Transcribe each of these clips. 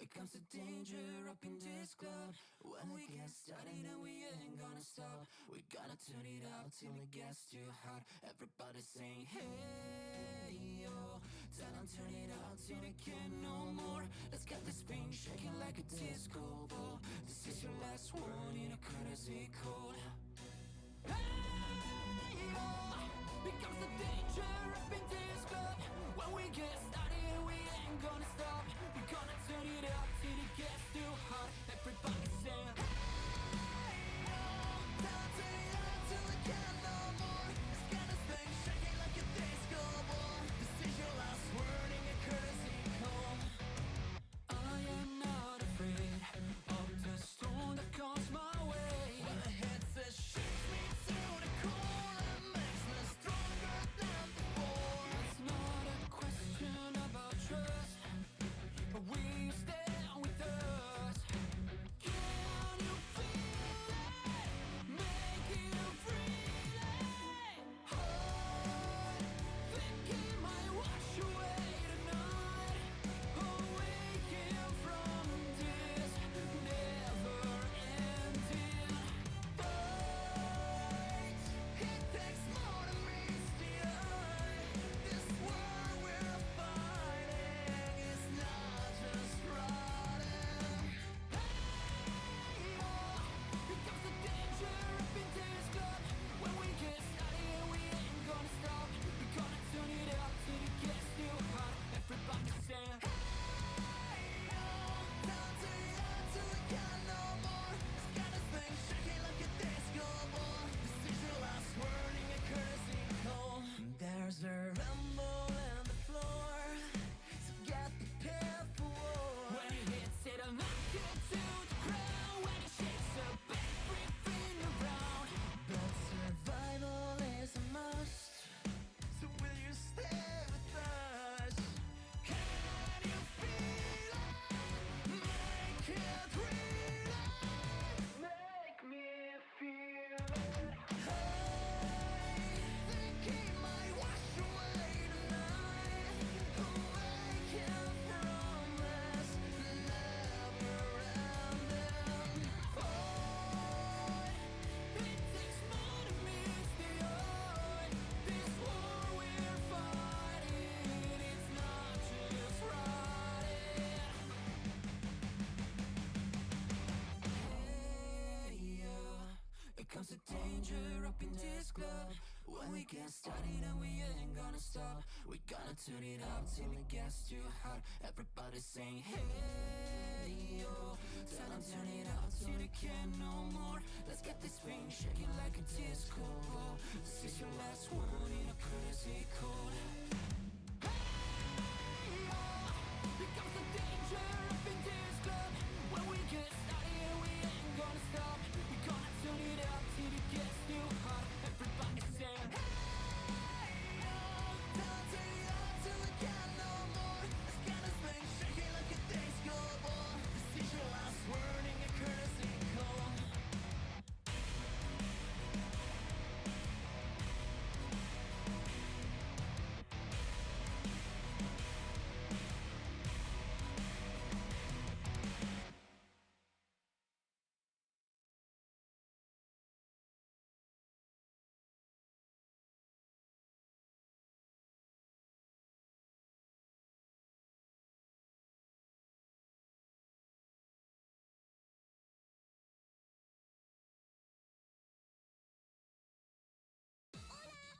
Here comes the danger up in this club. When we get started and we ain't gonna stop. We gotta turn it up till it gets too hot. Everybody saying hey yo. Tell them turn it up till they can't no more. Let's get this thing shaking like a disco ball. This is your last warning, a courtesy call. Hey yo, here comes the danger up in this club. When we get started we ain't gonna stop. We're gonna turn it up till it gets too hot. Everybody saying hey yo, tell them turn it up till we can't no more. Let's get this thing shaking like a disco ball. This is your last warning, a courtesy call. I am not afraid of the storm that comes my way. When the head says shake me to the core and makes me stronger than before. It's not a question about trust, but will you stand with us? Can you feel it? Make it freely. Heart thinking might wash away tonight. Awaken from this never-ending fight. It takes more than meets the eye. This war we're fighting is not just running. Hey yo, here comes the danger up in this club. When we get started we ain't gonna stop. We're gonna turn it up till it gets too hot. Everybody saying hey yo, tell them turn it up till we can't no more. Let's get this thing shaking like a disco ball. This is your last warning, a courtesy call. There's a rumble in the floor, so get prepared for war. When it hits it'll knock you to the ground. When it shakes up everything around. But survival is a must, so will you stay with us? Can you feel it? Make it real. Make me feel it. Hey, thinking might wash away tonight. Awaken from this never-ending fight. It takes more to meet the eye. This war we're fighting, it's not just riding. Hey yeah, here comes the danger up in this club. When we get started and we ain't gonna stop. We gotta turn it up till it gets too hot. Everybody saying hey yo, tell them turn it up till they can't no more. Let's get this thing shaking like a disco ball. This is your last warning, a courtesy call. Hey yo, here comes the danger up in this club. When we get started we ain't gonna stop. We're gonna turn it up till it gets too hot. Everybody saying hey yo, tell them turn it up till we can't no more. Let's get this thing shaking like a disco ball. This is your last warning, a courtesy call.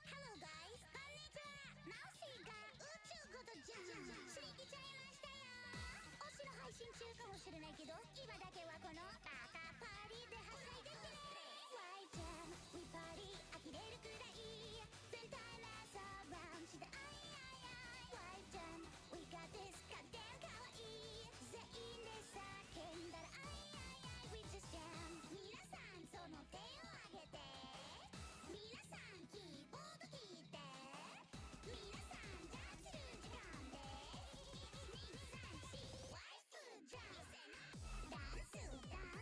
Hello guys! こんにちはナオシーが宇宙ごとじゃん知りきちゃいましたよ推しの配信中かもしれないけど今だけはこのバカパーリーではしゃいでってね Why jam? We party 呆れるくらい全体ラストラウンドしてあいあいあい Why jam? We got this かってんかわいい全員で叫んだらあいあいあい We just jam 皆さんその手を挙げて皆さんキーボード弾いて皆さんジャンプする時間で234ワイスジャンプダンスダン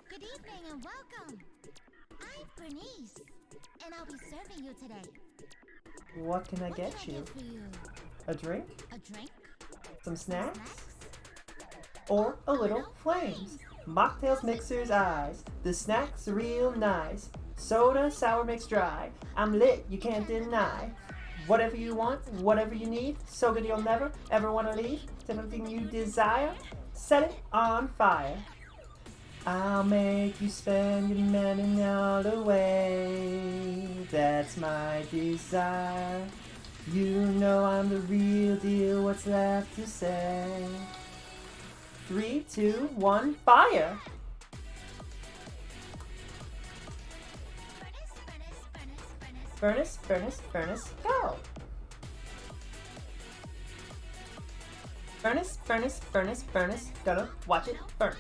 Good evening and welcome. I'm Bernice, and I'll be serving you today. What can I What get can I you? get for you? A drink? A drink? Some snacks? Snacks? Or a little flames? Mocktails, mixers, eyes. The snacks are real nice. Soda, sour mix dry. I'm lit, you can't deny. Whatever you want, whatever you need. So good you'll never, ever want to leave. Everything you desire, set it on fire. I'll make you spend your money all the way. That's my desire. You know I'm the real deal, what's left to say? 3, 2, 1, fire! Furnace, furnace, furnace, go! Furnace, furnace, furnace, furnace, gonna watch it burn.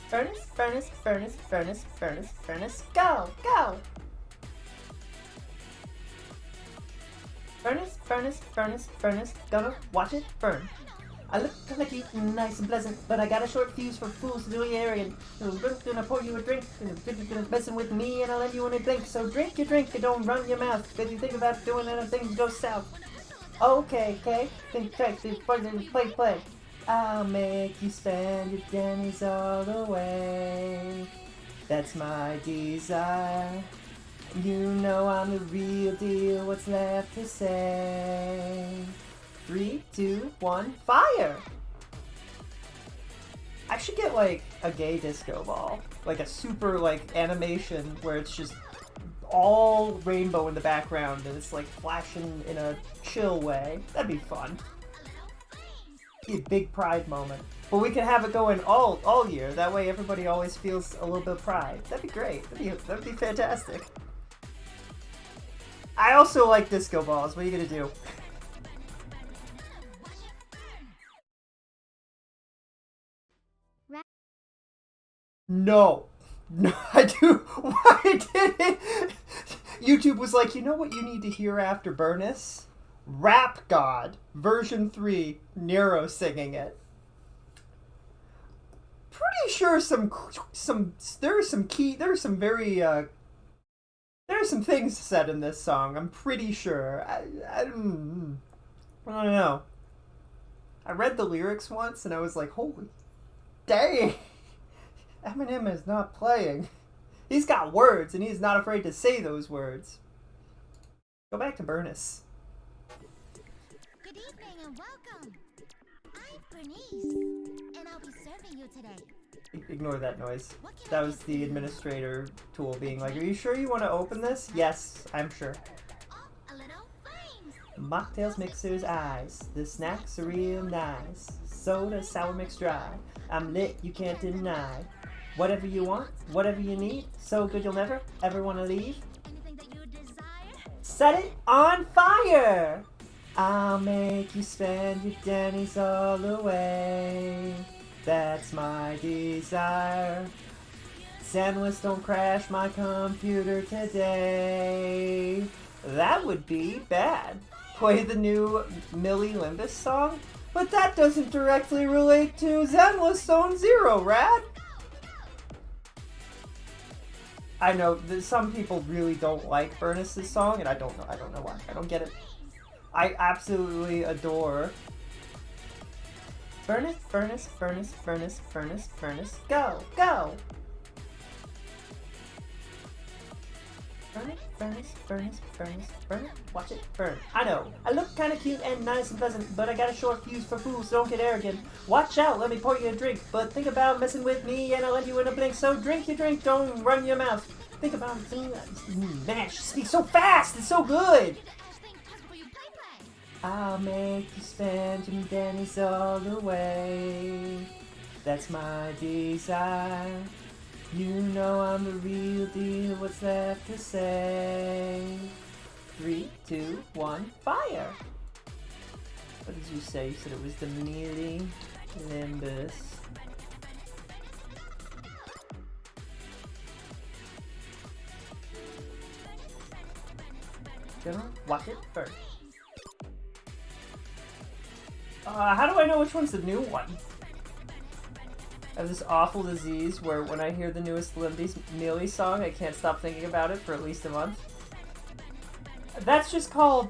Furnace, furnace, furnace, furnace, furnace, furnace, go, go! Furnace, furnace, furnace, furnace, gonna watch it burn. I look kinda cute and nice and pleasant, but I got a short fuse for fools to do the arrogant. Gonna pour you a drink, gonna messing with me and I'll let you in a drink. So drink your drink and don't run your mouth. If you think about doing it and things go south. Okay, think, play. I'll make you spend your pennies all the way. That's my desire. You know I'm the real deal, what's left to say? 3, 2, 1, fire! I should get like a gay disco ball. Like a super like animation where it's just all rainbow in the background and it's like flashing in a chill way. That'd be fun. Be a big pride moment. But we can have it going all year. That way everybody always feels a little bit of pride. That'd be great. That'd be fantastic. I also like disco balls. What are you gonna do? No, I do. Why did it? YouTube was like, you know what you need to hear after Burnus? Rap God, version 3, Nero singing it. Pretty sure there are some things said in this song. I'm pretty sure. I don't know. I read the lyrics once and I was like, holy dang. Eminem is not playing. He's got words, and he's not afraid to say those words. Go back to Burnus. Good evening and welcome. I'm Bernice, and I'll be serving you today. Ignore that noise. What can That I was get the for you? administrator tool being like, are you sure you want to open this? Yes, I'm sure. Oh, a little flames. Mocktails, mixers, eyes. The snacks are real nice. Soda, sour mix dry. I'm lit, you can't deny. Whatever you want, whatever you need. So good you'll never, ever want to leave. Anything that you desire. Set it on fire! I'll make you spend your pennies all the way. That's my desire. Sandwich, don't crash my computer today. That would be bad. Play the new Millie Limbus song? But that doesn't directly relate to Zenless Zone Zero, Rad. I know that some people really don't like Burnus' song, and I don't know why. I don't get it. I absolutely adore Furnace, furnace, furnace, furnace, furnace, furnace, go, go! Furnace, furnace, furnace, furnace, furnace, watch it burn. I know, I look kinda cute and nice and pleasant, but I got a short fuse for fools, so don't get arrogant. Watch out, let me pour you a drink, but think about messing with me and I'll let you in a blink, so drink your drink, don't run your mouth. Think about man, she speaks so fast, it's so good! I'll make you spend your pennies all the way. That's my desire. You know I'm the real deal, what's left to say? 3, 2, 1, fire! What did you say? You said it was the Millie Limbus. Gonna watch it first. How do I know which one's the new one? I have this awful disease where when I hear the newest Mealy song, I can't stop thinking about it for at least a month. That's just called...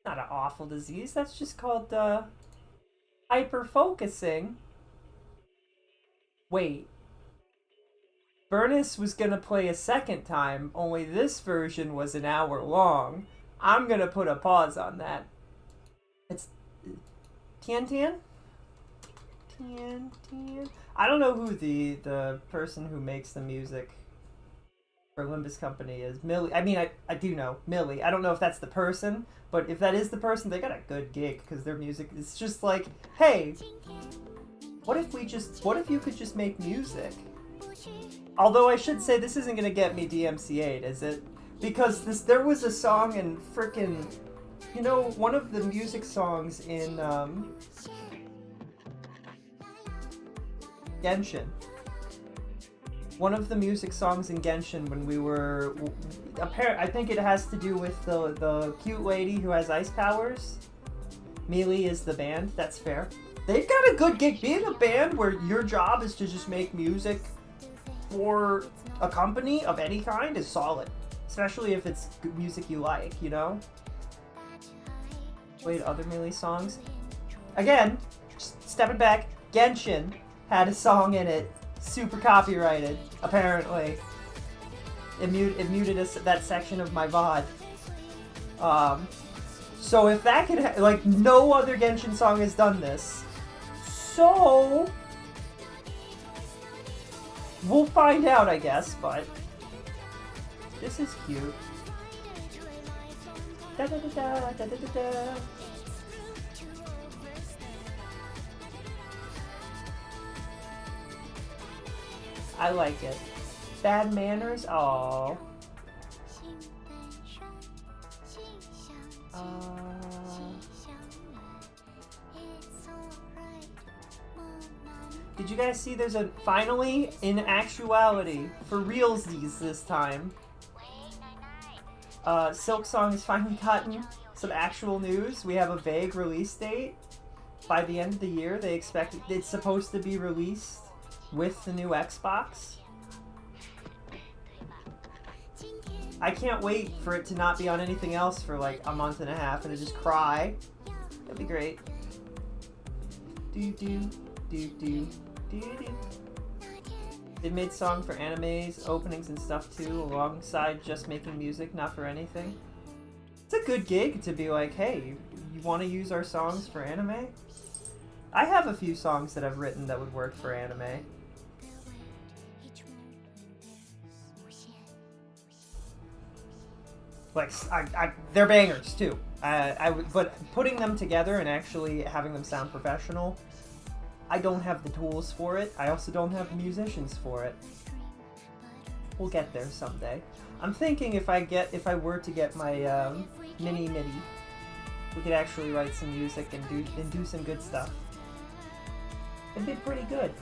Not an awful disease, that's just called, hyper-focusing. Wait. Burnus was gonna play a second time, only this version was an hour long. I'm gonna put a pause on that. It's... Tian Tian? Tian Tian? I don't know who the person who makes the music for Olympus Company is. Millie. I mean, I do know. Millie. I don't know if that's the person, but if that is the person, they got a good gig because their music is just like, hey, what if you could just make music? Although I should say this isn't gonna get me DMCA'd, is it? Because there was a song in frickin', you know, one of the music songs in Genshin. One of the music songs in Genshin when we were, I think it has to do with the cute lady who has ice powers. Mealy is the band. That's fair. They've got a good gig. Being a band where your job is to just make music for a company of any kind is solid. Especially if it's music you like, you know? Played other Mealy songs. Again, stepping back, Genshin had a song in it, super copyrighted, apparently. It muted that section of my VOD. So if that could, like, no other Genshin song has done this. So we'll find out, I guess, but this is cute. Da da da da da da da da. I like it. Bad manners? Aww. Did you guys see there's a, finally, in actuality, for realsies this time, Silk Song has finally gotten some actual news. We have a vague release date. By the end of the year, they expect it's supposed to be released with the new Xbox. I can't wait for it to not be on anything else for like a month and a half and to just cry. That'd be great. Do do do do do do. They made song for animes, openings and stuff too, alongside just making music, not for anything. It's a good gig to be like, hey, you want to use our songs for anime? I have a few songs that I've written that would work for anime. Like, they're bangers too. But putting them together and actually having them sound professional, I don't have the tools for it. I also don't have musicians for it. We'll get there someday. I'm thinking if I were to get my mini MIDI, we could actually write some music and do some good stuff. It'd be pretty good.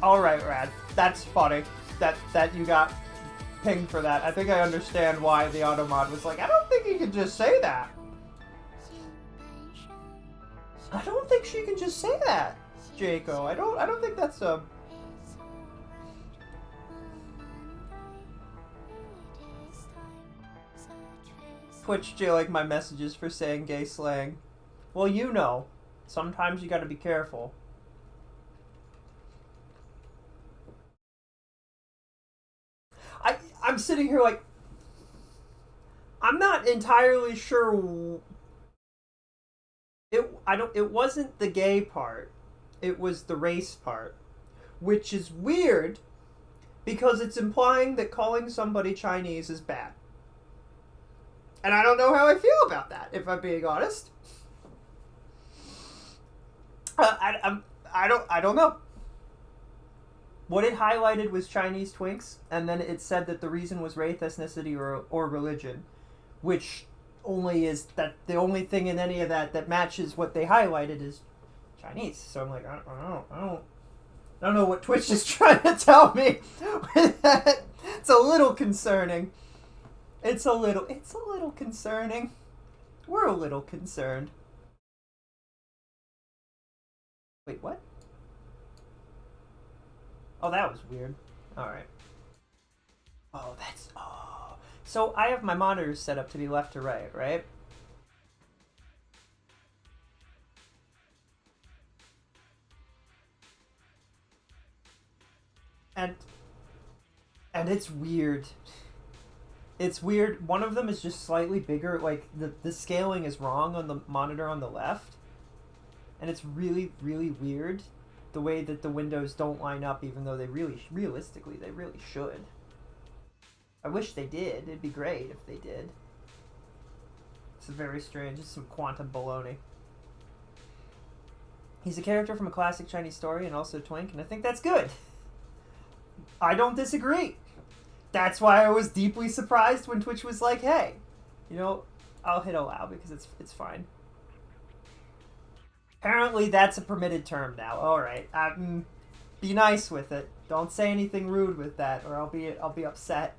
Alright, Rad. That's funny. That you got pinged for that. I think I understand why the automod was like, I don't think you can just say that. I don't think she can just say that, Jaco. I don't think that's a... Twitch J like my messages for saying gay slang. Well, you know. Sometimes you gotta be careful. I'm sitting here like, I'm not entirely sure it wasn't the gay part. It was the race part, which is weird because it's implying that calling somebody Chinese is bad. And I don't know how I feel about that, if I'm being honest. I don't know. What it highlighted was Chinese twinks, and then it said that the reason was race, ethnicity, or religion, which only is that the only thing in any of that matches what they highlighted is Chinese. So I'm like, I don't know what Twitch is trying to tell me with that. It's a little concerning. It's a little concerning. We're a little concerned. Wait, what? Oh, that was weird. Alright. Oh, so I have my monitors set up to be left to right, right? And it's weird. It's weird. One of them is just slightly bigger. Like, the scaling is wrong on the monitor on the left. And it's really, really weird the way that the windows don't line up, even though they realistically, they really should. I wish they did. It'd be great if they did. It's very strange. It's some quantum baloney. He's a character from a classic Chinese story and also twink, and I think that's good. I don't disagree. That's why I was deeply surprised when Twitch was like, hey, you know, I'll hit allow because it's fine. Apparently that's a permitted term now. Alright. Be nice with it. Don't say anything rude with that, or I'll be upset.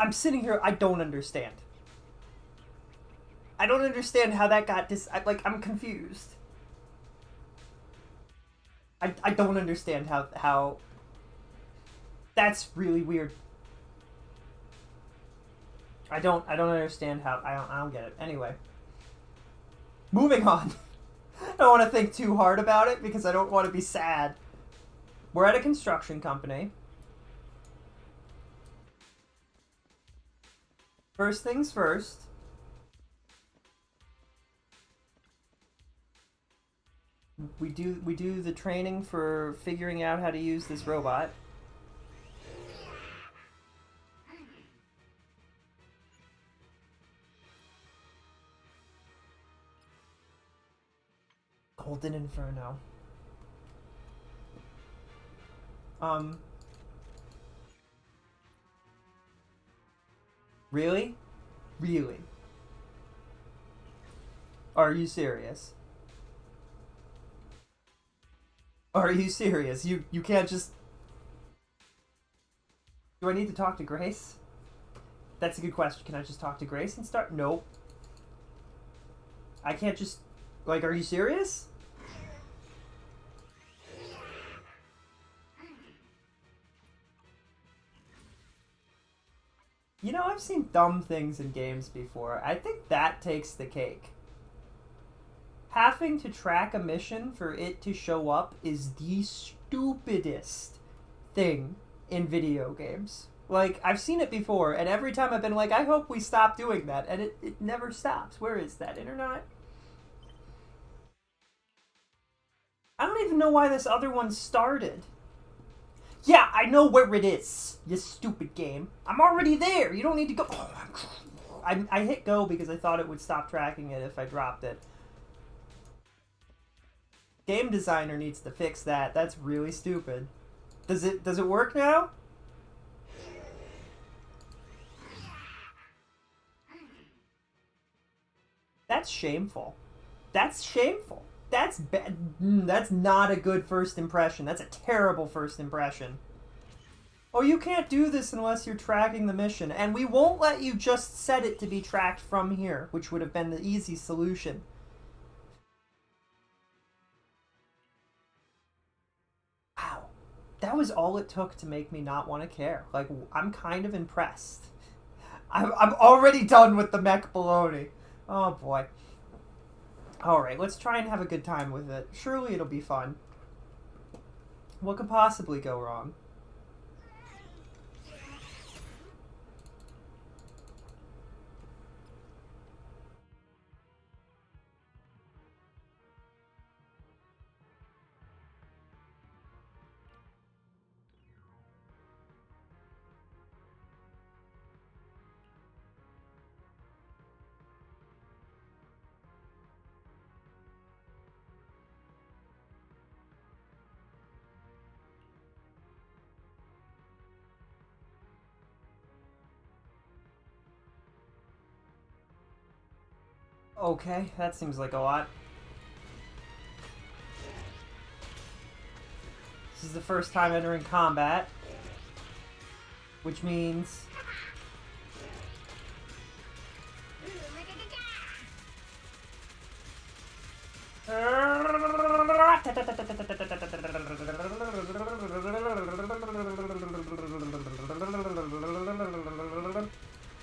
I'm sitting here, I don't understand. I don't understand how that got I'm confused. I don't understand how that's really weird. I don't understand how I don't get it. Anyway. Moving on. I don't want to think too hard about it because I don't want to be sad. We're at a construction company. First things first. We do the training for figuring out how to use this robot. Golden Inferno. Really? Really? Are you serious? Are you serious? You can't just... Do I need to talk to Grace? That's a good question. Can I just talk to Grace and start? Nope. I can't just... Like, are you serious? You know, I've seen dumb things in games before. I think that takes the cake. Having to track a mission for it to show up is the stupidest thing in video games. Like, I've seen it before, and every time I've been like, I hope we stop doing that, and it never stops. Where is that, internet? I don't even know why this other one started. Yeah, I know where it is, you stupid game. I'm already there. You don't need to go. Oh, I hit go because I thought it would stop tracking it if I dropped it. Game designer needs to fix that. That's really stupid. Does it work now? That's shameful. That's shameful. That's bad. That's not a good first impression. That's a terrible first impression. Oh, you can't do this unless you're tracking the mission. And we won't let you just set it to be tracked from here, which would have been the easy solution. Wow. That was all it took to make me not want to care. Like, I'm kind of impressed. I'm already done with the mech baloney. Oh, boy. Alright, let's try and have a good time with it. Surely it'll be fun. What could possibly go wrong? Okay, that seems like a lot. This is the first time entering combat, which means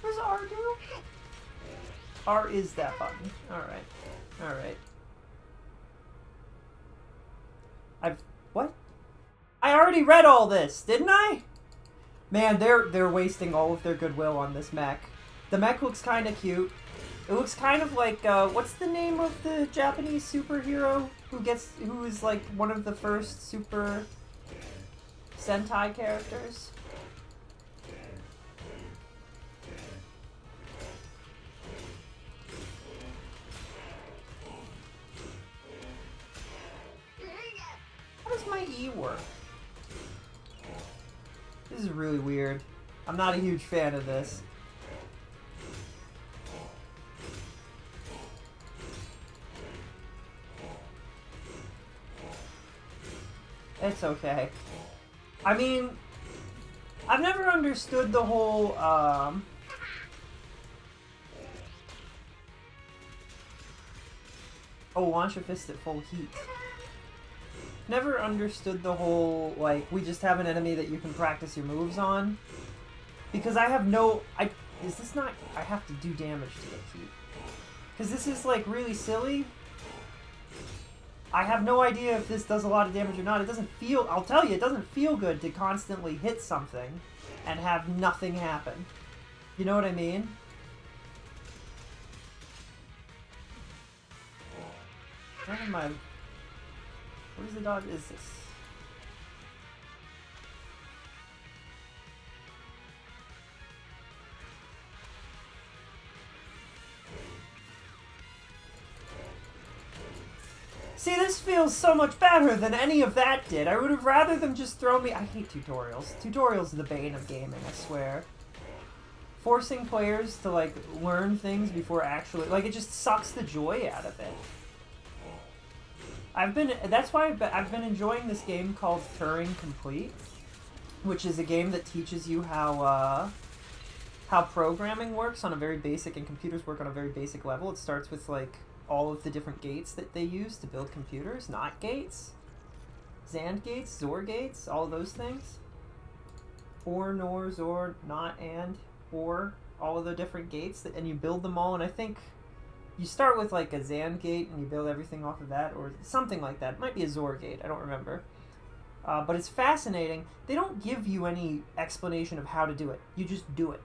where's R do? R is that button. Alright. Alright. What? I already read all this, didn't I? Man, they're wasting all of their goodwill on this mech. The mech looks kinda cute. It looks kind of like, what's the name of the Japanese superhero who is like one of the first Super Sentai characters? How does my E work? This is really weird. I'm not a huge fan of this. It's okay. I mean, I've never understood the whole, oh, launch a fist at full heat. Never understood the whole, like, we just have an enemy that you can practice your moves on. Because I have no... is this not... I have to do damage to the heat. Because this is, like, really silly. I have no idea if this does a lot of damage or not. It doesn't feel... I'll tell you, it doesn't feel good to constantly hit something and have nothing happen. You know what I mean? Where am I... What is the dodge? Is this? See, this feels so much better than any of that did. I would have rather them just throw me... I hate tutorials. Tutorials are the bane of gaming, I swear. Forcing players to, like, learn things before actually... Like, it just sucks the joy out of it. That's why I've been enjoying this game called Turing Complete, which is a game that teaches you how programming works on a very basic, and computers work on a very basic level. It starts with, like, all of the different gates that they use to build computers. Not gates. Zand gates, Zor gates, all of those things. Or, nor, Zor, not, and, or, all of the different gates, and you build them all, and I think... You start with, like, a Zand gate, and you build everything off of that, or something like that. It might be a Zor gate, I don't remember. But it's fascinating. They don't give you any explanation of how to do it. You just do it.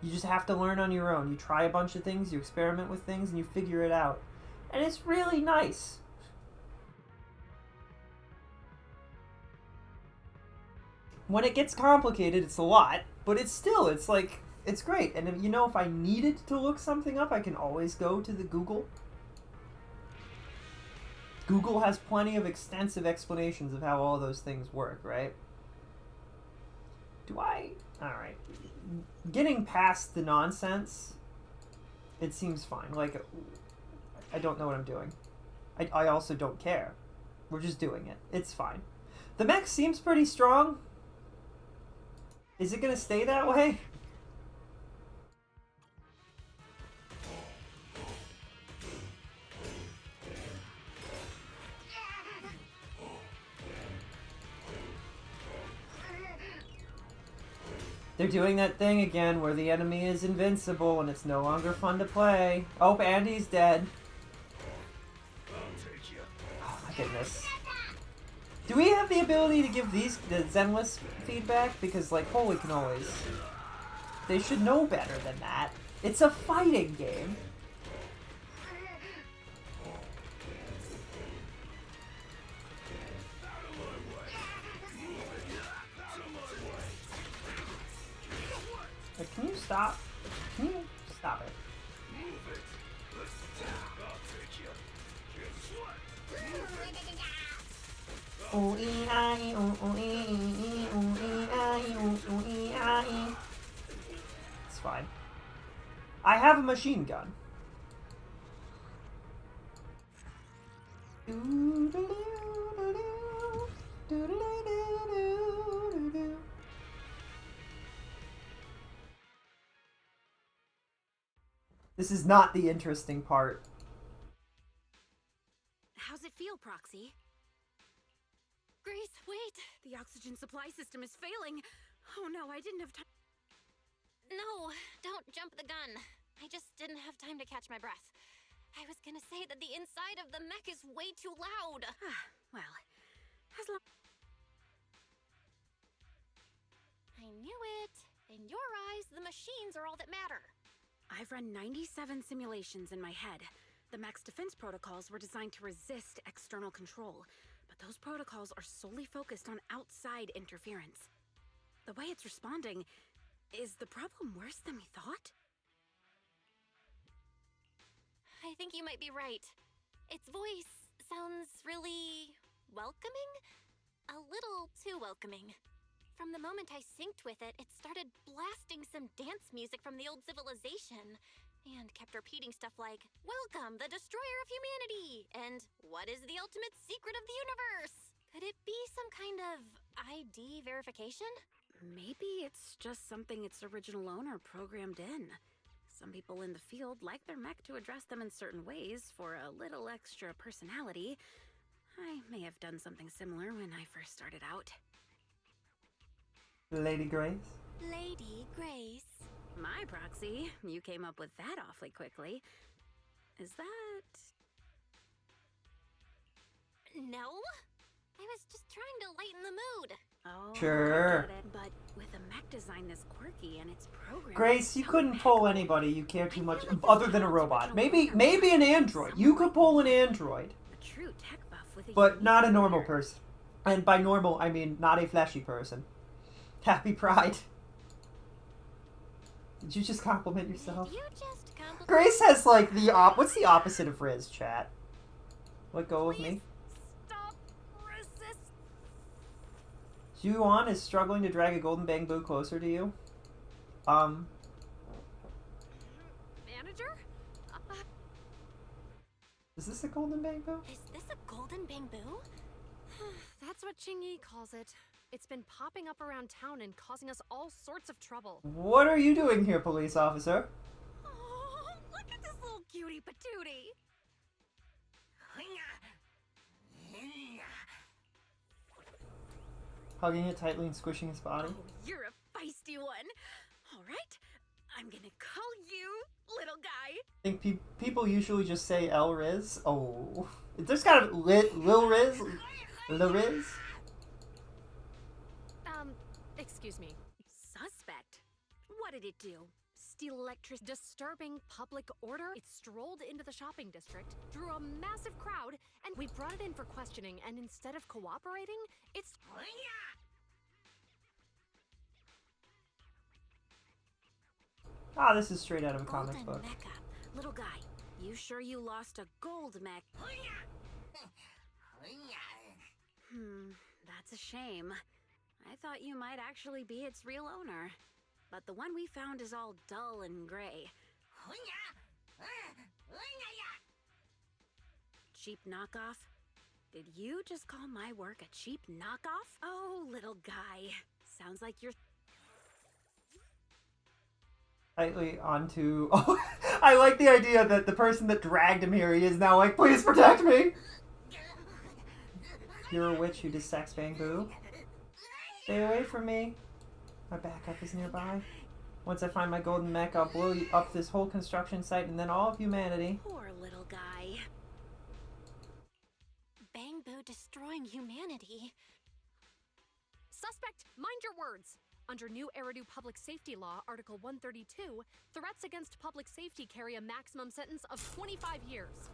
You just have to learn on your own. You try a bunch of things, you experiment with things, and you figure it out. And it's really nice. When it gets complicated, it's a lot, but it's like... It's great, and if, you know, if I needed to look something up, I can always go to the Google. Google has plenty of extensive explanations of how all those things work, right? Alright. Getting past the nonsense, it seems fine. Like, I don't know what I'm doing. I also don't care. We're just doing it. It's fine. The mech seems pretty strong. Is it gonna stay that way? They're doing that thing again where the enemy is invincible and it's no longer fun to play. Oh, Andy's dead. Oh my goodness. Do we have the ability to give the Zenless feedback? Because, like, holy cannolis. They should know better than that. It's a fighting game. Can you stop? Can you stop it? It's fine. I have a machine gun. This is not the interesting part. How's it feel, Proxy? Grace, wait! The oxygen supply system is failing! Oh no, I didn't have time. No, don't jump the gun. I just didn't have time to catch my breath. I was gonna say that the inside of the mech is way too loud. Well, as long... I knew it. In your eyes, the machines are all that matter. I've run 97 simulations in my head. The mech's defense protocols were designed to resist external control, but those protocols are solely focused on outside interference. The way it's responding, is the problem worse than we thought? I think you might be right. Its voice sounds really welcoming? A little too welcoming. From the moment I synced with it, it started blasting some dance music from the old civilization. And kept repeating stuff like, "Welcome, the destroyer of humanity!" And "What is the ultimate secret of the universe?" Could it be some kind of ID verification? Maybe it's just something its original owner programmed in. Some people in the field like their mech to address them in certain ways for a little extra personality. I may have done something similar when I first started out. Lady Grace? Lady Grace. My Proxy, you came up with that awfully quickly. Is that... No? I was just trying to lighten the mood. Oh, Sure. I get it. But with a mech design this quirky and its program... Grace, you couldn't pull anybody you care too much other than a robot. Maybe an android. You could pull an android. A true tech buff with a But unique not a normal flair. person. And by normal, I mean not a fleshy person. Happy Pride. Did you just compliment yourself? Did you just compliment... Grace has like the what's the opposite of Riz, chat? Let go of me. Stop! Resist! Juan is struggling to drag a golden bamboo closer to you. Manager? Is this a golden bamboo? Is this a golden bamboo? That's what Chingy calls it. It's been popping up around town and causing us all sorts of trouble. What are you doing here, police officer? Oh, look at this little cutie patootie! Hugging it tightly and squishing his body. Oh, you're a feisty one. All right, I'm gonna call you little guy. I think people usually just say El Riz. Oh, there's kind of Lil Riz, Lil Riz. Excuse me. Suspect? What did it do? Steal electricity? Disturbing public order? It strolled into the shopping district, drew a massive crowd, and we brought it in for questioning, and instead of cooperating, it's... Ah, this is straight out of a comic Golden book. Mecha. Little guy, you sure you lost a gold mech? That's a shame. I thought you might actually be its real owner. But the one we found is all dull and gray. Cheap knockoff? Did you just call my work a cheap knockoff? Oh, little guy. Sounds like you're... Tightly onto... Oh, I like the idea that the person that dragged him here, he is now like, please protect me! You're a witch who dissects bamboo? Stay away from me. My backup is nearby. Once I find my golden mech, I'll blow up this whole construction site and then all of humanity. Poor little guy. Bamboo destroying humanity. Suspect, mind your words! Under new Eridu Public Safety Law, Article 132, threats against public safety carry a maximum sentence of 25 years.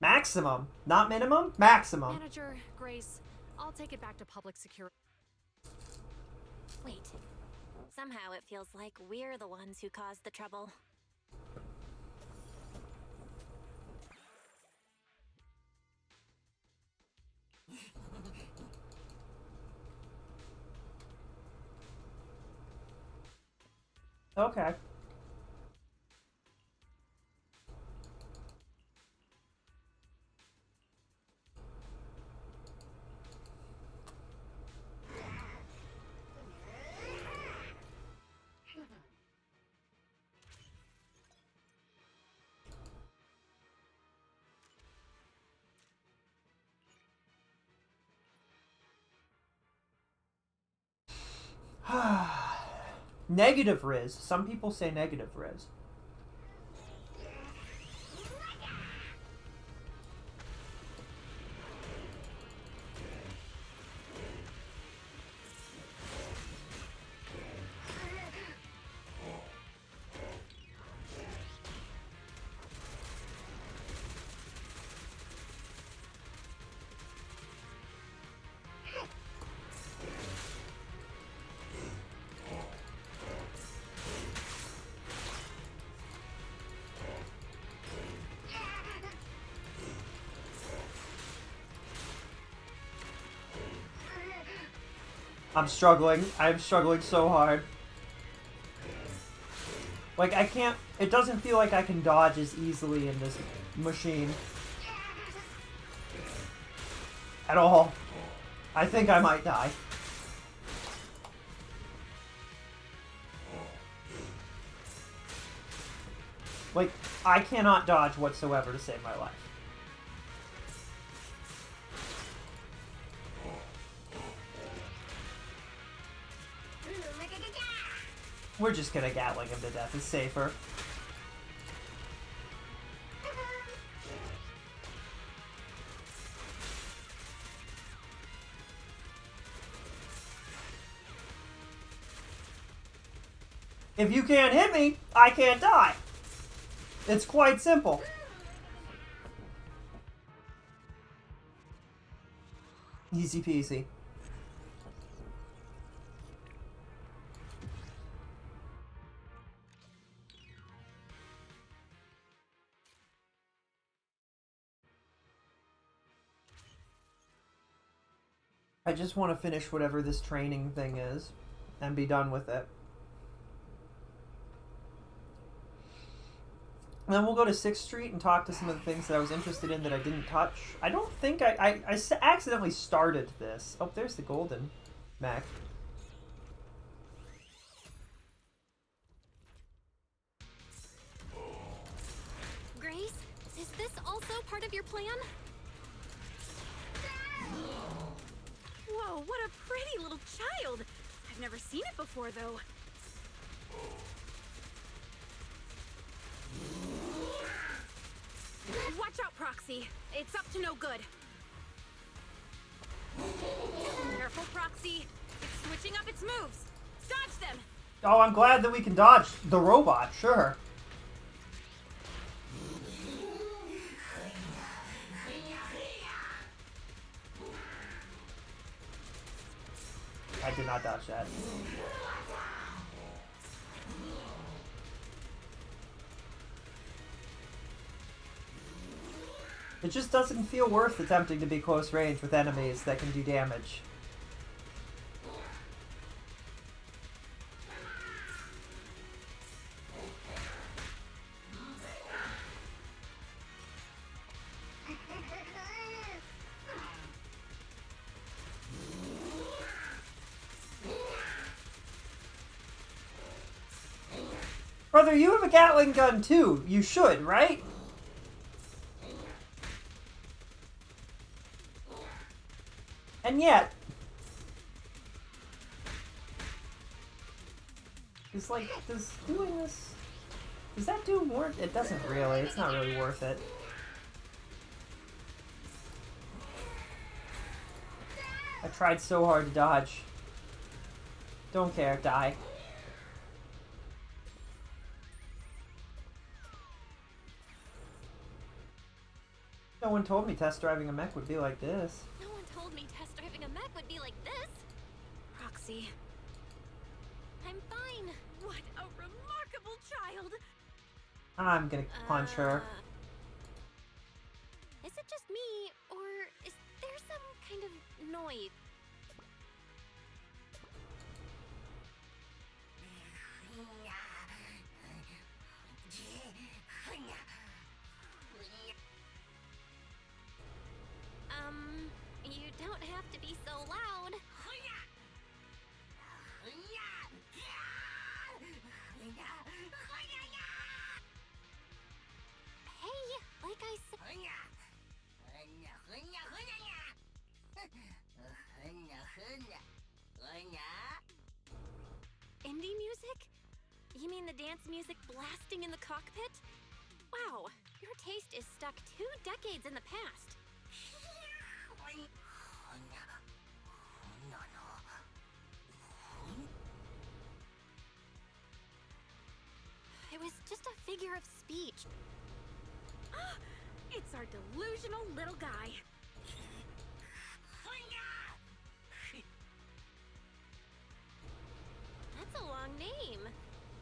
Maximum. Not minimum? Maximum. Manager, Grace, I'll take it back to public security. Wait. Somehow it feels like we're the ones who caused the trouble. Okay. Negative Riz. Some people say negative Riz. I'm struggling. I'm struggling so hard. Like, I can't... It doesn't feel like I can dodge as easily in this machine. At all. I think I might die. Like, I cannot dodge whatsoever to save my life. We're just gonna Gatling him to death. It's safer. If you can't hit me, I can't die. It's quite simple. Easy peasy. I just want to finish whatever this training thing is and be done with it. And then we'll go to 6th Street and talk to some of the things that I was interested in that I didn't touch. I don't think I accidentally started this. Oh, there's the golden mech. Grace, is this also part of your plan? Whoa, what a pretty little child! I've never seen it before, though. Watch out, Proxy. It's up to no good. Careful, Proxy. It's switching up its moves. Dodge them! Oh, I'm glad that we can dodge the robot, sure. I did not dodge that. It just doesn't feel worth attempting to be close range with enemies that can do damage. Brother, you have a Gatling gun too. You should, right? And yet, it's like, does doing this, does that do more? It doesn't really. It's not really worth it. I tried so hard to dodge. Don't care, die. No one told me test driving a mech would be like this. No one told me test driving a mech would be like this. Proxy. I'm fine. What a remarkable child! I'm gonna punch her. Is it just me, or is there some kind of noise? You don't have to be so loud. Hey, like I said... You mean the dance music blasting in the cockpit? Wow, your taste is stuck 2 decades in the past. It was just a figure of speech. It's our delusional little guy. That's a long name.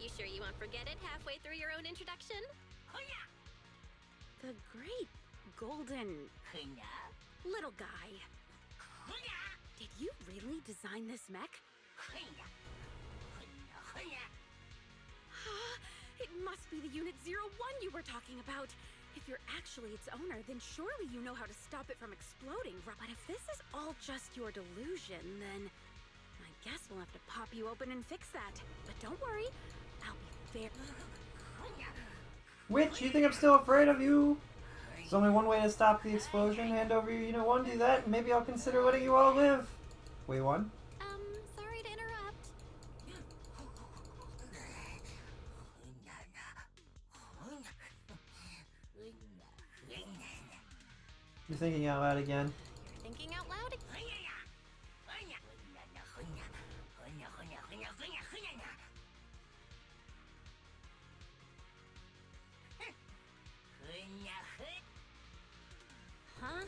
You sure you won't forget it halfway through your own introduction? The great golden little guy. Did you really design this mech? It must be the Unit 01 you were talking about. If you're actually its owner, then surely you know how to stop it from exploding. But if this is all just your delusion, then I guess we'll have to pop you open and fix that. But don't worry, I'll be fair. Witch, you think I'm still afraid of you? There's only one way to stop the explosion. Hand over your Unit 1, do that, and maybe I'll consider letting you all live. Wait, one? Sorry to interrupt. You're thinking out loud again. You're thinking out loud? Huh?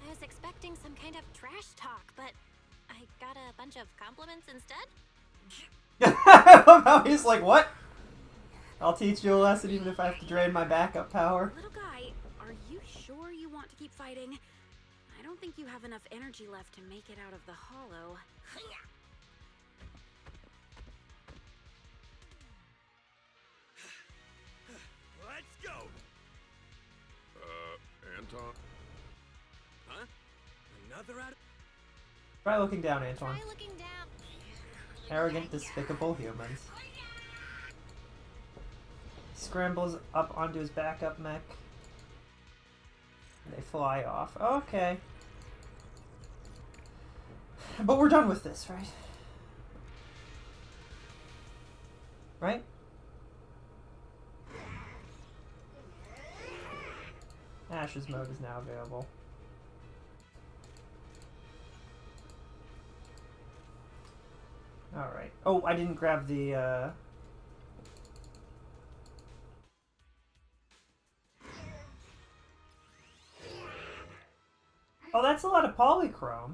I was expecting some kind of trash talk, but I got a bunch of compliments instead? I love how he's like, what? I'll teach you a lesson even if I have to drain my backup power. Little guy, are you sure you want to keep fighting? I don't think you have enough energy left to make it out of the hollow. Let's go! Anton? Huh? Another out? Try looking down, Antoine. Try looking down. Arrogant, despicable humans. Scrambles up onto his backup mech. They fly off. Okay. But we're done with this, right? Right? Ash's mode is now available. Alright. Oh, I didn't grab the, Oh, that's a lot of polychrome.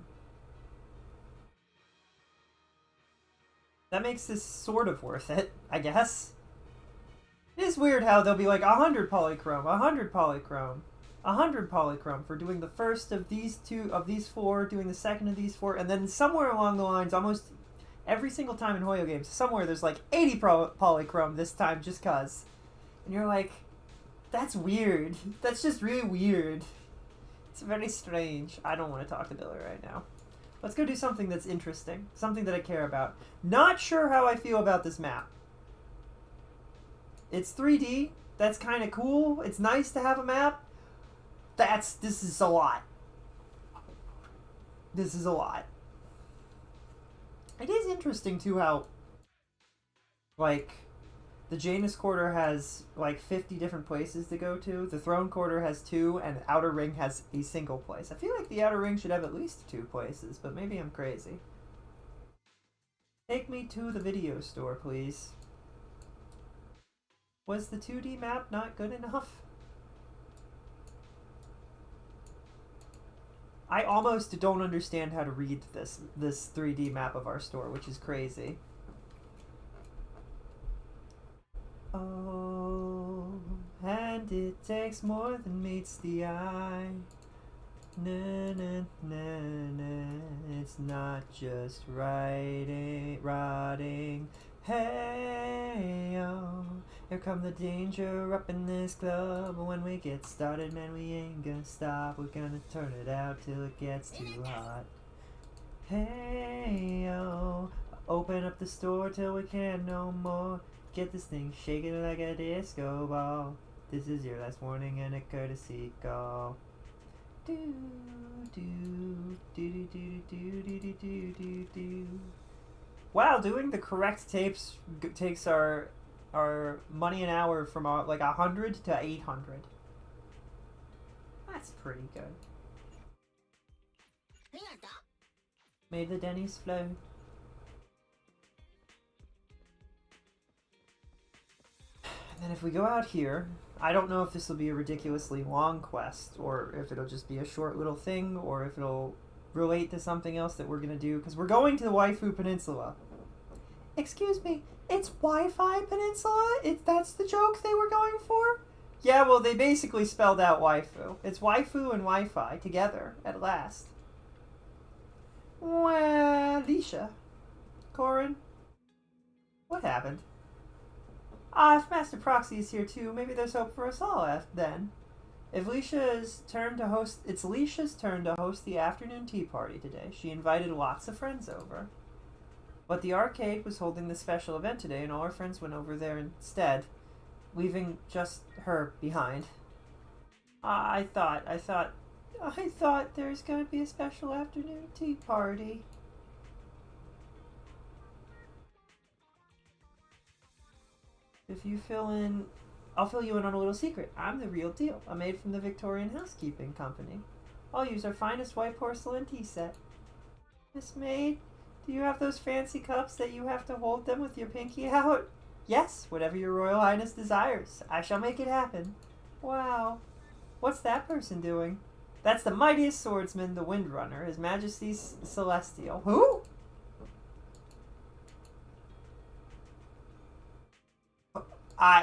That makes this sort of worth it, I guess. It is weird how they'll be like 100 polychrome, 100 polychrome, 100 polychrome for doing the first of these four, doing the second of these four, and then somewhere along the lines, almost every single time in Hoyo games, somewhere there's like 80 polychrome this time just cuz. And you're like, that's weird. That's just really weird. It's very strange. I don't want to talk to Billy right now. Let's go do something that's interesting. Something that I care about. Not sure how I feel about this map. It's 3D. That's kind of cool. It's nice to have a map. This is a lot. This is a lot. It is interesting too how, like, the Janus Quarter has like 50 different places to go to. The Throne Quarter has 2, and the Outer Ring has a single place. I feel like the Outer Ring should have at least 2 places, but maybe I'm crazy. Take me to the video store, please. Was the 2D map not good enough? I almost don't understand how to read this 3D map of our store, which is crazy. Oh, and it takes more than meets the eye. Na na na na, it's not just rotting. Hey yo, here come the danger up in this club. When we get started, man, we ain't gonna stop. We're gonna turn it out till it gets too hot. Hey yo, open up the store till we can't no more. Get this thing shaking like a disco ball. This is your last warning and a courtesy call. Do do do do do do do do do do do. Wow, doing the correct tapes takes our our money an hour from like 100 to 800. That's pretty good. May the Denny's flow. And then if we go out here, I don't know if this will be a ridiculously long quest, or if it'll just be a short little thing, or if it'll relate to something else that we're going to do, because we're going to the Waifu Peninsula. Excuse me, it's Wi-Fi Peninsula? That's the joke they were going for? Yeah, well, they basically spelled out waifu. It's waifu and Wi-Fi together, at last. Well, Alicia. Corin? What happened? If Master Proxy is here too, maybe there's hope for us all then. It's Alicia's turn to host the afternoon tea party today. She invited lots of friends over. But the arcade was holding the special event today, and all her friends went over there instead, leaving just her behind. I thought there's gonna be a special afternoon tea party. If you I'll fill you in on a little secret. I'm the real deal. A maid from the Victorian Housekeeping Company. I'll use our finest white porcelain tea set. Miss Maid, do you have those fancy cups that you have to hold them with your pinky out? Yes, whatever your Royal Highness desires. I shall make it happen. Wow. What's that person doing? That's the mightiest swordsman, the Windrunner, His Majesty's Celestial. Who?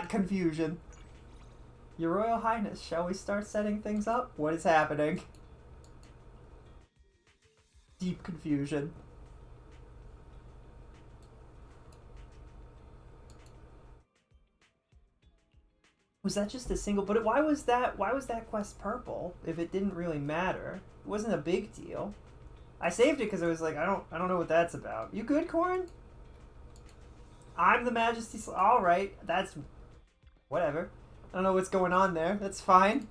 Confusion. Your Royal Highness, shall we start setting things up? What is happening? Deep confusion. Was that just a single? But why was that quest purple if it didn't really matter? It wasn't a big deal. I saved it because I was like, I don't know what that's about. You good, Corin? I'm the Majesty's. All right, that's whatever. I don't know what's going on there. That's fine.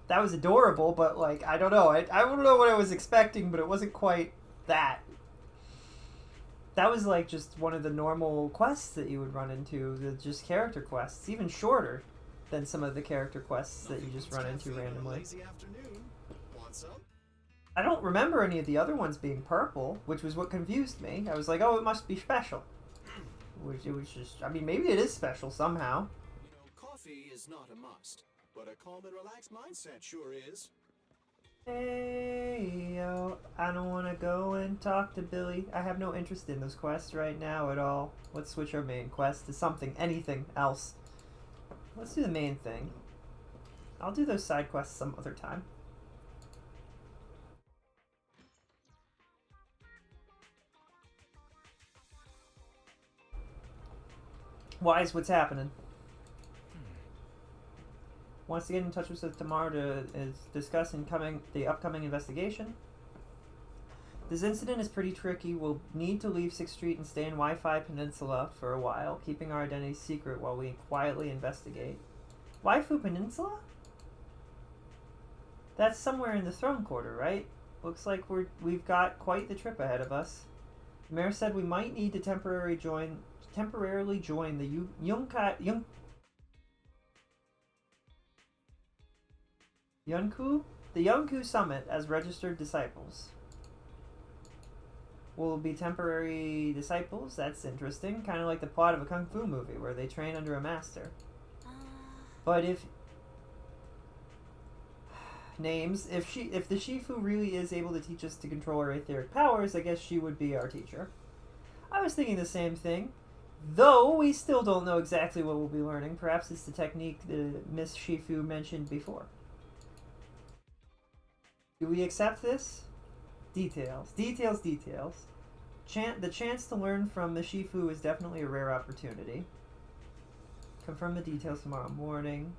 That was adorable, but like I don't know. I don't know what I was expecting, but it wasn't quite that. That was like just one of the normal quests that you would run into. Just character quests, even shorter than some of the character quests that you just run into randomly. I don't remember any of the other ones being purple, which was what confused me. I was like, oh, it must be special. Which it was just, I mean, maybe it is special somehow. You know, coffee is not a must, but a calm and relaxed mindset sure is. Hey, yo, I don't want to go and talk to Billy. I have no interest in those quests right now at all. Let's switch our main quest to something, anything else. Let's do the main thing. I'll do those side quests some other time. Wise, what's happening? Wants to get in touch with us tomorrow to discuss the upcoming investigation. This incident is pretty tricky. We'll need to leave 6th Street and stay in Wi-Fi Peninsula for a while, keeping our identities secret while we quietly investigate. Waifu Peninsula? That's somewhere in the Throne Quarter, right? Looks like we've got quite the trip ahead of us. The mayor said we might need to temporarily join the Yunku Summit as registered disciples. Will be temporary disciples? That's interesting. Kind of like the plot of a kung fu movie where they train under a master. But if the Shifu really is able to teach us to control our etheric powers, I guess she would be our teacher. I was thinking the same thing. Though we still don't know exactly what we'll be learning. Perhaps it's the technique that Miss Shifu mentioned before. Do we accept this? Details. Details, details. The chance to learn from the Shifu is definitely a rare opportunity. Confirm the details tomorrow morning.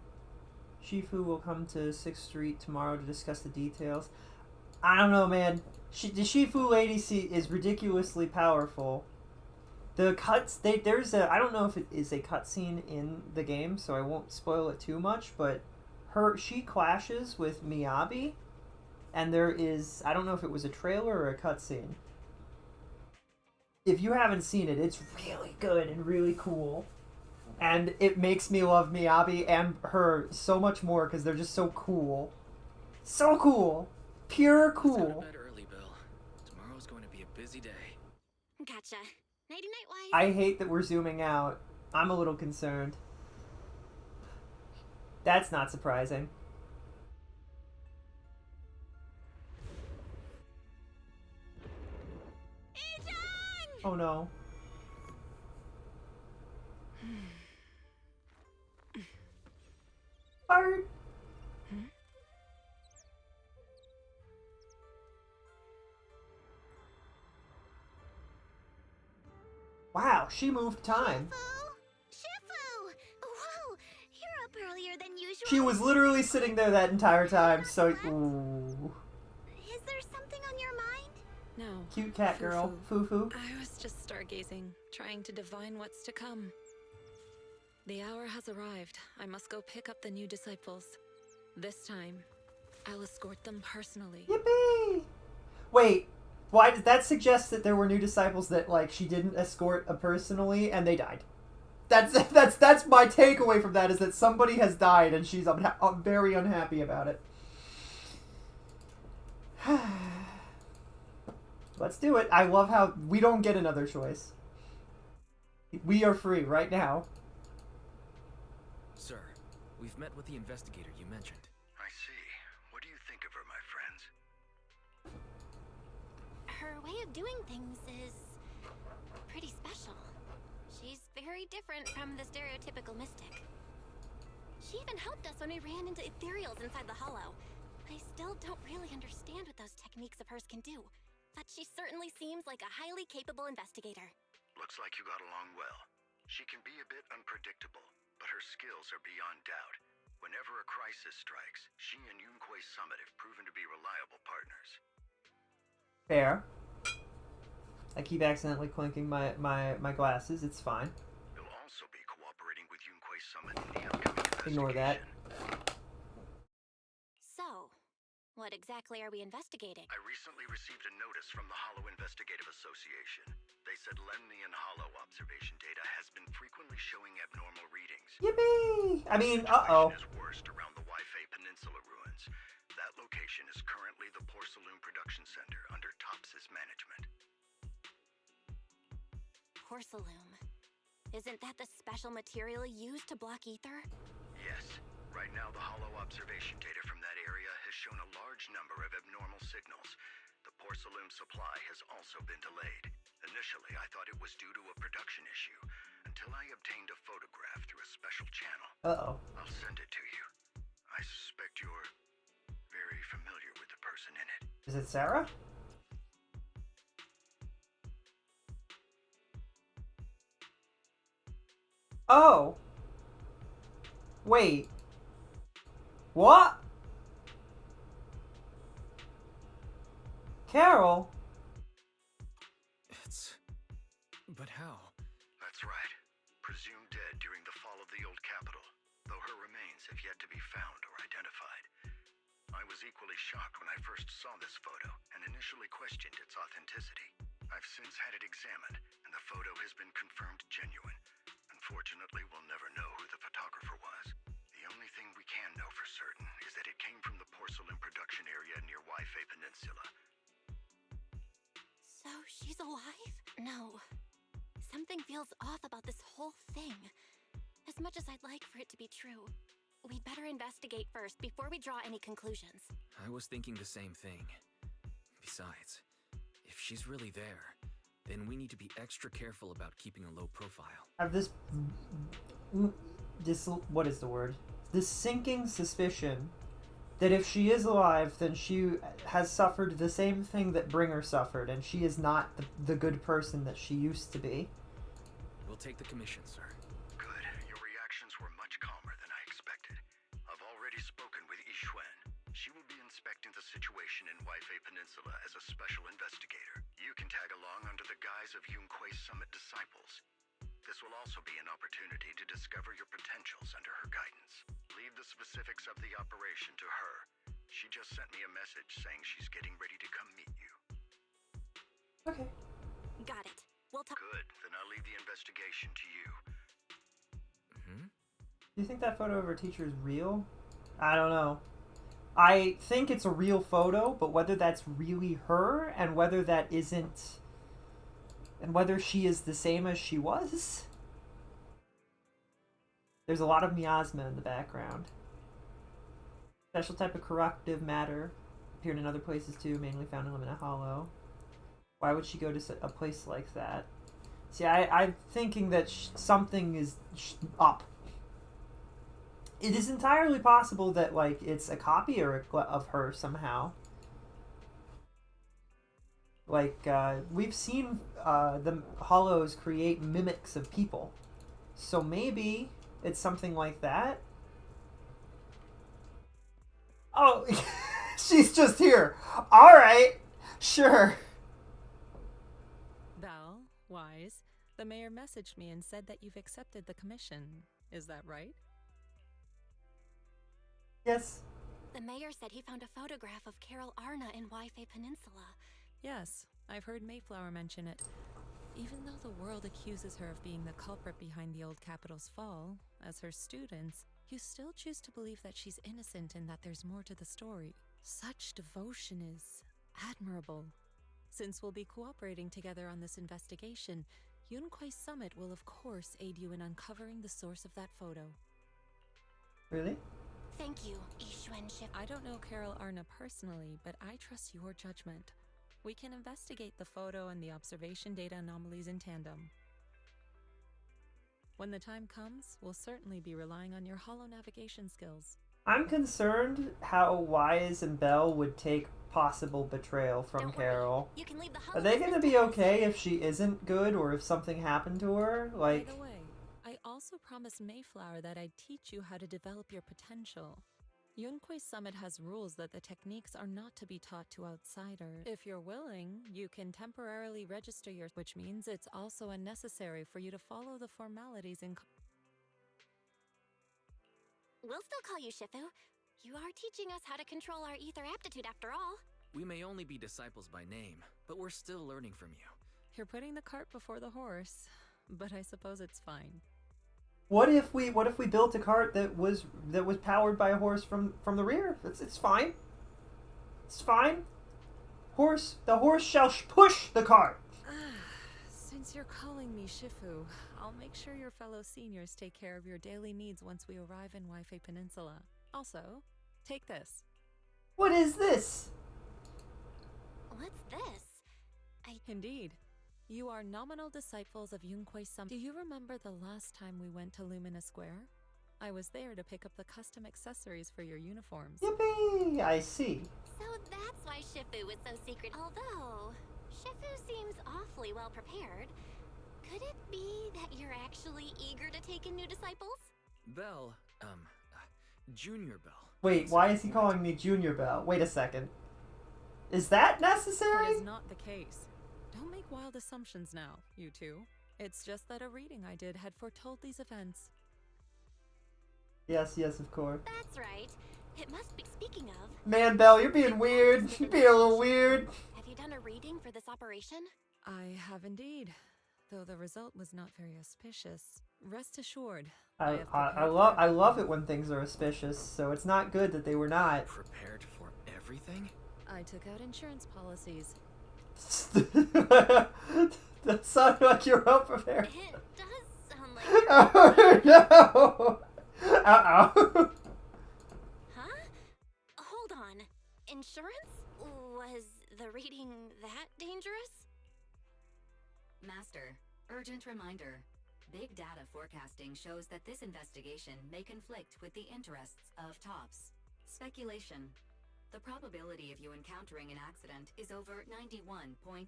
Shifu will come to 6th Street tomorrow to discuss the details. I don't know, man. The Shifu lady is ridiculously powerful. The cuts, I don't know if it is a cutscene in the game, so I won't spoil it too much, but she clashes with Miyabi, and there is, I don't know if it was a trailer or a cutscene. If you haven't seen it, it's really good and really cool. And it makes me love Miyabi and her so much more because they're just so cool. So cool. Pure Let's cool. go to bed early, Bill. Tomorrow's going to be a busy day. Gotcha. Nighty-night, Wise. I hate that we're zooming out. I'm a little concerned. That's not surprising. Oh no. Bart. Wow, she moved time. Shifu! Whoa! You're up earlier than usual. She was literally sitting there that entire time, so... Ooh. Is there something on your mind? No. Cute cat girl. Foo-foo. I was just stargazing, trying to divine what's to come. The hour has arrived. I must go pick up the new disciples. This time, I'll escort them personally. Yippee! Wait, why does that suggest that there were new disciples that, like, she didn't escort personally and they died? That's my takeaway from that, is that somebody has died and she's very unhappy about it. Let's do it. I love how we don't get another choice. We are free right now. Sir, we've met with the investigator you mentioned. I see. What do you think of her, my friends? Her way of doing things is pretty special. She's very different from the stereotypical mystic. She even helped us when we ran into ethereals inside the hollow. I still don't really understand what those techniques of hers can do, but she certainly seems like a highly capable investigator. Looks like you got along well. She can be a bit unpredictable, but her skills are beyond doubt. Whenever a crisis strikes, she and Yunquei Summit have proven to be reliable partners. Fair. I keep accidentally clinking my glasses. It's fine. You'll also be cooperating with Yunquei Summit in the upcoming investigation. Ignore that. So, what exactly are we investigating? I recently received a notice from the Hollow Investigative Association. They said Lemnian Hollow observation data has been frequently showing abnormal readings. Yippee! I mean, The uh-oh. situation is worst around the Waifei Peninsula ruins. That location is currently the Porcelain Production Center under Topsys management. Porcelain. Isn't that the special material used to block ether? Yes. Right now, the Hollow observation data from that area has shown a large number of abnormal signals. The porcelain supply has also been delayed. Initially, I thought it was due to a production issue, until I obtained a photograph through a special channel. Uh-oh. I'll send it to you. I suspect you're very familiar with the person in it. Is it Sarah? Oh. Wait. What? Carol? But how? That's right. Presumed dead during the fall of the old capital, though her remains have yet to be found or identified. I was equally shocked when I first saw this photo and initially questioned its authenticity. I've since had it examined, and the photo has been confirmed genuine. Unfortunately, we'll never know who the photographer was. The only thing we can know for certain is that it came from the porcelain production area near Waifei Peninsula. So she's alive? No. Something feels off about this whole thing. As much as I'd like for it to be true, we'd better investigate first before we draw any conclusions. I was thinking the same thing. Besides, if she's really there, then we need to be extra careful about keeping a low profile. I have this what is the word? This sinking suspicion that if she is alive, then she has suffered the same thing that Bringer suffered, and she is not the good person that she used to be. We'll take the commission, sir. Good. Your reactions were much calmer than I expected. I've already spoken with Yixuan. She will be inspecting the situation in Waifei Peninsula as a special investigator. You can tag along under the guise of Yunquei Summit disciples. This will also be an opportunity to discover your potentials under her guidance. Leave the specifics of the operation to her. She just sent me a message saying she's getting ready to come meet you. Okay. Got it. We'll talk. Good. Then I'll leave the investigation to you. Do you think that photo of her teacher is real? I don't know. I think it's a real photo, but whether that's really her and whether that isn't, and whether she is the same as she was. There's a lot of miasma in the background. Special type of corruptive matter appeared in other places too, mainly found in Limina Hollow. Why would she go to a place like that? See, I'm thinking that something is up. It is entirely possible that, like, it's a copy of her somehow. Like, we've seen the Hollows create mimics of people. So maybe it's something like that. Oh, she's just here. Alright, sure. Val, Wise, the mayor messaged me and said that you've accepted the commission. Is that right? Yes. The mayor said he found a photograph of Carol Arna in Wi-Fi Peninsula. Yes, I've heard Mayflower mention it. Even though the world accuses her of being the culprit behind the old capital's fall, as her students, you still choose to believe that she's innocent and that there's more to the story. Such devotion is admirable. Since we'll be cooperating together on this investigation, Yunquai Summit will of course aid you in uncovering the source of that photo. Really? Thank you, Yixuan Ship. I don't know Carol Arna personally, but I trust your judgment. We can investigate the photo and the observation data anomalies in tandem. When the time comes, we'll certainly be relying on your holo navigation skills. I'm concerned how Wise and Belle would take possible betrayal from Don't worry. Carol. You can leave the Are they holo gonna be okay if she isn't good or if something happened to her? Like, By the way, I also promised Mayflower that I'd teach you how to develop your potential. Yunquai Summit has rules that the techniques are not to be taught to outsiders. If you're willing, you can temporarily register which means it's also unnecessary for you to follow the formalities in We'll still call you Shifu. You are teaching us how to control our ether aptitude after all. We may only be disciples by name, but we're still learning from you. You're putting the cart before the horse, but I suppose it's fine. what if we built a cart that was powered by a horse from the rear? It's fine. It's fine. The horse shall push the cart. Since you're calling me Shifu, I'll make sure your fellow seniors take care of your daily needs once we arrive in Wi-Fi Peninsula. Also, take this. What is this? What's this? Indeed. You are nominal disciples of Yunquai Summit. Do you remember the last time we went to Lumina Square? I was there to pick up the custom accessories for your uniforms. Yippee! I see. So that's why Shifu was so secret. Although, Shifu seems awfully well prepared. Could it be that you're actually eager to take in new disciples? Belle, Junior Belle. Wait, why is he calling me Junior Belle? Wait a second. Is that necessary? That is not the case. Don't make wild assumptions now, you two. It's just that a reading I did had foretold these events. Yes, of course. That's right. It must be. Speaking of, Man, Belle, you're being weird. You're being a little weird. have you done a reading for this operation? I have indeed, though the result was not very auspicious. Rest assured, I love it when things are auspicious, so it's not good that they were not. Prepared for everything? I took out insurance policies. That sounded like you're well prepared. It does sound like. Oh no! Uh-oh. Huh? Hold on. Insurance? Was the reading that dangerous? Master, urgent reminder. Big data forecasting shows that this investigation may conflict with the interests of TOPS. Speculation. The probability of you encountering an accident is over 91.3%.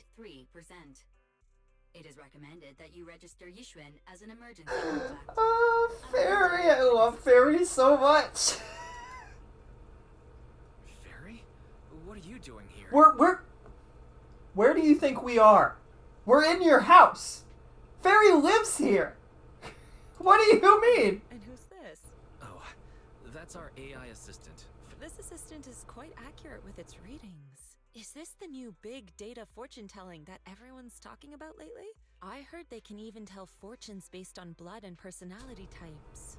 It is recommended that you register Yixuan as an emergency contact. Oh, Fairy! I love Fairy so much. Fairy? What are you doing here? Where do you think we are? We're in your house. Fairy lives here. What do you mean? And who's this? Oh, that's our AI assistant. This assistant is quite accurate with its readings. Is this the new big data fortune telling that everyone's talking about lately? I heard they can even tell fortunes based on blood and personality types.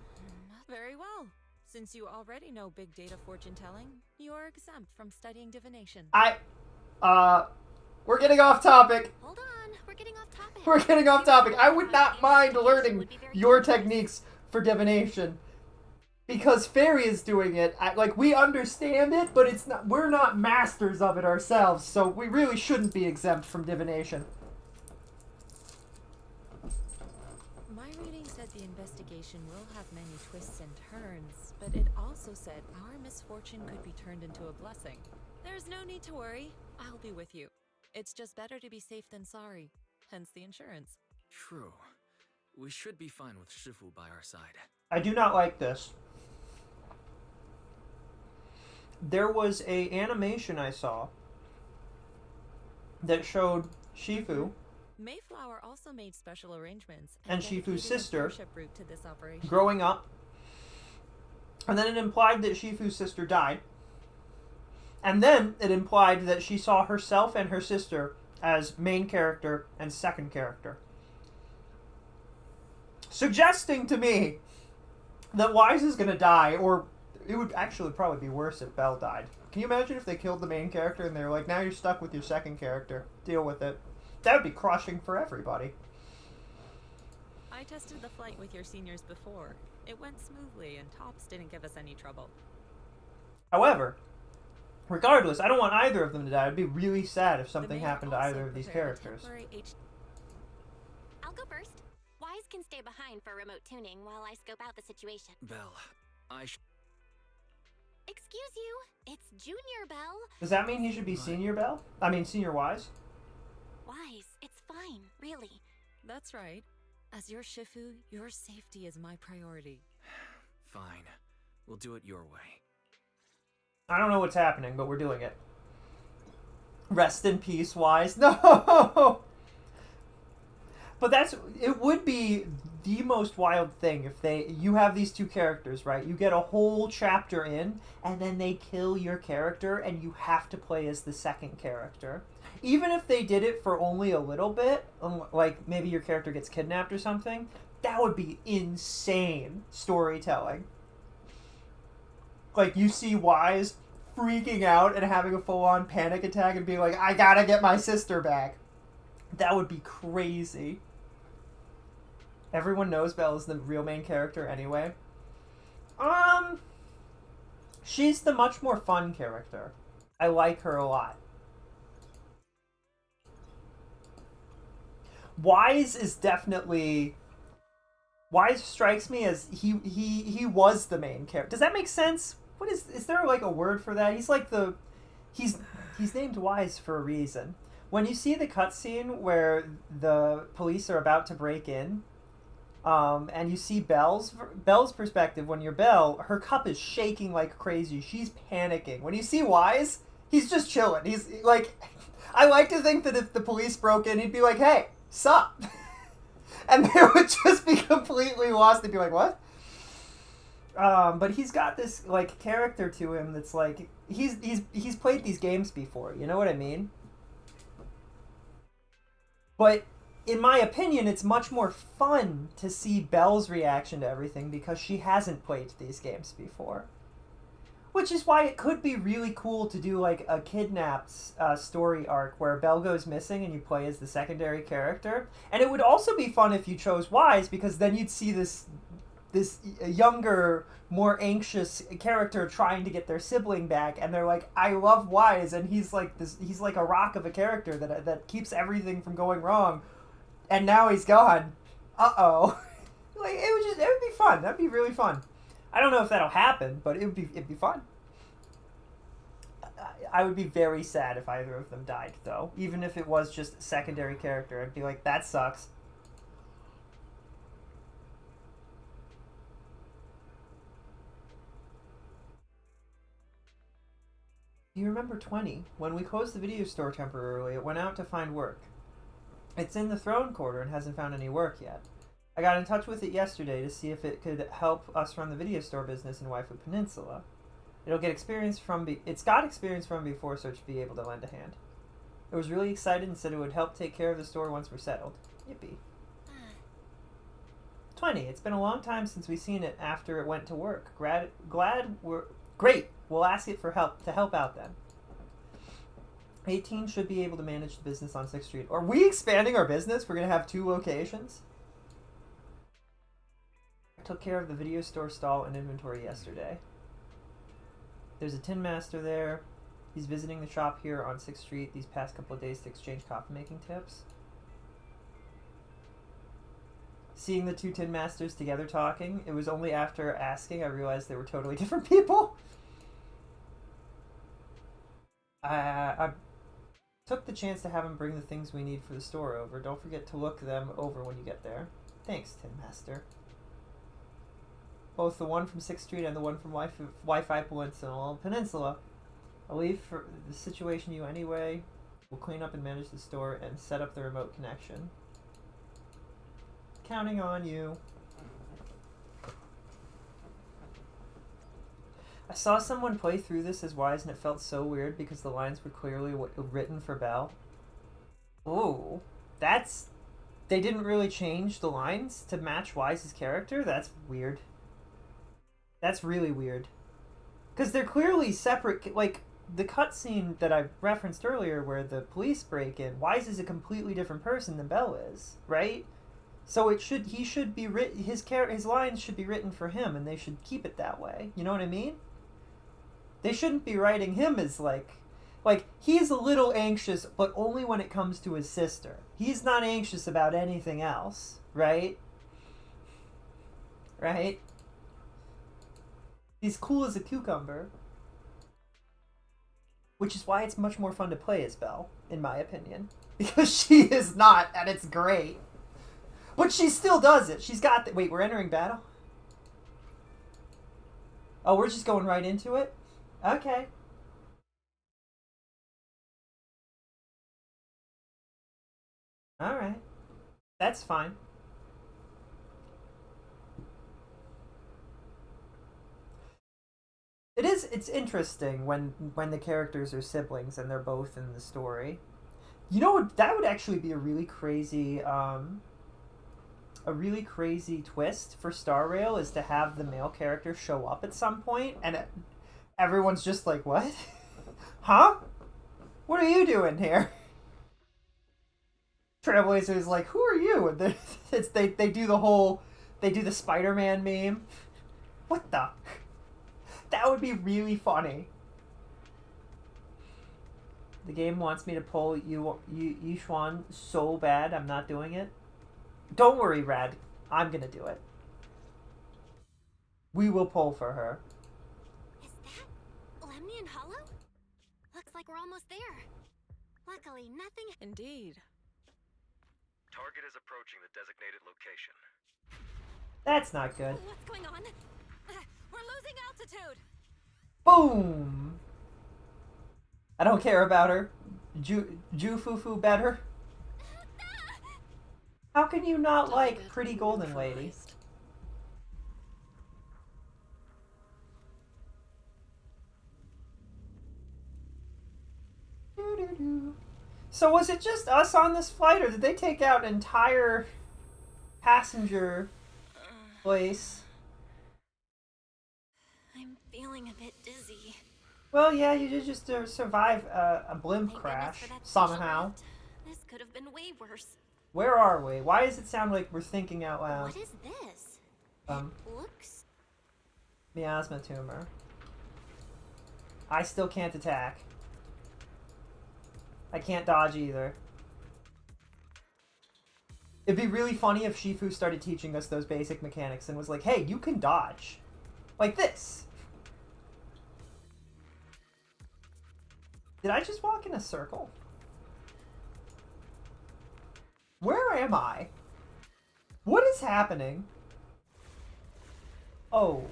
Very well. Since you already know big data fortune telling, you are exempt from studying divination. We're getting off topic. Hold on, we're getting off topic. We're getting off topic. I would not mind learning your techniques for divination. Because Fairy is doing it. Like, we understand it, but it's not. We're not masters of it ourselves, so we really shouldn't be exempt from divination. My reading said the investigation will have many twists and turns, but it also said our misfortune could be turned into a blessing. There's no need to worry. I'll be with you. It's just better to be safe than sorry. Hence the insurance. True. We should be fine with Shifu by our side. I do not like this. There was a animation I saw that showed Shifu Mayflower also made special arrangements and dedicated Shifu's a sister starship route to this operation. growing up, and then it implied that Shifu's sister died, and then it implied that she saw herself and her sister as main character and second character, suggesting to me that Wise is gonna die, or it would actually probably be worse if Belle died. Can you imagine if they killed the main character and they were like, now you're stuck with your second character, deal with it? That would be crushing for everybody. I tested the flight with your seniors before. It went smoothly and Tops didn't give us any trouble. However, regardless, I don't want either of them to die. It'd be really sad if something The happened to mayor either also of these prepared a characters. temporary I'll go first. Wise can stay behind for remote tuning while I scope out the situation. Belle, Excuse you, it's Junior Bell. Does that mean he should be Senior Bell? I mean, Senior Wise? Wise, it's fine, really. That's right. As your Shifu, your safety is my priority. Fine. We'll do it your way. I don't know what's happening, but we're doing it. Rest in peace, Wise. No! But it would be the most wild thing if you have these two characters, right? You get a whole chapter in, and then they kill your character, and you have to play as the second character. Even if they did it for only a little bit, like maybe your character gets kidnapped or something, that would be insane storytelling. Like, you see Wise freaking out and having a full-on panic attack and being like, I gotta get my sister back. That would be crazy. Everyone knows Belle is the real main character anyway. She's the much more fun character. I like her a lot. Wise is definitely... Wise strikes me as he was the main character. Does that make sense? What is there like a word for that? He's like the... He's named Wise for a reason. When you see the cutscene where the police are about to break in, and you see Belle's perspective, when you're Belle, her cup is shaking like crazy. She's panicking. When you see Wise, he's just chilling. He's like... I like to think that if the police broke in, he'd be like, hey, sup? And they would just be completely lost. They'd be like, what? But he's got this, like, character to him that's like... He's played these games before, you know what I mean? But in my opinion, it's much more fun to see Belle's reaction to everything because she hasn't played these games before. Which is why it could be really cool to do like a kidnapped story arc where Belle goes missing and you play as the secondary character. And it would also be fun if you chose Wise because then you'd see this younger, more anxious character trying to get their sibling back, and they're like, I love Wise, and he's like a rock of a character that keeps everything from going wrong, and now he's gone. Like it would be fun. That'd be really fun. I don't know if that'll happen, but it'd be fun. I would be very sad if either of them died, though. Even if it was just a secondary character, I'd be like, that sucks. You remember 20? When we closed the video store temporarily, it went out to find work. It's in the throne quarter and hasn't found any work yet. I got in touch with it yesterday to see if it could help us run the video store business in Waifu Peninsula. It's got experience from before, so it should be able to lend a hand. It was really excited and said it would help take care of the store once we're settled. Yippee. 20. It's been a long time since we've seen it after it went to work. Glad we're... Great! We'll ask it for help to help out then. 18 should be able to manage the business on 6th Street. Are we expanding our business? We're going to have 2 locations? I took care of the video store stall and inventory yesterday. There's a Tin Master there. He's visiting the shop here on 6th Street these past couple of days to exchange coffee making tips. Seeing the 2 Tin Masters together talking, it was only after asking I realized they were totally different people. I took the chance to have him bring the things we need for the store over. Don't forget to look them over when you get there. Thanks, Tin Master. Both the one from 6th Street and the one from Wi-Fi Peninsula. I'll leave for the situation you anyway. We'll clean up and manage the store and set up the remote connection. Counting on you. I saw someone play through this as Wise and it felt so weird because the lines were clearly written for Belle. Ooh, that's... They didn't really change the lines to match Wise's character? That's weird. That's really weird. Because they're clearly separate, like, the cutscene that I referenced earlier where the police break in, Wise is a completely different person than Belle is, right? So he should be written, his lines should be written for him and they should keep it that way. You know what I mean? They shouldn't be writing him as like he's a little anxious, but only when it comes to his sister. He's not anxious about anything else, right? Right? He's cool as a cucumber. Which is why it's much more fun to play as Belle, in my opinion. Because she is not, and it's great. But she still does it. She's got the... Wait, we're entering battle? Oh, we're just going right into it? Okay. Alright. That's fine. It's interesting when the characters are siblings and they're both in the story. You know, that would actually be a really crazy twist for Star Rail is to have the male character show up at some point and everyone's just like, what? Huh? What are you doing here? Trailblazer's like, who are you? And they do the Spider-Man meme. What the? That would be really funny. The game wants me to pull Yishuan so bad, I'm not doing it. Don't worry, Rad. I'm gonna do it. We will pull for her. Is that Lemnian Hollow? Looks like we're almost there. Luckily, nothing... Indeed. Target is approaching the designated location. That's not good. What's going on? We're losing altitude. Boom! I don't care about her. Ju-Fu-Fu better. How can you not like Pretty Golden Lady? So was it just us on this flight, or did they take out an entire passenger place? I'm feeling a bit dizzy. Well, yeah, you did just survive a blimp crash somehow. This could have been way worse. Where are we? Why does it sound like we're thinking out loud? What is this? It looks... Miasma tumor. I still can't attack. I can't dodge either. It'd be really funny if Shifu started teaching us those basic mechanics and was like, hey, you can dodge. Like this. Did I just walk in a circle? Where am I? What is happening? Oh.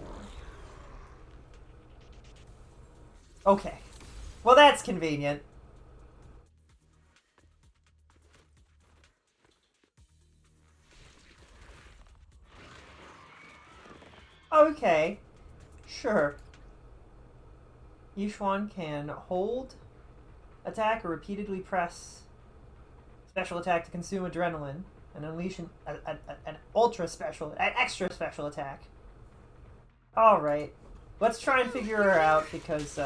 Okay. Well, that's convenient. Okay. Sure. Yishuan can hold, attack, or repeatedly press special attack to consume adrenaline. and unleash an extra special attack. Alright. Let's try and figure her out because,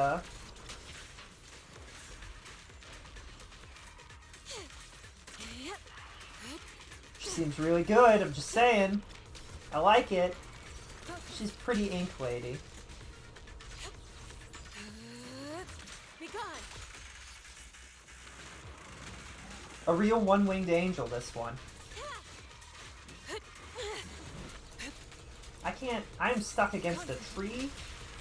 she seems really good, I'm just saying. I like it. She's pretty ink lady. Be gone. A real one-winged angel, this one. I can't... I'm stuck against a tree.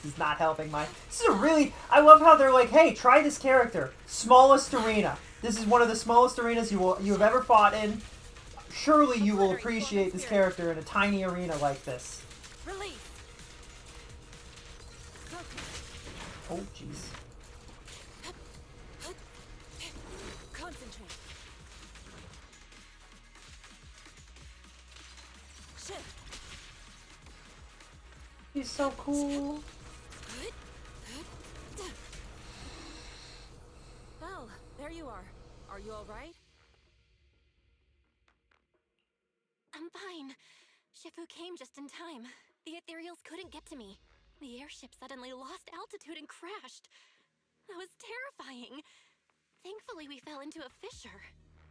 This is not helping my... This is a really... I love how they're like, hey, try this character. Smallest arena. This is one of the smallest arenas you have ever fought in. Surely you will appreciate this character in a tiny arena like this. Release. Oh, jeez. Concentrate. Shift. He's so cool. Well, there you are. Are you all right? I'm fine. Shifu came just in time. The ethereals couldn't get to me. The airship suddenly lost altitude and crashed. That was terrifying. Thankfully, we fell into a fissure.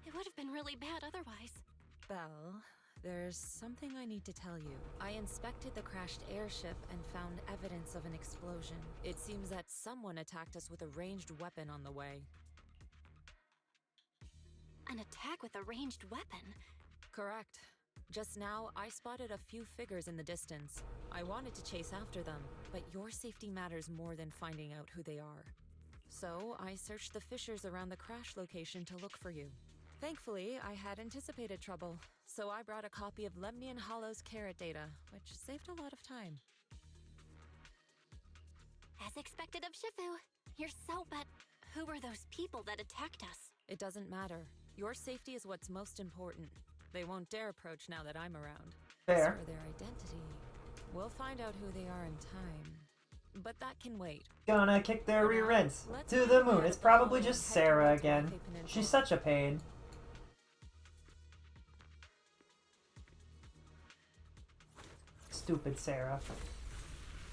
It would have been really bad otherwise. Belle, there's something I need to tell you. I inspected the crashed airship and found evidence of an explosion. It seems that someone attacked us with a ranged weapon on the way. An attack with a ranged weapon? Correct. Just now, I spotted a few figures in the distance. I wanted to chase after them, but your safety matters more than finding out who they are. So, I searched the fissures around the crash location to look for you. Thankfully, I had anticipated trouble, so I brought a copy of Lemnian Hollow's carrot data, which saved a lot of time. As expected of Shifu. But who were those people that attacked us? It doesn't matter. Your safety is what's most important. They won't dare approach now that I'm around. Fair. As for their identity, we'll find out who they are in time. But that can wait. Gonna kick their For now, rear ends let's to get the out moon. of It's the probably hall just and head Sarah towards again. Waifei Peninsula. She's such a pain. Stupid Sarah.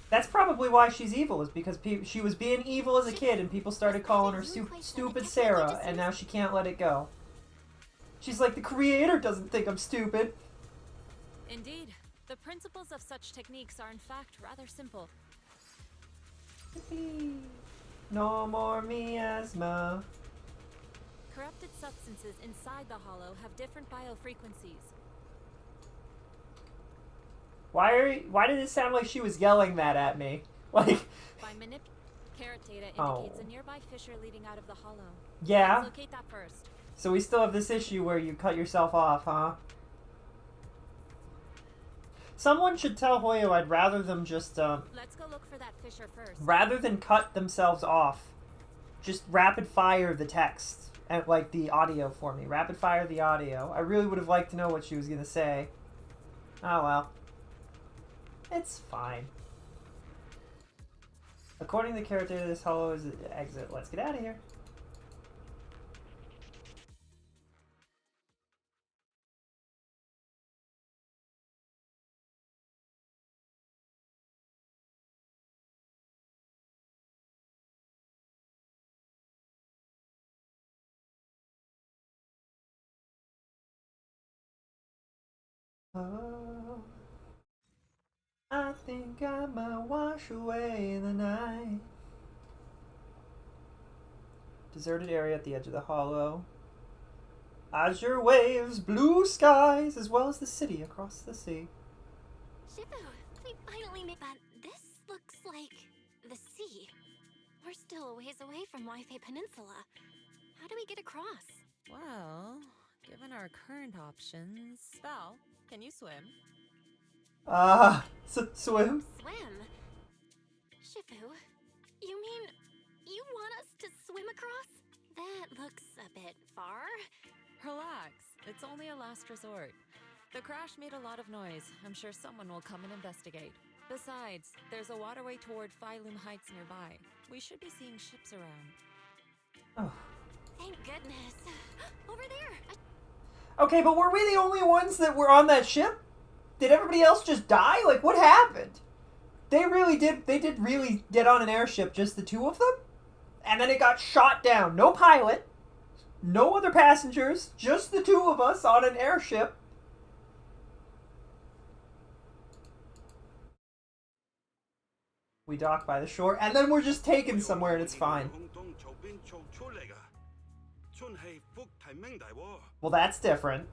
That's probably why she's evil, is because she was being evil as a kid and people started calling her stupid Sarah, and now she can't let it go. She's like, the creator doesn't think I'm stupid. Indeed. The principles of such techniques are in fact rather simple. No more miasma. Corrupted substances inside the hollow have different biofrequencies. Why did it sound like she was yelling that at me? Like... By carrot data Oh. indicates a nearby fissure leading out of the hollow. Yeah? Let's locate that first. So we still have this issue where you cut yourself off, huh? Someone should tell Hoyo I'd rather them just, Let's go look for that fissure first. rather than cut themselves off, just rapid fire the text and like the audio for me. Rapid fire the audio. I really would have liked to know what she was gonna say. Oh well. It's fine. According to the character, this hollow is the exit. Let's get out of here. Oh, I think I might wash away the night. Deserted area at the edge of the hollow. Azure waves, blue skies, as well as the city across the sea. Shifu, we finally made that. This looks like the sea. We're still a ways away from Waifei Peninsula. How do we get across? Well, given our current options... Val, can you swim? Swim? Swim? Shifu, you mean you want us to swim across? That looks a bit far. Relax, it's only a last resort. The crash made a lot of noise. I'm sure someone will come and investigate. Besides, there's a waterway toward Phylum Heights nearby. We should be seeing ships around. Oh. Thank goodness. Over there! Okay, but were we the only ones that were on that ship? Did everybody else just die? Like, what happened? They did really get on an airship, just the two of them? And then it got shot down. No pilot, no other passengers, just the two of us on an airship. We dock by the shore, and then we're just taken somewhere and it's fine. Well, that's different.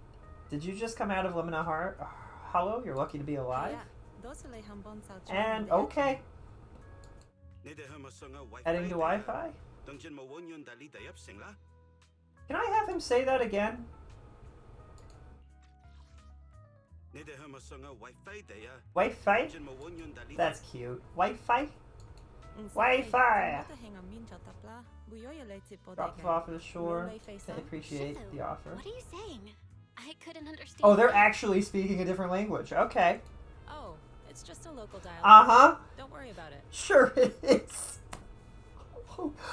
Did you just come out of Limina Hollow? You're lucky to be alive. And okay. Heading to Wi-Fi? Can I have him say that again? Wi-Fi? That's cute. Wi-Fi? Wi-Fi! Drop off at the shore. I appreciate the offer. What are you saying? I couldn't understand. Oh, they're actually speaking a different language. Okay. Oh, it's just a local dialect. Uh-huh. Don't worry about it. Sure it is.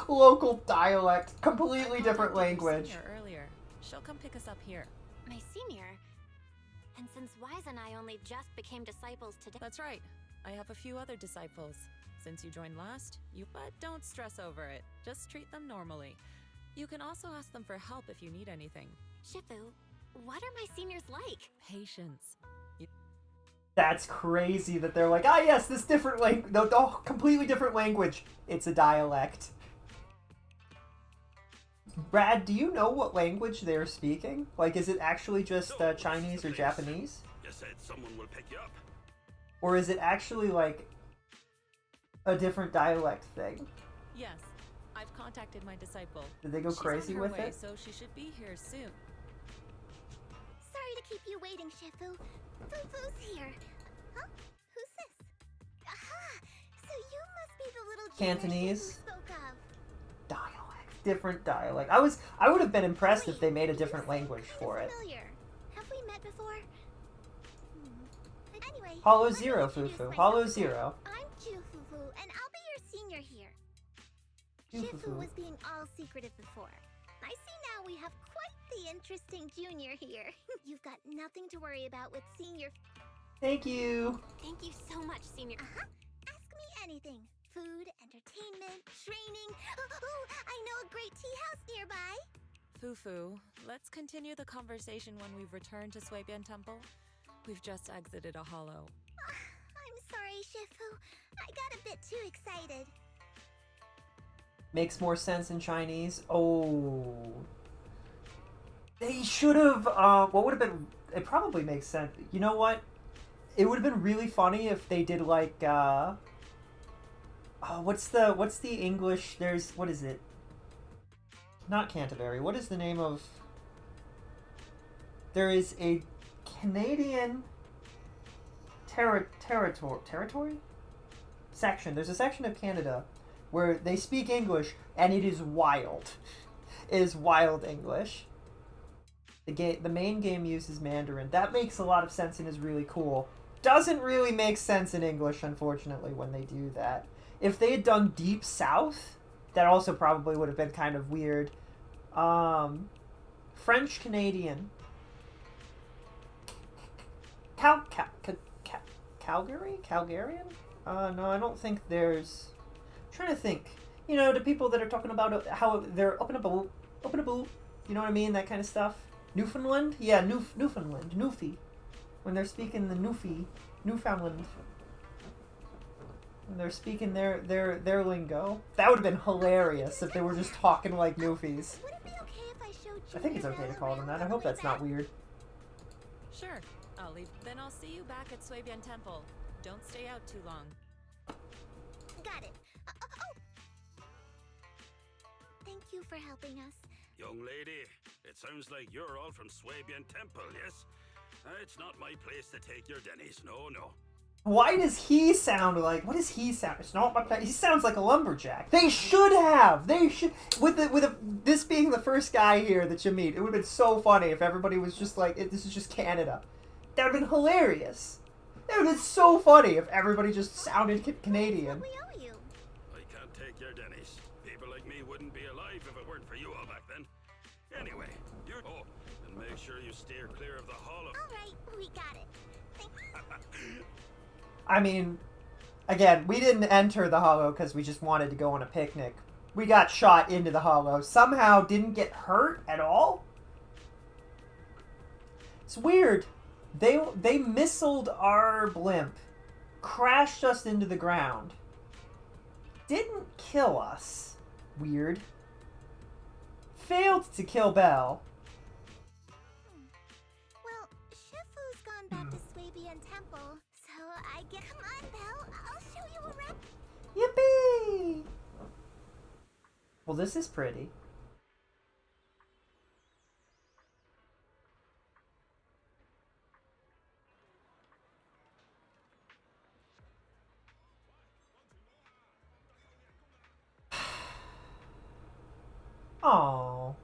Local dialect. Completely different language. Earlier. She'll come pick us up here. My senior? And since Wise and I only just became disciples today... That's right. I have a few other disciples. Since you joined last, but don't stress over it. Just treat them normally. You can also ask them for help if you need anything. Shifu, what are my seniors like? Patience. That's crazy that they're like, ah yes, this different language, no, completely different language. It's a dialect. Brad, do you know what language they're speaking? Like, is it actually just Chinese or Japanese? You said someone will pick you up. Or is it actually like a different dialect thing? Yes, I've contacted my disciple. Did they go crazy with it? So she should be here soon. Sorry to keep you waiting, Shifu. Fufu's here. Huh? Who's this? Aha! So you must be the little Cantonese? Shifu spoke of. Dialect. Different dialect. I would have been impressed if they made a different language for it. Familiar. Have we met before? Anyway, Hollow let me Zero, introduce Fufu. myself Hollow again. Zero. I'm Ju Fufu, and I'll be your senior here. Ju Shifu Fufu. was being all secretive before. I see now we have quite the interesting junior here. You've got nothing to worry about with senior. Thank you. Thank you so much, senior. Ask me anything. Food, entertainment, training. Oh, I know a great tea house nearby. Fufu, let's continue the conversation when we've returned to Suibian Temple. We've just exited a hollow. I'm sorry, Shifu. I got a bit too excited. Makes more sense in Chinese. Oh. They should have, what would have been, it probably makes sense. You know what? It would have been really funny if they did like, what's the English, what is it? Not Canterbury, what is the name of, there is a Canadian territory? Section. There's a section of Canada where they speak English, and it is wild. It is wild English. The main game uses Mandarin. That makes a lot of sense and is really cool. Doesn't really make sense in English, unfortunately, when they do that. If they had done Deep South, that also probably would have been kind of weird. French Canadian. Calgary? Calgarian? No, I don't think there's... I'm trying to think. You know, the people that are talking about how they're up in a boat, you know what I mean? That kind of stuff. Newfoundland? Yeah, Newfoundland. Newfie. When they're speaking the Newfoundland. When they're speaking their lingo. That would have been hilarious if they were just talking like Newfies. Would it be okay if I showed I think it's okay to call them that. I hope that's not weird. Sure, I'll leave. Then I'll see you back at Suibian Temple. Don't stay out too long. Got it. Thank you for helping us. Young lady, it sounds like you're all from Suibian Temple, yes? It's not my place to take your Denny's, no. Why does he sound like... What does he sound... It's not my place. He sounds like a lumberjack. They should have! They should... This being the first guy here that you meet, it would have been so funny if everybody was just like, this is just Canada. That would have been hilarious. It would have been so funny if everybody just sounded Canadian. We owe you. I can't take your Denny's. People like me wouldn't be alive if it weren't for you all back then. Anyway, and make sure you steer clear of the hollow. Alright, we got it. I mean, again, we didn't enter the hollow because we just wanted to go on a picnic. We got shot into the hollow. Somehow didn't get hurt at all. It's weird. They missiled our blimp, crashed us into the ground. Didn't kill us. Weird. Failed to kill Belle. Well, Shifu's gone back to Swabian Temple, so I get. Come on, Belle. I'll show you around. Yippee! Well, this is pretty. Aww.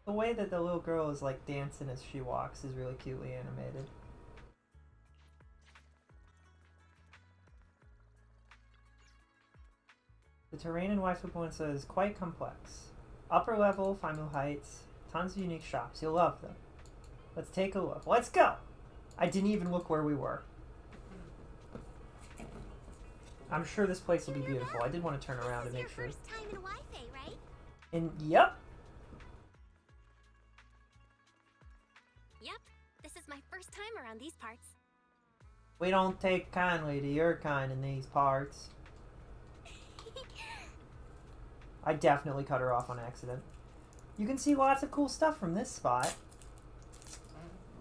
The way that the little girl is like dancing as she walks is really cutely animated. The terrain in Waifu Peninsula is quite complex. Upper level, Final Heights, tons of unique shops. You'll love them. Let's take a look. Let's go! I didn't even look where we were. I'm sure this place will be beautiful. I did want to turn around to make sure. First time in Wi-Fi, right? Yep. Yep, this is my first time around these parts. We don't take kindly to your kind in these parts. I definitely cut her off on accident. You can see lots of cool stuff from this spot.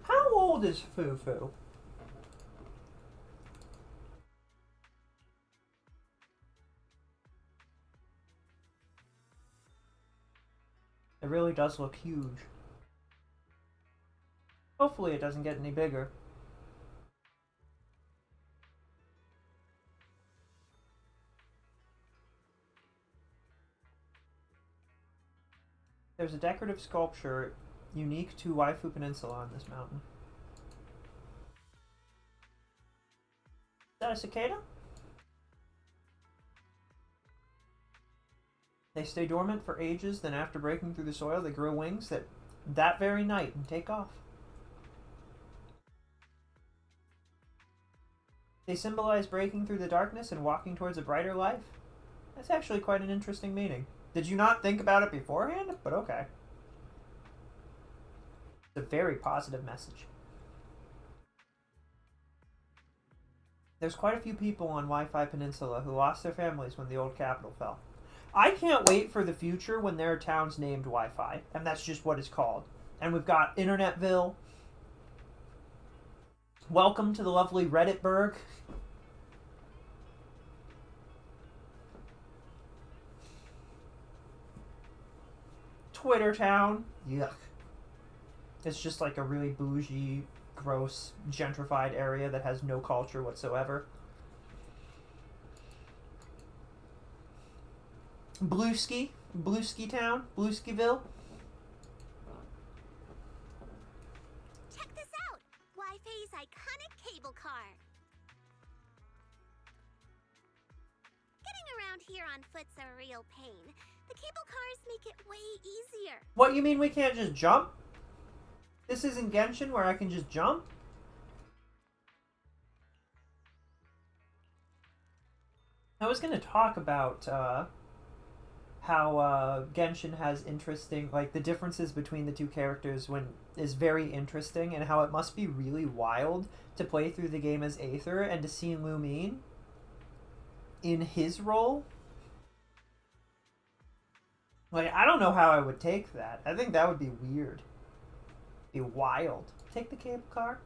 How old is Fufu? It really does look huge. Hopefully it doesn't get any bigger. There's a decorative sculpture unique to Waifu Peninsula on this mountain. Is that a cicada? They stay dormant for ages, then after breaking through the soil, they grow wings that very night and take off. They symbolize breaking through the darkness and walking towards a brighter life. That's actually quite an interesting meaning. Did you not think about it beforehand? But okay. It's a very positive message. There's quite a few people on Wi-Fi Peninsula who lost their families when the old capital fell. I can't wait for the future when there are towns named Wi-Fi, and that's just what it's called. And we've got Internetville. Welcome to the lovely Redditburg. Twitter Town. Yuck. It's just like a really bougie, gross, gentrified area that has no culture whatsoever. Blueski Town, Blueskiville. Check this out! Wi-Fi's iconic cable car. Getting around here on foot's a real pain. The cable cars make it way easier. What, you mean we can't just jump? This isn't Genshin where I can just jump? I was going to talk about how Genshin has interesting, like the differences between the two characters is very interesting, and how it must be really wild to play through the game as Aether and to see Lumine in his role. Like, I don't know how I would take that. I think that would be weird. Be wild. Take the cable car?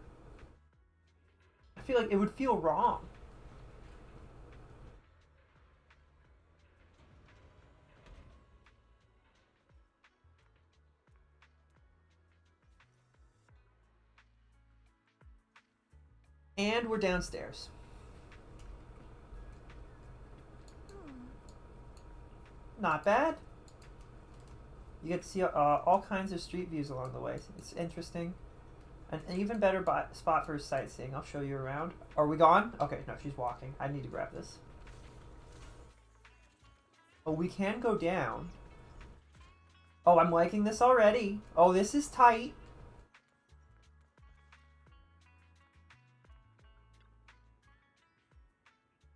I feel like it would feel wrong. And we're downstairs. Not bad. You get to see all kinds of street views along the way. It's interesting. An even better spot for sightseeing. I'll show you around. Are we gone? Okay, no, she's walking. I need to grab this. Oh, we can go down. Oh, I'm liking this already. Oh, this is tight.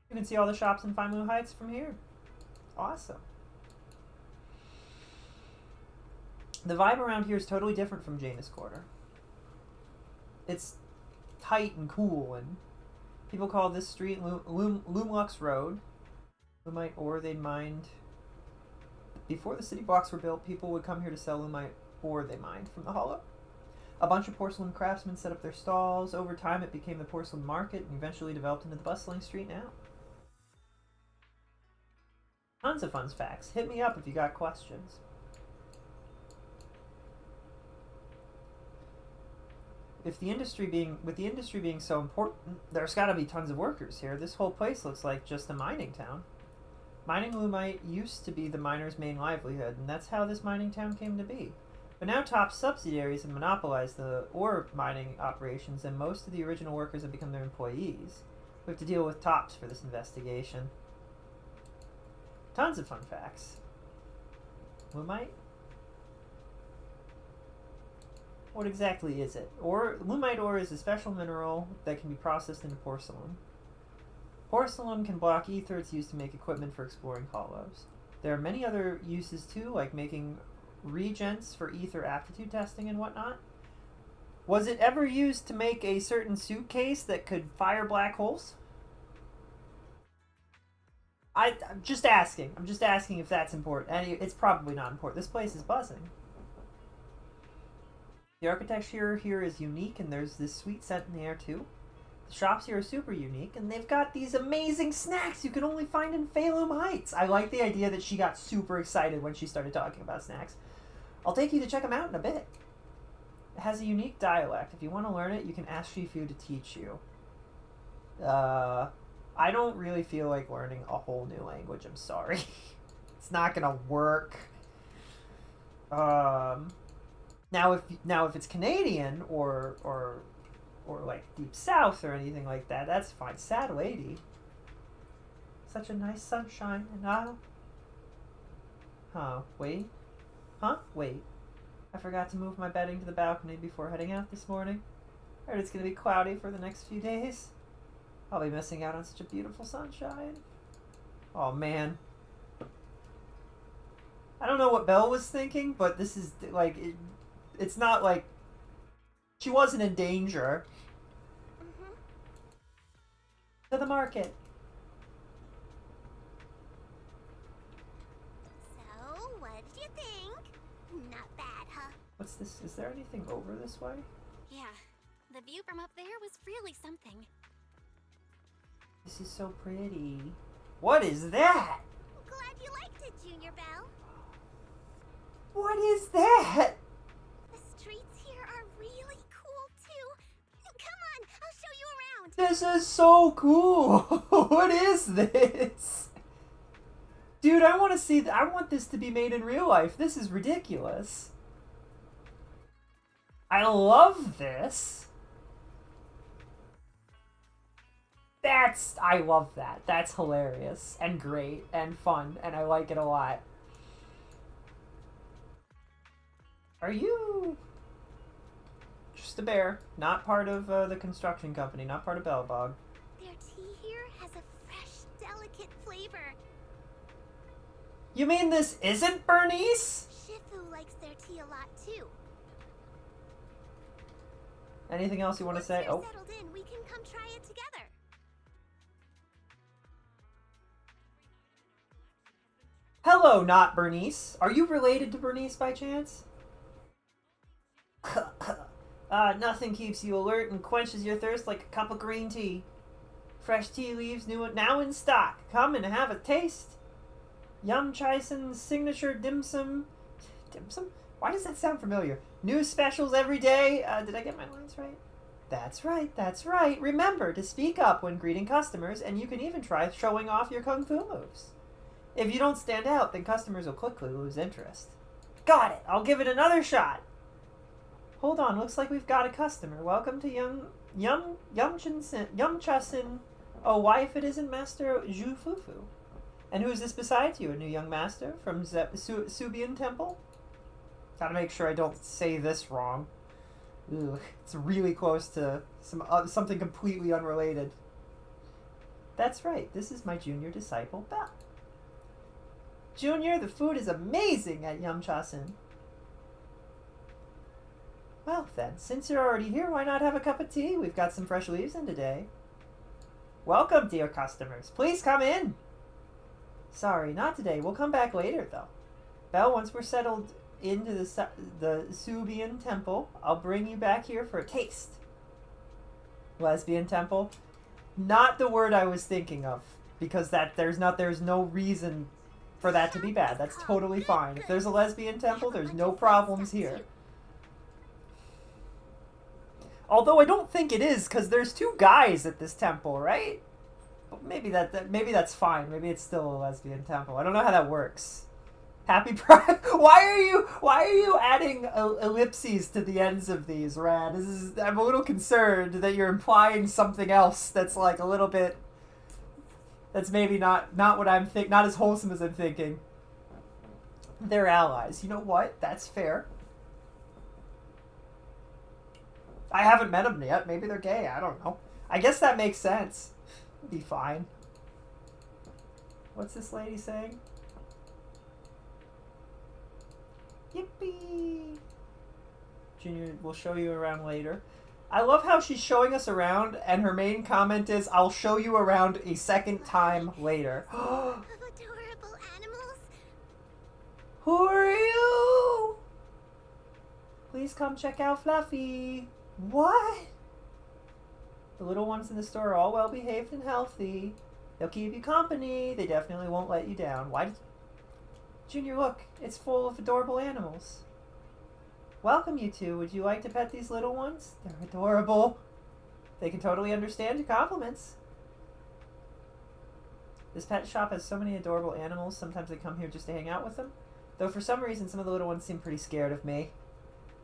You can see all the shops in Faimu Heights from here. Awesome. The vibe around here is totally different from Janus Quarter. It's tight and cool, and people call this street Lumlux Road. Lumite ore they'd mined. Before the city blocks were built, people would come here to sell lumite ore they mined from the hollow. A bunch of porcelain craftsmen set up their stalls. Over time, it became the porcelain market and eventually developed into the bustling street now. Tons of fun facts. Hit me up if you got questions. With the industry being so important, there's got to be tons of workers here. This whole place looks like just a mining town. Mining lumite used to be the miners' main livelihood, and that's how this mining town came to be. But now top subsidiaries have monopolized the ore mining operations, and most of the original workers have become their employees. We have to deal with tops for this investigation. Tons of fun facts. Lumite? What exactly is it? Lumite ore is a special mineral that can be processed into porcelain. Porcelain can block ether. It's used to make equipment for exploring hollows. There are many other uses too, like making reagents for ether aptitude testing and whatnot. Was it ever used to make a certain suitcase that could fire black holes? I'm just asking. I'm just asking if that's important. And it's probably not important. This place is buzzing. The architecture here is unique, and there's this sweet scent in the air too. The shops here are super unique, and they've got these amazing snacks you can only find in Phalum Heights. I like the idea that she got super excited when she started talking about snacks. I'll take you to check them out in a bit. It has a unique dialect. If you want to learn it, you can ask Shifu to teach you. I don't really feel like learning a whole new language. I'm sorry. It's not gonna work. Now if it's Canadian or like Deep South or anything like that, that's fine. Sad lady. Such a nice sunshine and wait. I forgot to move my bedding to the balcony before heading out this morning. Heard it's gonna be cloudy for the next few days. I'll be missing out on such a beautiful sunshine. Oh man. I don't know what Belle was thinking, but this is like it's not like she wasn't in danger. To the market. So, what did you think? Not bad, huh? What's this? Is there anything over this way? Yeah, the view from up there was really something. This is so pretty. What is that? Glad you liked it, Junior Belle. What is that? The streets here are really cool, too. Come on, I'll show you around. This is so cool. What is this? Dude, I want to see I want this to be made in real life. This is ridiculous. I love this. I love that. That's hilarious and great and fun, and I like it a lot. Are you just a bear, not part of the construction company, not part of Bellbog? Their tea here has a fresh, delicate flavor. You mean this isn't Bernice? Shifu likes their tea a lot, too. Anything else you want to say? Once you're settled in, we can come try it together. Hello, not Bernice. Are you related to Bernice by chance? Nothing keeps you alert and quenches your thirst like a cup of green tea. Fresh tea leaves now in stock. Come and have a taste. Yum Chaisen's signature dim sum. Dim sum? Why does that sound familiar? New specials every day. Did I get my lines right? That's right, that's right. Remember to speak up when greeting customers, and you can even try showing off your kung fu moves. If you don't stand out, then customers will quickly lose interest. Got it! I'll give it another shot! Hold on, looks like we've got a customer. Welcome to Yum Chasin. Oh, why if it isn't Master Zhu Fufu? And who's this besides you? A new young master from Subian Temple? Gotta make sure I don't say this wrong. Ugh, it's really close to something completely unrelated. That's right, this is my junior disciple, Belle. Junior, the food is amazing at Yumchasin. Well then, since you're already here, why not have a cup of tea? We've got some fresh leaves in today. Welcome, dear customers. Please come in. Sorry, not today. We'll come back later, though. Belle, once we're settled into the Subian temple, I'll bring you back here for a taste. Lesbian temple? Not the word I was thinking of, because there's no reason for that to be bad. That's totally fine. If there's a lesbian temple, there's no problems here. Although I don't think it is, because there's 2 guys at this temple, right? But maybe maybe that's fine. Maybe it's still a lesbian temple. I don't know how that works. Happy Pride. Why are you adding ellipses to the ends of these, Rad? I'm a little concerned that you're implying something else that's like a little bit. That's maybe not what I'm not as wholesome as I'm thinking. They're allies. You know what? That's fair. I haven't met them yet. Maybe they're gay. I don't know. I guess that makes sense. It'll be fine. What's this lady saying? Yippee! Junior will show you around later. I love how she's showing us around, and her main comment is, I'll show you around a second time later. Adorable animals. Who are you? Please come check out Fluffy. What? The little ones in the store are all well behaved and healthy. They'll keep you company. They definitely won't let you down. Why? Junior, look. It's full of adorable animals. Welcome, you two. Would you like to pet these little ones? They're adorable. They can totally understand your compliments. This pet shop has so many adorable animals. Sometimes I come here just to hang out with them. Though for some reason, some of the little ones seem pretty scared of me.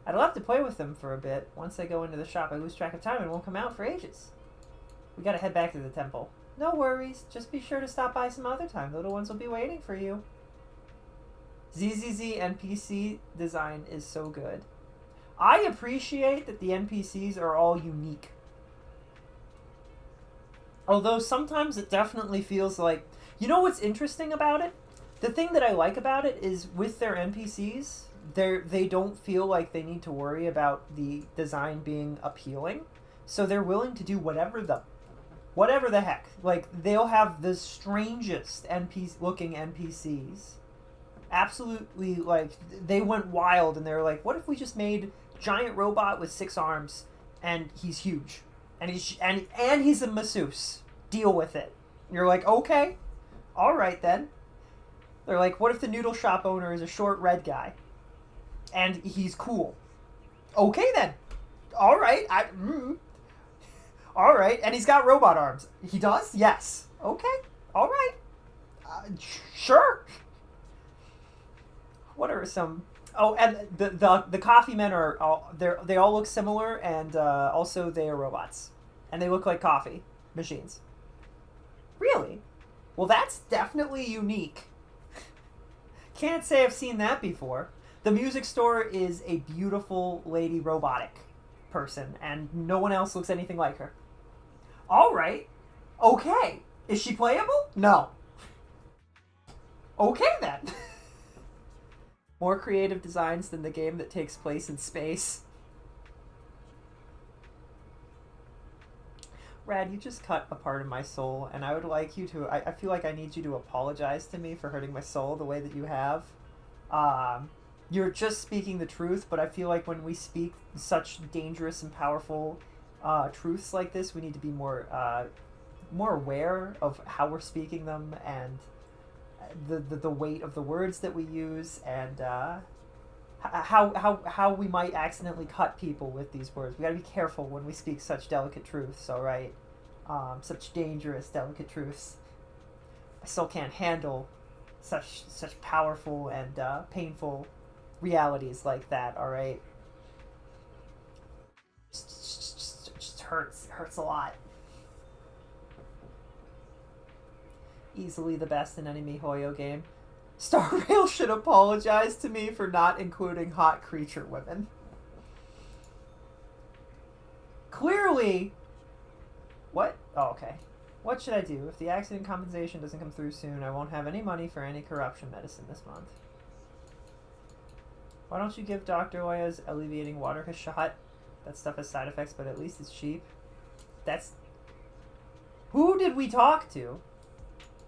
I'd love to play with them for a bit. Once I go into the shop, I lose track of time and won't come out for ages. We gotta head back to the temple. No worries. Just be sure to stop by some other time. The little ones will be waiting for you. ZZZ NPC design is so good. I appreciate that the NPCs are all unique. Although sometimes it definitely feels like... You know what's interesting about it? The thing that I like about it is with their NPCs, they don't feel like they need to worry about the design being appealing. So they're willing to do whatever the heck. Like, they'll have the strangest looking NPCs. Absolutely, like, they went wild and they were like, what if we just made giant robot with 6 arms and he's huge and he's a masseuse. Deal with it. You're like, okay, all right then. They're like, what if the noodle shop owner is a short red guy and he's cool? Okay then. All right. All right. And he's got robot arms. He does? Yes. Okay. All right. Sure. What are some... Oh, and the coffee men are all... They all look similar, and also they are robots. And they look like coffee machines. Really? Well, that's definitely unique. Can't say I've seen that before. The music store is a beautiful lady robotic person, and no one else looks anything like her. All right. Okay. Is she playable? No. Okay, then. More creative designs than the game that takes place in space. Rad, you just cut a part of my soul, and I would like you to... I feel like I need you to apologize to me for hurting my soul the way that you have. You're just speaking the truth, but I feel like when we speak such dangerous and powerful truths like this, we need to be more aware of how we're speaking them, and the weight of the words that we use, and how we might accidentally cut people with these words. We gotta be careful when we speak such delicate truths, alright? Such dangerous, delicate truths. I still can't handle such powerful and painful realities like that, alright? Just hurts. It hurts a lot. Easily the best in any MiHoYo game. Star Rail should apologize to me for not including hot creature women. Clearly... What? Oh, okay. What should I do? If the accident compensation doesn't come through soon, I won't have any money for any corruption medicine this month. Why don't you give Dr. Oya's alleviating water a shot? That stuff has side effects, but at least it's cheap. That's... Who did we talk to?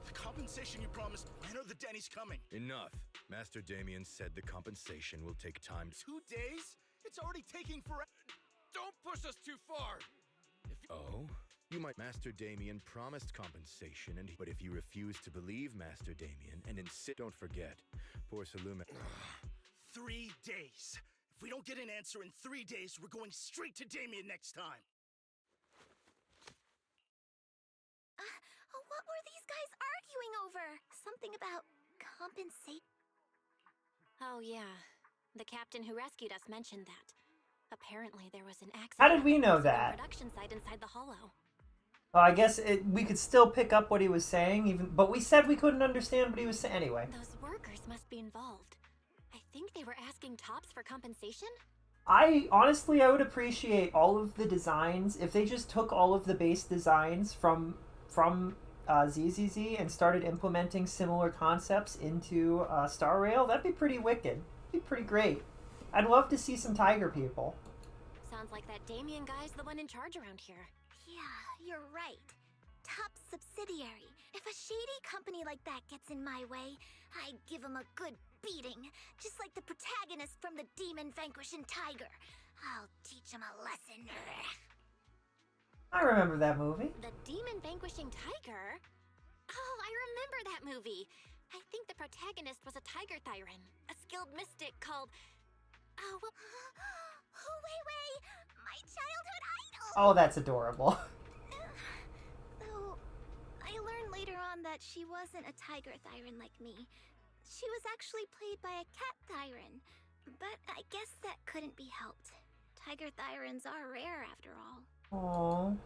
The compensation you promised. When are the Denny's coming? Enough. Master Damien said the compensation will take time. 2 days? It's already taking forever. Don't push us too far! Oh? You might. Master Damien promised compensation, but if you refuse to believe Master Damien and insist, don't forget, poor Salome. 3 days. If we don't get an answer in 3 days, we're going straight to Damien next time. What were these guys arguing over? Something about compensate. Oh, yeah. The captain who rescued us mentioned that. Apparently, there was an accident. How did we know at the that? production site inside the hollow. I guess we could still pick up what he was saying, but we said we couldn't understand what he was saying anyway. Those workers must be involved. I think they were asking Tops for compensation? I would appreciate all of the designs if they just took all of the base designs from ZZZ and started implementing similar concepts into Star Rail. That'd be pretty wicked. Be pretty great. I'd love to see some tiger people. Sounds like that Damien guy's the one in charge around here. Yeah, you're right. Top subsidiary. If a shady company like that gets in my way, I give him a good beating. Just like the protagonist from the Demon Vanquishing Tiger. I'll teach him a lesson. I remember that movie. The Demon Vanquishing Tiger? Oh, I remember that movie. I think the protagonist was a tiger thyran, a skilled mystic called... Oh, well... Wait, my childhood idol! Oh, that's adorable. Though, I learned later on that she wasn't a tiger thyran like me. She was actually played by a cat thyran. But I guess that couldn't be helped. Tiger thyrans are rare after all. Aww.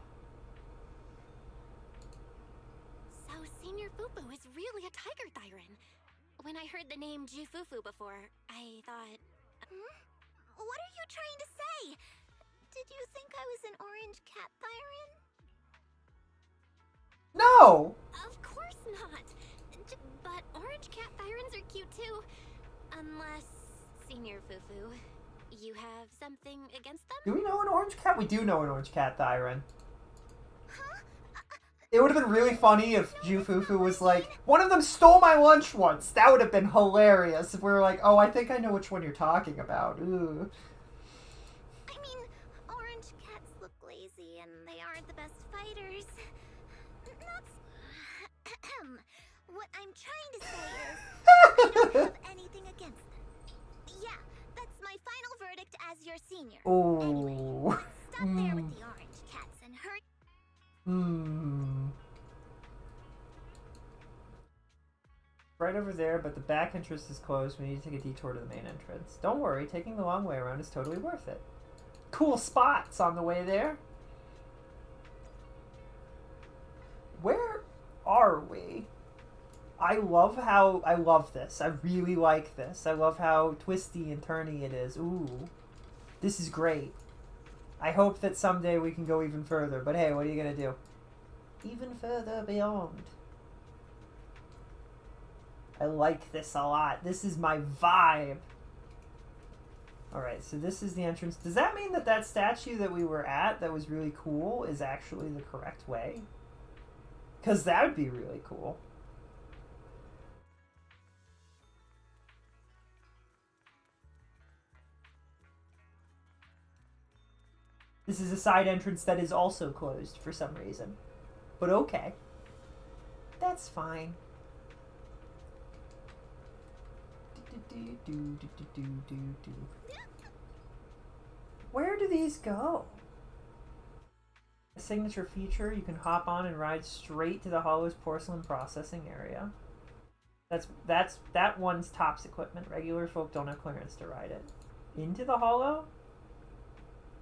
So Senior Fufu is really a tiger thyran. When I heard the name Jufufu before, I thought... What are you trying to say? Did you think I was an orange cat thyran? No! Of course not. But orange cat thyrans are cute too. Unless, Senior Fufu, you have something against them? Do we know an orange cat? We do know an orange cat thyran. It would have been really funny if Jufufu was like, one of them stole my lunch once. That would have been hilarious if we were like, oh, I think I know which one you're talking about. Ooh. I mean, orange cats look lazy and they aren't the best fighters. What I'm trying to say is, I don't have anything against them. Yeah, that's my final verdict as your senior. Oh. Anyway, let's stop there with the orange cats and hurt. Right over there, but the back entrance is closed. We need to take a detour to the main entrance. Don't worry, taking the long way around is totally worth it. Cool spots on the way there. Where are we? I love this. I really like this. I love how twisty and turny it is. Ooh. This is great. I hope that someday we can go even further, but hey, what are you gonna do? Even further beyond. I like this a lot. This is my vibe. Alright, so this is the entrance. Does that mean that that statue that we were at that was really cool is actually the correct way? Because that would be really cool. This is a side entrance that is also closed for some reason. But okay. That's fine. Where do these go? A signature feature, you can hop on and ride straight to the Hollow's porcelain processing area. That one's Tops equipment. Regular folk don't have clearance to ride it. Into the Hollow?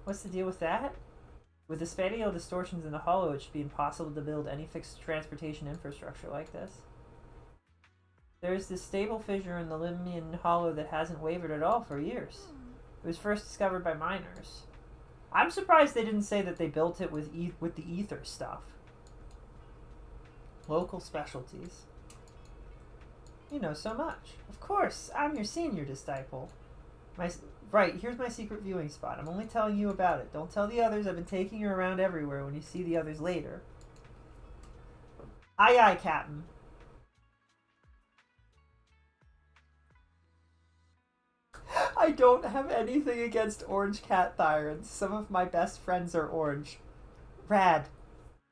What's the deal with that? With the spatial distortions in the Hollow, it should be impossible to build any fixed transportation infrastructure like this. There's this stable fissure in the Limnian Hollow that hasn't wavered at all for years. It was first discovered by miners. I'm surprised they didn't say that they built it with the ether stuff. Local specialties. You know so much. Of course, I'm your senior disciple. Right, here's my secret viewing spot. I'm only telling you about it. Don't tell the others. I've been taking you around everywhere when you see the others later. Aye, aye, Captain. I don't have anything against orange cat thyrans. Some of my best friends are orange. Rad.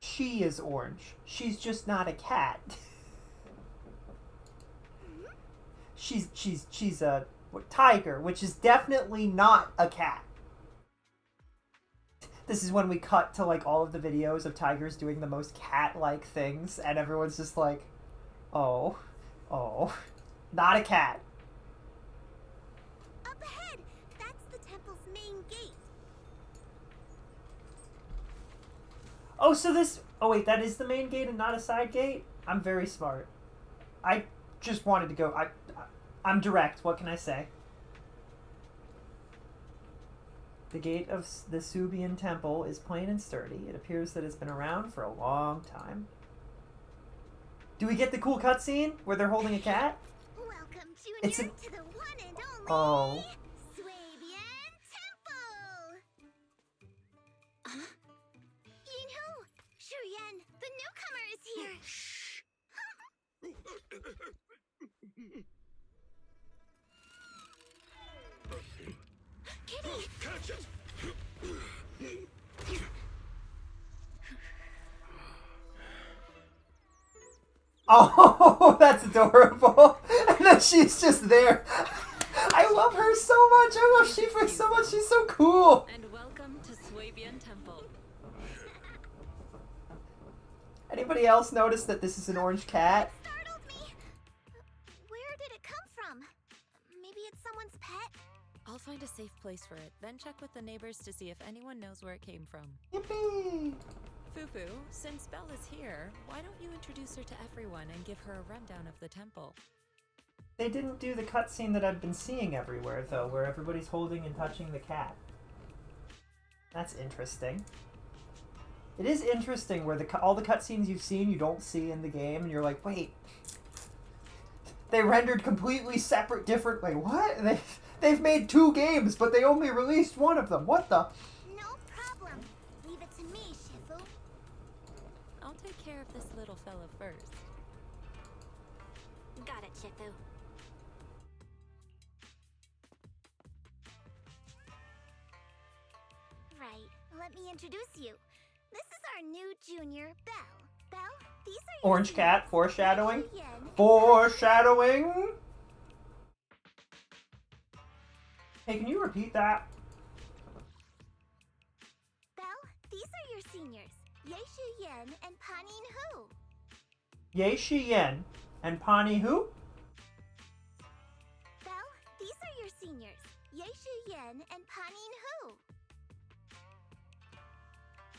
She is orange. She's just not a cat. she's a tiger, which is definitely not a cat. This is when we cut to like all of the videos of tigers doing the most cat-like things, and everyone's just like, oh, not a cat. Up ahead! That's the temple's main gate. Oh, so this... Oh, wait, that is the main gate and not a side gate? I'm very smart. I just wanted to go... I'm direct. What can I say? The gate of the Subian Temple is plain and sturdy. It appears that it's been around for a long time. Do we get the cool cutscene where they're holding a cat? Welcome, Junior, It's to the one and only Oh. Swabian Temple! Yinhu! Shuyan, the newcomer is here! Kitty! Catch it! Oh, that's adorable. And then she's just there. I love her so much. I love Shifu so much. She's so cool. And welcome to Swabian Temple. Anybody else notice that this is an orange cat? Startled me! Where did it come from? Maybe it's someone's pet? I'll find a safe place for it, then check with the neighbors to see if anyone knows where it came from. Yippee! Fufu, since Belle is here, why don't you introduce her to everyone and give her a rundown of the temple? They didn't do the cutscene that I've been seeing everywhere, though, where everybody's holding and touching the cat. That's interesting. It is interesting where all the cutscenes you've seen you don't see in the game, and you're like, wait. They rendered completely separate, different... Wait, what? They've made 2 games, but they only released one of them. What the... No problem. Leave it to me, Shifu. I'll take care of this little fella first. Got it, Shifu. Right. Let me introduce you. This is our new junior, Belle. Belle, these are your Orange cat, seniors, foreshadowing. Yen and Foreshadowing! Hey, can you repeat that? Belle, these are your seniors, Yeishu Yen and Panin Hu. Yeshi Yen and Pani who? Belle, these are your seniors, Yeishu Yen and Panin Hu.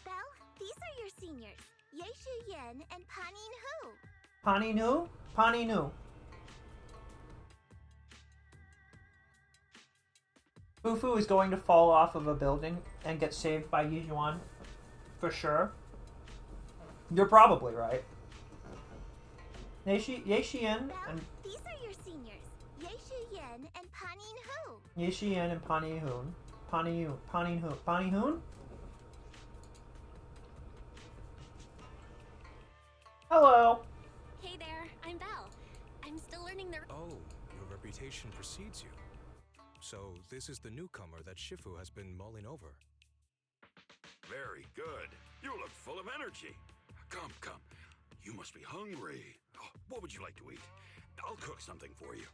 Belle, these are your seniors, Yeishu Yen and Panin Hu. Pani Nu? Pani Nu. Fufu is going to fall off of a building and get saved by Yijuan. For sure. You're probably right. Yeishiyen Belle, and these are your seniors, Yeishu Yen and Panin Hu. Yeishiyen and Pani Hoon. Pani Hoon. Pani Hoon? Hello. Hey there, I'm Belle. I'm still learning the... Oh, your reputation precedes you. So this is the newcomer that Shifu has been mulling over. Very good. You look full of energy. Come, come. You must be hungry. Oh, what would you like to eat? I'll cook something for you.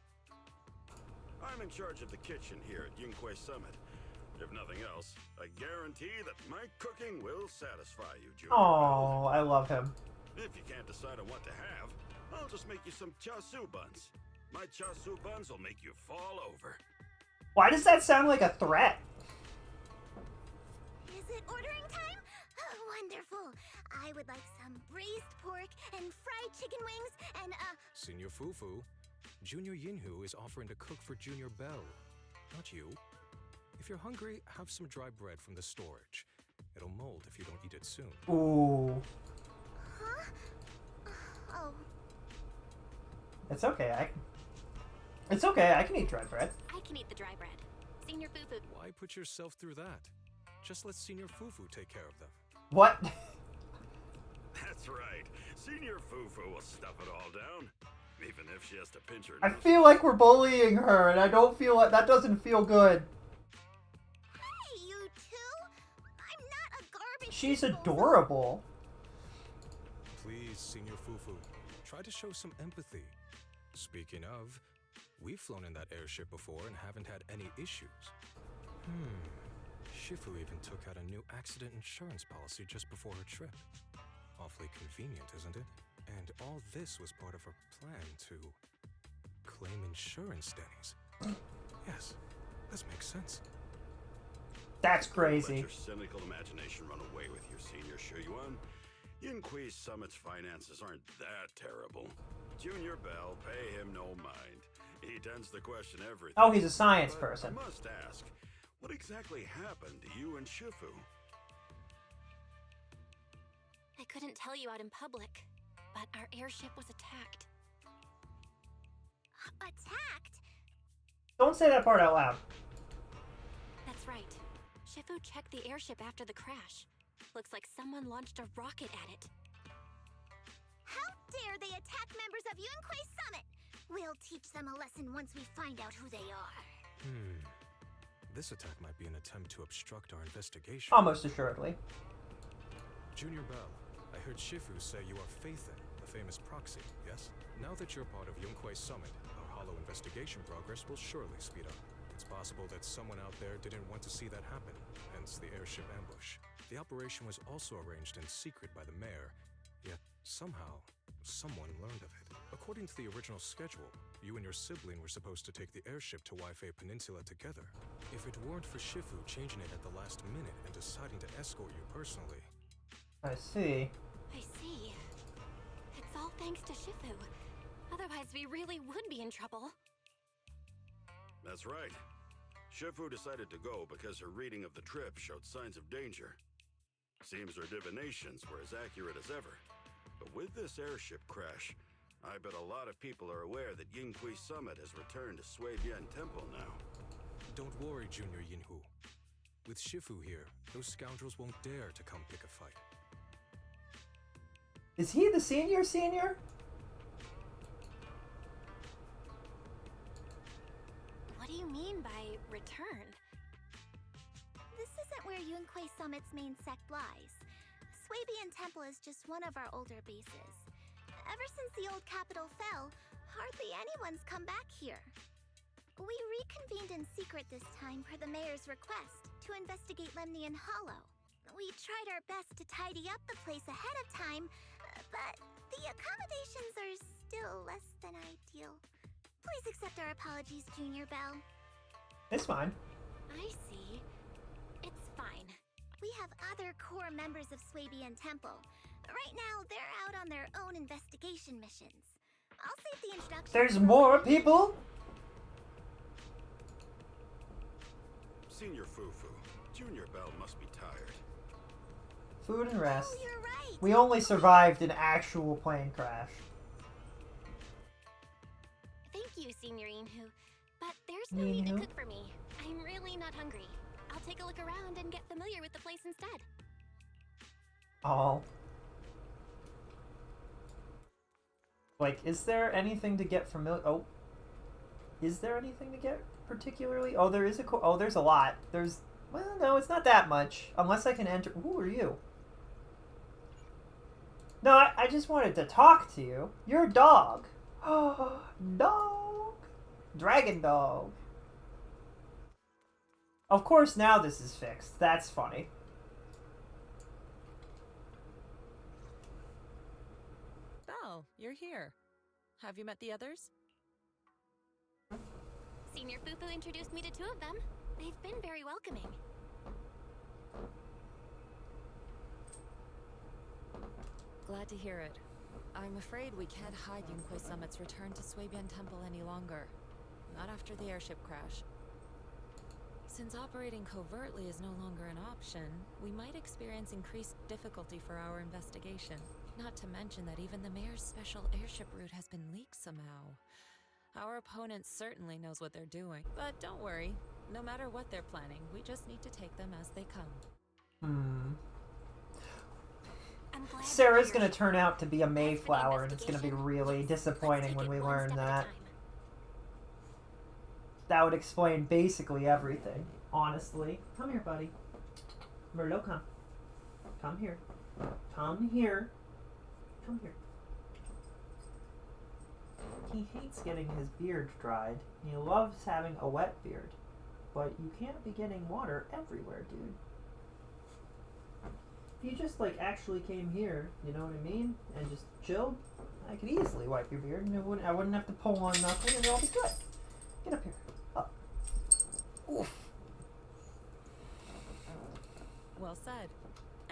I'm in charge of the kitchen here at Yunque Summit. If nothing else, I guarantee that my cooking will satisfy you, Junior. Oh, I love him. If you can't decide on what to have, I'll just make you some chasu buns. My chasu buns will make you fall over. Why does that sound like a threat? Is it ordering time? Oh, wonderful. I would like some braised pork and fried chicken wings and Senior Fufu, Junior Yinhu is offering to cook for Junior Bell, not you. If you're hungry, have some dry bread from the storage. It'll mold if you don't eat it soon. Ooh. Huh? Oh. It's okay. It's okay. I can eat dry bread. I can eat the dry bread. Senior Fufu. Why put yourself through that? Just let Senior Fufu take care of them. What? That's right. Senior Fufu will stuff it all down. Even if she has to pinch her I nose. feel like we're bullying her, and I don't feel like that doesn't feel good. Hey, you two! I'm not a garbage She's disposal. adorable. Please, Senior Fufu, try to show some empathy. Speaking of, we've flown in that airship before and haven't had any issues. Shifu even took out a new accident insurance policy just before her trip. Awfully convenient, isn't it? And all this was part of her plan to claim insurance dennies. Yes, this makes sense. That's Let crazy. your cynical imagination run away with you, Senior Shuyuan. Yinhui Summit's finances aren't that terrible. Junior Bell, pay him no mind. He tends to question everything. Oh, he's a science But person. I must ask, what exactly happened to you and Shifu? I couldn't tell you out in public, but our airship was attacked. Attacked? Don't say that part out loud. That's right. Shifu checked the airship after the crash. Looks like someone launched a rocket at it. How dare they attack members of Yunquei Summit? We'll teach them a lesson once we find out who they are. This attack might be an attempt to obstruct our investigation. Almost assuredly. Junior Bell, I heard Shifu say you are Faithin, the famous proxy, yes? Now that you're part of Yunquei Summit, our hollow investigation progress will surely speed up. It's possible that someone out there didn't want to see that happen, hence the airship ambush. The operation was also arranged in secret by the mayor, yet somehow, someone learned of it. According to the original schedule, you and your sibling were supposed to take the airship to Waifei Peninsula together. If it weren't for Shifu changing it at the last minute and deciding to escort you personally... I see. I see. It's all thanks to Shifu. Otherwise, we really would be in trouble. That's right. Shifu decided to go because her reading of the trip showed signs of danger. Seems her divinations were as accurate as ever. But with this airship crash, I bet a lot of people are aware that Yinghui Summit has returned to Suibian Temple now. Don't worry, Junior Yinhu. With Shifu here, those scoundrels won't dare to come pick a fight. Is he the senior? What do you mean by return? This isn't where Yunquei Summit's main sect lies. Suibian Temple is just one of our older bases. Ever since the old capital fell, hardly anyone's come back here. We reconvened in secret this time per the mayor's request to investigate Lemnian Hollow. We tried our best to tidy up the place ahead of time, but the accommodations are still less than ideal. Please accept our apologies, Junior Bell. It's fine. I see. It's fine. We have other core members of Suibian Temple. Right now, they're out on their own investigation missions. I'll save the introduction. There's more people? Senior Fufu, Junior Bell must be tired. Food and rest. Oh, you're right. We only survived an actual plane crash. Thank you, Senior Yinhu. But there's no need to Yinhu? cook for me. I'm really not hungry. I'll take a look around and get familiar with the place instead. Oh. Like, is there anything to get familiar? Oh. Is there anything to get particularly? Oh, there is a... Oh, there's a lot. There's... Well, no, it's not that much. Unless I can enter... Who are you? No, I just wanted to talk to you. You're a dog. Oh, dog. Dragon dog. Of course, now this is fixed. That's funny. Belle, you're here. Have you met the others? Senior Fufu introduced me to two of them. They've been very welcoming. Glad to hear it. I'm afraid we can't hide Yunquei Summit's return to Swabian Temple any longer. Not after the airship crash. Since operating covertly is no longer an option, we might experience increased difficulty for our investigation. Not to mention that even the mayor's special airship route has been leaked somehow. Our opponent certainly knows what they're doing. But don't worry, no matter what they're planning, we just need to take them as they come. Sarah's gonna turn out to be a Mayflower, and it's gonna be really disappointing when we learn that. That would explain basically everything, honestly. Come here, buddy. Merlot, come. Come here. Come here. Come here. He hates getting his beard dried. He loves having a wet beard. But you can't be getting water everywhere, dude. If you just, like, actually came here, you know what I mean? And just chilled, I could easily wipe your beard, and I wouldn't have to pull on nothing, and it'll all be good. Get up here. Up. Oof. Well said.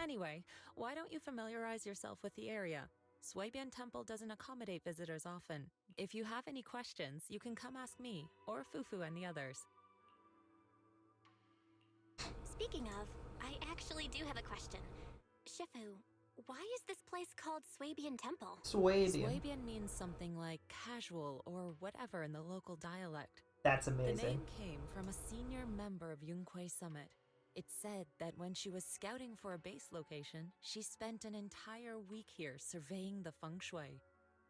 Anyway, why don't you familiarize yourself with the area? Swabian Temple doesn't accommodate visitors often. If you have any questions, you can come ask me, or Fufu and the others. Speaking of, I actually do have a question. Shifu, why is this place called Swabian Temple? Swabian means something like casual or whatever in the local dialect. That's amazing. The name came from a senior member of Yunquei Summit. It's said that when she was scouting for a base location, she spent an entire week here surveying the feng shui.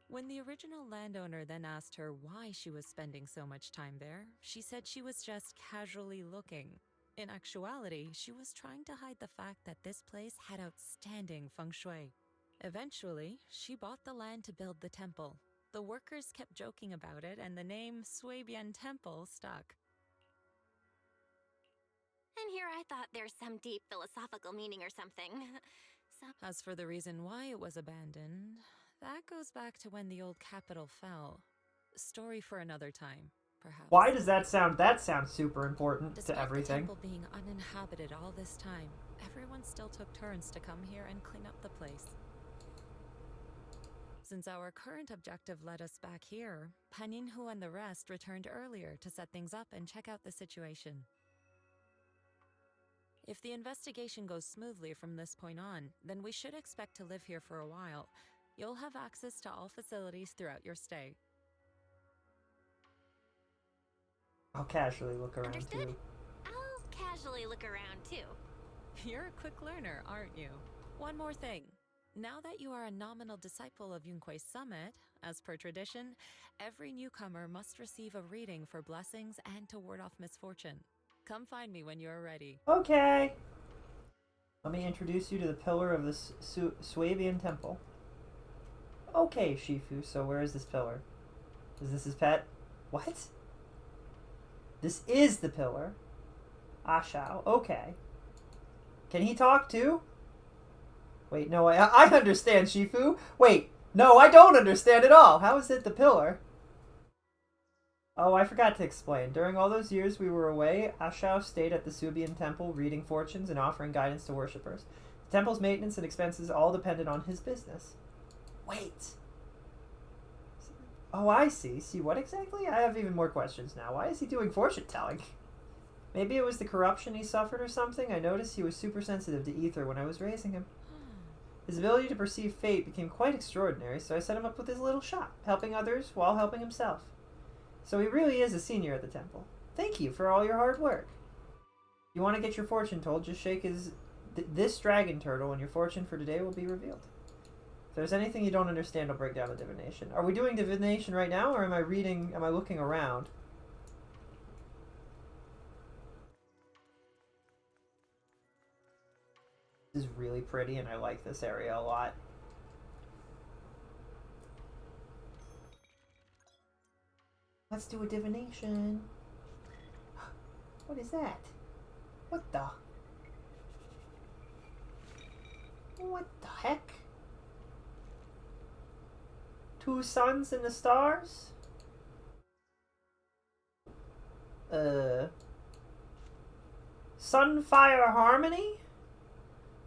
When the original landowner then asked her why she was spending so much time there, she said she was just casually looking. In actuality, she was trying to hide the fact that this place had outstanding feng shui. Eventually, she bought the land to build the temple. The workers kept joking about it, and the name Swabian Temple stuck. And here I thought there's some deep philosophical meaning or something. As for the reason why it was abandoned, that goes back to when the old capital fell. Story for another time, perhaps. Why does that sound? That sounds super important Despite to everything. the temple being uninhabited all this time, everyone still took turns to come here and clean up the place. Since our current objective led us back here, Paninhu and the rest returned earlier to set things up and check out the situation. If the investigation goes smoothly from this point on, then we should expect to live here for a while. You'll have access to all facilities throughout your stay. I'll casually look around too. I'll casually look around too. You're a quick learner, aren't you? One more thing. Now that you are a nominal disciple of Yunquei Summit, as per tradition, every newcomer must receive a reading for blessings and to ward off misfortune. Come find me when you are ready. Okay. Let me introduce you to the pillar of the Swabian Temple. Okay, Shifu, so where is this pillar? Is this his pet? What? This is the pillar. Ashao, okay. Can he talk too? Wait, no, I understand, Shifu. Wait, no, I don't understand at all. How is it the pillar? Oh, I forgot to explain. During all those years we were away, Ashao stayed at the Swabian Temple, reading fortunes and offering guidance to worshippers. The temple's maintenance and expenses all depended on his business. Wait. Oh, I see. See what exactly? I have even more questions now. Why is he doing fortune telling? Maybe it was the corruption he suffered or something. I noticed he was super sensitive to ether when I was raising him. His ability to perceive fate became quite extraordinary, so I set him up with his little shop, helping others while helping himself. So he really is a senior at the temple. Thank you for all your hard work. If you want to get your fortune told, just shake this dragon turtle and your fortune for today will be revealed. If there's anything you don't understand, I'll break down the divination. Are we doing divination right now, or am I looking around? This is really pretty, and I like this area a lot. Let's do a divination. What is that? What the? What the heck? Two suns and the stars? Sunfire Harmony?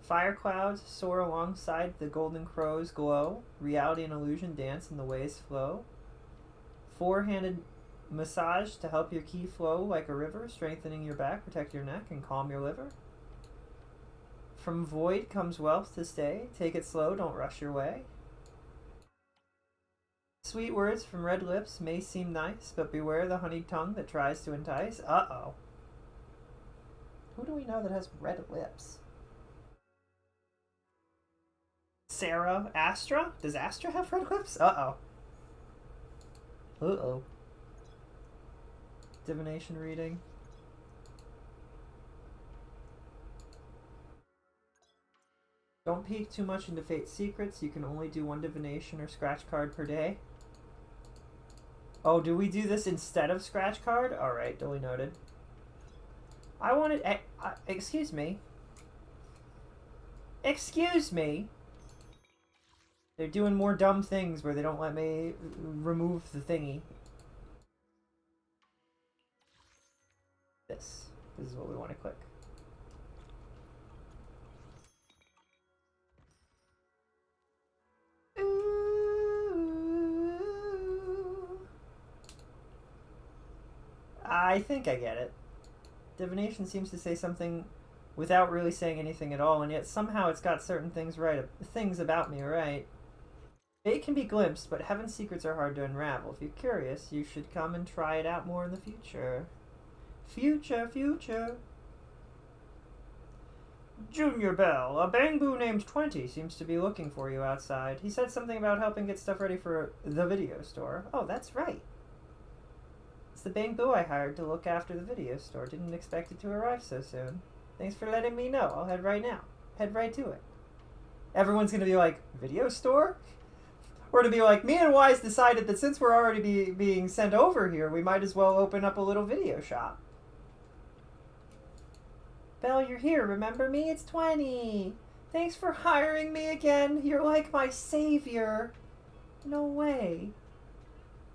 Fire clouds soar alongside the golden crow's glow. Reality and illusion dance in the waves flow. Four-handed massage to help your ki flow like a river, strengthening your back, protect your neck, and calm your liver. From void comes wealth to stay. Take it slow, don't rush your way. Sweet words from red lips may seem nice, but beware the honeyed tongue that tries to entice. Uh-oh. Who do we know that has red lips? Sarah? Astra? Does Astra have red lips? Uh-oh. Uh-oh. Divination reading. Don't peek too much into Fate's secrets. You can only do one divination or scratch card per day. Oh, do we do this instead of scratch card? Alright, duly noted. I wanted... excuse me. Excuse me. They're doing more dumb things where they don't let me remove the thingy. This. This is what we want to click. I think I get it. Divination seems to say something without really saying anything at all, and yet somehow it's got certain things right. Things about me right. Fate can be glimpsed, but heaven's secrets are hard to unravel. If you're curious, you should come and try it out more in the future. Future. Junior Bell, a bangboo named 20 seems to be looking for you outside. He said something about helping get stuff ready for the video store. Oh, that's right. It's the bangboo I hired to look after the video store. Didn't expect it to arrive so soon. Thanks for letting me know. I'll head right now. Head right to it. Everyone's gonna be like, video store? Or to be like, me and Wise decided that since we're already being sent over here, we might as well open up a little video shop. Belle, you're here. Remember me? It's 20. Thanks for hiring me again. You're like my savior. No way.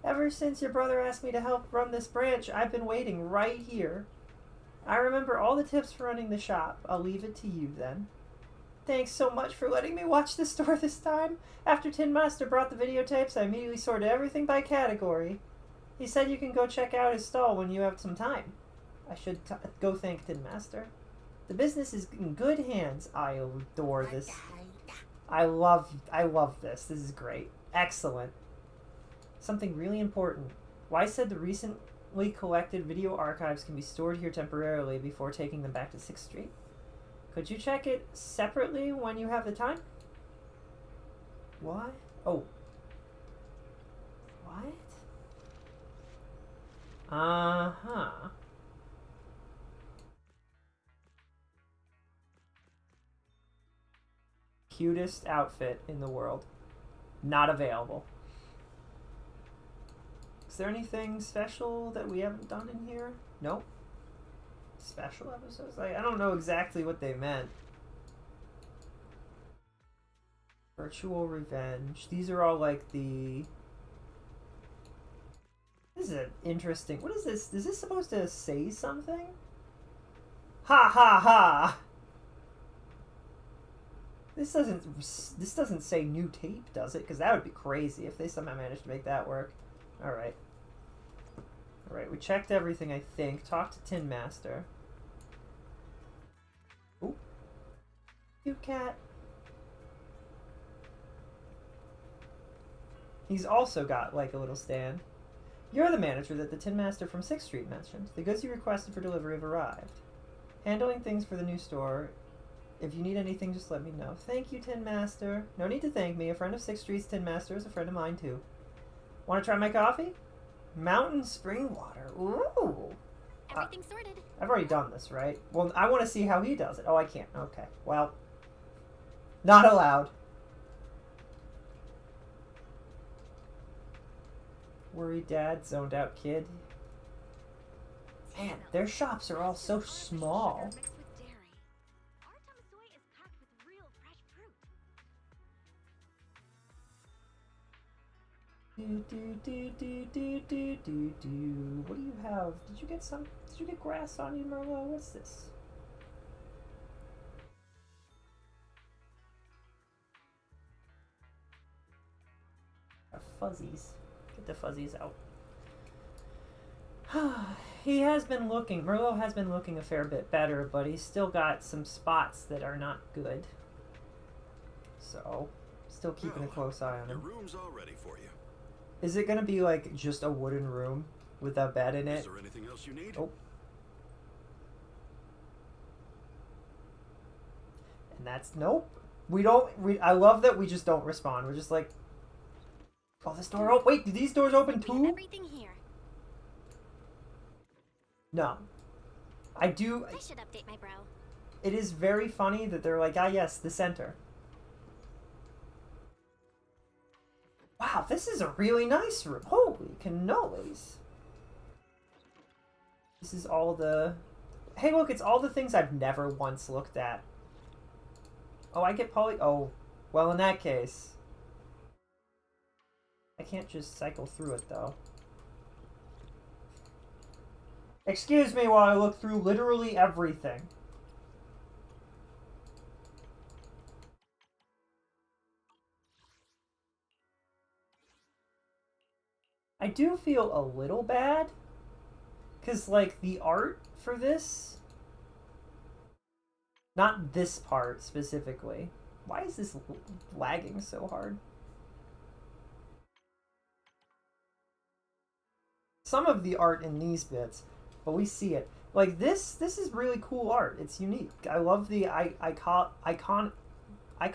Ever since your brother asked me to help run this branch, I've been waiting right here. I remember all the tips for running the shop. I'll leave it to you then. Thanks so much for letting me watch the store this time. After Tin Master brought the videotapes, I immediately sorted everything by category. He said you can go check out his stall when you have some time. I should go thank Tin Master. The business is in good hands. I adore this. I love this. This is great. Excellent. Something really important. Wise said the recently collected video archives can be stored here temporarily before taking them back to 6th Street. Could you check it separately when you have the time? What? Oh. What? Uh-huh. Cutest outfit in the world. Not available. Is there anything special that we haven't done in here? Nope. Special episodes? Like, I don't know exactly what they meant. Virtual Revenge. These are all like the... This is an interesting... What is this? Is this supposed to say something? Ha ha ha! This doesn't say new tape, does it? Because that would be crazy if they somehow managed to make that work. Alright. Alright, we checked everything, I think. Talked to Tin Master. Ooh. Cute cat. He's also got, like, a little stand. You're the manager that the Tin Master from 6th Street mentioned. The goods you requested for delivery have arrived. Handling things for the new store. If you need anything, just let me know. Thank you, Tin Master. No need to thank me. A friend of 6th Street's Tin Master is a friend of mine, too. Want to try my coffee? Mountain spring water. Ooh. Everything's sorted. I've already done this, right? Well, I want to see how he does it. Oh, I can't. Okay. Well, not allowed. Worried dad, zoned out kid. Man, their shops are all so small. What do you have? Did you get some? Did you get grass on you, Merlot? What's this? Fuzzies. Get the fuzzies out. He has been looking, Merlot has been looking a fair bit better, but he's still got some spots that are not good. So, still keeping a close eye on him. Your room's all ready for you. Is it gonna be like just a wooden room with a bed in it? Is there anything else you need? Oh. And that's nope. We don't. I love that we just don't respond. We're just like, oh, this door. Oh, wait, do these doors open too? Everything here. No. I do. I should update my brow. It is very funny that they're like, ah, yes, the center. Wow, this is a really nice room. Holy cannolis. This is all the... Hey, look, it's all the things I've never once looked at. Oh, I get poly... Oh, well, in that case... I can't just cycle through it, though. Excuse me while I look through literally everything. I do feel a little bad, because, like, the art for this, not this part specifically. Why is this lagging so hard? Some of the art in these bits, but we see it. Like, this is really cool art. It's unique. I love the iconic... How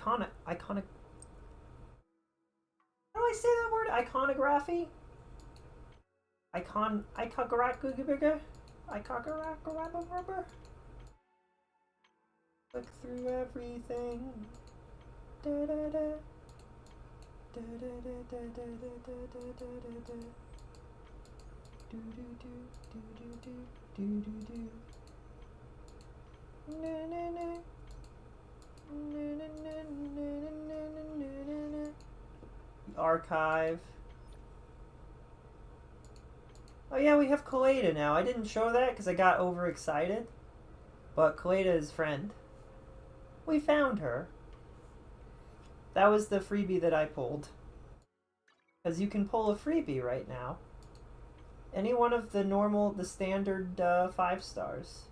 do I say that word? Iconography? Look through everything. Da da da. Da da da da da da da da da da. Do do do do do do do do do. Na na na. Na na na na na na na na. The archive. Oh yeah, we have Kaleda now. I didn't show that because I got overexcited. But Kaleda is friend. We found her. That was the freebie that I pulled. Because you can pull a freebie right now. Any one of the standard 5 stars.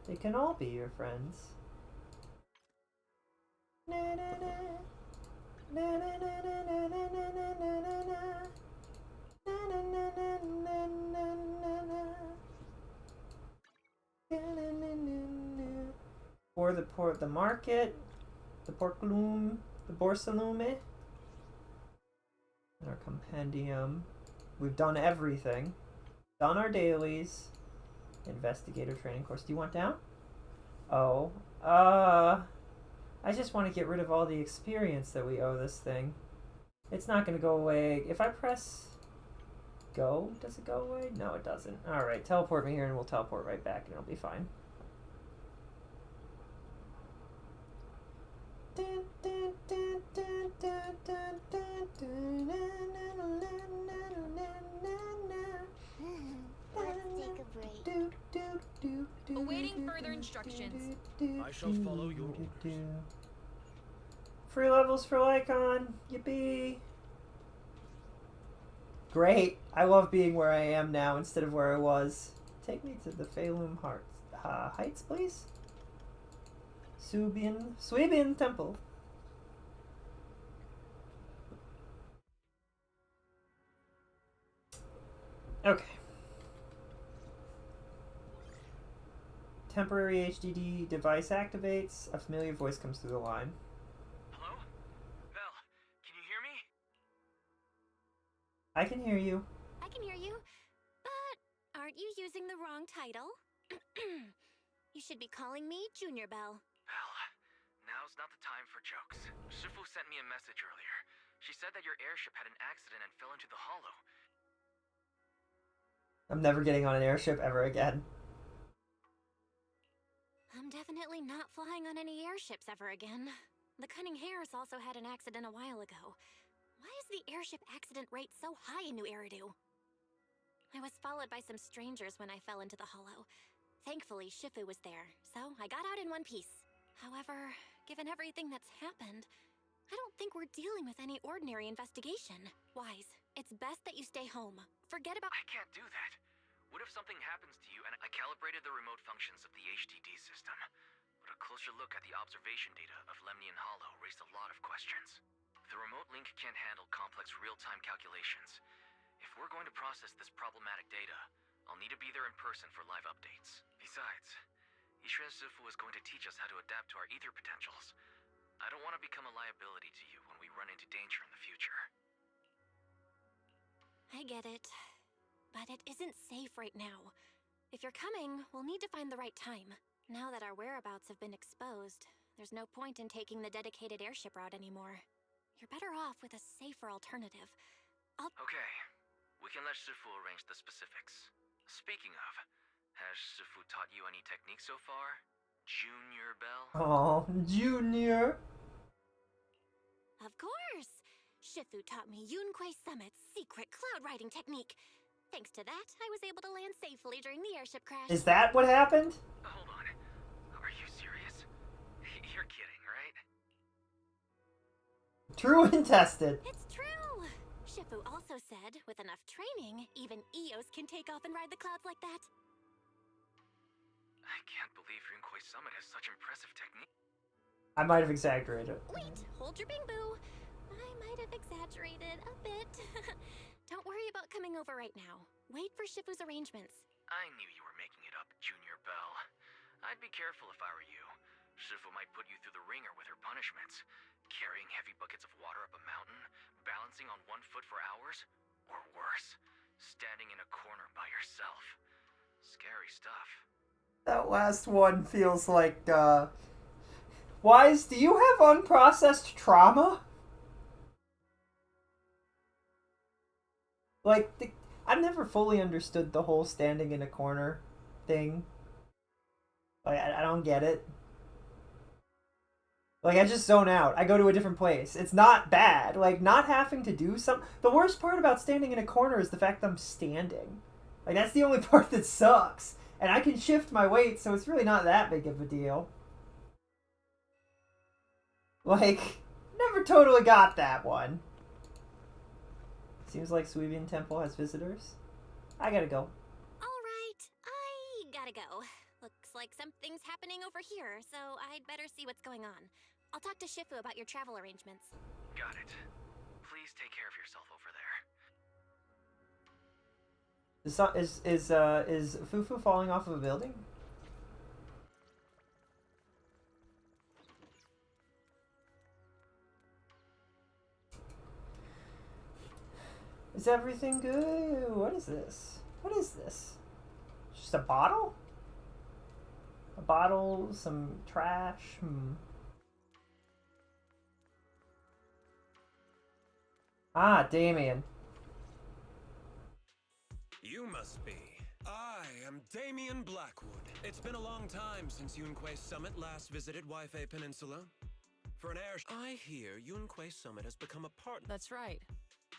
They can all be your friends. Na na na. Na na na na na na na na na na. Or the market, the porclume, the borsalume, our compendium. We've done everything. Done our dailies. Investigator training course. Do you want down? Oh, I just want to get rid of all the experience that we owe this thing. It's not going to go away. If I press go, does it go away? No, it doesn't. Alright, teleport me here and we'll teleport right back and it'll be fine. Awaiting further instructions. I shall follow your orders. Free levels for Lycon. Yippee. Great. I love being where I am now instead of where I was. Take me to the Phalum Heights, please. Suibian Temple. Okay. Temporary HDD device activates. A familiar voice comes through the line. Hello? Belle, can you hear me? I can hear you. I can hear you, but aren't you using the wrong title? You should be calling me Junior Belle. Belle, now's not the time for jokes. Shifu sent me a message earlier. She said that your airship had an accident and fell into the hollow. I'm never getting on an airship ever again. I'm definitely not flying on any airships ever again. The Cunning Hares also had an accident a while ago. Why is the airship accident rate so high in New Eridu? I was followed by some strangers when I fell into the hollow. Thankfully, Shifu was there, so I got out in one piece. However, given everything that's happened, I don't think we're dealing with any ordinary investigation. Wise, it's best that you stay home. Forget about— I can't do that. What if something happens to you and I calibrated the remote functions of the HDD system? But a closer look at the observation data of Lemnian Hollow raised a lot of questions. The remote link can't handle complex real-time calculations. If we're going to process this problematic data, I'll need to be there in person for live updates. Besides, Ishren Sifu is going to teach us how to adapt to our ether potentials. I don't want to become a liability to you when we run into danger in the future. I get it. But it isn't safe right now. If you're coming, we'll need to find the right time. Now that our whereabouts have been exposed, there's no point in taking the dedicated airship route anymore. You're better off with a safer alternative. Okay, we can let Sifu arrange the specifics. Speaking of, has Sifu taught you any techniques so far? Junior Bell? Oh, Junior. Of course! Shifu taught me Yunkui Summit's secret cloud riding technique. Thanks to that, I was able to land safely during the airship crash. Is that what happened? Hold on. Are you serious? You're kidding, right? True and tested. It's true! Shifu also said, with enough training, even Eos can take off and ride the clouds like that. I can't believe Yunkui Summit has such impressive technique. I might have exaggerated. Wait, hold your bing boo. I might have exaggerated a bit. Don't worry about coming over right now. Wait for Shifu's arrangements. I knew you were making it up, Junior Bell. I'd be careful if I were you. Shifu might put you through the ringer with her punishments. Carrying heavy buckets of water up a mountain, balancing on one foot for hours, or worse, standing in a corner by yourself. Scary stuff. That last one feels like, Wise, do you have unprocessed trauma? Like, I've never fully understood the whole standing in a corner thing. Like, I don't get it. Like, I just zone out. I go to a different place. It's not bad. Like, not having to do some... The worst part about standing in a corner is the fact that I'm standing. Like, that's the only part that sucks. And I can shift my weight, so it's really not that big of a deal. Like, never totally got that one. Seems like Suibian Temple has visitors. I gotta go. Alright, I gotta go. Looks like something's happening over here, so I'd better see what's going on. I'll talk to Shifu about your travel arrangements. Got it. Please take care of yourself over there. Is Fufu falling off of a building? Is everything good? What is this? What is this? Just a bottle? A bottle, some trash. Ah, Damien. You must be. I am Damien Blackwood. It's been a long time since Yunkui Summit last visited Waifei Peninsula. For an air, I hear Yunkui Summit has become a partner. That's right.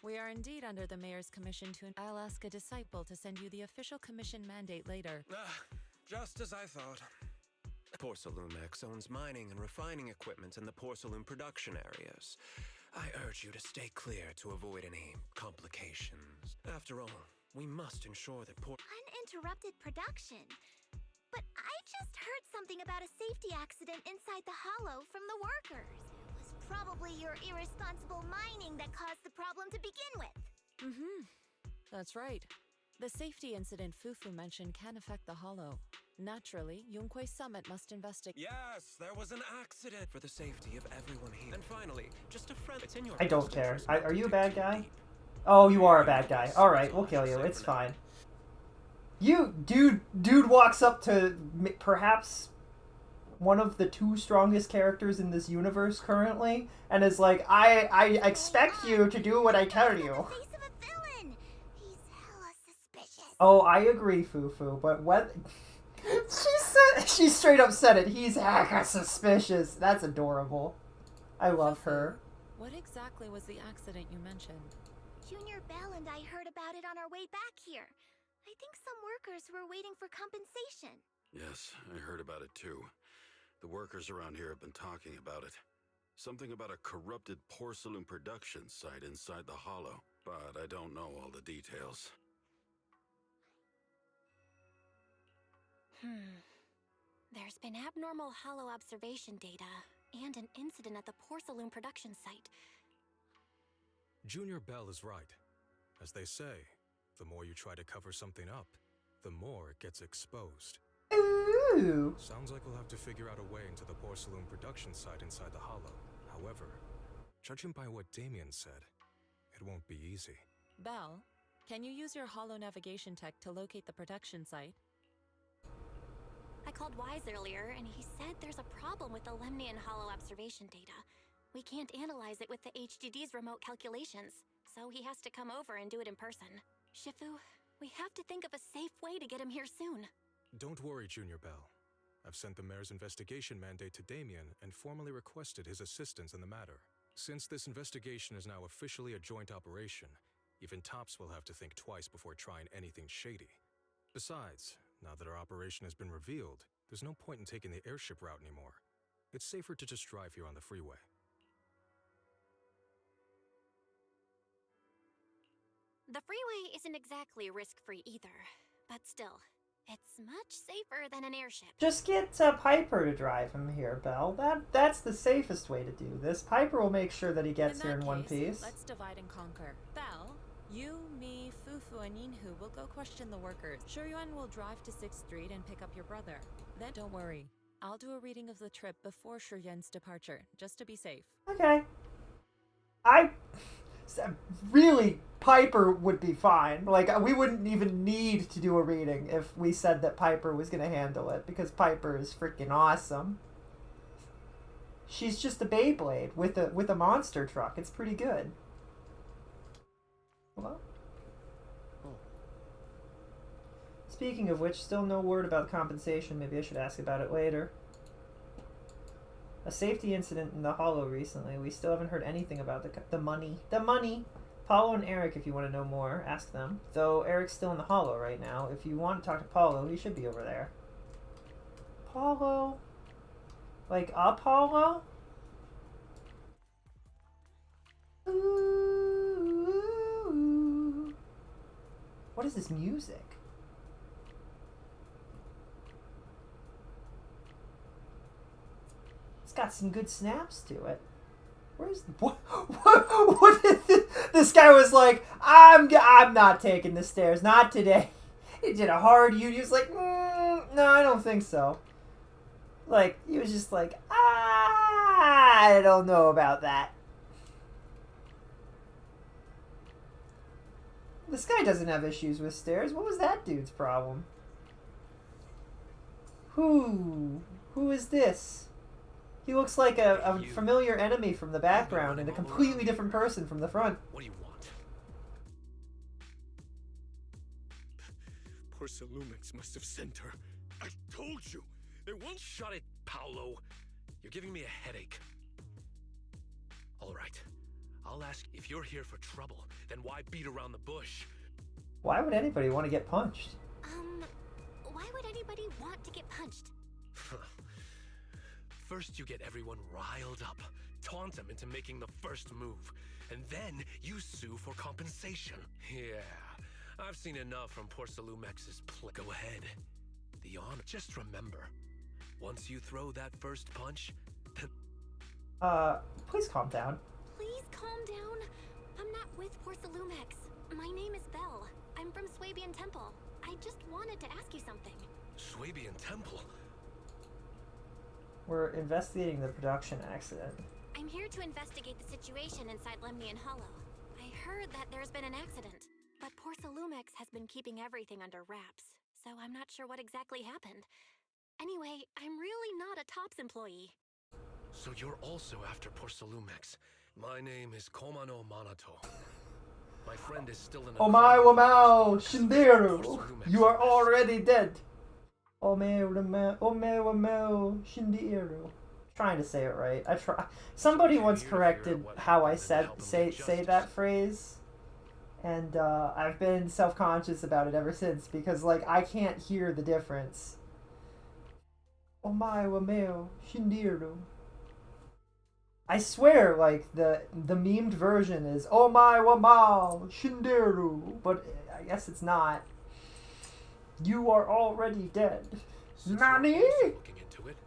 We are indeed under the mayor's commission to... I'll ask a disciple to send you the official commission mandate later. Just as I thought. Porcelumex owns mining and refining equipment in the porcelain production areas. I urge you to stay clear to avoid any complications. After all, we must ensure that Uninterrupted production. But I just heard something about a safety accident inside the hollow from the workers. It was probably your irresponsible mining that caused the problem to begin with. That's right. The safety incident Fufu mentioned can affect the hollow. Naturally, Yunkui Summit must investigate. Yes, there was an accident for the safety of everyone here. And finally, just a friend. It's in your I don't care. Are you a bad guy? Oh, you are a bad guy. Alright, we'll kill you. It's fine. Dude walks up to perhaps one of the two strongest characters in this universe currently, and is like, I expect you to do what I tell you. Oh, I agree, Fufu, but what... She straight up said it. He's hecka suspicious. That's adorable. I love her. What exactly was the accident you mentioned? Junior Bell and I heard about it on our way back here. I think some workers were waiting for compensation. Yes, I heard about it too. The workers around here have been talking about it. Something about a corrupted porcelain production site inside the Hollow, but I don't know all the details. There's been abnormal Hollow observation data and an incident at the porcelain production site. Junior Bell is right. As they say, the more you try to cover something up, the more it gets exposed. Ooh. Sounds like we'll have to figure out a way into the porcelain production site inside the Hollow. However, judging by what Damien said, it won't be easy. Belle, can you use your Hollow navigation tech to locate the production site? I called Wise earlier, and he said there's a problem with the Lemnian Hollow observation data. We can't analyze it with the HDD's remote calculations, so he has to come over and do it in person. Shifu, we have to think of a safe way to get him here soon. Don't worry, Junior Bell. I've sent the mayor's investigation mandate to Damien and formally requested his assistance in the matter. Since this investigation is now officially a joint operation, even Tops will have to think twice before trying anything shady. Besides, now that our operation has been revealed, there's no point in taking the airship route anymore. It's safer to just drive here on the freeway. The freeway isn't exactly risk-free either, but still, it's much safer than an airship. Just get Piper to drive him here, Belle. That's the safest way to do this. Piper will make sure that he gets here in one piece. Let's divide and conquer. Belle, you, me, Fufu, and Yinhu will go question the workers. Shuryuan will drive to 6th Street and pick up your brother. Then don't worry. I'll do a reading of the trip before Shuryuan's departure, just to be safe. Okay. Really, Piper would be fine. Like, we wouldn't even need to do a reading if we said that Piper was going to handle it, because Piper is freaking awesome. She's just a Beyblade with a monster truck. It's pretty good. Hello? Speaking of which, still no word about compensation. Maybe I should ask about it later. A safety incident in the Hollow recently. We still haven't heard anything about the money. The money! Paulo and Eric, if you want to know more, ask them. Though Eric's still in the Hollow right now. If you want to talk to Paulo, he should be over there. Paulo? Like Apollo? Ooh. What is this music? It's got some good snaps to it. Where's what did this guy was like? I'm not taking the stairs, not today. He did a hard U. He was like, no, I don't think so. Like he was just like, I don't know about that. This guy doesn't have issues with stairs. What was that dude's problem? Who is this? He looks like a familiar enemy from the background and a completely different person from the front. What do you want? Porcelumix must have sent her. I told you! They won't shut it, Paolo. You're giving me a headache. Alright. I'll ask, if you're here for trouble, then why beat around the bush? Why would anybody want to get punched? Why would anybody want to get punched? First you get everyone riled up, taunt them into making the first move, and then you sue for compensation. Yeah, I've seen enough from Porcelumex's play. Go ahead. The honor. Just remember, once you throw that first punch... Please calm down. Please calm down. I'm not with Porcelumex. My name is Belle. I'm from Swabian Temple. I just wanted to ask you something. Swabian Temple? We're investigating the production accident. I'm here to investigate the situation inside Lemnian Hollow. I heard that there's been an accident, but Porcelumix has been keeping everything under wraps, so I'm not sure what exactly happened. Anyway, I'm really not a Tops employee. So you're also after Porcelumix. My name is Komano Manato. My friend is still in a... Omae Wamao Shinderu! You are already dead! Omae Wamao Shinderu. Trying to say it right. I try. Somebody once corrected how I say that phrase, and I've been self-conscious about it ever since because like I can't hear the difference. Omae Wamao Shinderu. I swear, like, the memed version is "Oh my wamao shinderu," but I guess it's not. You are already dead. Nani? Looking into it,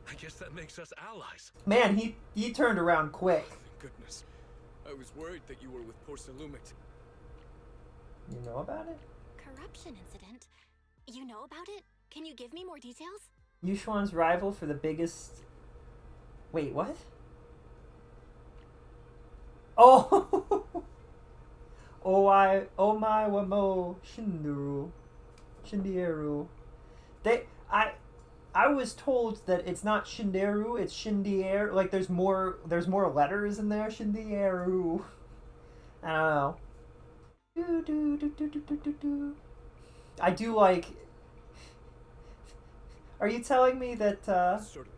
I guess that makes us allies. Man, he turned around quick. Thank goodness. I was worried that you were with Porcelumix. You know about it? Corruption incident? You know about it? Can you give me more details? Yushuan's rival for the biggest... Wait, what? Oh! Oh my wamo Shindieru. I was told that it's not Shinderu, it's Shindier. Like there's more letters in there. Shindieru. I don't know. I do like. Are you telling me that Certainly.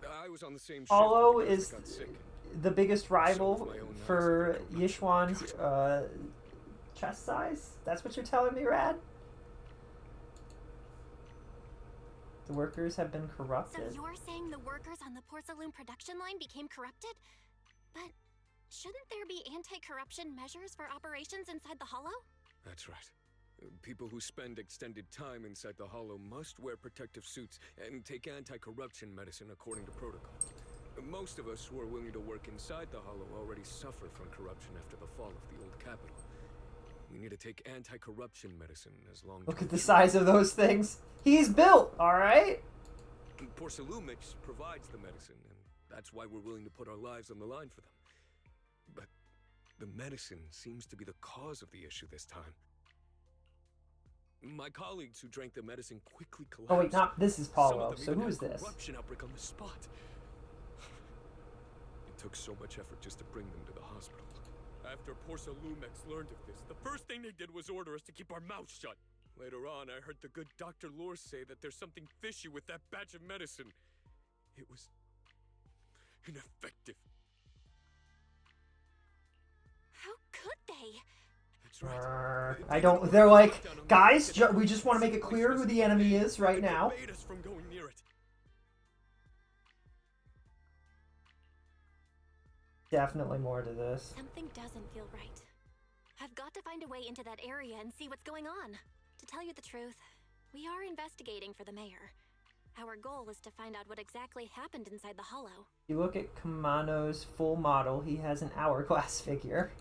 I was on the same shift Hollow with the guys is that got sick. the biggest rival for Yishuan's chest size? That's what you're telling me, Rad? The workers have been corrupted. So you're saying the workers on the porcelain production line became corrupted? But shouldn't there be anti-corruption measures for operations inside the Hollow? That's right. People who spend extended time inside the Hollow must wear protective suits and take anti-corruption medicine according to protocol. Most of us who are willing to work inside the Hollow already suffer from corruption after the fall of the old capital. We need to take anti-corruption medicine as long. Look at the size of those things. He's built, all right? Porcelumix provides the medicine, and that's why we're willing to put our lives on the line for them. But the medicine seems to be the cause of the issue this time. My colleagues who drank the medicine quickly collapsed. Oh wait, not this is Some Paulo. of them So even who is had this? corruption outbreak on the spot. It took so much effort just to bring them to the hospital. After Porcelumix learned of this, the first thing they did was order us to keep our mouths shut. Later on, I heard the good Dr. Lore say that there's something fishy with that batch of medicine. It was ineffective. How could they? That's right. I don't. They're like, guys, we just want to make it clear who the enemy is right now. Forbade us from going near it. Definitely more to this. Something doesn't feel right. I've got to find a way into that area and see what's going on. To tell you the truth, we are investigating for the mayor. Our goal is to find out what exactly happened inside the Hollow. You look at Kamano's full model. He has an hourglass figure.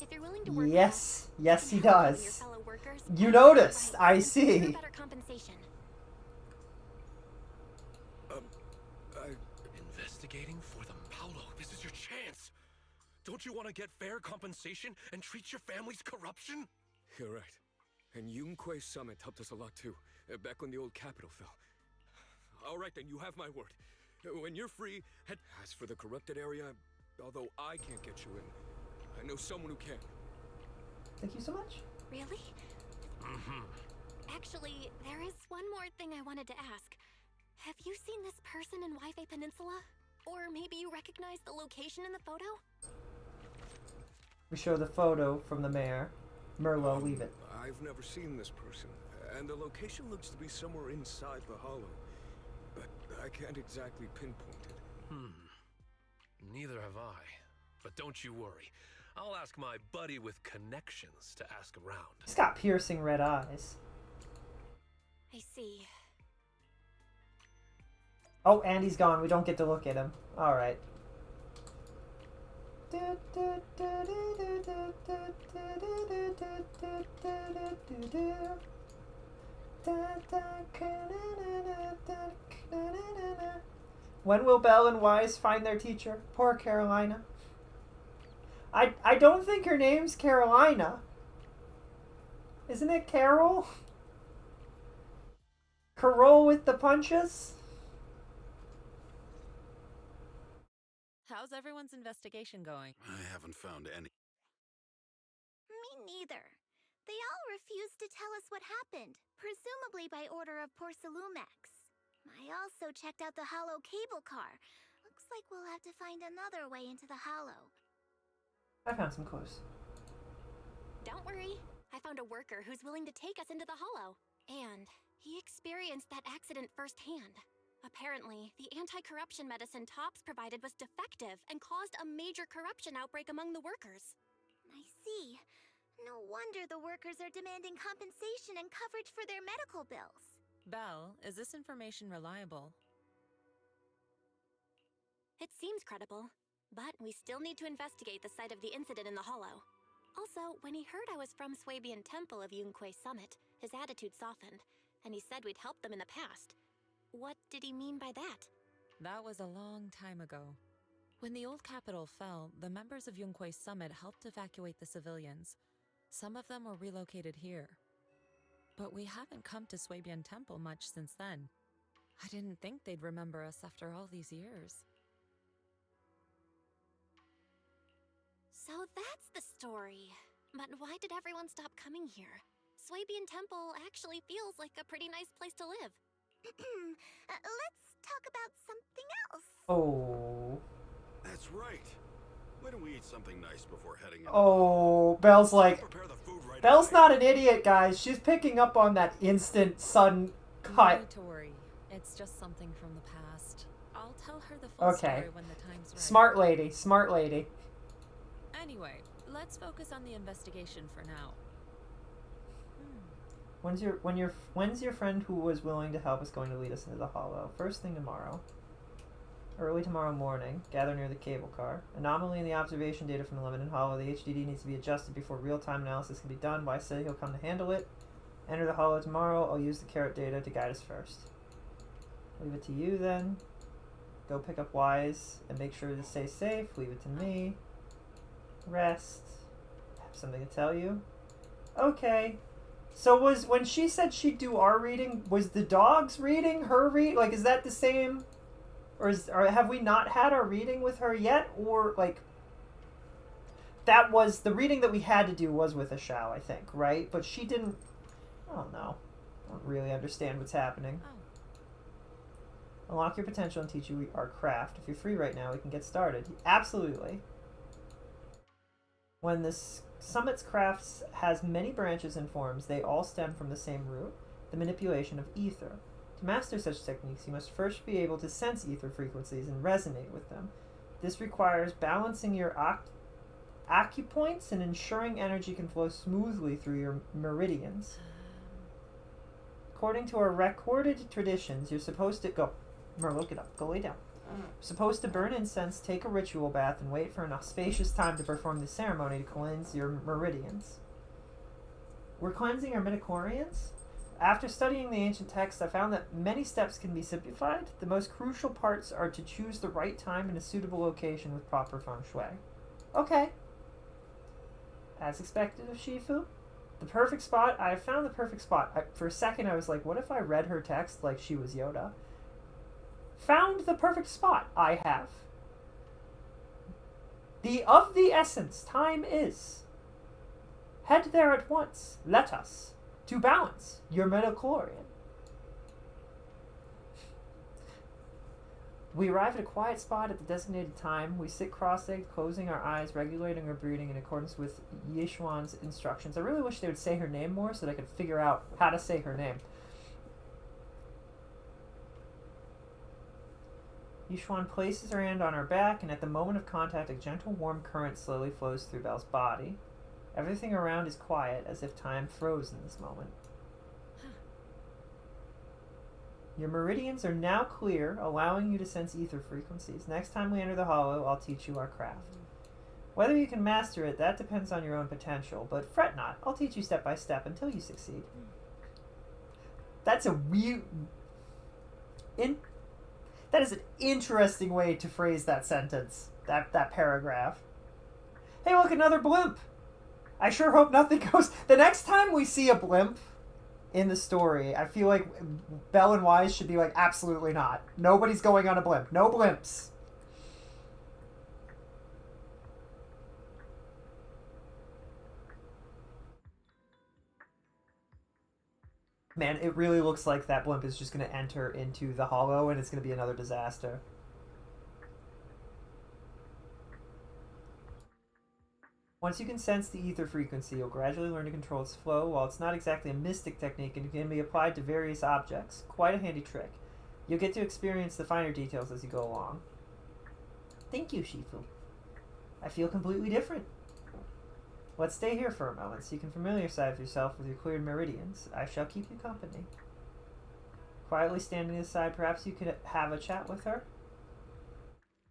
If you're willing to work Yes, yes, he with your does. fellow workers, You and noticed. right, I and secure see. better compensation. Investigating for them, Paulo. This is your chance. Don't you want to get fair compensation and treat your family's corruption? You're right. And Yunquay Summit helped us a lot too, back when the old capital fell. All right then, you have my word. When you're free, head... As for the corrupted area, although I can't get you in, I know someone who can. Thank you so much. Really? Mm-hmm. Actually, there is one more thing I wanted to ask. Have you seen this person in Waifei Peninsula? Or maybe you recognize the location in the photo? We show the photo from the mayor. Merlot, leave it. I've never seen this person, and the location looks to be somewhere inside the Hollow. But I can't exactly pinpoint it. Neither have I. But don't you worry. I'll ask my buddy with connections to ask around. He's got piercing red eyes. I see. Oh, and he's gone. We don't get to look at him. All right. When will Belle and Wise find their teacher? Poor Carolina. I don't think her name's Carolina. Isn't it Carol? Carol with the punches? How's everyone's investigation going? I haven't found any. Me neither. They all refused to tell us what happened, presumably by order of Porcelumix. I also checked out the Hollow cable car. Looks like we'll have to find another way into the Hollow. I found some clues. Don't worry. I found a worker who's willing to take us into the Hollow. And he experienced that accident firsthand. Apparently, the anti-corruption medicine Tops provided was defective and caused a major corruption outbreak among the workers. I see. No wonder the workers are demanding compensation and coverage for their medical bills. Belle, is this information reliable? It seems credible, but we still need to investigate the site of the incident in the Hollow. Also, when he heard I was from Swabian Temple of Yunquay Summit, his attitude softened, and he said we'd helped them in the past. What did he mean by that? That was a long time ago. When the old capital fell, the members of Yunquay Summit helped evacuate the civilians. Some of them were relocated here. But we haven't come to Swabian Temple much since then. I didn't think they'd remember us after all these years. So that's the story. But why did everyone stop coming here? Swabian Temple actually feels like a pretty nice place to live. Let's talk about something else. Oh. That's right. Why don't we eat something nice before heading out? Oh, Belle's like... Belle's not an idiot, guys. She's picking up on that instant sudden cut. No need to worry. It's just something from the past. I'll tell her the full story when the time's right. Smart lady. Smart lady. Anyway, let's focus on the investigation for now. When's your friend who was willing to help us going to lead us into the Hollow? First thing tomorrow. Early tomorrow morning. Gather near the cable car. Anomaly in the observation data from the Limited Hollow. The HDD needs to be adjusted before real-time analysis can be done. Wise said he'll come to handle it. Enter the Hollow tomorrow. I'll use the carrot data to guide us first. Leave it to you then. Go pick up Wise and make sure to stay safe. Leave it to me. Rest. I have something to tell you. Okay. So when she said she'd do our reading, was the dog's reading her read? Like, is that the same? Or have we not had our reading with her yet? Or, like, that was, the reading that we had to do was with a Shao, I think, right? But she didn't, I don't know. I don't really understand what's happening. Unlock your potential and teach you our craft. If you're free right now, we can get started. Absolutely. When this Summit's crafts has many branches and forms, they all stem from the same root, the manipulation of ether. To master such techniques, you must first be able to sense ether frequencies and resonate with them. This requires balancing your acupoints and ensuring energy can flow smoothly through your meridians. According to our recorded traditions, you're supposed to go. Look it up. Go lay down. Supposed to burn incense, take a ritual bath, and wait for an auspicious time to perform the ceremony to cleanse your meridians. We're cleansing our midichlorians? After studying the ancient texts, I found that many steps can be simplified. The most crucial parts are to choose the right time and a suitable location with proper feng shui. Okay. As expected of Shifu. The perfect spot. I found the perfect spot. For a second, I was like, what if I read her text like she was Yoda? Found the perfect spot. I have. Of the essence, time is. Head there at once. Let us. To balance your midichlorian. We arrive at a quiet spot at the designated time. We sit cross-legged, closing our eyes, regulating our breathing in accordance with Yishuan's instructions. I really wish they would say her name more so that I could figure out how to say her name. Yishuan places her hand on her back, and at the moment of contact, a gentle, warm current slowly flows through Belle's body. Everything around is quiet, as if time froze in this moment. Your meridians are now clear, allowing you to sense ether frequencies. Next time we enter the Hollow, I'll teach you our craft. Whether you can master it, that depends on your own potential, but fret not. I'll teach you step by step until you succeed. That's a weird... That is an interesting way to phrase that sentence, that paragraph. Hey, look, another blimp! I sure hope nothing goes... The next time we see a blimp in the story, I feel like Belle and Wise should be like, absolutely not. Nobody's going on a blimp. No blimps. Man, it really looks like that blimp is just going to enter into the Hollow and it's going to be another disaster. Once you can sense the ether frequency, you'll gradually learn to control its flow. While it's not exactly a mystic technique, it can be applied to various objects. Quite a handy trick. You'll get to experience the finer details as you go along. Thank you, Shifu. I feel completely different. Let's stay here for a moment so you can familiarize yourself with your cleared meridians. I shall keep you company. Quietly standing aside, perhaps you could have a chat with her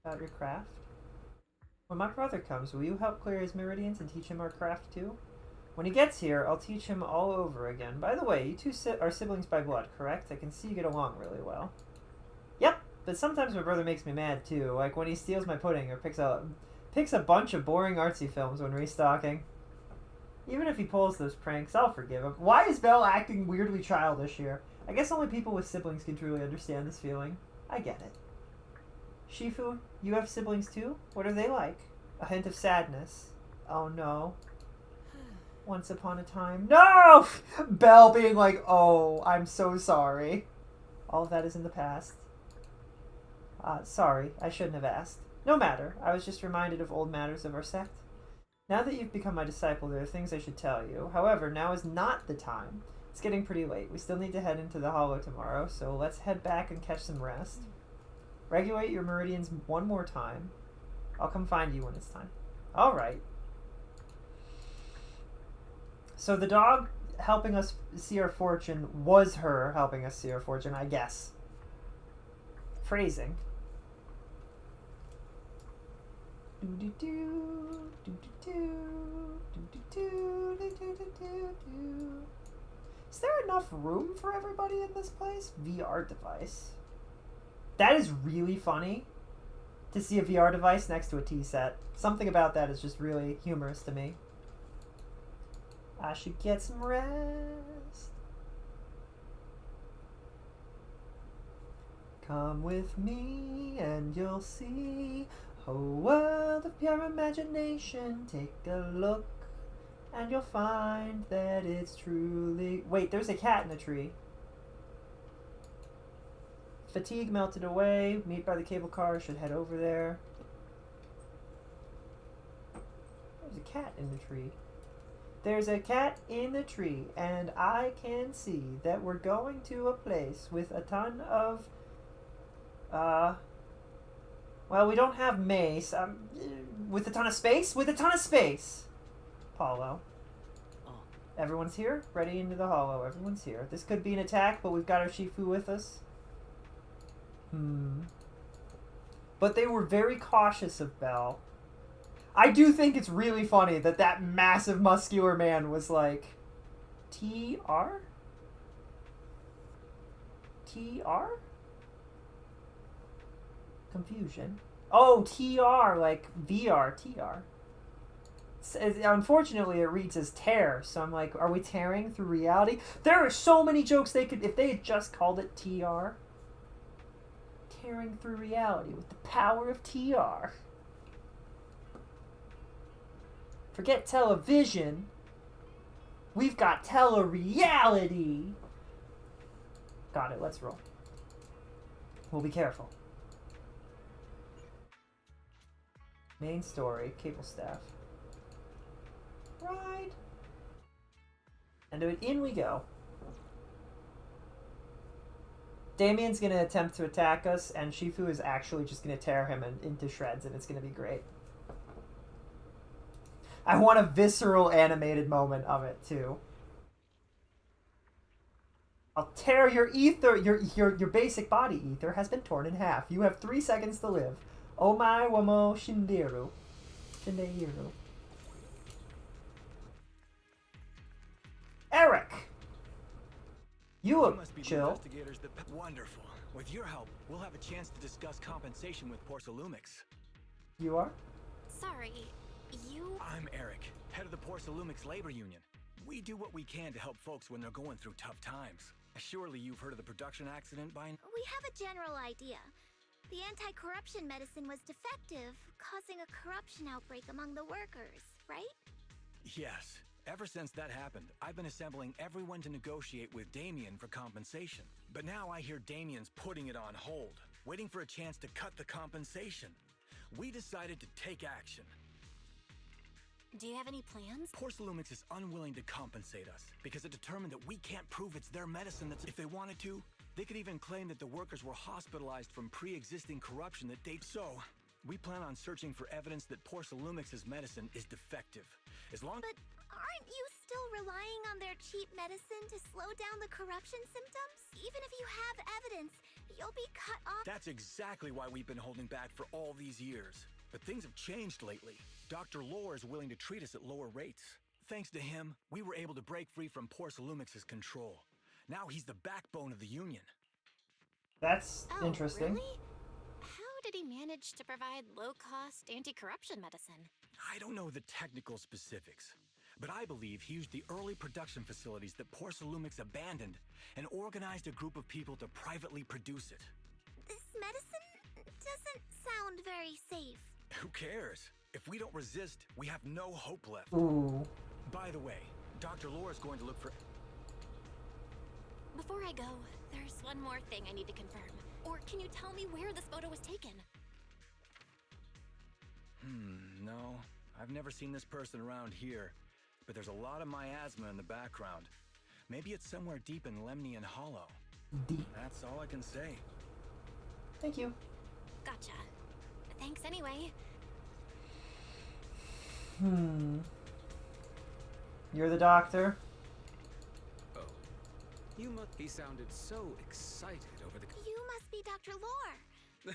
about your craft. When my brother comes, will you help clear his meridians and teach him our craft too? When he gets here, I'll teach him all over again. By the way, you two are siblings by blood, correct? I can see you get along really well. Yep, but sometimes my brother makes me mad too, like when he steals my pudding or picks a bunch of boring artsy films when restocking. Even if he pulls those pranks, I'll forgive him. Why is Belle acting weirdly childish here? I guess only people with siblings can truly understand this feeling. I get it. Shifu, you have siblings too? What are they like? A hint of sadness. Oh no. Once upon a time. No! Belle being like, oh, I'm so sorry. All of that is in the past. Sorry, I shouldn't have asked. No matter, I was just reminded of old matters of our sect. Now that you've become my disciple, there are things I should tell you. However, now is not the time. It's getting pretty late. We still need to head into the hollow tomorrow, so let's head back and catch some rest. Regulate your meridians one more time. I'll come find you when it's time. Alright. So the dog helping us see our fortune was her helping us see our fortune, I guess. Phrasing. Is there enough room for everybody in this place? VR device. That is really funny to see a VR device next to a tea set. Something about that is just really humorous to me. I should get some rest. Come with me and you'll see a world of pure imagination. Take a look and you'll find that it's truly... Wait, there's a cat in a tree. Fatigue melted away. Meet by the cable car. Should head over there. There's a cat in the tree. There's a cat in the tree, and I can see that we're going to a place with a ton of, well, we don't have mace. With a ton of space? With a ton of space! Paulo. Oh. Everyone's here? Ready into the hollow. Everyone's here. This could be an attack, but we've got our Shifu with us. But they were very cautious of Belle. I do think it's really funny that that massive muscular man was like, TR? TR? Confusion. Oh, TR, like VR, TR. Unfortunately, it reads as tear, so I'm like, are we tearing through reality? There are so many jokes they could, if they had just called it TR. Tearing through reality with the power of TR. Forget television. We've got tele-reality. Got it, let's roll. We'll be careful. Main story, cable staff. Right. And in we go. Damien's gonna attempt to attack us, and Shifu is actually just gonna tear him into shreds, and it's gonna be great. I want a visceral animated moment of it too. I'll tear your ether. Your basic body ether has been torn in half. You have 3 seconds to live. Oh my wamo shinderu. Shinderu. Eric! You look chill. Wonderful. With your help, we'll have a chance to discuss compensation with Porcelumix. You are? Sorry, you... I'm Eric, head of the Porcelumix Labor Union. We do what we can to help folks when they're going through tough times. Surely you've heard of the production accident by... We have a general idea. The anti-corruption medicine was defective, causing a corruption outbreak among the workers, right? Yes. Ever since that happened, I've been assembling everyone to negotiate with Damien for compensation. But now I hear Damien's putting it on hold, waiting for a chance to cut the compensation. We decided to take action. Do you have any plans? Porcelumix is unwilling to compensate us because it determined that we can't prove it's their medicine. If they wanted to, They could even claim that the workers were hospitalized from pre-existing corruption that dates. So, we plan on searching for evidence that Porcelumix's medicine is defective. As long But aren't you still relying on their cheap medicine to slow down the corruption symptoms? Even if you have evidence, you'll be cut off. That's exactly why we've been holding back for all these years. But things have changed lately. Dr. Lore is willing to treat us at lower rates. Thanks to him, we were able to break free from Porcelumix's control. Now he's the backbone of the Union. That's interesting. Really? How did he manage to provide low-cost anti-corruption medicine? I don't know the technical specifics, but I believe he used the early production facilities that Porcelumix abandoned and organized a group of people to privately produce it. This medicine doesn't sound very safe. Who cares? If we don't resist, we have no hope left. Ooh. By the way, Dr. Lore is going to look for... Before I go, there's one more thing I need to confirm. Or can you tell me where this photo was taken? No. I've never seen this person around here, but there's a lot of miasma in the background. Maybe it's somewhere deep in Lemnian Hollow. Deep. That's all I can say. Thank you. Gotcha. Thanks anyway. You're the doctor? Oh. You must... He sounded so excited over the... You must be Dr. Lore.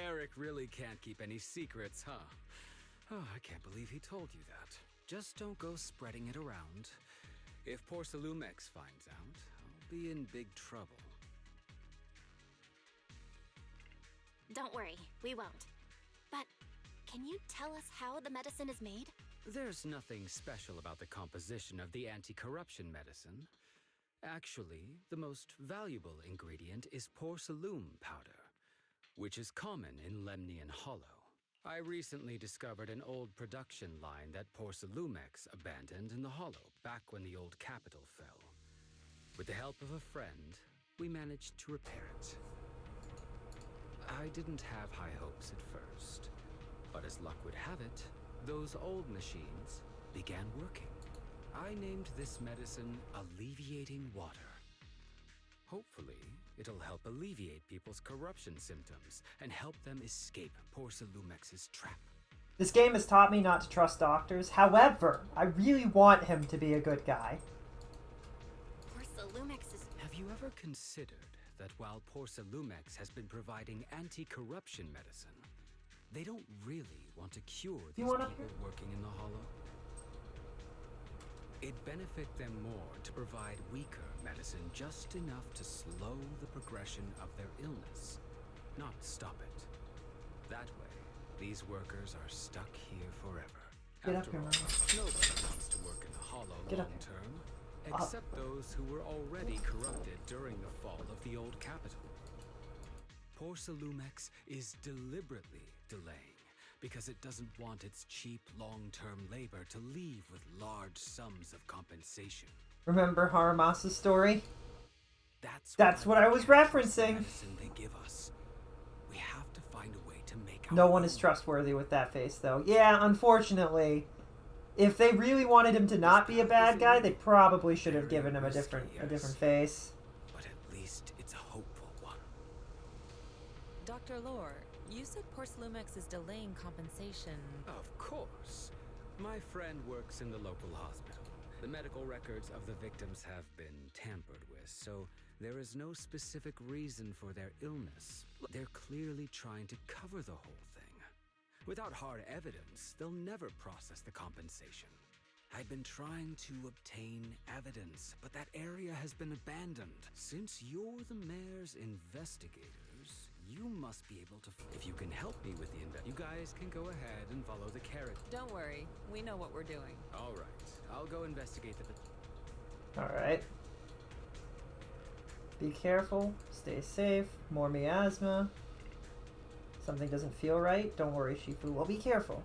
Eric really can't keep any secrets, huh? Oh, I can't believe he told you that. Just don't go spreading it around. If Porcelumix finds out, I'll be in big trouble. Don't worry, we won't. But can you tell us how the medicine is made? There's nothing special about the composition of the anti-corruption medicine. Actually, the most valuable ingredient is porcelain powder, which is common in Lemnian Hollow. I recently discovered an old production line that Porcelumix abandoned in the Hollow back when the old capital fell. With the help of a friend, we managed to repair it. I didn't have high hopes at first, but as luck would have it, those old machines began working. I named this medicine Alleviating Water. Hopefully, it'll help alleviate people's corruption symptoms and help them escape Porcelumix's trap. This game has taught me not to trust doctors. However, I really want him to be a good guy. Porcelumix is... Have you ever considered that while Porcelumix has been providing anti-corruption medicine, they don't really want to cure these people working in the Hollow? It'd benefit them more to provide weaker medicine just enough to slow the progression of their illness, not stop it. That way, these workers are stuck here forever. Get up After here, all, Mama. nobody wants to work in the Hollow Get up long here. term, except those who were already corrupted during the fall of the old capital. Porcelumix is deliberately delaying because it doesn't want its cheap long-term labor to leave with large sums of compensation. Remember Haramasa's story? That's what I was referencing. Medicine they give us. We have to find a way to make No one is trustworthy with that face, though. Yeah, unfortunately. If they really wanted him to not be a bad guy, they probably should have given him a different face. But at least it's a hopeful one. Dr. Lore, you said Porcelumix is delaying compensation. Of course. My friend works in the local hospital. The medical records of the victims have been tampered with, so there is no specific reason for their illness. They're clearly trying to cover the whole thing. Without hard evidence, they'll never process the compensation. I've been trying to obtain evidence, but that area has been abandoned. Since you're the mayor's investigators, you must be able to... If you can help me with the you guys can go ahead and follow the carrot. Don't worry, we know what we're doing. All right, I'll go investigate the... Alright. Be careful, stay safe, more miasma. Something doesn't feel right, don't worry, Shifu. Well, be careful.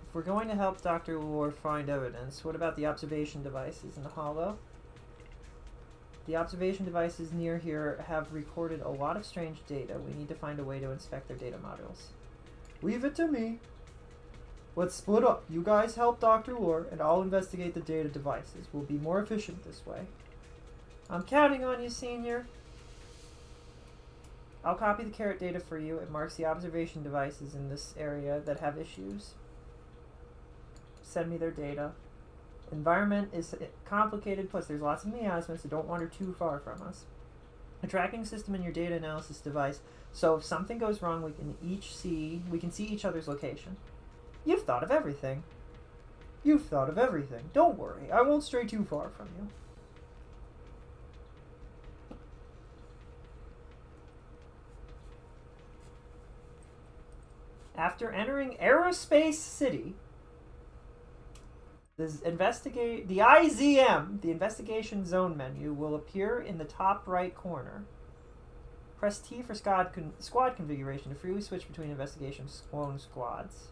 If we're going to help Dr. Lore find evidence, what about the observation devices in the Hollow? The observation devices near here have recorded a lot of strange data. We need to find a way to inspect their data modules. Leave it to me. Let's split up. You guys help Dr. Lore, and I'll investigate the data devices. We'll be more efficient this way. I'm counting on you, Senior. I'll copy the carrot data for you. It marks the observation devices in this area that have issues. Send me their data. Environment is complicated, plus there's lots of miasma, so don't wander too far from us. A tracking system in your data analysis device, so if something goes wrong, we can see each other's location. You've thought of everything. You've thought of everything. Don't worry, I won't stray too far from you. After entering Aerospace City, the IZM, the Investigation Zone menu, will appear in the top right corner. Press T for squad configuration to freely switch between investigation squads.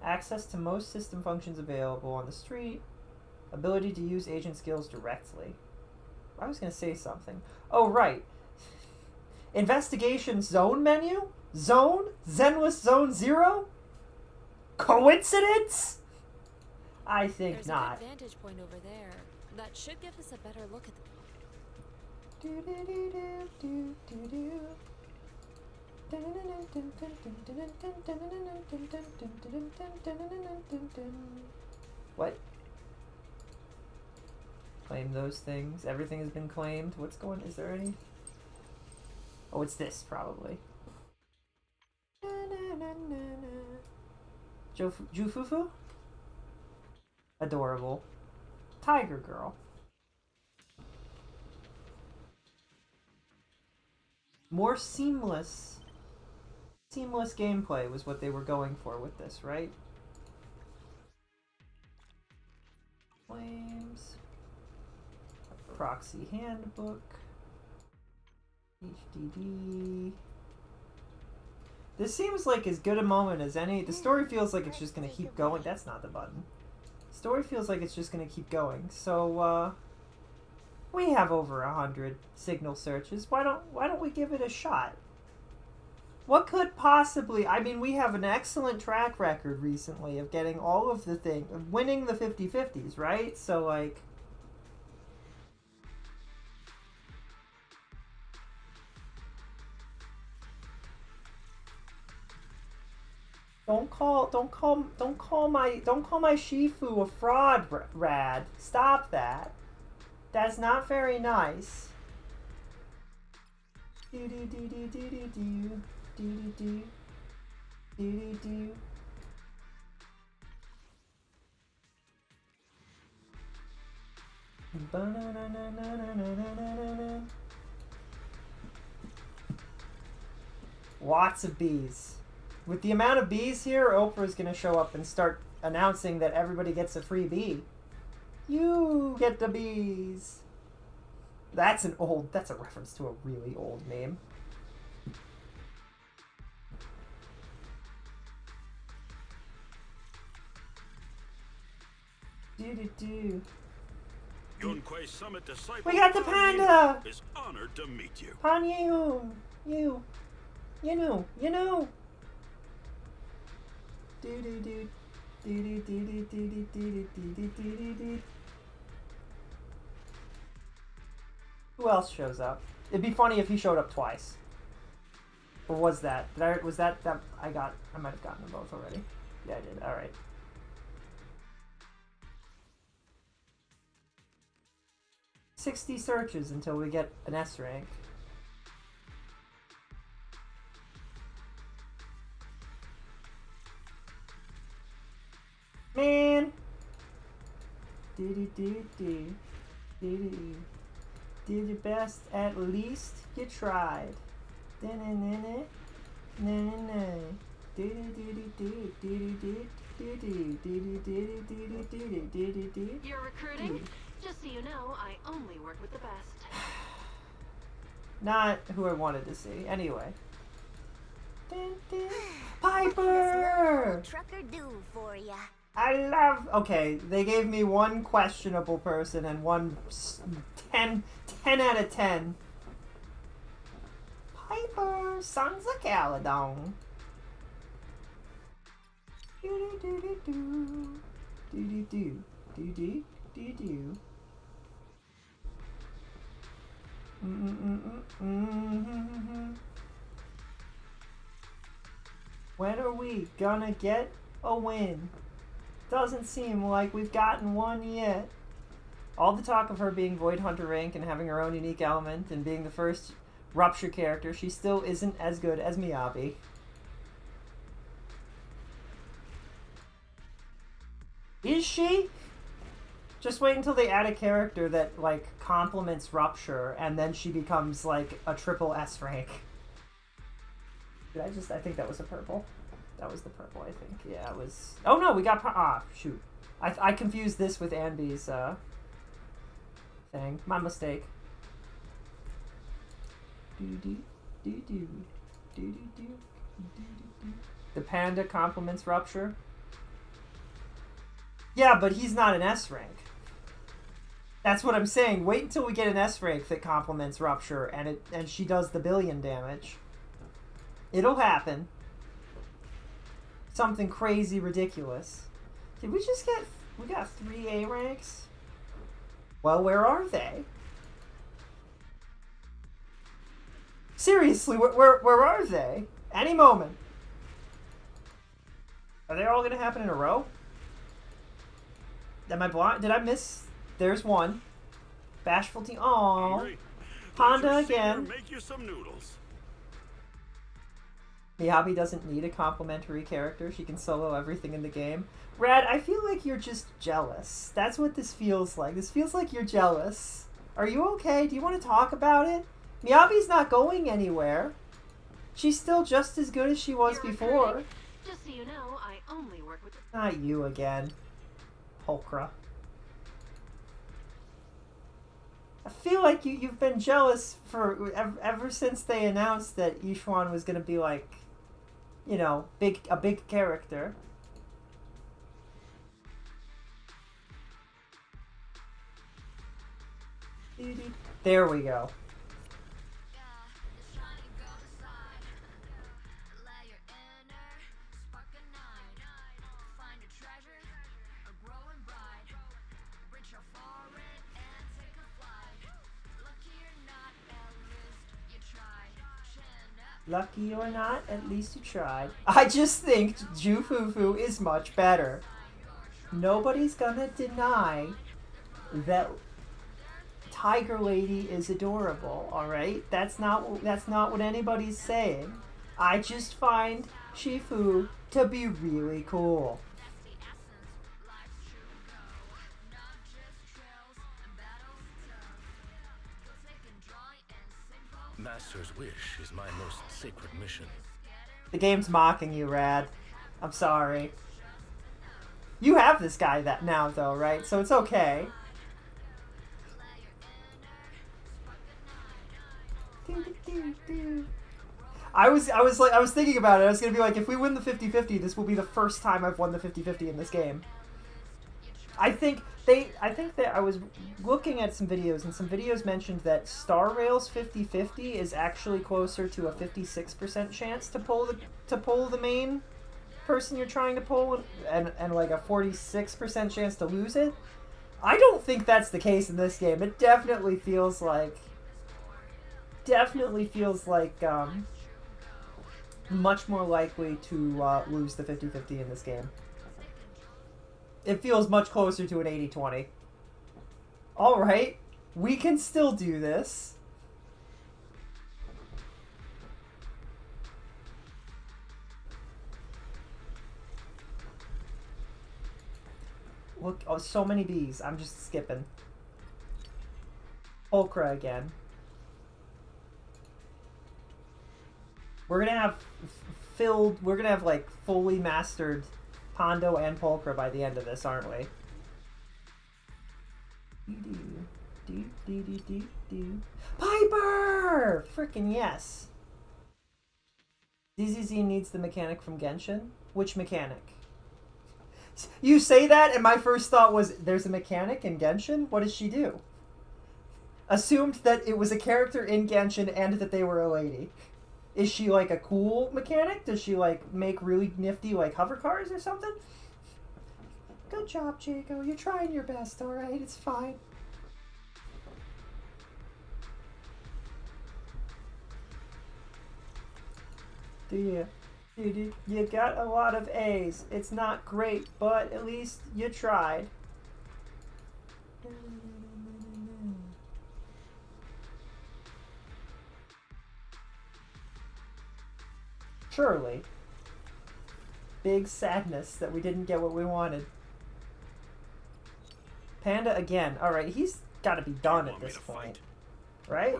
Access to most system functions available on the street. Ability to use agent skills directly. I was going to say something. Oh, right. Investigation Zone menu? Zone? Zenless Zone 0? Coincidence? I think There's not. a good vantage point over there. That should give us a better look at the... What? Claim those things. Everything has been claimed. What's going... Is there any... Oh, it's this, probably. Jufufu? Adorable. Tiger Girl. More seamless gameplay was what they were going for with this, right? Flames. Proxy handbook. HDD. This seems like as good a moment as any. The story feels like it's just gonna keep going. That's not the button. Story feels like it's just gonna keep going. So, we have over 100 signal searches. Why don't we give it a shot? What could possibly... I mean, we have an excellent track record recently of getting all of the things... of winning the 50-50s, right? So, like... Don't call my Shifu a fraud, Rad. Stop that. That's not very nice. Do do do do do do do do do do do. Lots of bees. With the amount of bees here, Oprah's gonna show up and start announcing that everybody gets a free bee. You get the bees. That's a reference to a really old meme. Do. Yunquay Summit Disciple We got the panda! is honored to meet you. Han Yehun. You know. Do. Who else shows up? It'd be funny if he showed up twice. Or was that? I might have gotten them both already. Yeah, I did. Alright. $60 searches until we get an S rank. Man! Do. Did your best, at least you tried. You're recruiting? Just so you know, I only work with the best. Not who I wanted to see. Anyway. Piper! Trucker do for ya. I love... Okay, they gave me one questionable person and one 10 out of 10. Piper, Sons of Caledon. When are we gonna get a win? Doesn't seem like we've gotten one yet. All the talk of her being Void Hunter rank and having her own unique element and being the first Rupture character, she still isn't as good as Miyabi. Is she? Just wait until they add a character that, like, complements Rupture, and then she becomes, like, a triple S rank. I think that was a purple. That was the purple, I think. Yeah, it was... Oh, no, we got... shoot. I confused this with Anby's, thing. My mistake. The panda complements Rupture. Yeah, but he's not an S rank. That's what I'm saying. Wait until we get an S rank that complements Rupture and she does the billion damage. It'll happen. Something crazy ridiculous. Did we just get... We got 3 A ranks? Well, where are they? Seriously, where are they? Any moment. Are they all going to happen in a row? Am I blind? Did I miss? There's one. Bashful team. Aww. Honda again. Make you some noodles. Miyabi doesn't need a complimentary character. She can solo everything in the game. Rad, I feel like you're just jealous. That's what this feels like. This feels like you're jealous. Are you okay? Do you want to talk about it? Miyabi's not going anywhere. She's still just as good as she was before. Just so you know, I only work with... Not you again. Pulchra. I feel like you've been jealous for ever since they announced that Yishuan was going to be like, you know, a big character. There we go. Lucky or not, at least you tried. I just think Jufufu is much better. Nobody's gonna deny that Tiger Lady is adorable, alright? That's not what anybody's saying. I just find Shifu to be really cool. Master's wish is my most sacred mission. The game's mocking you, Rad. I'm sorry. You have this guy now, though, right? So it's okay. I was thinking about it. I was gonna be like, if we win the 50-50, this will be the first time I've won the 50-50 in this game. I think that I was looking at some videos, and some videos mentioned that Star Rail's 50-50 is actually closer to a 56% chance to pull the main person you're trying to pull, and like a 46% chance to lose it. I don't think that's the case in this game. It definitely feels like much more likely to lose the 50-50 in this game. It feels much closer to an 80-20. Alright, we can still do this. Look, oh, so many bees. I'm just skipping. Pulchra again. We're gonna have like fully mastered Pondo and Pulchra by the end of this, aren't we? Piper! Frickin' yes. ZZZ needs the mechanic from Genshin. Which mechanic? You say that, and my first thought was, there's a mechanic in Genshin? What does she do? Assumed that it was a character in Genshin and that they were a lady. Is she like a cool mechanic? Does she like make really nifty like hover cars or something? Good job, Jaco. You're trying your best, alright? It's fine. You got a lot of A's. It's not great, but at least you tried. Surely. Big sadness that we didn't get what we wanted. Panda again. Alright, he's got to be done at this point. Right?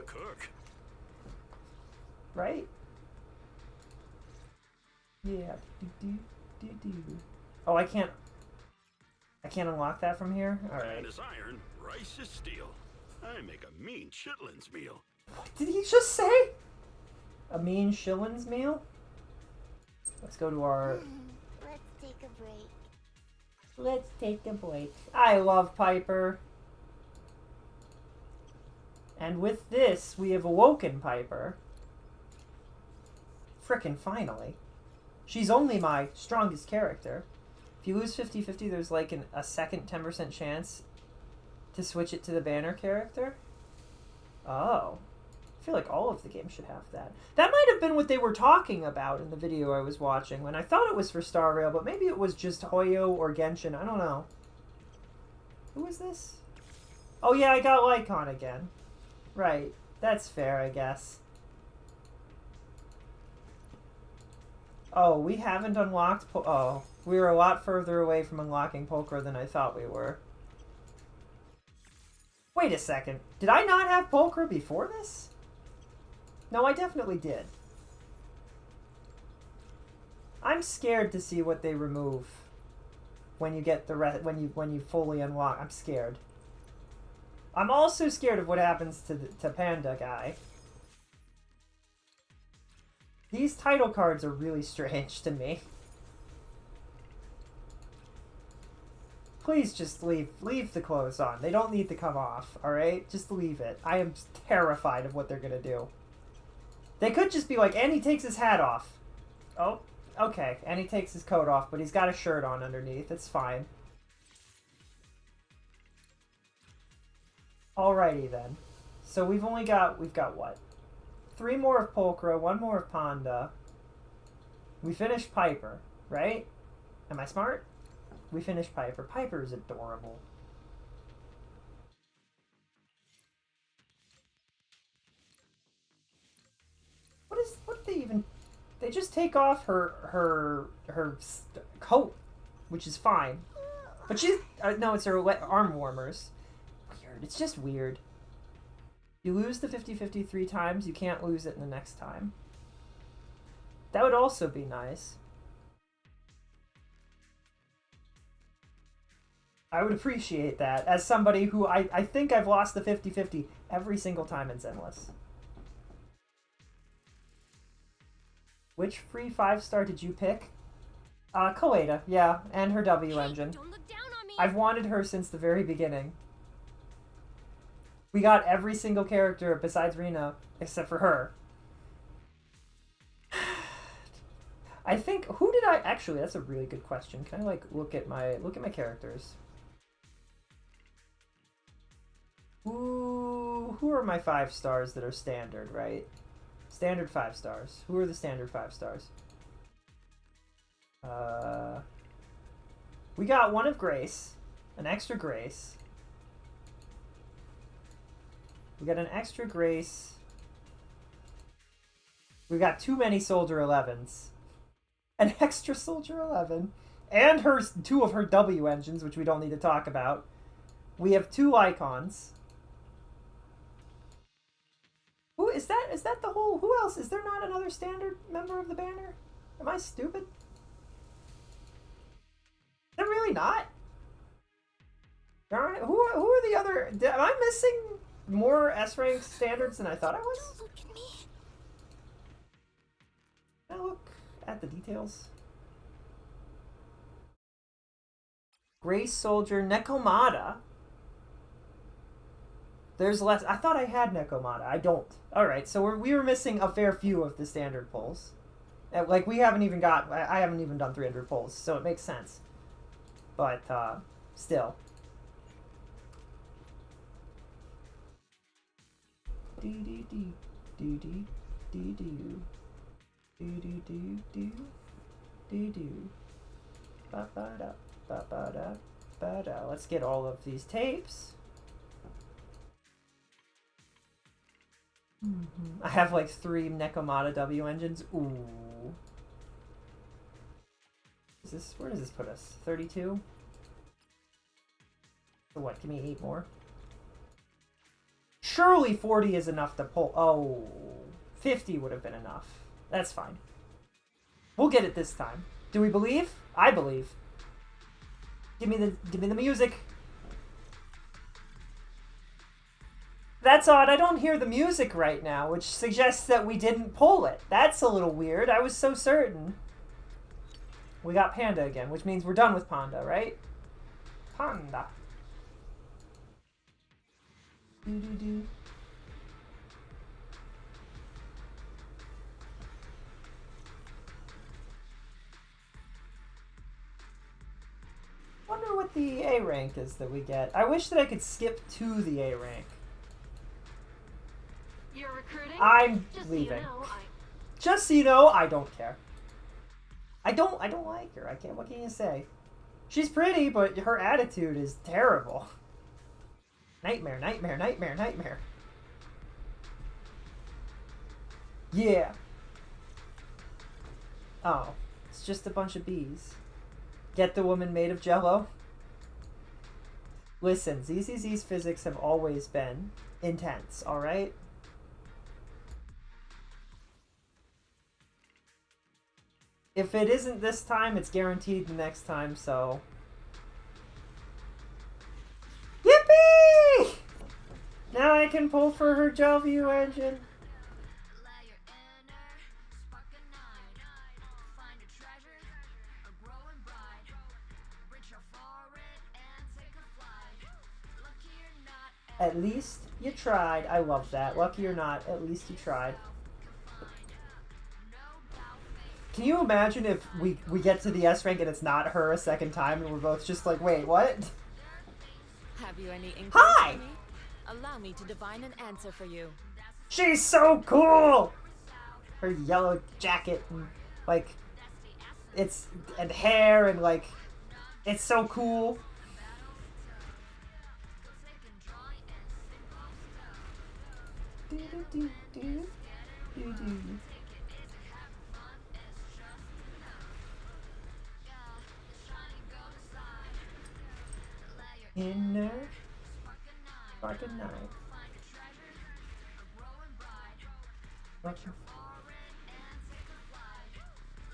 Right? Yeah. Oh, I can't unlock that from here? Alright. Pan is iron, rice is steel. I make a mean chitlins meal. What did he just say? A mean shillings meal? Let's go to our... Let's take a break. Let's take a break. I love Piper. And with this, we have awoken Piper. Frickin' finally. She's only my strongest character. If you lose 50-50, there's like a second 10% chance to switch it to the banner character. Oh. I feel like all of the games should have that. That might have been what they were talking about in the video I was watching when I thought it was for Star Rail, but maybe it was just Hoyo or Genshin. I don't know. Who is this? Oh yeah, I got Lycon again. Right. That's fair, I guess. Oh, we haven't unlocked... Oh, we were a lot further away from unlocking Pulchra than I thought we were. Wait a second. Did I not have Pulchra before this? No, I definitely did. I'm scared to see what they remove when you get the when you fully unlock. I'm scared. I'm also scared of what happens to Panda guy. These title cards are really strange to me. Please just leave the clothes on. They don't need to come off, alright? Just leave it. I am terrified of what they're gonna do. They could just be like, and he takes his hat off. Oh, okay. And he takes his coat off, but he's got a shirt on underneath. It's fine. Alrighty then. So we've got what? 3 more of Pulchra, 1 more of Panda. We finished Piper, right? Am I smart? We finished Piper. Piper is adorable. What they even... They just take off her coat, which is fine. But she's... no, it's her arm warmers. Weird. It's just weird. You lose the 50-50 3 times, you can't lose it in the next time. That would also be nice. I would appreciate that as somebody who I think I've lost the 50-50 every single time in Zenless. Which free 5-star did you pick? Koeda, yeah, and her W engine. Don't look down on me. I've wanted her since the very beginning. We got every single character besides Rena, except for her. I think, who did I... Actually, that's a really good question. Can I, like, look at my characters? Who are my 5 stars that are standard, right? Standard 5 stars. Who are the standard 5 stars? We got 1 of Grace, an extra Grace. We got an extra Grace. We got too many Soldier 11s. An extra Soldier 11. And her 2 of her W engines, which we don't need to talk about. We have 2 icons. Who is that? Is that the whole... Who else? Is there not another standard member of the banner? Am I stupid? Is there really not? Darn it. Who are the other... Am I missing more S-rank standards than I thought I was? Don't look at me. Can I look at the details? Grace Soldier Nekomata. There's less. I thought I had Nekomata. I don't. Alright, so we were missing a fair few of the standard pulls. Like, we haven't even got... I haven't even done 300 pulls, so it makes sense. but still. Do do do do do do do do do do do do do. Ba ba da ba ba da ba da. Let's get all of these tapes. I have like 3 Nekomata W engines. Ooh. Is this, where does this put us? 32? So what, give me 8 more? Surely 40 is enough to pull. Oh, 50 would have been enough. That's fine. We'll get it this time. Do we believe? I believe. Give me the music. That's odd, I don't hear the music right now, which suggests that we didn't pull it. That's a little weird, I was so certain. We got Panda again, which means we're done with Panda, right? Panda. Do-do-do. Wonder what the A rank is that we get. I wish that I could skip to the A rank. You're recruiting? I'm leaving. Just so you know, I don't care. I don't like her. I can't. What can you say? She's pretty, but her attitude is terrible. Nightmare, nightmare, nightmare, nightmare. Yeah. Oh, it's just a bunch of bees. Get the woman made of jello? Listen, ZZZ's physics have always been intense, alright? If it isn't this time, it's guaranteed the next time, so... Yippee! Now I can pull for her Jalview engine. At least you tried. I love that. Lucky or not, at least you tried. Can you imagine if we get to the S rank and it's not her a second time and we're both just like, wait, what? Have you any inquiries Hi! for me? Allow me to divine an answer for you. She's so cool! Her yellow jacket and like it's and hair and like it's so cool. Inner spark a night.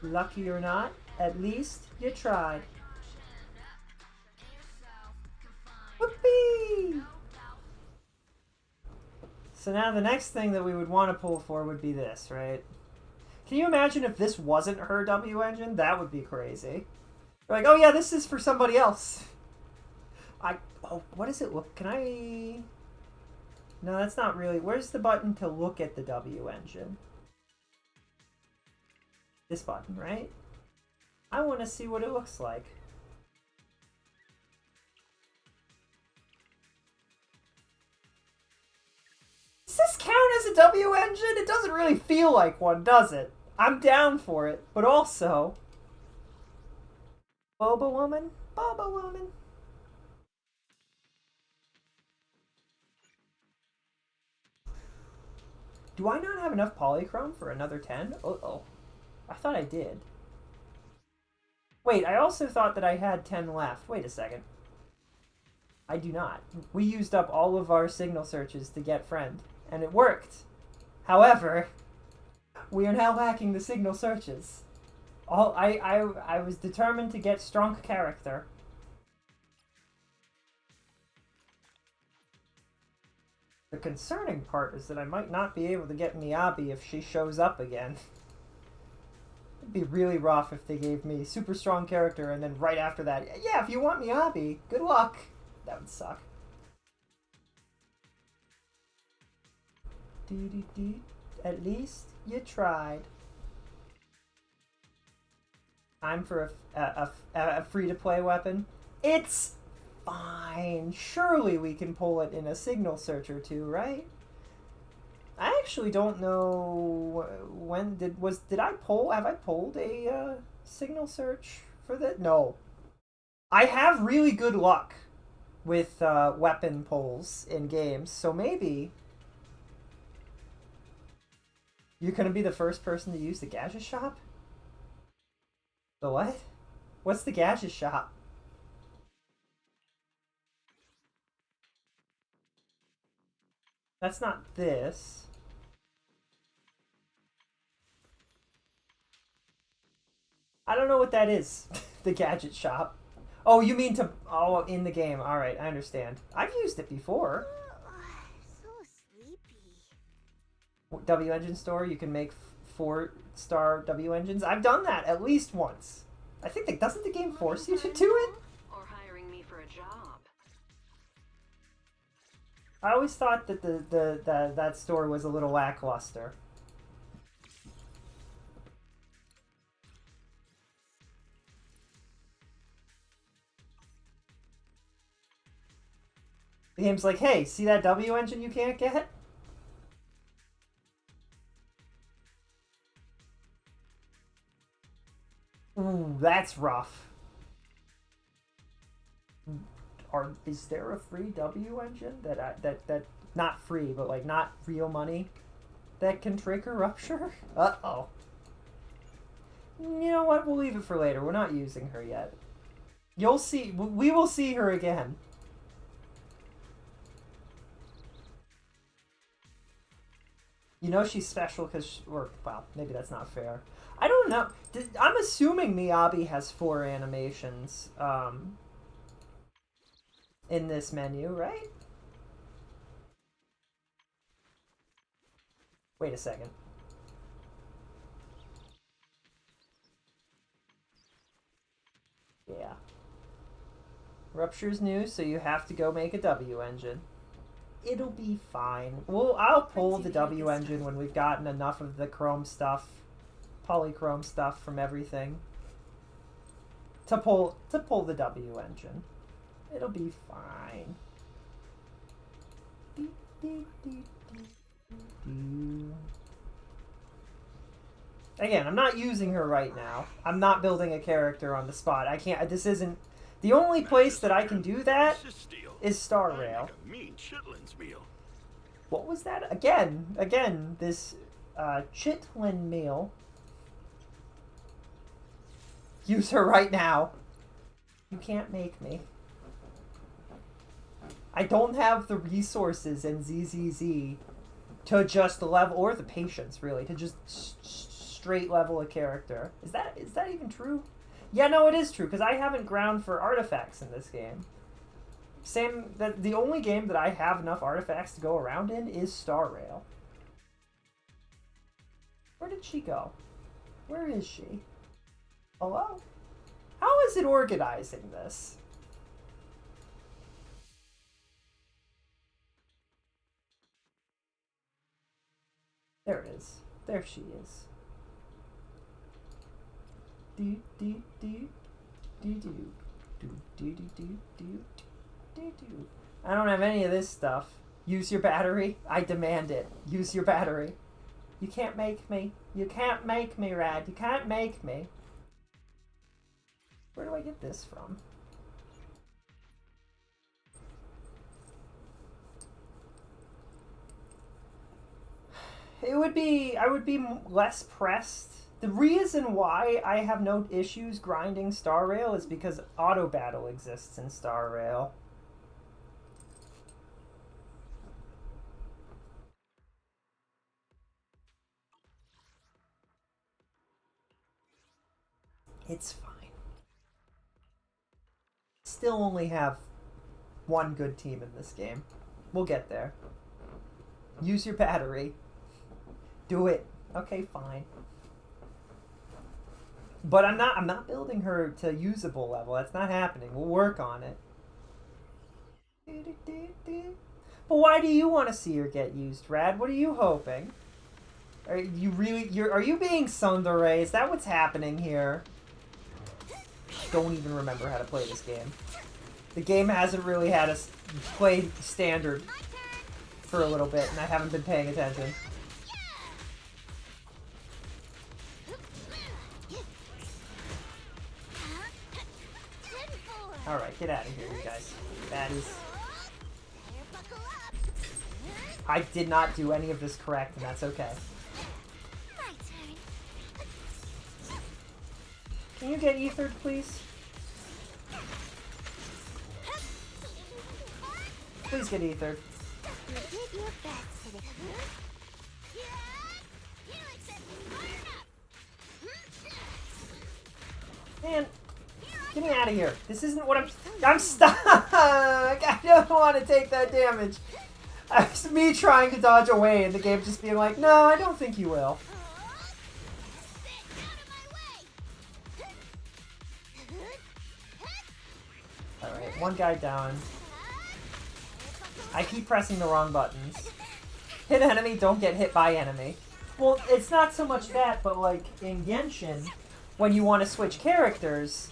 Lucky or not, at least you tried. Whoopee! So now the next thing that we would want to pull for would be this, right? Can you imagine if this wasn't her W engine? That would be crazy. You're like, oh yeah, this is for somebody else. Oh, what does it look? Can I... No, that's not really... Where's the button to look at the W engine? This button, right? I want to see what it looks like. Does this count as a W engine? It doesn't really feel like one, does it? I'm down for it, but also... Boba woman? Boba woman? Do I not have enough polychrome for another 10? Uh-oh. I thought I did. Wait, I also thought that I had 10 left. Wait a second. I do not. We used up all of our signal searches to get friend, and it worked. However, we are now lacking the signal searches. I was determined to get strong character. The concerning part is that I might not be able to get Miyabi if she shows up again. It'd be really rough if they gave me super strong character and then right after that, yeah, if you want Miyabi, good luck. That would suck. At least you tried. Time for a free-to-play weapon. It's fine. Surely we can pull it in a signal search or two, right? I actually don't know when did I pull? Have I pulled a signal search for that? No. I have really good luck with weapon pulls in games, so maybe you're gonna be the first person to use the gadget shop? The what? What's the gadget shop? That's not this. I don't know what that is. The gadget shop. Oh, you mean to... Oh, in the game. Alright, I understand. I've used it before. So sleepy. W engine store, you can make 4-star W engines. I've done that at least once. I think that... Doesn't the game force you to do it? Or hiring me for a job. I always thought that that store was a little lackluster. The game's like, hey, see that W engine you can't get? Ooh, that's rough. Is there a free W engine that not free, but like not real money that can trigger rupture? Uh-oh. You know what? We'll leave it for later. We're not using her yet. You'll see. We will see her again. You know she's special because, or, well, maybe that's not fair. I don't know. I'm assuming Miyabi has 4 animations in this menu, right? Wait a second. Yeah. Rupture's new, so you have to go make a W engine. It'll be fine. I'll pull the W engine when we've gotten enough of the chrome stuff, polychrome stuff from everything to pull the W engine. It'll be fine. Again, I'm not using her right now. I'm not building a character on the spot. I can't. This isn't the only place that I can do that. Is Star Rail. Mean chitlins meal. What was that? Again, this chitlin meal. Use her right now. You can't make me. I don't have the resources in ZZZ to just level, or the patience really, to just straight level a character. Is that even true? Yeah, no, it is true, because I haven't ground for artifacts in this game. The only game that I have enough artifacts to go around in is Star Rail. Where did she go? Where is she? Hello? How is it organizing this? There it is. There she is. Do do do do do do do do do do. I don't have any of this stuff. Use your battery. I demand it. Use your battery. You can't make me. You can't make me, Rad. You can't make me. Where do I get this from? I would be less pressed. The reason why I have no issues grinding Star Rail is because auto battle exists in Star Rail. It's fine. Still only have one good team in this game. We'll get there. Use your battery. Do it. Okay, fine. But I'm not building her to usable level. That's not happening. We'll work on it. But why do you want to see her get used, Rad? What are you hoping? Are you being tsundere? Is that what's happening here? Don't even remember how to play this game. The game hasn't really had us play standard for a little bit, and I haven't been paying attention. Alright, get out of here, you guys. That is... I did not do any of this correct, and that's okay. Can you get ethered, please? Please get ethered. Man, get me out of here. This isn't what I'm stuck. I don't want to take that damage. It's me trying to dodge away and the game just being like, no, I don't think you will. Alright, one guy down. I keep pressing the wrong buttons. Hit enemy, don't get hit by enemy. Well, it's not so much that, but like in Genshin, when you want to switch characters,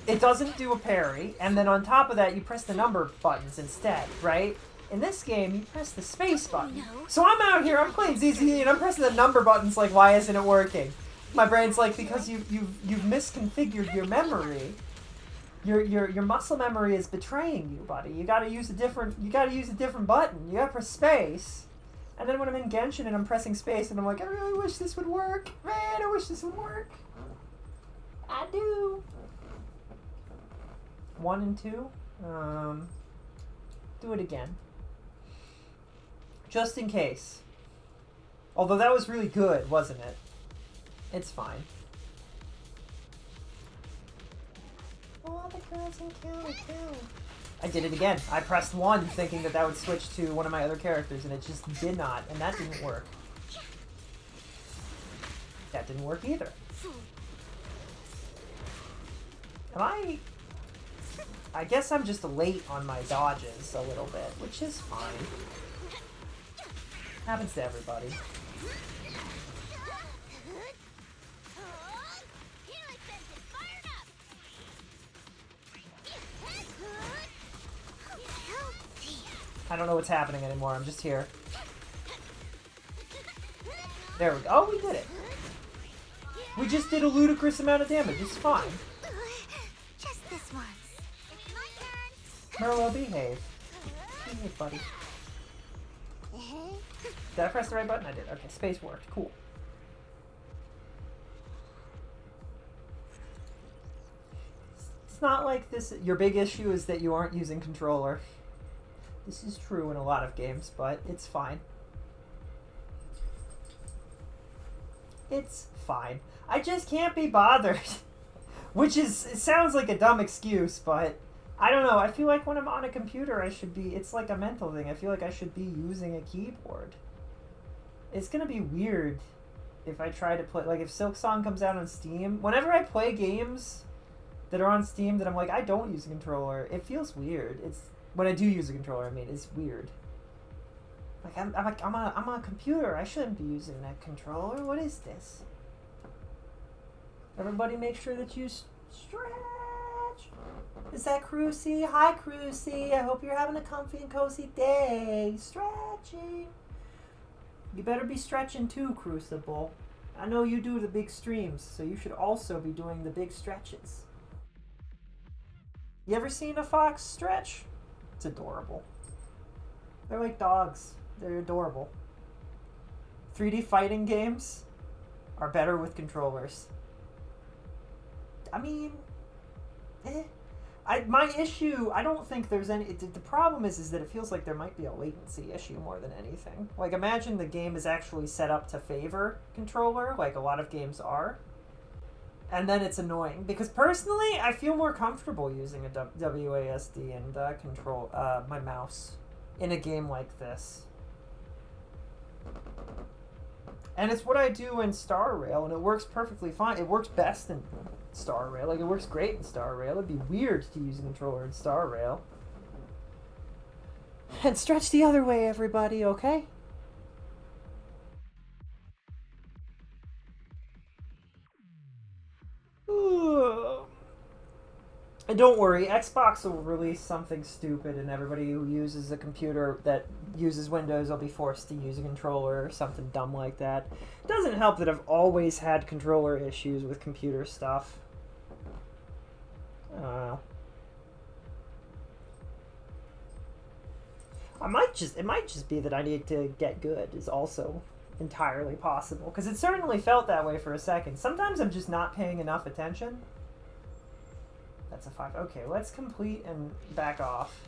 it doesn't do a parry, and then on top of that, you press the number buttons instead, right? In this game, you press the space button. So I'm out here, I'm playing ZZE, and I'm pressing the number buttons like, why isn't it working? My brain's like, because you've misconfigured your memory. Your muscle memory is betraying you, buddy. You gotta use a different button. You gotta press space. And then when I'm in Genshin and I'm pressing space and I'm like, I really wish this would work. Man, I wish this would work. I do. 1 and 2. Do it again. Just in case. Although that was really good, wasn't it? It's fine. All the girls in kill. I did it again. I pressed 1 thinking that would switch to one of my other characters, and it just did not, and that didn't work. That didn't work either. I guess I'm just late on my dodges a little bit, which is fine. Happens to everybody. I don't know what's happening anymore, I'm just here. There we go. Oh, we did it. We just did a ludicrous amount of damage, it's fine. Just this once. It's my turn. Merlo, behave. Behave, buddy. Did I press the right button? I did. Okay, space worked. Cool. It's not like this. Your big issue is that you aren't using controller. This is true in a lot of games, but it's fine. It's fine. I just can't be bothered. Which is, it sounds like a dumb excuse, but I don't know. I feel like when I'm on a computer, I should be, it's like a mental thing. I feel like I should be using a keyboard. It's gonna be weird if I try to play, like if Silk Song comes out on Steam. Whenever I play games that are on Steam that I'm like, I don't use a controller, it feels weird. It's, when I do use a controller, I mean, it's weird. Like, I'm on a computer. I shouldn't be using that controller. What is this? Everybody make sure that you stretch. Is that Crucy? Hi, Crucy. I hope you're having a comfy and cozy day. Stretching. You better be stretching too, Crucible. I know you do the big streams, so you should also be doing the big stretches. You ever seen a fox stretch? It's adorable. They're like dogs. They're adorable. 3D fighting games are better with controllers. I mean, my issue, I don't think there's any, the problem is that it feels like there might be a latency issue more than anything. Like, imagine the game is actually set up to favor controller, like a lot of games are. And then it's annoying, because personally, I feel more comfortable using a WASD and control my mouse in a game like this. And it's what I do in Star Rail, and it works perfectly fine. It works best in Star Rail. Like, it works great in Star Rail. It'd be weird to use a controller in Star Rail. And stretch the other way, everybody, okay? And don't worry, Xbox will release something stupid and everybody who uses a computer that uses Windows will be forced to use a controller or something dumb like that. It doesn't help that I've always had controller issues with computer stuff. It might just be that I need to get good is also entirely possible. Because it certainly felt that way for a second. Sometimes I'm just not paying enough attention. That's a 5. Okay, let's complete and back off.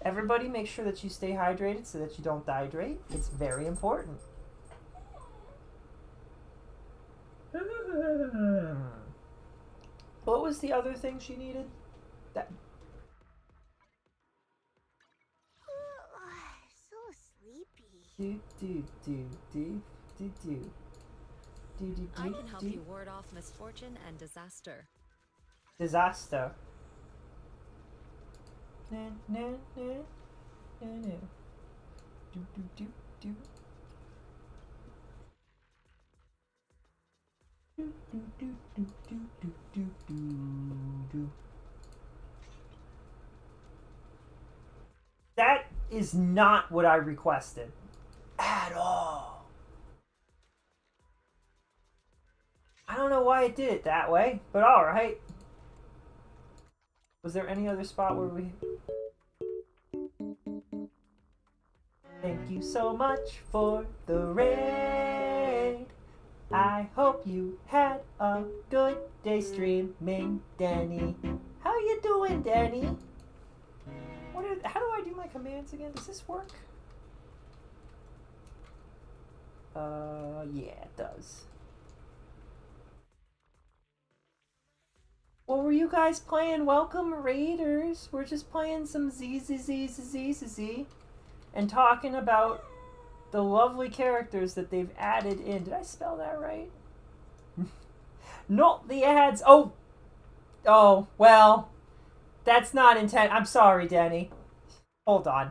Everybody make sure that you stay hydrated so that you don't dehydrate. It's very important. What was the other thing she needed? That. So sleepy. I can help you ward off misfortune and disaster. Disaster. Na, na, na, na, na. Do, do, do, do. Do, do, do, do, do, do, do, do. That is not what I requested. At all. I don't know why it did it that way, but alright. Was there any other spot where we... Thank you so much for the raid. I hope you had a good day streaming, Danny. How you doing, Danny? How do I do my commands again? Does this work? Yeah, it does. What were you guys playing? Welcome, Raiders. We're just playing some Z and talking about the lovely characters that they've added in. Did I spell that right? Not the ads. Oh, well, that's not intent. I'm sorry, Denny. Hold on.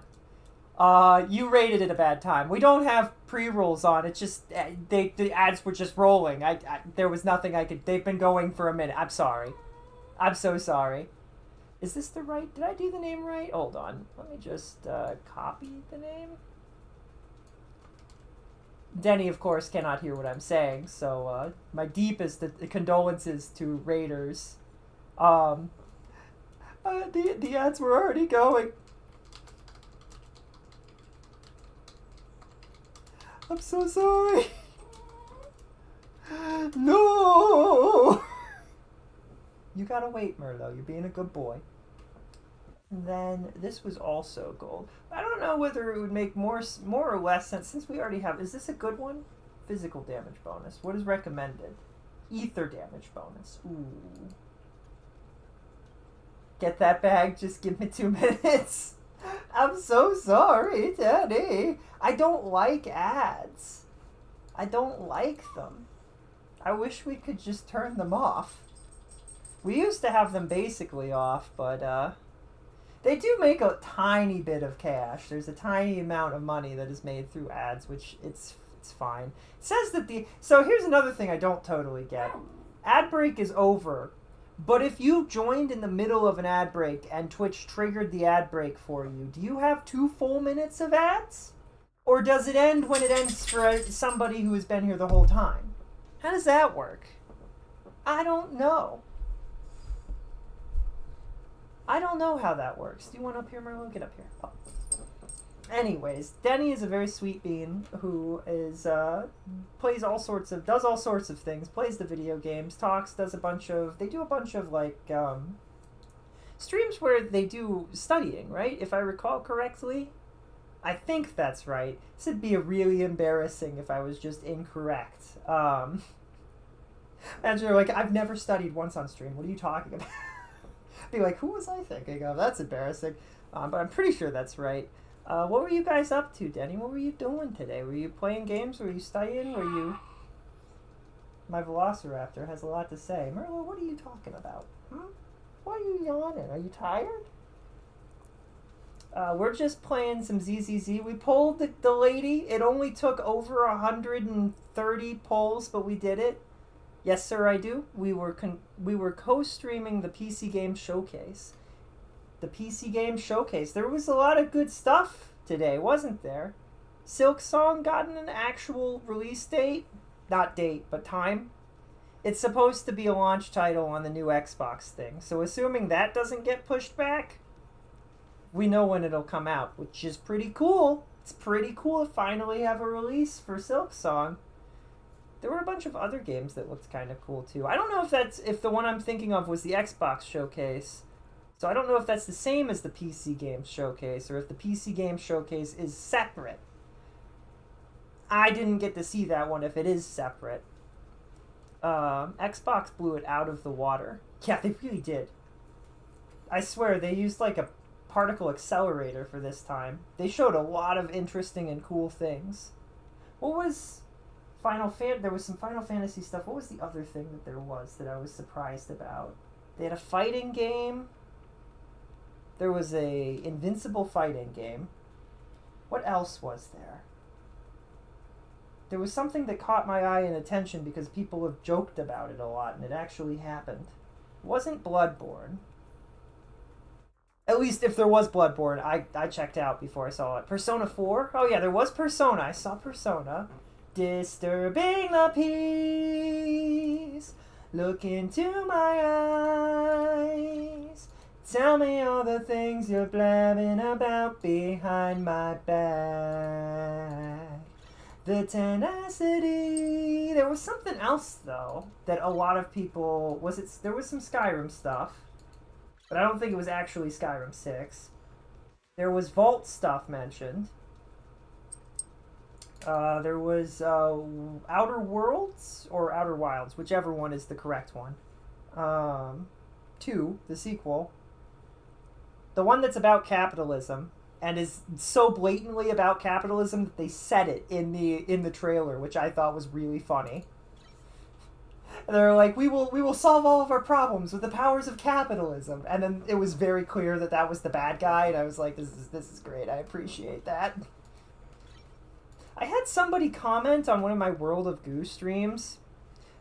You rated it a bad time. We don't have pre-rolls on. It's just the ads were just rolling. There was nothing I could. They've been going for a minute. I'm sorry. I'm so sorry. Is this the right... Did I do the name right? Hold on. Let me just copy the name. Denny, of course, cannot hear what I'm saying, so my deepest condolences to Raiders. The ads were already going. I'm so sorry. No! You gotta wait, Merlo. You're being a good boy. And then this was also gold. I don't know whether it would make more or less sense since we already have. Is this a good one? Physical damage bonus. What is recommended? Ether damage bonus. Ooh. Get that bag. Just give me 2 minutes. I'm so sorry, Daddy. I don't like ads. I don't like them. I wish we could just turn them off. We used to have them basically off, but they do make a tiny bit of cash. There's a tiny amount of money that is made through ads, which it's fine. It says that so here's another thing I don't totally get. Ad break is over, but if you joined in the middle of an ad break and Twitch triggered the ad break for you, do you have 2 full minutes of ads? Or does it end when it ends for somebody who has been here the whole time? How does that work? I don't know. I don't know how that works. Do you want up here, Merlin? Get up here. Oh. Anyways, Denny is a very sweet bean who is does all sorts of things. Plays the video games, talks, they do a bunch of like streams where they do studying, right? If I recall correctly, I think that's right. This would be really embarrassing if I was just incorrect. Imagine you're like, I've never studied once on stream. What are you talking about? Be like, who was I thinking of? That's embarrassing. But I'm pretty sure that's right. What were you guys up to, Denny? What were you doing today? Were you playing games? Were you studying? Were you... My Velociraptor has a lot to say. Merlo, what are you talking about? Why are you yawning? Are you tired? We're just playing some ZZZ. We pulled the lady. It only took over 130 pulls, but we did it. Yes, sir, I do. We were co-streaming the PC Game Showcase. The PC Game Showcase. There was a lot of good stuff today, wasn't there? Silk Song gotten an actual release date. Not date, but time. It's supposed to be a launch title on the new Xbox thing. So assuming that doesn't get pushed back, we know when it'll come out, which is pretty cool. It's pretty cool to finally have a release for Silk Song. There were a bunch of other games that looked kind of cool too. I don't know if the one I'm thinking of was the Xbox Showcase. So I don't know if that's the same as the PC Game Showcase or if the PC Game Showcase is separate. I didn't get to see that one if it is separate. Xbox blew it out of the water. Yeah, they really did. I swear, they used like a particle accelerator for this time. They showed a lot of interesting and cool things. What was there was some Final Fantasy stuff. What was the other thing that there was that I was surprised about? They had a fighting game. There was a Invincible fighting game. What else was there? There was something that caught my eye and attention because people have joked about it a lot, and it actually happened. It wasn't Bloodborne. At least if there was Bloodborne, I checked out before I saw it. Persona 4? Oh yeah, there was Persona. I saw Persona. Disturbing the peace. Look into my eyes. Tell me all the things you're blabbing about behind my back. The tenacity. There was something else though that a lot of people there was some Skyrim stuff, but I don't think it was actually Skyrim 6. There was Vault stuff mentioned. There was Outer Worlds or Outer Wilds, whichever one is the correct one. 2, the sequel. The one that's about capitalism and is so blatantly about capitalism that they said it in the trailer, which I thought was really funny. And they're like, we will solve all of our problems with the powers of capitalism. And then it was very clear that that was the bad guy, and I was like, this is great. I appreciate that. I had somebody comment on one of my World of Goo streams.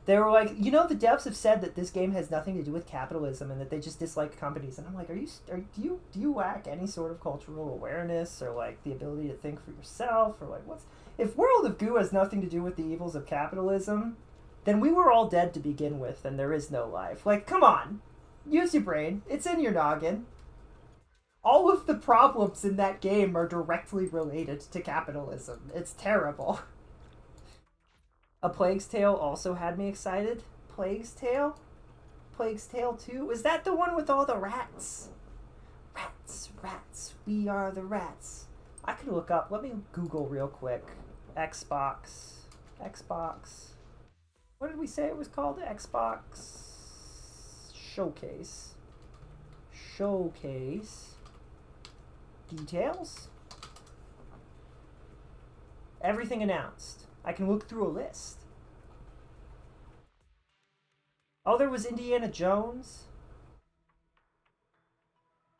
They were like, you know, the devs have said that this game has nothing to do with capitalism and that they just dislike companies. And I'm like, do you lack any sort of cultural awareness or like the ability to think for yourself, or like if World of Goo has nothing to do with the evils of capitalism, then we were all dead to begin with and there is no life. Like, come on, use your brain. It's in your noggin. All of the problems in that game are directly related to capitalism. It's terrible. A Plague's Tale also had me excited. Plague's Tale? Plague's Tale 2? Is that the one with all the rats? Rats. We are the rats. I could look up. Let me Google real quick. Xbox. What did we say it was called? Xbox Showcase. Details? Everything announced. I can look through a list. Oh, there was Indiana Jones.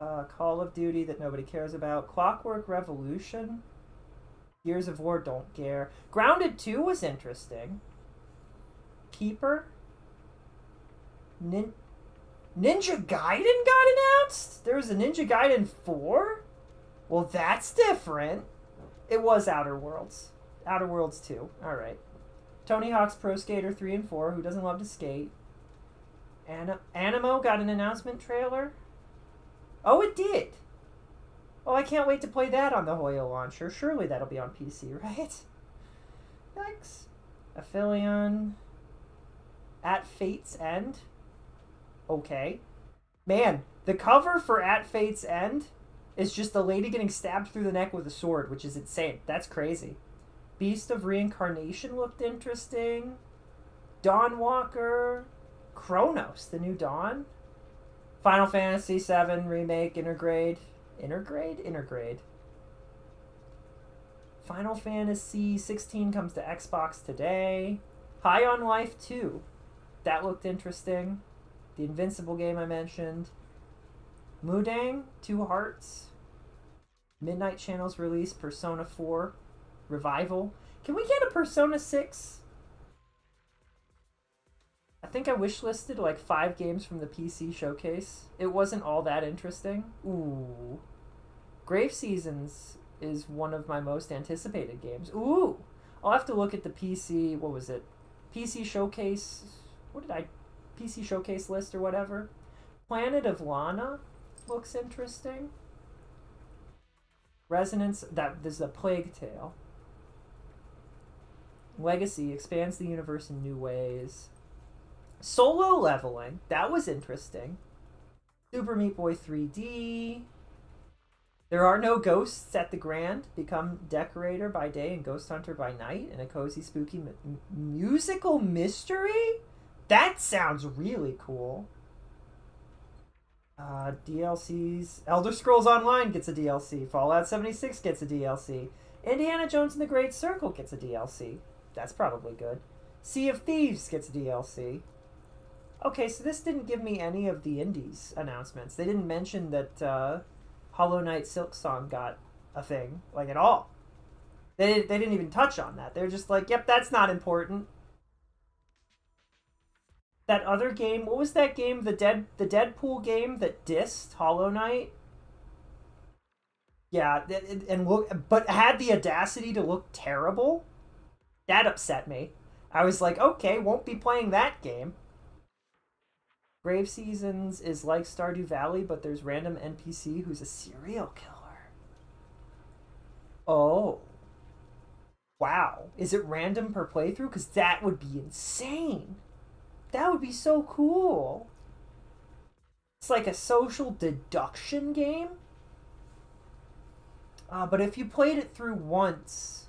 Call of Duty that nobody cares about. Clockwork Revolution. Gears of War, don't care. Grounded 2 was interesting. Keeper. Ninja Gaiden got announced? There was a Ninja Gaiden 4? Well, that's different. It was Outer Worlds. Outer Worlds 2. Alright. Tony Hawk's Pro Skater 3 and 4. Who doesn't love to skate? Animo got an announcement trailer. Oh, it did. Oh, I can't wait to play that on the Hoyo launcher. Surely that'll be on PC, right? Yikes. Aphelion. At Fate's End. Okay. Man, the cover for At Fate's End is just a lady getting stabbed through the neck with a sword, which is insane. That's crazy. Beast of Reincarnation looked interesting. Dawnwalker. Chronos, the new Dawn. Final Fantasy VII Remake Intergrade. Intergrade. Final Fantasy 16 comes to Xbox today. High on Life 2. That looked interesting. The Invincible game I mentioned. Mudang, 2 Hearts. Midnight Channel's release, Persona 4 Revival. Can we get a Persona 6? I think I wishlisted like 5 games from the PC showcase. It wasn't all that interesting. Ooh. Grave Seasons is one of my most anticipated games. Ooh. I'll have to look at the PC, what was it? PC showcase, PC showcase list or whatever. Planet of Lana looks interesting. Resonance, there's a Plague Tale. Legacy expands the universe in new ways. Solo leveling, that was interesting. Super Meat Boy 3D. There are no ghosts at the Grand. Become decorator by day and ghost hunter by night in a cozy, spooky musical mystery? That sounds really cool. DLCs. Elder Scrolls Online gets a DLC. Fallout 76 gets a DLC. Indiana Jones and the Great Circle gets a DLC. That's probably good. Sea of Thieves gets a DLC. Okay, so this didn't give me any of the indies announcements. They didn't mention that Hollow Knight Silksong got a thing, like, at all. They didn't even touch on that. They're just like, yep, that's not important. That other game, what was that game? The Deadpool game that dissed Hollow Knight? Yeah, but had the audacity to look terrible? That upset me. I was like, okay, won't be playing that game. Grave Seasons is like Stardew Valley, but there's random NPC who's a serial killer. Oh. Wow. Is it random per playthrough? Because that would be insane. That would be so cool. It's like a social deduction game. But if you played it through once,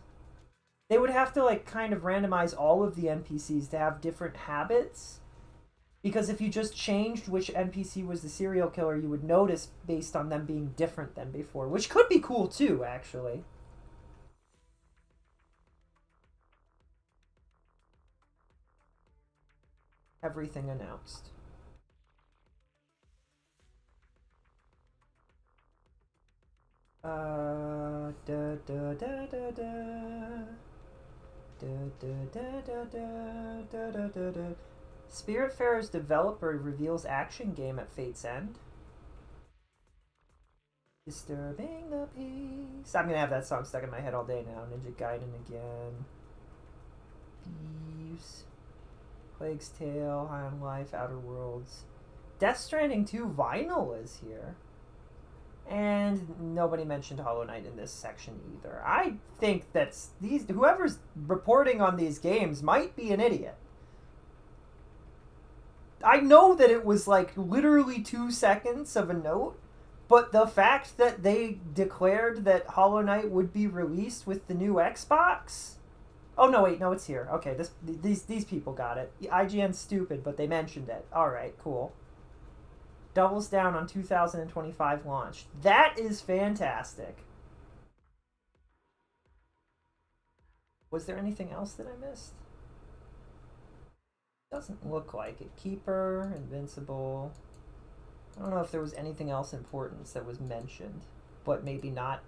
they would have to like kind of randomize all of the NPCs to have different habits. Because if you just changed which NPC was the serial killer, you would notice based on them being different than before. Which could be cool too, actually. Everything announced. Da da da da da. Da da da da da da da da da. Spiritfarer's developer reveals action game at Fate's End. Disturbing the peace. I'm gonna have that song stuck in my head all day now. Ninja Gaiden again. Thieves. Plague's Tale, High on Life, Outer Worlds. Death Stranding 2 vinyl is here. And nobody mentioned Hollow Knight in this section either. I think that's whoever's reporting on these games might be an idiot. I know that it was like literally 2 seconds of a note, but the fact that they declared that Hollow Knight would be released with the new Xbox. Oh no, wait, no, it's here. Okay, these people got it. IGN's stupid, but they mentioned it. All right, cool. Doubles down on 2025 launch. That is fantastic. Was there anything else that I missed? Doesn't look like it. Keeper, Invincible. I don't know if there was anything else important that was mentioned, but maybe not,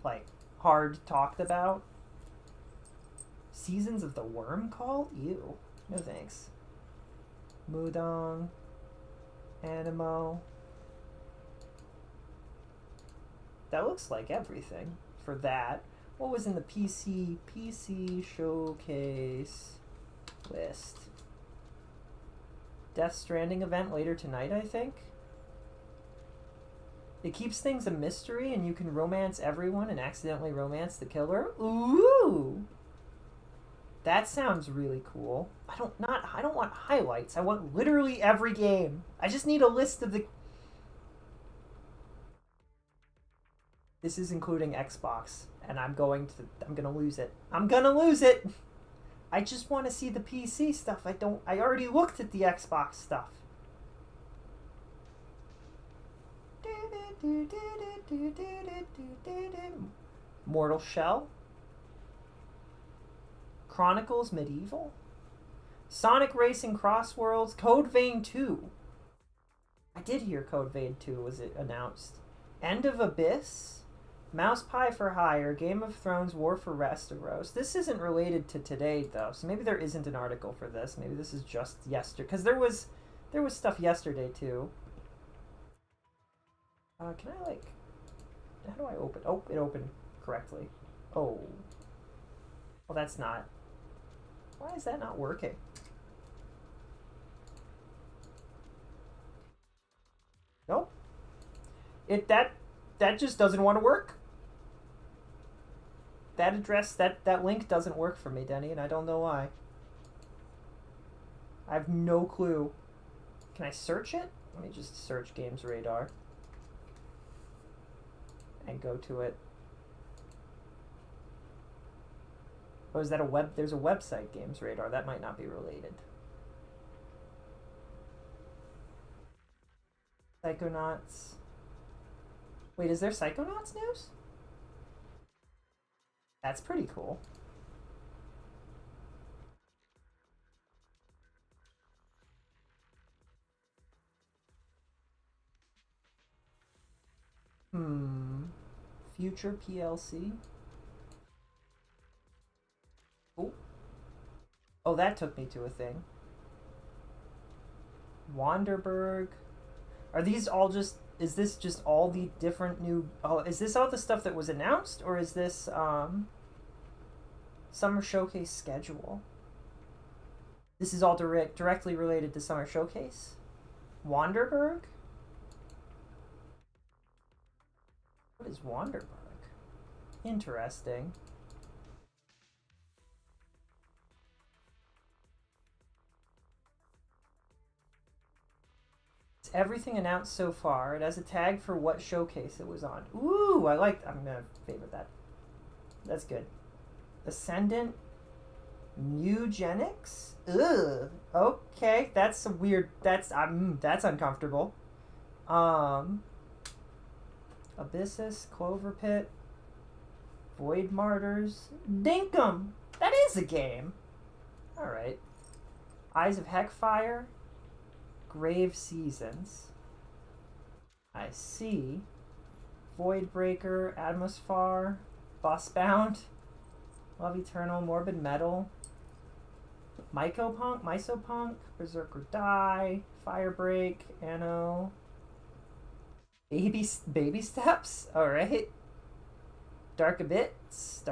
like, hard talked about. Seasons of the Worm Call? Ew. No thanks. Mudong. Animo. That looks like everything for that. What was in the PC showcase list? Death Stranding event later tonight, I think. It keeps things a mystery and you can romance everyone and accidentally romance the killer. Ooh! That sounds really cool. I don't want highlights. I want literally every game. I just need a list of the... This is including Xbox, and I'm gonna lose it. I'm gonna lose it! I just want to see the PC stuff. I already looked at the Xbox stuff. Mortal Shell. Chronicles Medieval. Sonic Racing Cross Worlds. Code Vein 2. I did hear Code Vein 2 was announced. End of Abyss. Mouse Pie for Hire, Game of Thrones, War for Westeros. This isn't related to today, though, so maybe there isn't an article for this. Maybe this is just yesterday, because there was stuff yesterday, too. Can I, like... How do I open? Oh, it opened correctly. Oh. Well, that's not... Why is that not working? Nope. That just doesn't want to work. That address, that link doesn't work for me, Denny, and I don't know why. I have no clue. Can I search it? Let me just search Games Radar. And go to it. Oh, is that a web? There's a website, Games Radar. That might not be related. Psychonauts. Wait, is there Psychonauts news? That's pretty cool. Future PLC. Oh, that took me to a thing. Wanderberg. Are these all just... Is this just all the different new... Oh, is this all the stuff that was announced? Or is this, Summer Showcase schedule? This is all directly related to Summer Showcase? Wanderberg? What is Wanderberg? Interesting. Everything announced so far. It has a tag for what showcase it was on. Ooh, I'm gonna favorite that. That's good. Ascendant Eugenics? Ugh. Okay, that's a weird. That's uncomfortable. Abyssus, Clover Pit, Void Martyrs, Dinkum. That is a game. All right. Eyes of Heckfire. Grave Seasons. I see. Voidbreaker, Atmosphere, Bossbound, Love Eternal, Morbid Metal, Misopunk, Berserker Die, Firebreak, Anno, Baby Steps, alright. Darkabytes,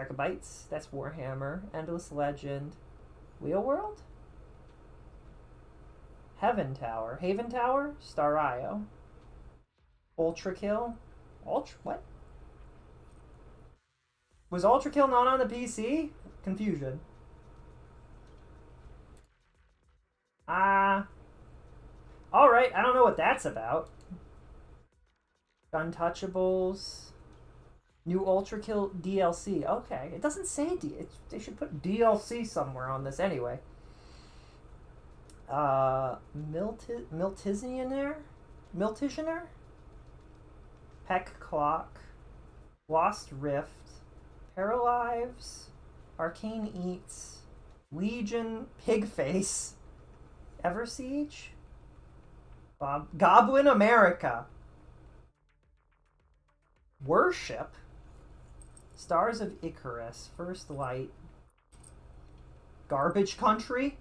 that's Warhammer, Endless Legend, Wheel World? Haven Tower, Stario, Ultra Kill, what? Was Ultra Kill not on the PC? Confusion. Alright, I don't know what that's about. Untouchables. New Ultra Kill DLC. Okay, it doesn't say they should put DLC somewhere on this anyway. Miltisioner? Peck Clock, Lost Rift, Paralives, Arcane Eats, Legion, Pigface, Eversiege, Goblin America, Worship, Stars of Icarus, First Light, Garbage Country.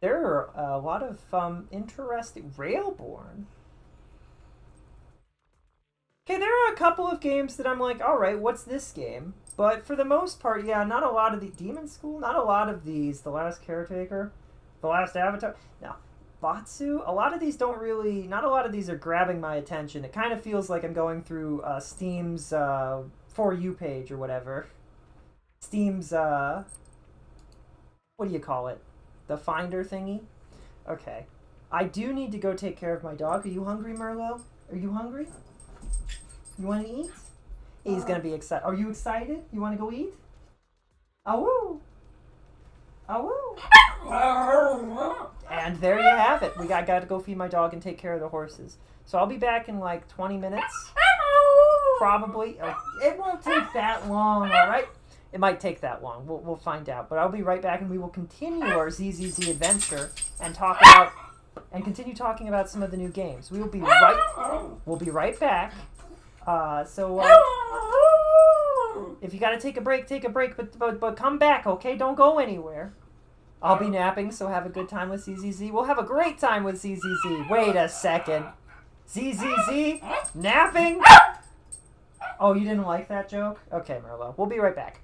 There are a lot of interesting... Railborn. Okay, there are a couple of games that I'm like, alright, what's this game? But for the most part, yeah, not a lot of the... Demon School? Not a lot of these. The Last Caretaker? The Last Avatar? No. Batsu? A lot of these don't really... Not a lot of these are grabbing my attention. It kind of feels like I'm going through Steam's For You page or whatever. Steam's... What do you call it? The Finder thingy? Okay. I do need to go take care of my dog. Are you hungry, Merlot? Are you hungry? You want to eat? He's going to be excited. Are you excited? You want to go eat? Awoo! Awoo! And there you have it. I got to go feed my dog and take care of the horses. So I'll be back in like 20 minutes. Probably. It won't take that long, alright? It might take that long. We'll find out. But I'll be right back and we will continue our ZZZ adventure and talk about and continue talking about some of the new games. We'll be right back. If you gotta take a break, but come back, okay? Don't go anywhere. I'll be napping, so have a good time with ZZZ. We'll have a great time with ZZZ. Wait a second. ZZZ? Napping? Oh, you didn't like that joke? Okay, Merlot. We'll be right back.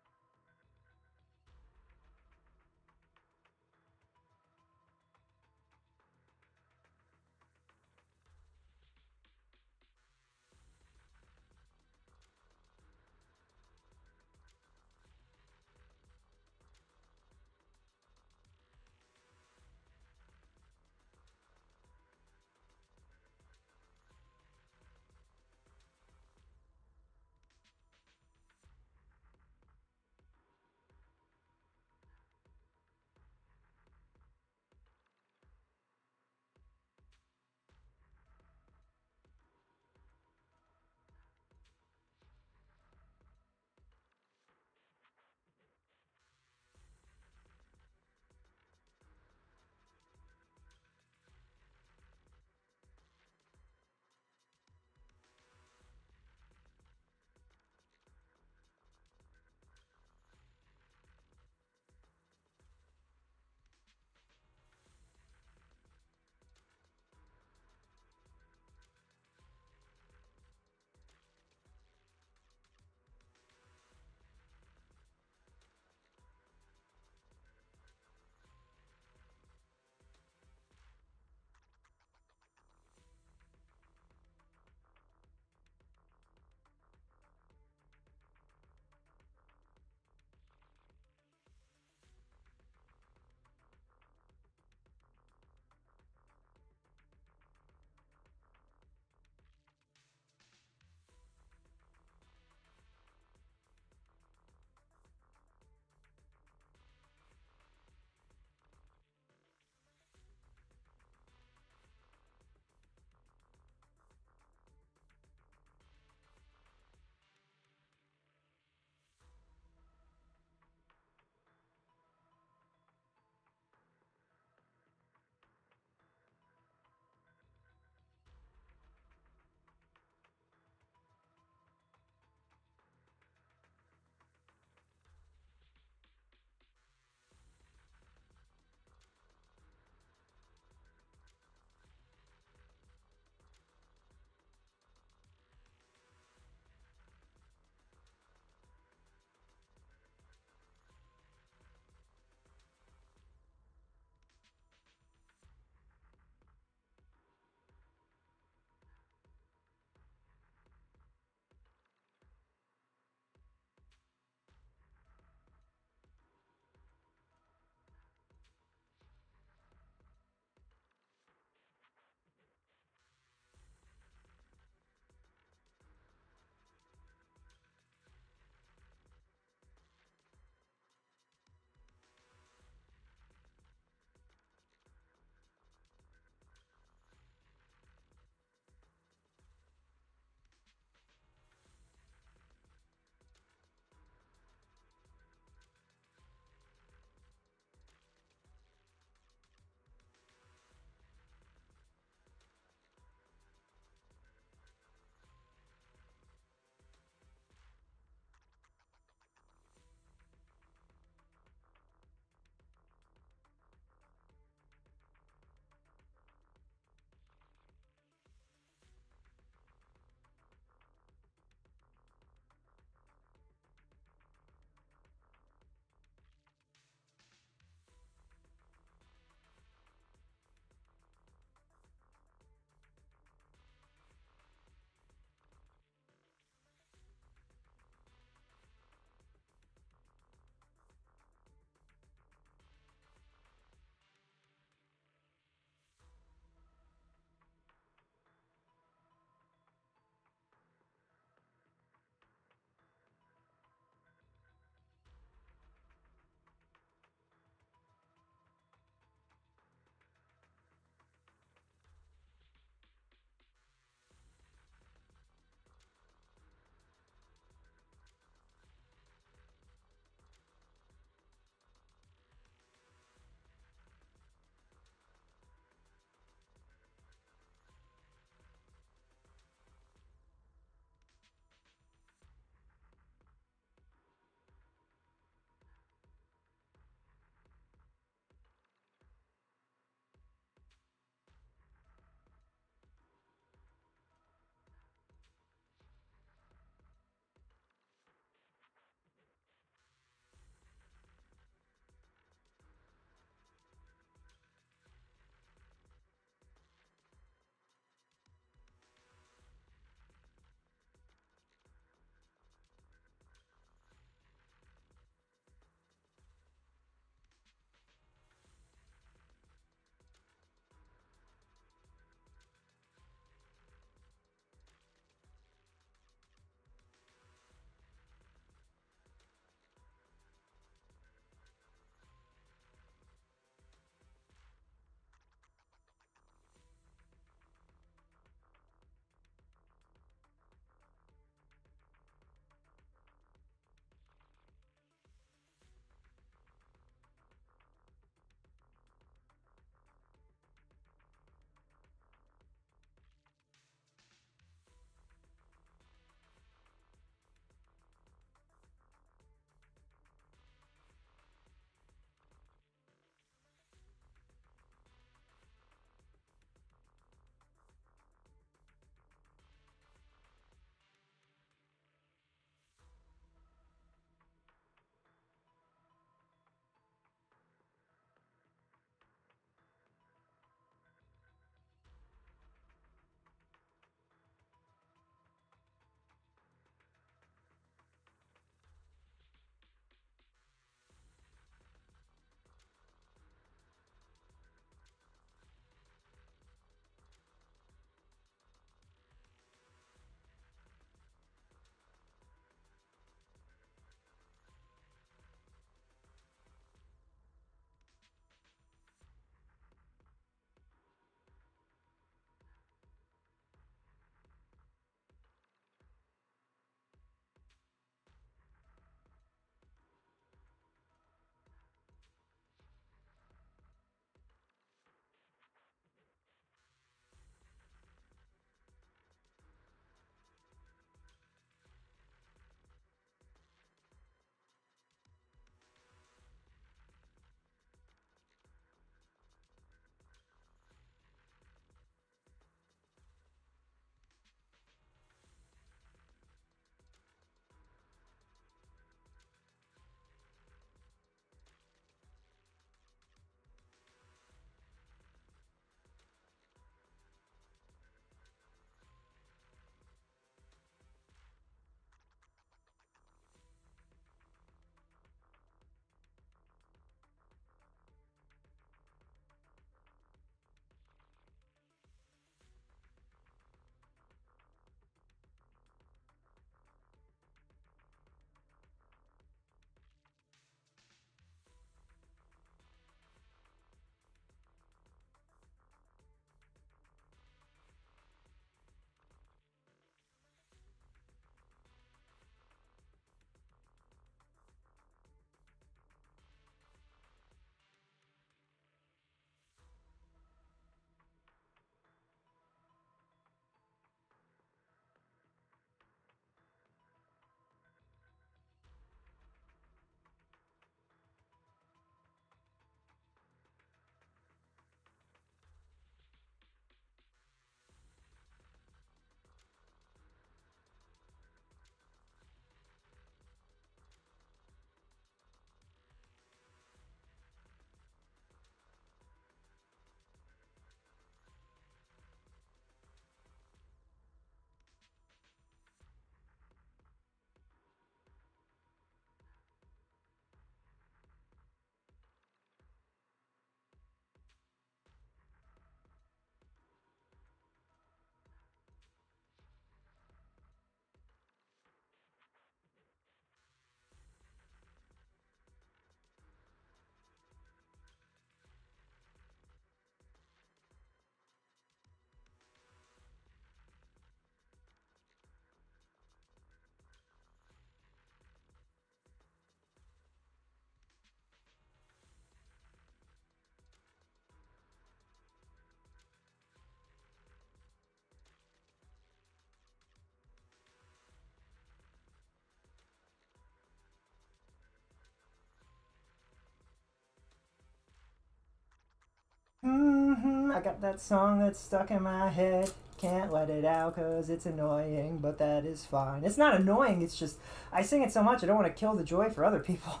I got that song that's stuck in my head. Can't let it out because it's annoying, but that is fine. It's not annoying, it's just I sing it so much I don't want to kill the joy for other people.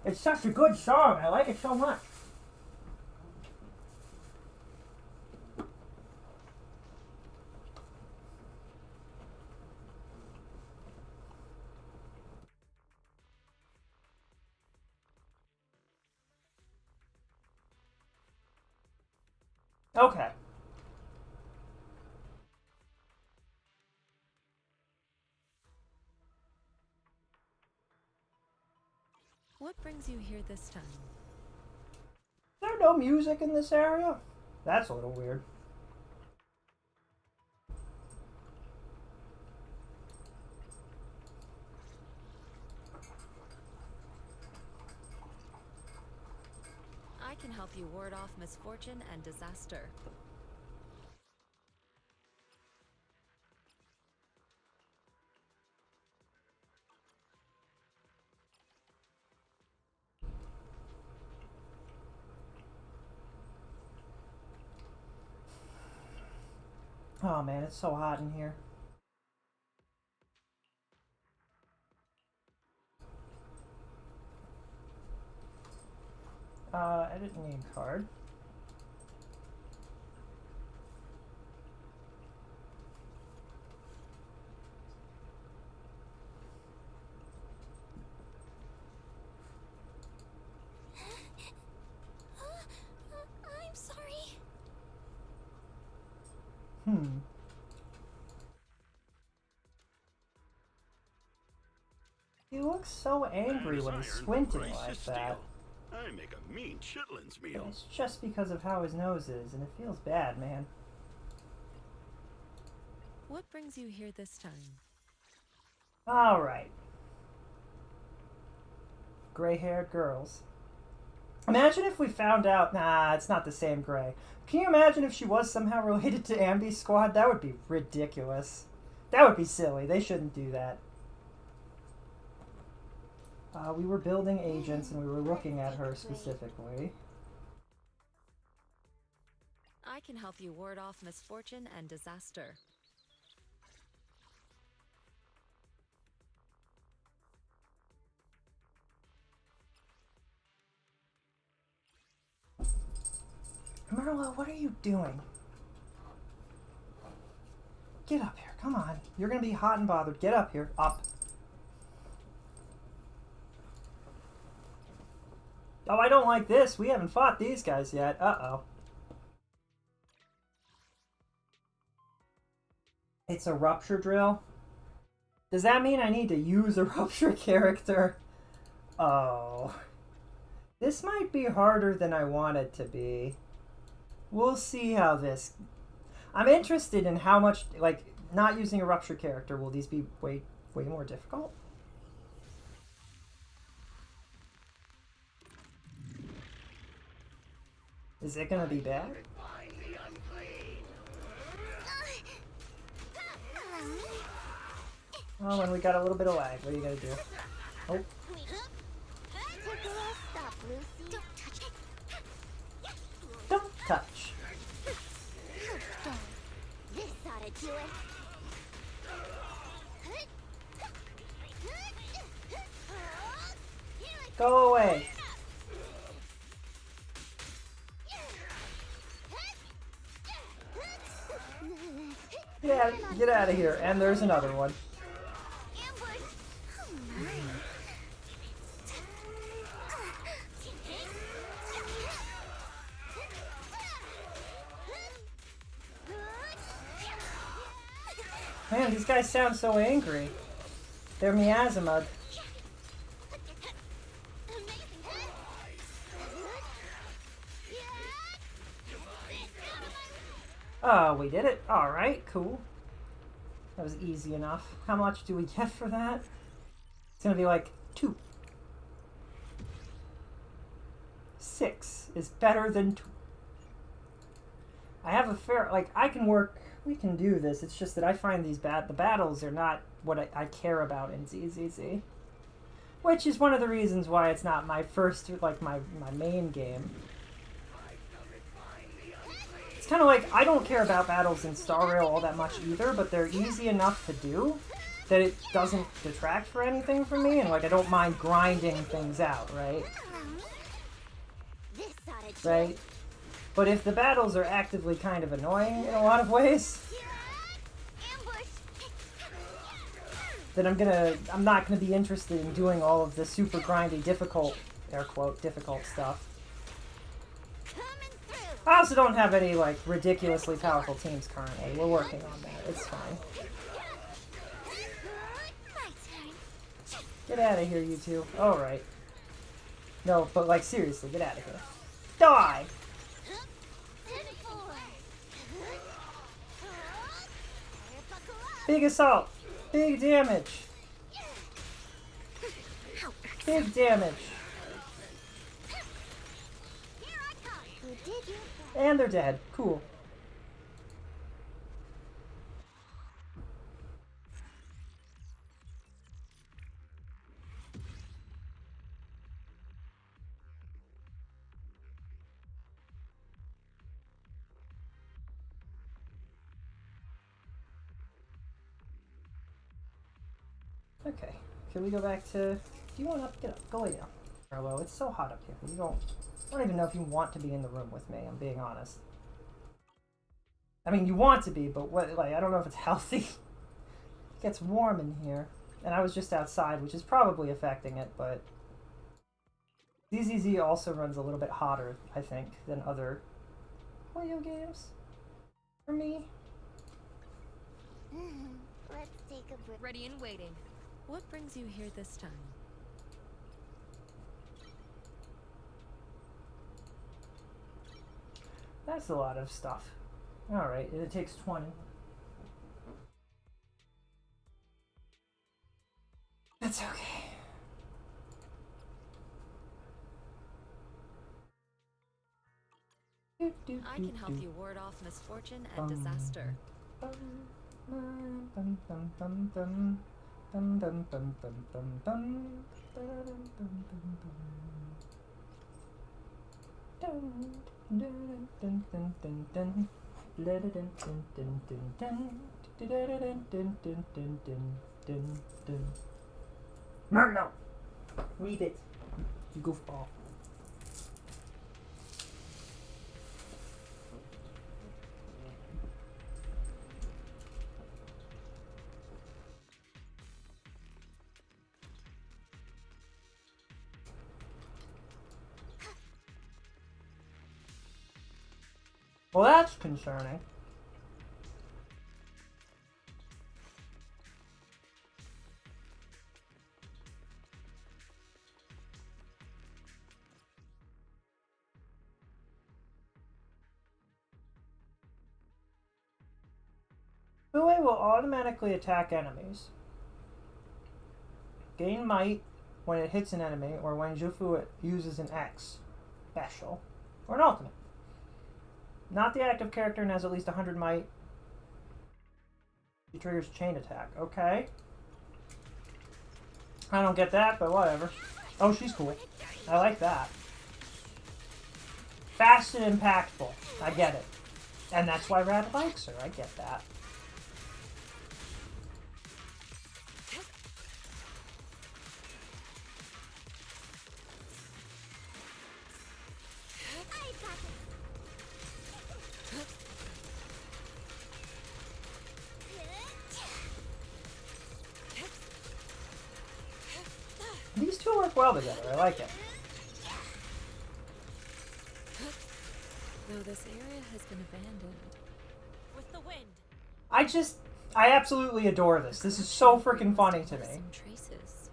It's such a good song. I like it so much. Okay. What brings you here this time? Is there no music in this area? That's a little weird. I can help you ward off misfortune and disaster. Oh man, it's so hot in here. Edit name card. I'm sorry. He looks so angry when he's squinting like that. I make a mean chitlins meal. It's just because of how his nose is, and it feels bad, man. What brings you here this time? Alright. Gray-haired girls. Imagine if we found out... Nah, it's not the same Gray. Can you imagine if she was somehow related to Ambi's squad? That would be ridiculous. That would be silly. They shouldn't do that. We were building agents and we were looking at her specifically. I can help you ward off misfortune and disaster. Merlo, what are you doing? Get up here, come on. You're gonna be hot and bothered. Get up here. Up. Oh, I don't like this. We haven't fought these guys yet. Uh-oh. It's a rupture drill? Does that mean I need to use a rupture character? Oh. This might be harder than I want it to be. We'll see how this... I'm interested in how much, like, not using a rupture character, will these be way more difficult? Is it gonna be bad? Oh, and we got a little bit of lag. What are you gonna do? Oh. Don't touch. This ought to do it. Go away. Yeah, get out of here. And there's another one. Man, these guys sound so angry. They're miasma. Oh, we did it. Alright, cool. That was easy enough. How much do we get for that? It's gonna be like 2. 6 is better than 2. I have a fair... Like, I can work... We can do this. It's just that I find these the battles are not what I care about in ZZZ. Which is one of the reasons why it's not my first, like, my main game. It's kind of like, I don't care about battles in Star Rail all that much either, but they're easy enough to do that it doesn't detract for anything from me, and like I don't mind grinding things out, right? Right? But if the battles are actively kind of annoying in a lot of ways, then I'm not gonna be interested in doing all of the super grindy, difficult, air quote, difficult stuff. I also don't have any, like, ridiculously powerful teams currently. We're working on that. It's fine. Get out of here, you two. Alright. No, but, like, seriously, get out of here. Die! Big assault! Big damage! Big damage! And they're dead. Cool. Okay. Can we go back to... Do you want up? Get up. Go lay down. Arlo, it's so hot up here. I don't even know if you want to be in the room with me, I'm being honest. I mean, you want to be, but what, like, I don't know if it's healthy. It gets warm in here. And I was just outside, which is probably affecting it, but... ZZZ also runs a little bit hotter, I think, than other video games. For me. Let's take a break. Ready and waiting. What brings you here this time? That's a lot of stuff. Alright, it takes 20. That's okay. I can help you ward off misfortune and disaster. Marno! Read it. You goofball. Well, that's concerning. Bue will automatically attack enemies. Gain might when it hits an enemy, or when Jufu uses an X special, or an ultimate. Not the active character and has at least 100 might. She triggers chain attack. Okay. I don't get that, but whatever. Oh, she's cool. I like that. Fast and impactful. I get it. And that's why Rad likes her. I get that. These two work well together. I like it. Though this area has been abandoned. With the wind. I absolutely adore this. This is so freaking funny to me. Some traces.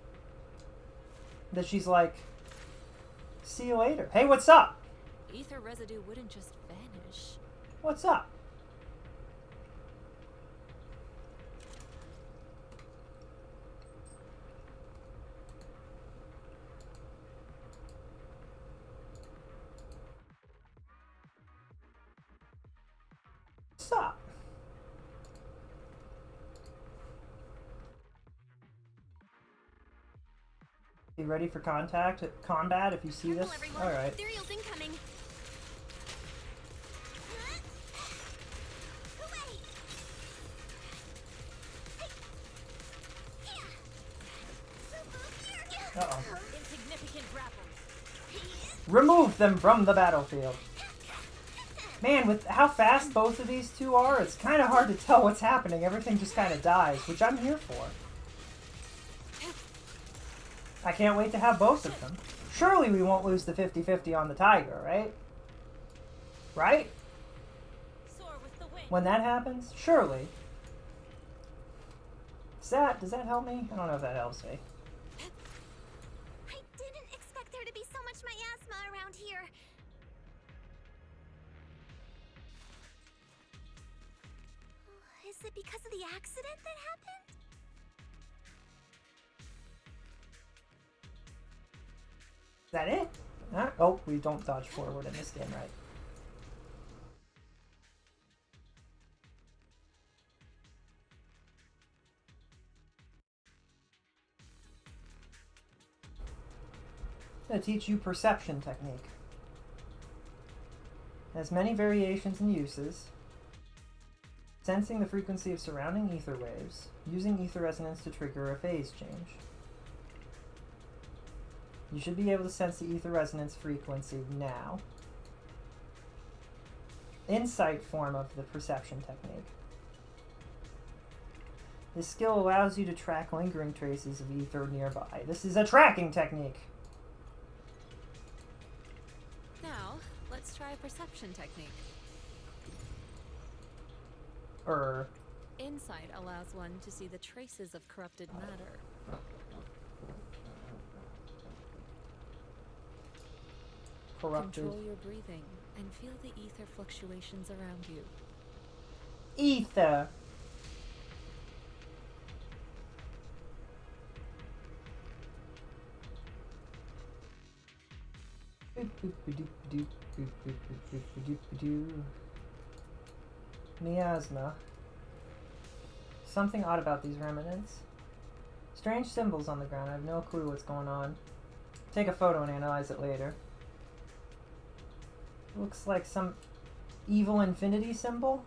That she's like, see you later. Hey, what's up? Ether residue wouldn't just vanish. What's up? What's up? You ready for combat if you see this? Alright. Ethereal's incoming. Uh-oh. Insignificant grapples. Remove them from the battlefield. Man, with how fast both of these two are, it's kind of hard to tell what's happening. Everything just kind of dies, which I'm here for. I can't wait to have both of them. Surely we won't lose the 50-50 on the tiger, right? Right? When that happens? Surely. Does that help me? I don't know if that helps me. I didn't expect there to be so much miasma around here. Is it because of the accident that happened? Is that it? Huh? Oh, we don't dodge forward in this game, right? I'm going to teach you perception technique. It has many variations and uses. Sensing the frequency of surrounding ether waves, using ether resonance to trigger a phase change. You should be able to sense the ether resonance frequency now. Insight form of the perception technique. This skill allows you to track lingering traces of ether nearby. This is a tracking technique! Now, let's try a perception technique. Insight allows one to see the traces of corrupted matter. Corrupted. Control your breathing and feel the ether fluctuations around you. Ether! Miasma. Something odd about these remnants. Strange symbols on the ground. I have no clue what's going on. Take a photo and analyze it later. Looks like some evil infinity symbol.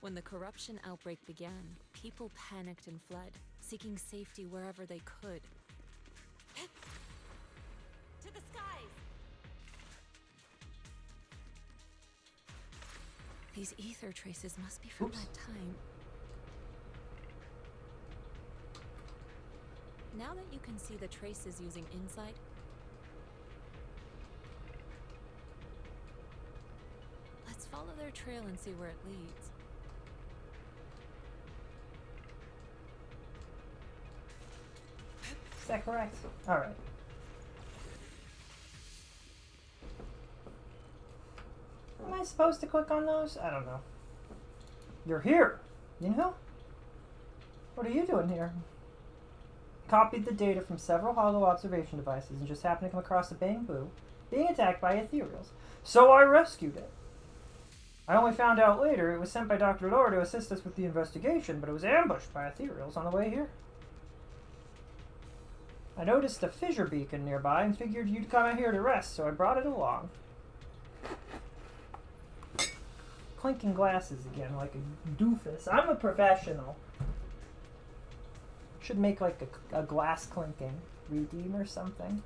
When the corruption outbreak began, people panicked and fled, seeking safety wherever they could. To the skies! These ether traces must be from that time. Now that you can see the traces using insight, let's follow their trail and see where it leads. Is that correct? Alright. Am I supposed to click on those? I don't know. You're here, you know? What are you doing here? Copied the data from several hollow observation devices and just happened to come across a bamboo being attacked by ethereals. So I rescued it. I only found out later it was sent by Dr. Lore to assist us with the investigation, but it was ambushed by ethereals on the way here. I noticed a fissure beacon nearby and figured you'd come out here to rest, so I brought it along. Clinking glasses again like a doofus. I'm a professional. Should make like a glass clinking redeem or something.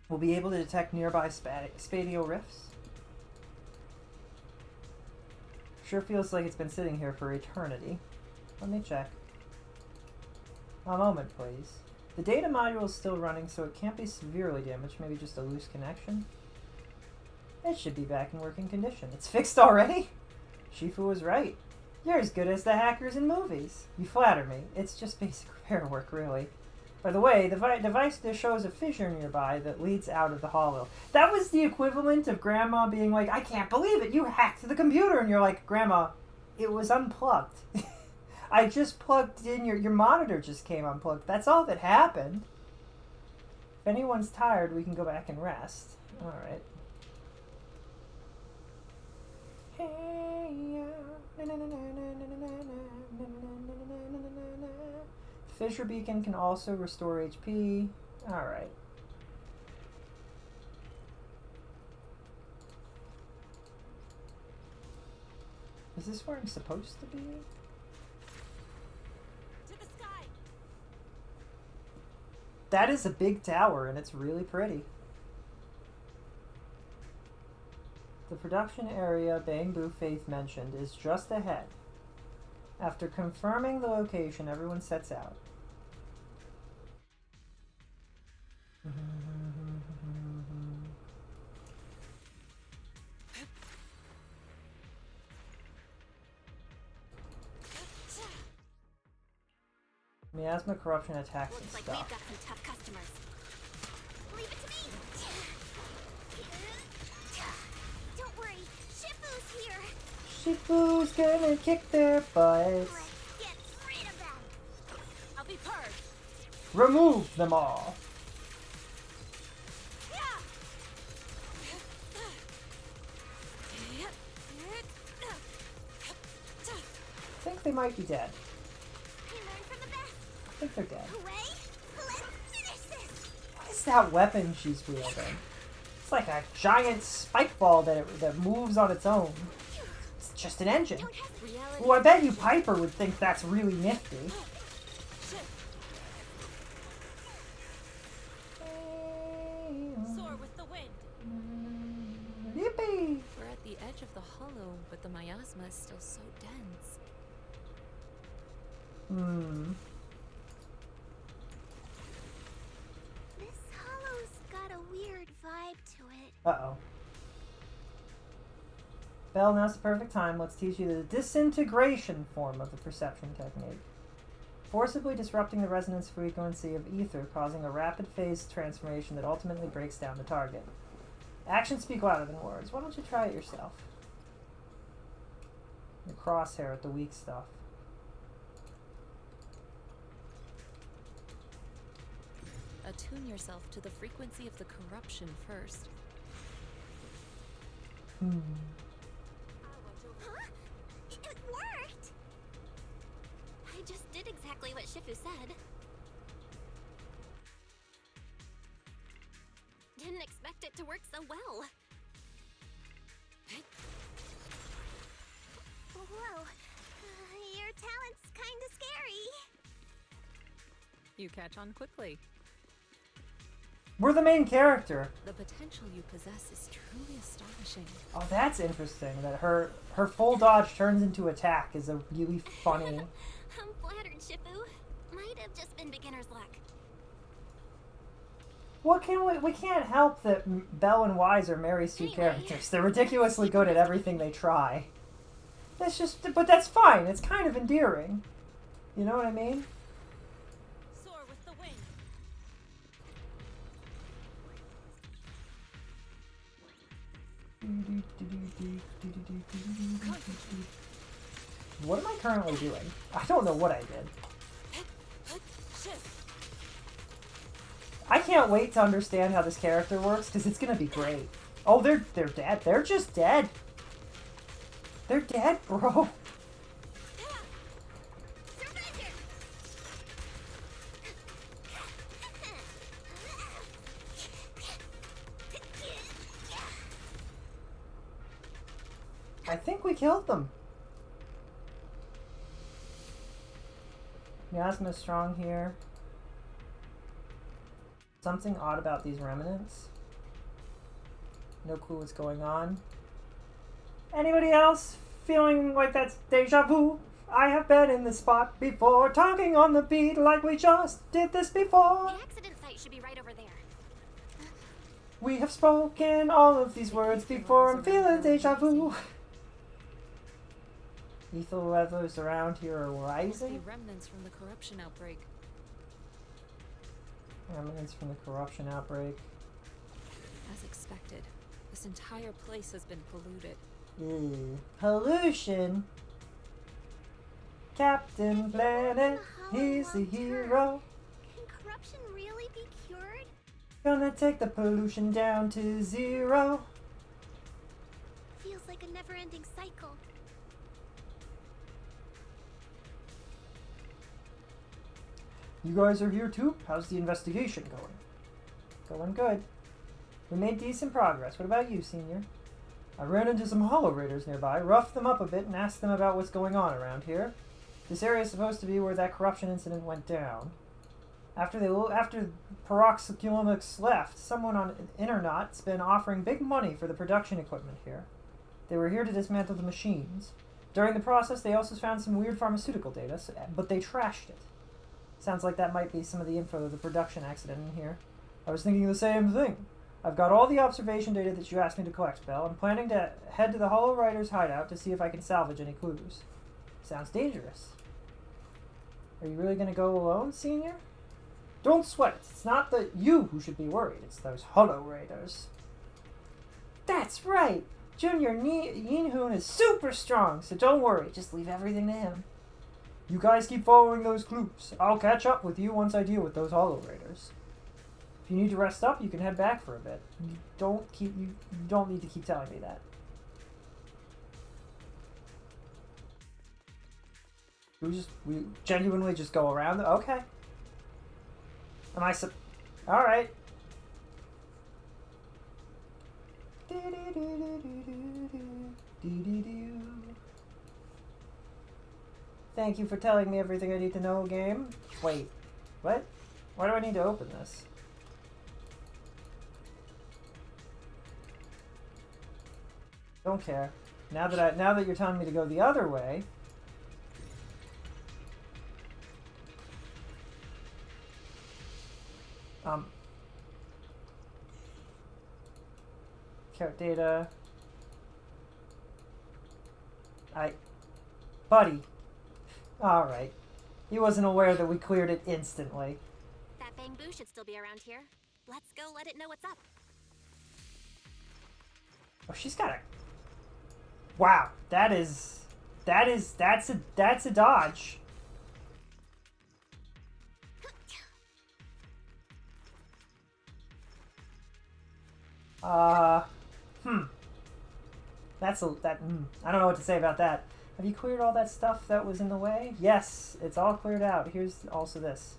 We'll be able to detect nearby spatial rifts. Sure feels like it's been sitting here for eternity. Let me check. A moment, please. The data module is still running, so it can't be severely damaged. Maybe just a loose connection. It should be back in working condition. It's fixed already? Shifu was right. You're as good as the hackers in movies. You flatter me. It's just basic repair work, really. By the way, the device shows a fissure nearby that leads out of the hollow. That was the equivalent of Grandma being like, I can't believe it, you hacked the computer! And you're like, Grandma, it was unplugged. I just plugged in, your monitor just came unplugged. That's all that happened. If anyone's tired, we can go back and rest. Alright. Fissure Beacon can also restore HP. Alright. Is this where I'm supposed to be? To the sky. That is a big tower, and it's really pretty. The production area Bangbu Faith mentioned is just ahead. After confirming the location, everyone sets out. Miasma corruption attacks and Looks like stuff. we've got some tough customers. Leave it to me. Don't worry, Shifu's here. Shifu's gonna kick their butts. Let's get rid of them. I'll be purged. Remove them all. I think they might be dead. I think they're dead. What is that weapon she's wielding? It's like a giant spike ball that moves on its own. It's just an engine. Well, I bet you Piper would think that's really nifty. Soar with the wind. Yippee! We're at the edge of the hollow, but the miasma is still so dense. This hollow's got a weird vibe to it. Uh-oh. Belle, now's the perfect time. Let's teach you the disintegration form of the perception technique. Forcibly disrupting the resonance frequency of ether, causing a rapid phase transformation that ultimately breaks down the target. Actions speak louder than words. Why don't you try it yourself? The crosshair at the weak stuff. Attune yourself to the frequency of the corruption first. Huh? It worked! I just did exactly what Shifu said. Didn't expect it to work so well. Whoa. Your talent's kinda scary. You catch on quickly. We're the main character. The potential you possess is truly astonishing. Oh, that's interesting. That her full dodge turns into attack is a really funny. I'm flattered, Shifu. Might have just been beginner's luck. What can we can't help that Belle and Wise are Mary's two characters. They're ridiculously good at everything they try. That's just, but that's fine. It's kind of endearing. You know what I mean? Soar with the wind. What am I currently doing? I don't know what I did. I can't wait to understand how this character works because it's gonna be great. Oh, they're dead. They're just dead. They're dead, bro. I think we killed them. Miasma is strong here. Something odd about these remnants. No clue what's going on. Anybody else feeling like that's deja vu? I have been in this spot before, talking on the beat like we just did this before. The accident site should be right over there. We have spoken all of these words before. I'm feeling deja vu. Lethal levels around here are rising. Remnants from the corruption outbreak. Remnants from the corruption outbreak. As expected, this entire place has been polluted. Pollution. Captain Planet, he's the hero. Can corruption really be cured? Gonna take the pollution down to 0. Feels like like a never-ending cycle. You guys are here too? How's the investigation going? Going good. We made decent progress. What about you, Senior? I ran into some Hollow Raiders nearby, roughed them up a bit, and asked them about what's going on around here. This area is supposed to be where that corruption incident went down. After Peroxylomics left, someone on Internet's been offering big money for the production equipment here. They were here to dismantle the machines. During the process, they also found some weird pharmaceutical data, but they trashed it. Sounds like that might be some of the info of the production accident in here. I was thinking the same thing. I've got all the observation data that you asked me to collect, Belle. I'm planning to head to the Hollow Riders' hideout to see if I can salvage any clues. Sounds dangerous. Are you really going to go alone, Senior? Don't sweat it. It's not you who should be worried. It's those Hollow Raiders. That's right. Junior Yinhoon is super strong, so don't worry. Just leave everything to him. You guys keep following those clues. I'll catch up with you once I deal with those Hollow Raiders. If you need to rest up, you can head back for a bit. You don't need to keep telling me that. We genuinely just go around. Okay. Am I all right. Thank you for telling me everything I need to know, game. Wait, what? Why do I need to open this? Don't care. Now that you're telling me to go the other way. Carrot data. Buddy. Alright. He wasn't aware that we cleared it instantly. That bamboo should still be around here. Let's go let it know what's up. Oh, she's got a... Wow, that's a dodge. I don't know what to say about that. Have you cleared all that stuff that was in the way? Yes, it's all cleared out. Here's also this.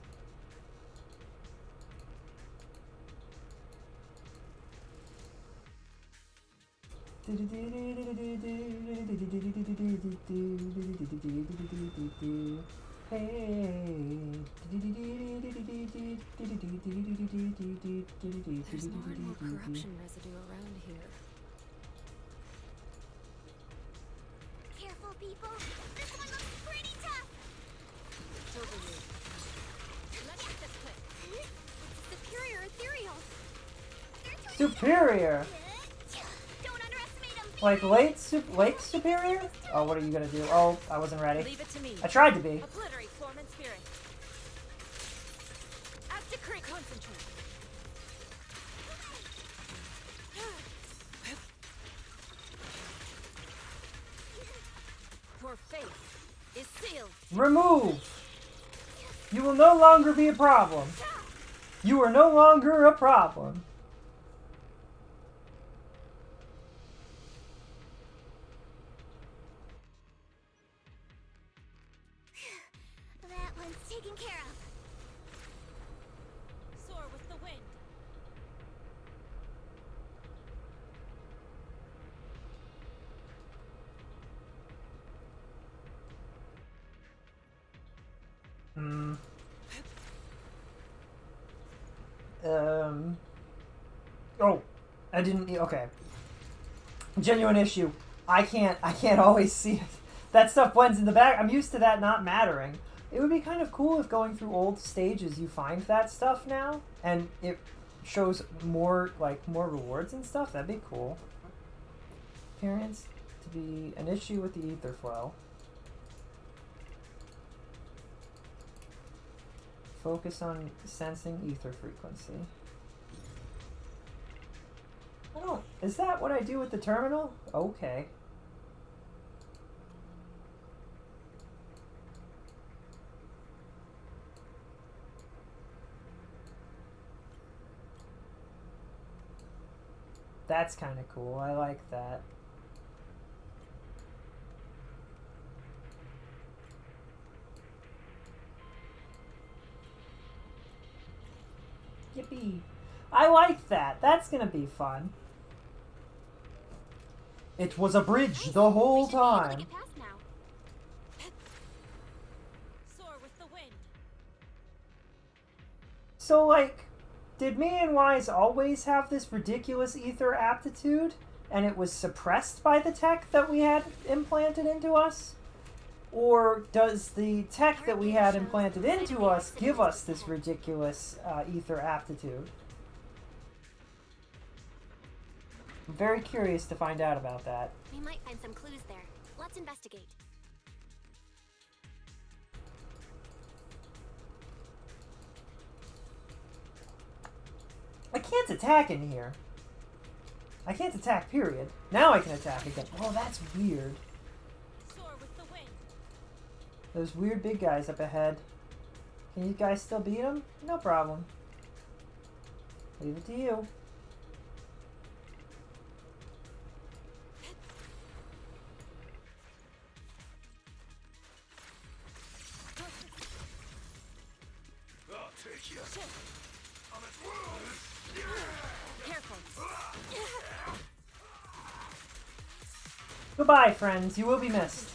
There's more and more corruption residue around here. Careful, people. This one looks pretty tough. Over you. Let's get this quick. It's superior ethereal. Superior. Don't underestimate them. Like Lake Superior? Oh, what are you gonna do? Oh, I wasn't ready. Leave it to me. I tried to be. Obliterate form and spirit. Acticate concentrate. Your fate is sealed. Remove. You will no longer be a problem. You are no longer a problem. That one's taken care of. Soar with the wind. Oh, I didn't. Okay. Genuine issue. I can't always see it. That stuff blends in the back. I'm used to that not mattering. It would be kind of cool if going through old stages you find that stuff now, and it shows more rewards and stuff. That'd be cool. Appearance to be an issue with the ether flow. Focus on sensing ether frequency. Oh, is that what I do with the terminal? Okay. That's kind of cool. I like that. Yippee. I like that. That's gonna be fun. It was a bridge the whole time. Soar with the wind. So, like, did me and Wise always have this ridiculous ether aptitude, and it was suppressed by the tech that we had implanted into us? Or does the tech that we had implanted into us give us this ridiculous ether aptitude? I'm very curious to find out about that. We might find some clues there. Let's investigate. I can't attack in here. I can't attack, period. Now I can attack again. Oh, that's weird. Soar with the wind. Those weird big guys up ahead. Can you guys still beat them? No problem. Leave it to you. I'll take you. Careful. Goodbye, friends. You will be missed.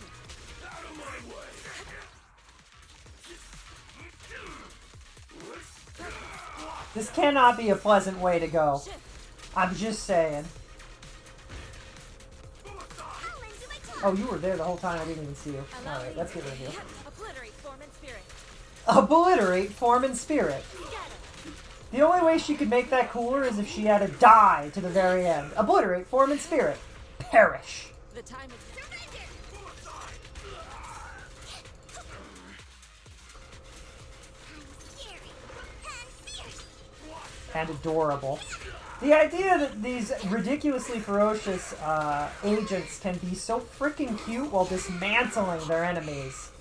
This cannot be a pleasant way to go. I'm just saying. Oh, you were there the whole time. I didn't even see you. Alright, let's get rid of you. Obliterate form and spirit. Obliterate form and spirit. The only way she could make that cooler is if she had to die to the very end. Obliterate form and spirit. Perish. The time is And adorable. The idea that these ridiculously ferocious agents can be so freaking cute while dismantling their enemies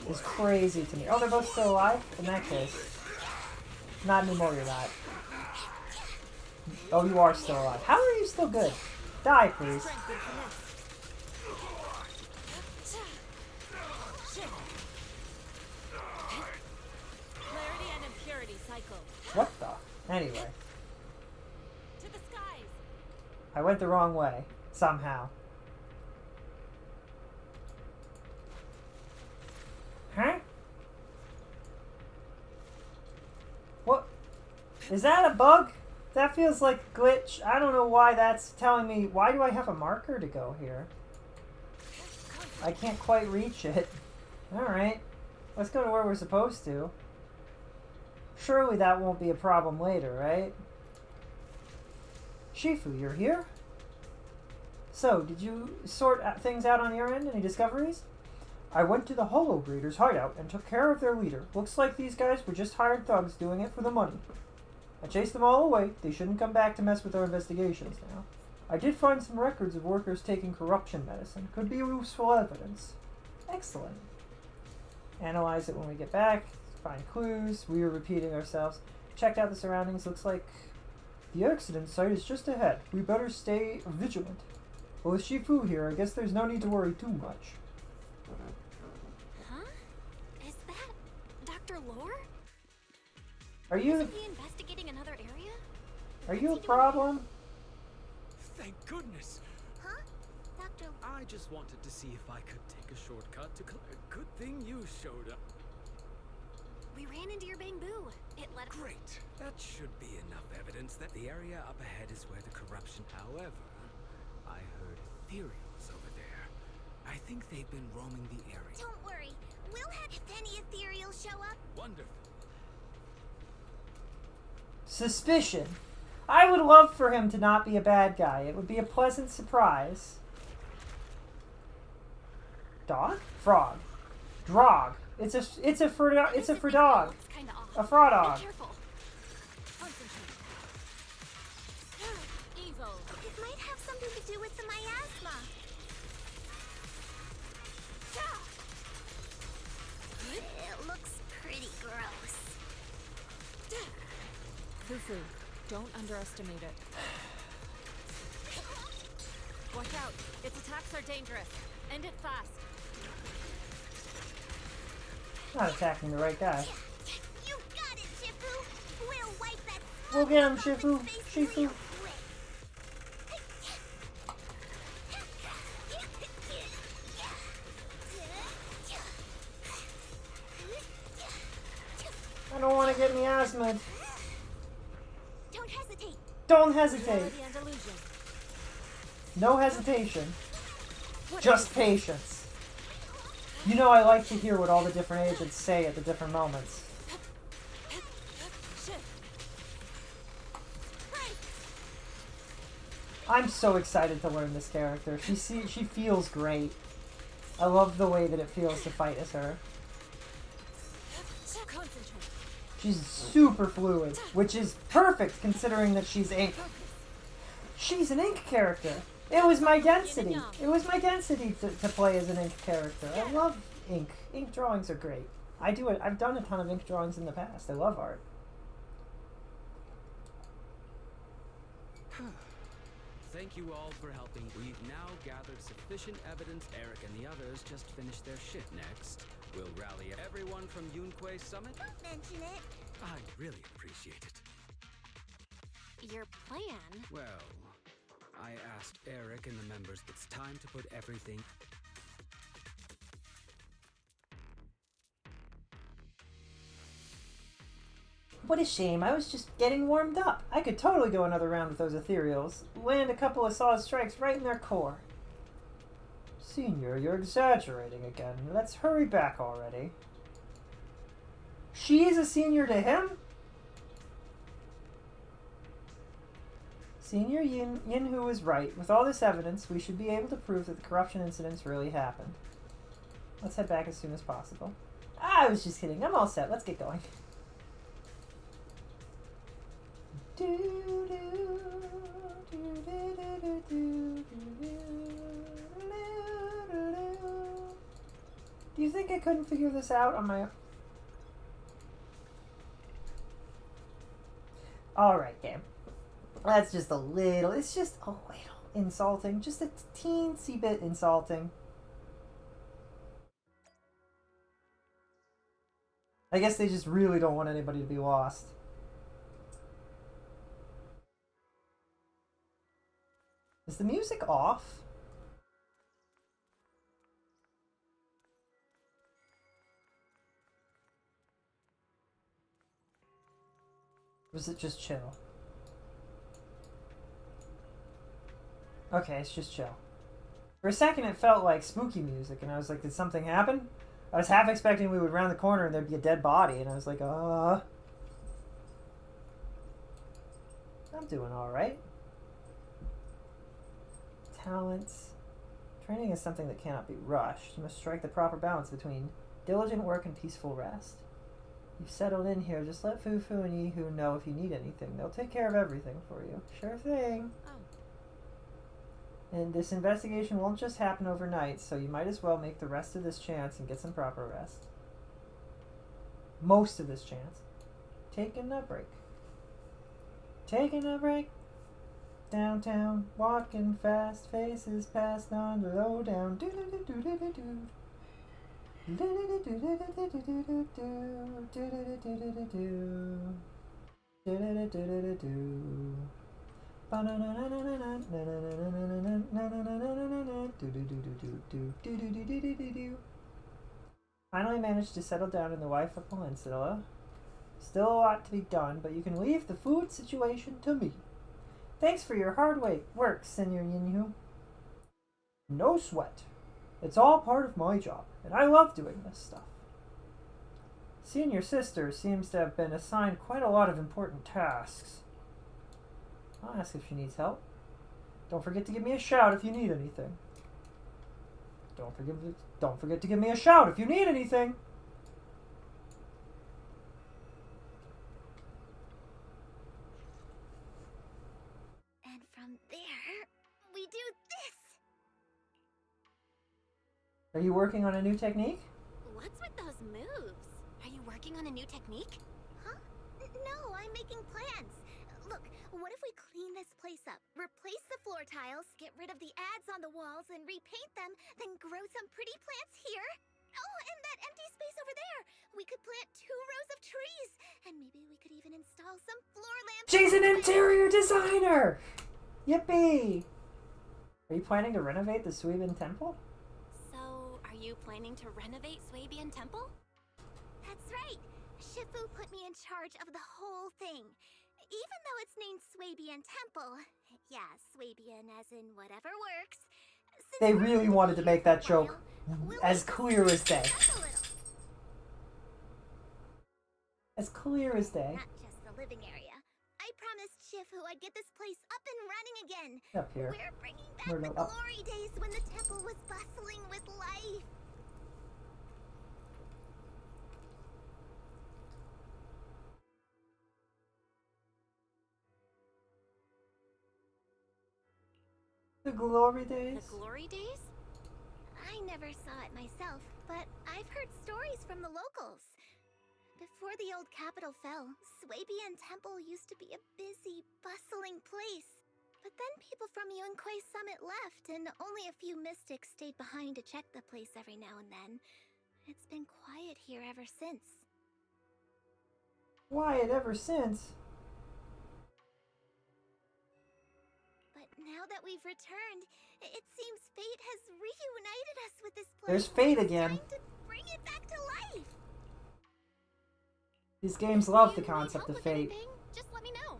is crazy to me. Oh, they're both still alive? In that case. Not anymore, you're not. Oh, you are still alive. How are you still good? Die, please. Clarity and impurity cycle. What the? Anyway. To the skies. I went the wrong way. Somehow. Huh? What? Is that a bug? That feels like a glitch. I don't know why that's telling me. Why do I have a marker to go here? I can't quite reach it. Alright. Let's go to where we're supposed to. Surely that won't be a problem later, right? Shifu, you're here? So, did you sort things out on your end? Any discoveries? I went to the Holo Breeders' hideout and took care of their leader. Looks like these guys were just hired thugs doing it for the money. I chased them all away. They shouldn't come back to mess with our investigations now. I did find some records of workers taking corruption medicine. Could be useful evidence. Excellent. Analyze it when we get back. Find clues. We are repeating ourselves. Checked out the surroundings. Looks like the accident site is just ahead. We better stay vigilant. Well, with Shifu here, I guess there's no need to worry too much. Huh? Is that Dr. Lore? Are you... Isn't he investigating another area? Are you a problem? Thank goodness. Huh? Dr. I just wanted to see if I could take a shortcut to good thing you showed up. We ran into your bamboo. It led. Great. That should be enough evidence that the area up ahead is where the corruption. However, I heard ethereals over there. I think they've been roaming the area. Don't worry. We'll have if any ethereals show up. Wonderful. Suspicion. I would love for him to not be a bad guy. It would be a pleasant surprise. Dog? Frog. Drog. It's a for dog. A fraud dog. Be careful. Evil. It might have something to do with the miasma. It looks pretty gross. Fufu, don't underestimate it. Watch out. Its attacks are dangerous. End it fast. Not attacking the right guy. You got it, Shifu. We'll get him, Shifu. Shifu. I don't want to get miasma. Don't hesitate. Don't hesitate. Reality and illusion. No hesitation. Just patience. You know I like to hear what all the different agents say at the different moments. I'm so excited to learn this character. She feels great. I love the way that it feels to fight as her. She's super fluid, which is perfect considering that she's Ink. She's an Ink character. It was my density. It was my density to play as an Ink character. I love Ink. Ink drawings are great. I do it. I've done a ton of Ink drawings in the past. I love art. Thank you all for helping. We've now gathered sufficient evidence. Eric and the others just finished their shit next. We'll rally everyone from Yunquei Summit. Don't mention it. I really appreciate it. Your plan? Well, I asked Eric and the members, it's time to put everything... What a shame. I was just getting warmed up. I could totally go another round with those ethereals. Land a couple of solid strikes right in their core. Senior, you're exaggerating again. Let's hurry back already. She is a senior to him? Senior Yinhu was right. With all this evidence, we should be able to prove that the corruption incidents really happened. Let's head back as soon as possible. I was just kidding. I'm all set. Let's get going. Do you think I couldn't figure this out on my own? Alright, game. That's just a little, it's just a little insulting. Just a teensy bit insulting. I guess they just really don't want anybody to be lost. Is the music off? Or is it just chill? Okay, it's just chill. For a second it felt like spooky music and I was like, did something happen? I was half expecting we would round the corner and there'd be a dead body and I was like, I'm doing alright. Talents. Training is something that cannot be rushed. You must strike the proper balance between diligent work and peaceful rest. You've settled in here. Just let Fufu and Yihu know if you need anything. They'll take care of everything for you. Sure thing. And this investigation won't just happen overnight, so you might as well make the rest of this chance and get some proper rest. Most of this chance. Taking a break. Taking a break. Downtown, walking fast, faces passed on the low down. Finally managed to settle down in the Waifa Peninsula. Still a lot to be done, but you can leave the food situation to me. Thanks for your hard work, Senior Yinhu. No sweat. It's all part of my job, and I love doing this stuff. Senior Sister seems to have been assigned quite a lot of important tasks. I'll ask if she needs help. Don't forget to give me a shout if you need anything. Don't forget to give me a shout if you need anything. And from there, we do this. Are you working on a new technique? What's with those moves? Are you working on a new technique? Huh? No, I'm making plans. Look, what if we clean this place up, replace the floor tiles, get rid of the ads on the walls, and repaint them, then grow some pretty plants here? Oh, and that empty space over there! We could plant 2 rows of trees! And maybe we could even install some floor lamps. She's an interior designer! Yippee! Are you planning to renovate the Suiban Temple? So, are you planning to renovate Swabian Temple? That's right. Shifu put me in charge of the whole thing. Even though it's named Swabian Temple. Yeah, Swabian as in whatever works. They really wanted to make that joke as clear as day. As clear as day. Not just the living area. I promised Shifu I'd get this place up and running again. Up here. We're bringing back the glory days when the temple was bustling with life. The glory days? The glory days? I never saw it myself, but I've heard stories from the locals. Before the old capital fell, Swabian Temple used to be a busy, bustling place. But then people from Yunquai Summit left, and only a few mystics stayed behind to check the place every now and then. It's been quiet here ever since. Quiet ever since? But now that we've returned, it seems fate has reunited us with this place. There's fate again. It's time to bring it back to life. These games love the concept of fate. Just let me know.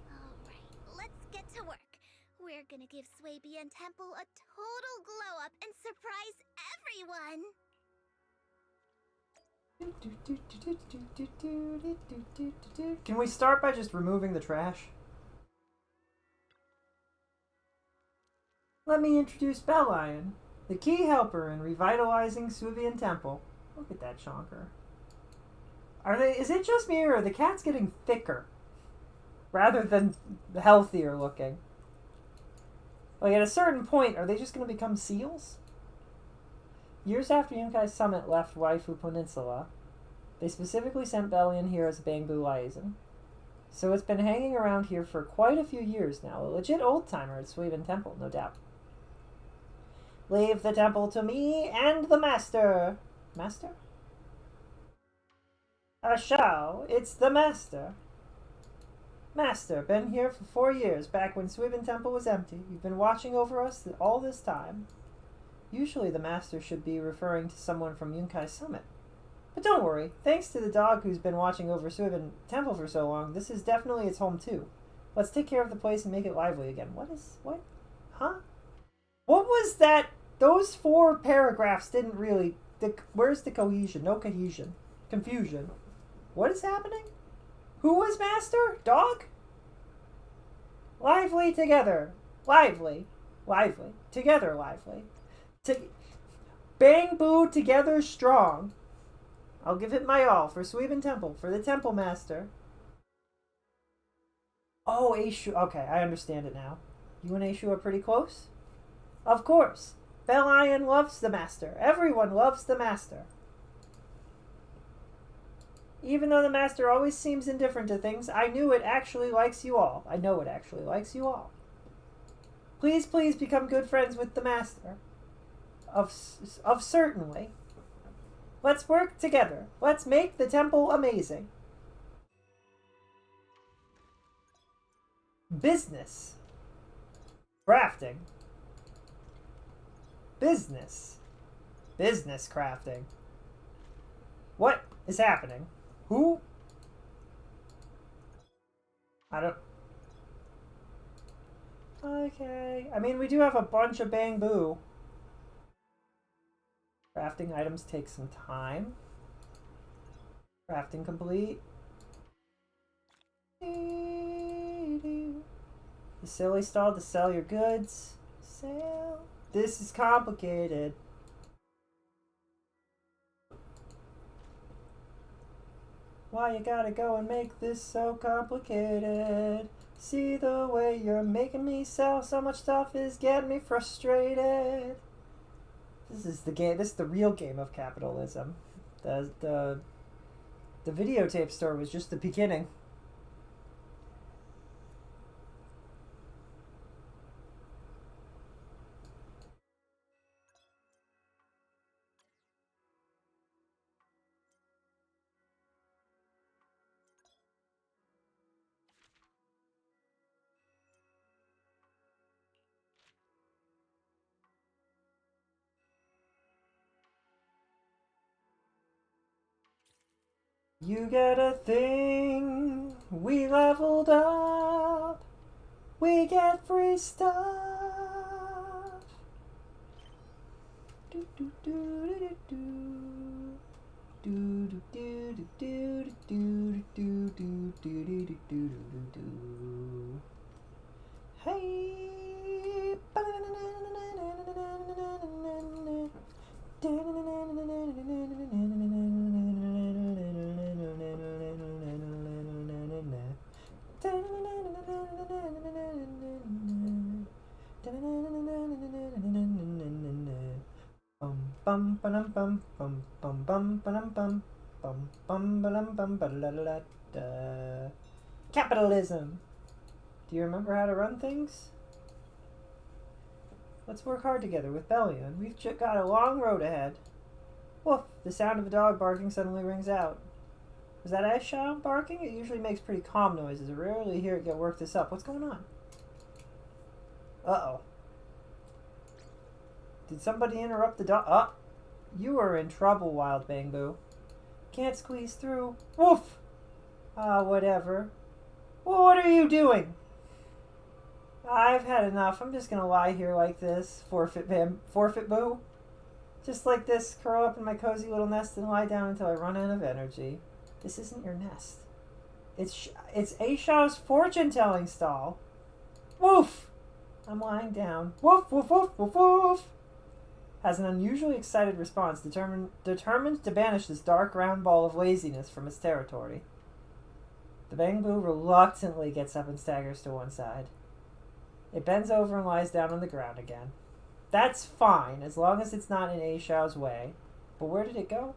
Alright, let's get to work. We're gonna give Swabian Temple a total glow up and surprise everyone. Can we start by just removing the trash? Let me introduce Bellion, the key helper in revitalizing Suvian Temple. Look at that chonker. Is it just me or are the cats getting thicker? Rather than healthier looking? Like at a certain point, are they just going to become seals? Years after Yunkai Summit left Waifu Peninsula, they specifically sent Bellion here as a Bangbu liaison. So it's been hanging around here for quite a few years now. A legit old-timer at Suiban Temple, no doubt. Leave the temple to me and the master. Master? Shao, it's the master. Master, been here for 4 years, back when Suiban Temple was empty. You've been watching over us all this time. Usually the master should be referring to someone from Yunkai Summit. But don't worry, thanks to the dog who's been watching over Suiban Temple for so long, this is definitely its home too. Let's take care of the place and make it lively again. What? Huh? What was that? Those 4 paragraphs didn't really... where's the cohesion? No cohesion. Confusion. What is happening? Who was master? Dog? Lively together. Lively. Lively. Together lively. Bang boo together strong. I'll give it my all for Suiban Temple, for the Temple Master. Oh, Aishu. Okay, I understand it now. You and Aishu are pretty close? Of course. Bellion loves the Master. Everyone loves the Master. Even though the Master always seems indifferent to things, I knew it actually likes you all. I know it actually likes you all. Please, please become good friends with the Master. Of certainly. Let's work together. Let's make the temple amazing. Business. Crafting. Business. Business crafting. What is happening? Who? I don't... Okay. I mean, we do have a bunch of bamboo. Crafting items take some time. Crafting complete. The silly stall to sell your goods. Sale. This is complicated. Why you gotta go and make this so complicated? See the way you're making me sell so much stuff is getting me frustrated. This is the game. This is the real game of capitalism. The videotape store was just the beginning. You get a thing, we leveled up, we get free stuff. Do do do do do do do do do do do do do do do do do. Hey. Bum bum bum bum bum bum bum bum bum bum bum bum bum. Capitalism. Do you remember how to run things? Let's work hard together with Bellion. We've got a long road ahead. Woof! The sound of a dog barking suddenly rings out. Was that Aisha barking? It usually makes pretty calm noises. I rarely hear it get worked this up. What's going on? Uh-oh. Did somebody interrupt the dog? Oh! You are in trouble, Wild Bangbu. Can't squeeze through. Woof! Whatever. Well, what are you doing? I've had enough. I'm just gonna lie here like this. Forfeit boo. Just like this, curl up in my cozy little nest and lie down until I run out of energy. This isn't your nest. It's Aisha's fortune-telling stall. Woof! I'm lying down. Woof, woof, woof, woof, woof. Has an unusually excited response, determined to banish this dark round ball of laziness from its territory. The Bangbu reluctantly gets up and staggers to one side. It bends over and lies down on the ground again. That's fine, as long as it's not in Aisha's way. But where did it go?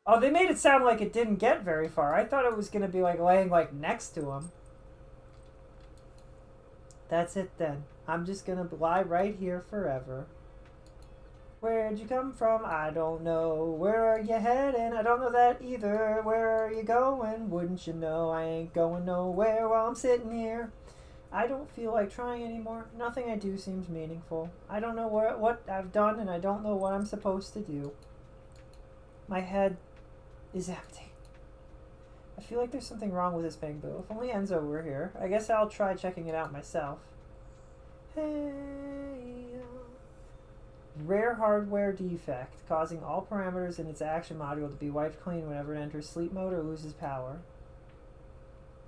Oh, they made it sound like it didn't get very far. I thought it was going to be like laying like next to him. That's it then. I'm just going to lie right here forever. Where'd you come from? I don't know. Where are you heading? I don't know that either. Where are you going? Wouldn't you know I ain't going nowhere while I'm sitting here. I don't feel like trying anymore. Nothing I do seems meaningful. I don't know what I've done, and I don't know what I'm supposed to do. My head is empty. I feel like there's something wrong with this Bangbu. If only Enzo were here. I guess I'll try checking it out myself. Hey. Rare hardware defect, causing all parameters in its action module to be wiped clean whenever it enters sleep mode or loses power.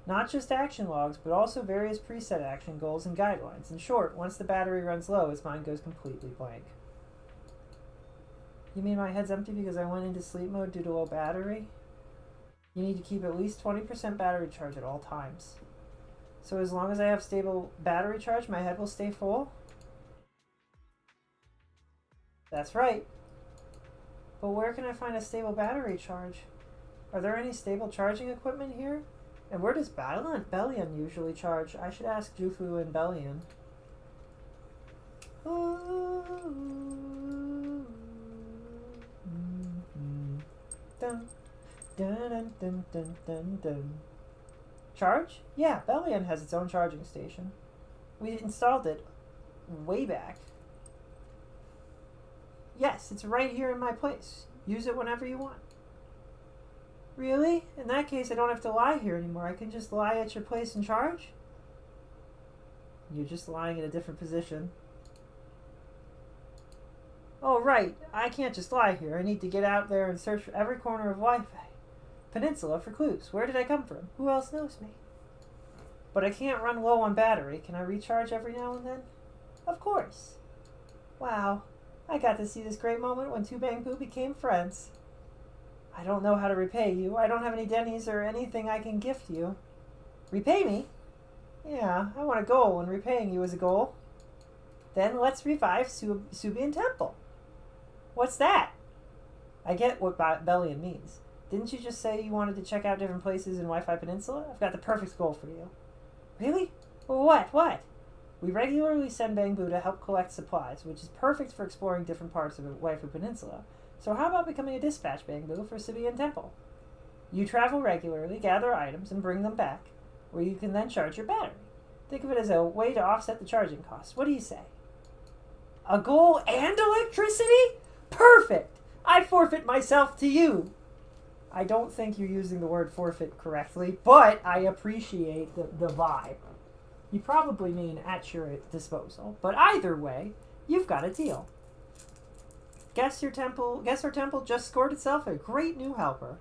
Not just action logs, but also various preset action goals and guidelines. In short, once the battery runs low, its mind goes completely blank. You mean my head's empty because I went into sleep mode due to low battery? You need to keep at least 20% battery charge at all times. So as long as I have stable battery charge, my head will stay full? That's right. But where can I find a stable battery charge? Are there any stable charging equipment here? And where does Bellion usually charge? I should ask Jufu and Bellion. Dun, dun, dun, dun, dun, dun. Charge? Yeah, Bellion has its own charging station. We installed it way back. Yes, it's right here in my place. Use it whenever you want. Really? In that case, I don't have to lie here anymore. I can just lie at your place and charge? You're just lying in a different position. Oh, right. I can't just lie here. I need to get out there and search for every corner of Wi-Fi. Peninsula for clues. Where did I come from? Who else knows me? But I can't run low on battery. Can I recharge every now and then? Of course. Wow. I got to see this great moment when two Bangbu became friends. I don't know how to repay you. I don't have any Denny's or anything I can gift you. Repay me? Yeah, I want a goal, and repaying you is a goal. Then let's revive Subian Temple. What's that? I get what Bellion means. Didn't you just say you wanted to check out different places in Wi-Fi Peninsula? I've got the perfect goal for you. Really? Well, what? We regularly send Bangbu to help collect supplies, which is perfect for exploring different parts of Wi-Fi Peninsula. So how about becoming a dispatch Bangbu for Subian Temple? You travel regularly, gather items, and bring them back, where you can then charge your battery. Think of it as a way to offset the charging costs. What do you say? A goal and electricity? Perfect! I forfeit myself to you. I don't think you're using the word forfeit correctly, but I appreciate the vibe. You probably mean at your disposal, but either way, you've got a deal. Guess our temple just scored itself a great new helper.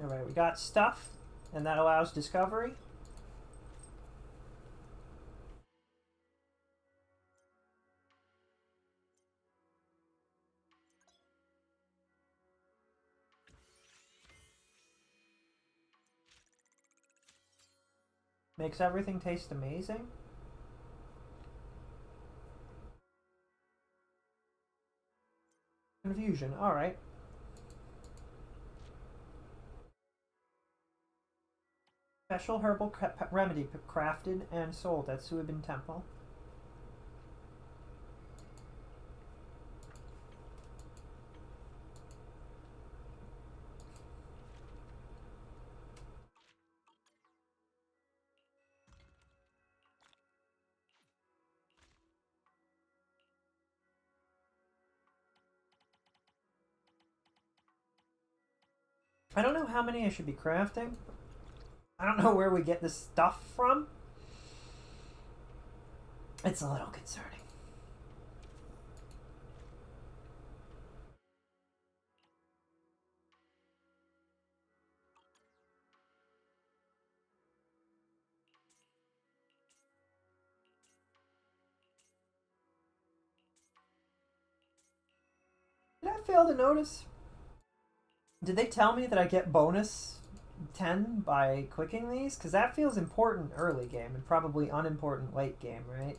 Alright, we got stuff, and that allows discovery. Makes everything taste amazing. Confusion, alright. Special herbal remedy crafted and sold at Suibin Temple. I don't know how many I should be crafting. I don't know where we get this stuff from. It's a little concerning. Did I fail to notice? Did they tell me that I get bonus 10 by clicking these? Because that feels important early game and probably unimportant late game, right?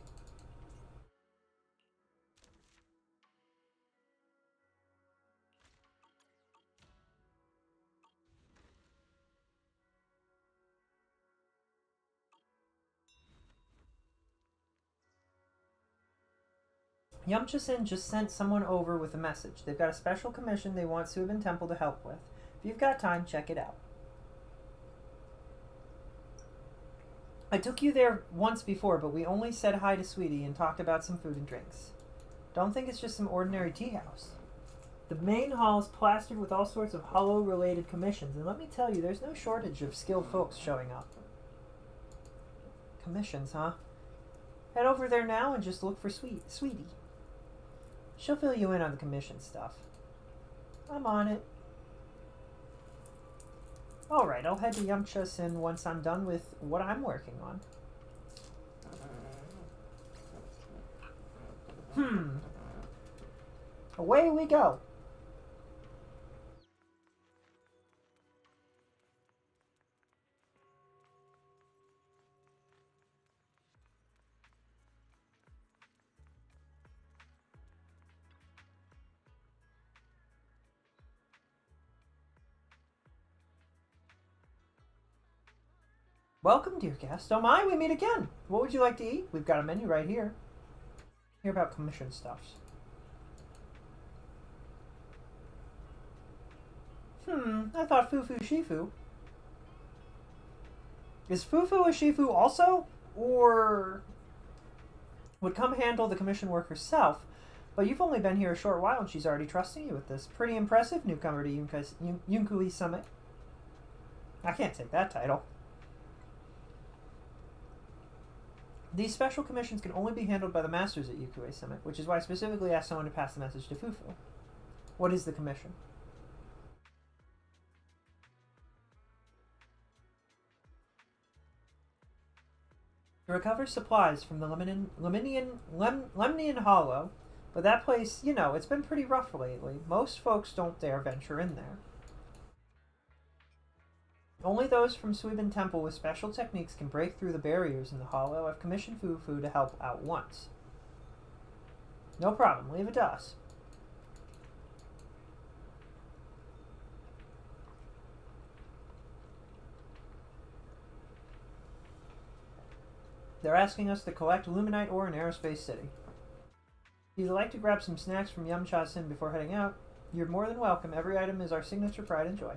Yamcha-sen just sent someone over with a message. They've got a special commission they want Suibin Temple to help with. If you've got time, check it out. I took you there once before, but we only said hi to Sweetie and talked about some food and drinks. Don't think it's just some ordinary tea house. The main hall is plastered with all sorts of hollow-related commissions, and let me tell you, there's no shortage of skilled folks showing up. Commissions, huh? Head over there now and just look for Sweetie. She'll fill you in on the commission stuff. I'm on it. Alright, I'll head to Yamcha-sen once I'm done with what I'm working on. Away we go. Welcome, dear guest. Oh my, we meet again. What would you like to eat? We've got a menu right here. Hear about commission stuffs. I thought Fufu Shifu. Is Fufu a Shifu also? Or would come handle the commission work herself? But you've only been here a short while and she's already trusting you with this. Pretty impressive, newcomer to Yunkui Summit. I can't take that title. These special commissions can only be handled by the masters at Yunkui Summit, which is why I specifically asked someone to pass the message to Fufu. What is the commission? To recover supplies from the Lemnian Hollow, but that place, you know, it's been pretty rough lately. Most folks don't dare venture in there. Only those from Suiban Temple with special techniques can break through the barriers in the hollow. I've commissioned Fufu to help out once. No problem, leave it to us. They're asking us to collect Luminite ore in Aerospace City. If you'd like to grab some snacks from Yum Cha Sin before heading out, you're more than welcome. Every item is our signature pride and joy.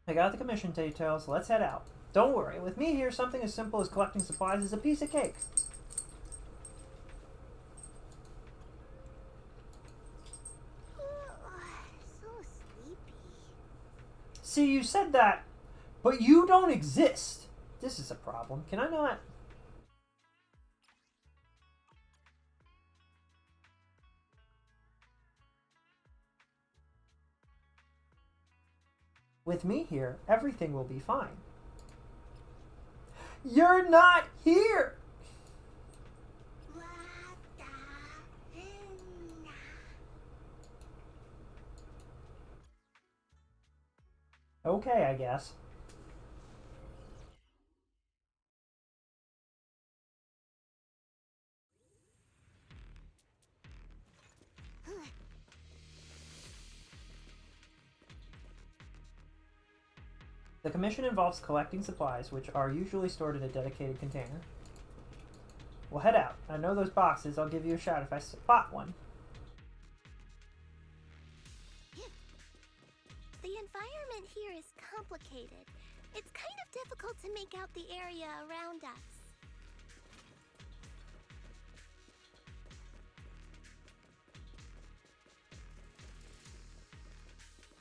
I got the commission details. Let's head out. Don't worry, with me here, something as simple as collecting supplies is a piece of cake. So sleepy. See, you said that, but you don't exist. This is a problem. Can I not? With me here, everything will be fine. You're not here! Okay, I guess. The commission involves collecting supplies, which are usually stored in a dedicated container. We'll head out. I know those boxes. I'll give you a shout if I spot one. The environment here is complicated. It's kind of difficult to make out the area around us.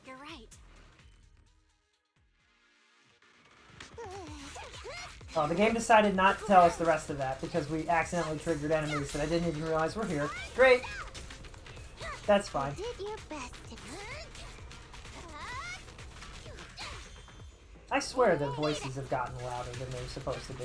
You're right. Oh, the game decided not to tell us the rest of that because we accidentally triggered enemies that I didn't even realize were here. Great! That's fine. You did your best to I swear their voices have gotten louder than they're supposed to be.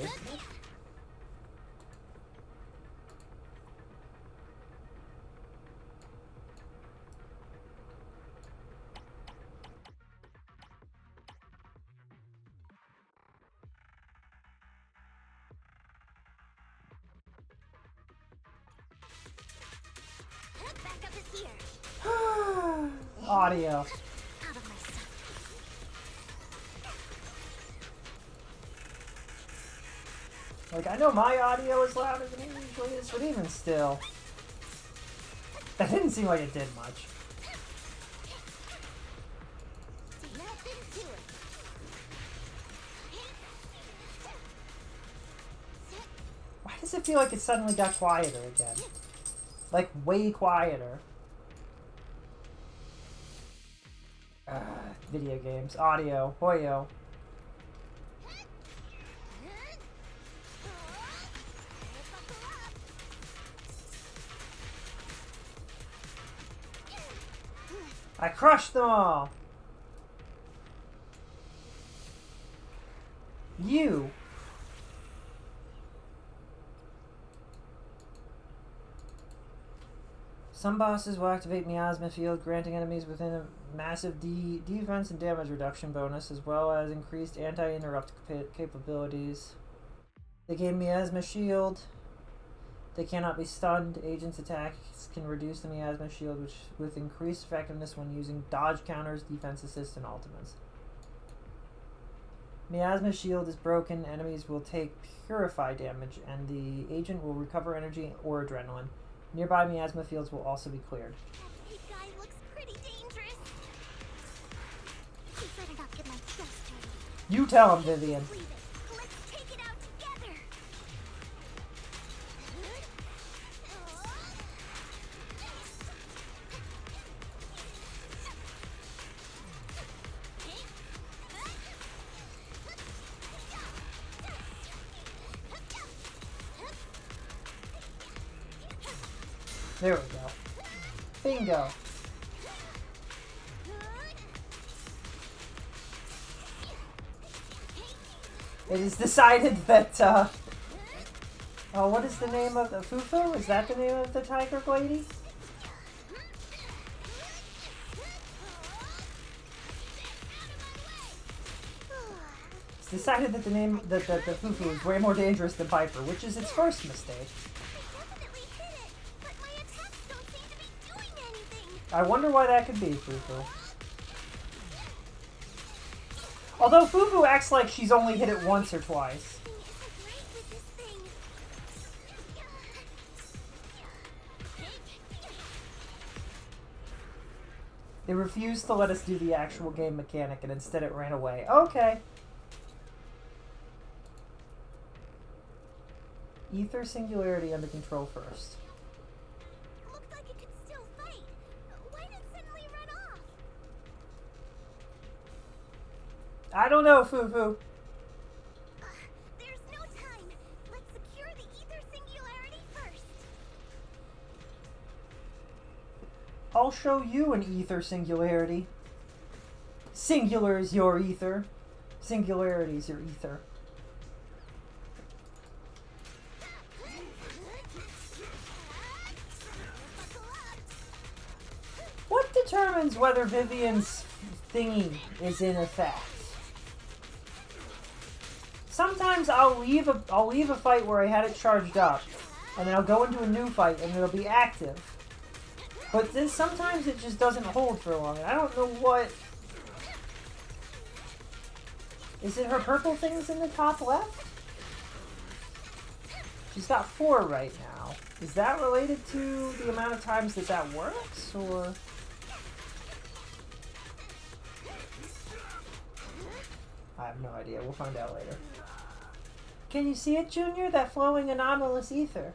Backup is here. Audio. Out of my sight. Like, I know my audio is louder than it usually is, but even still. That didn't seem like it did much. Nothing to it. Why does it feel like it suddenly got quieter again? Like, way quieter. Video games. Audio. Hoyo. I crushed them all! You! Some bosses will activate Miasma Field, granting enemies within a massive defense and damage reduction bonus, as well as increased anti-interrupt capabilities. They gain Miasma Shield. They cannot be stunned. Agents' attacks can reduce the Miasma Shield, which with increased effectiveness when using dodge counters, defense assist, and ultimates. Miasma Shield is broken. Enemies will take Purify damage, and the agent will recover energy or adrenaline. Nearby miasma fields will also be cleared. That big guy looks pretty dangerous. You better not get my chest dirty. You tell him, Vivian. Leave it. Let's take it out together. There we go. Bingo. It is decided that, oh, what is the name of the Fufu? Is that the name of the tiger lady? It's decided that the name, that the Fufu is way more dangerous than Piper, which is its first mistake. I wonder why that could be, Fufu. Although Fufu acts like she's only hit it once or twice. They refused to let us do the actual game mechanic and instead it ran away. Okay. Ether Singularity under control first. Looked like it could still fight. Why did it suddenly run off? I don't know, Fufu. There's no time. Let's secure the Ether Singularity first. I'll show you an Ether Singularity. Singular is your ether. Singularity is your ether. What determines whether Vivian's thingy is in effect? Sometimes I'll leave a fight where I had it charged up, and then I'll go into a new fight and it'll be active. But then sometimes it just doesn't hold for long, and I don't know what. Is it her purple things in the top left? She's got 4 right now. Is that related to the amount of times that that works, or? I have no idea. We'll find out later. Can you see it, Junior? That flowing anomalous ether?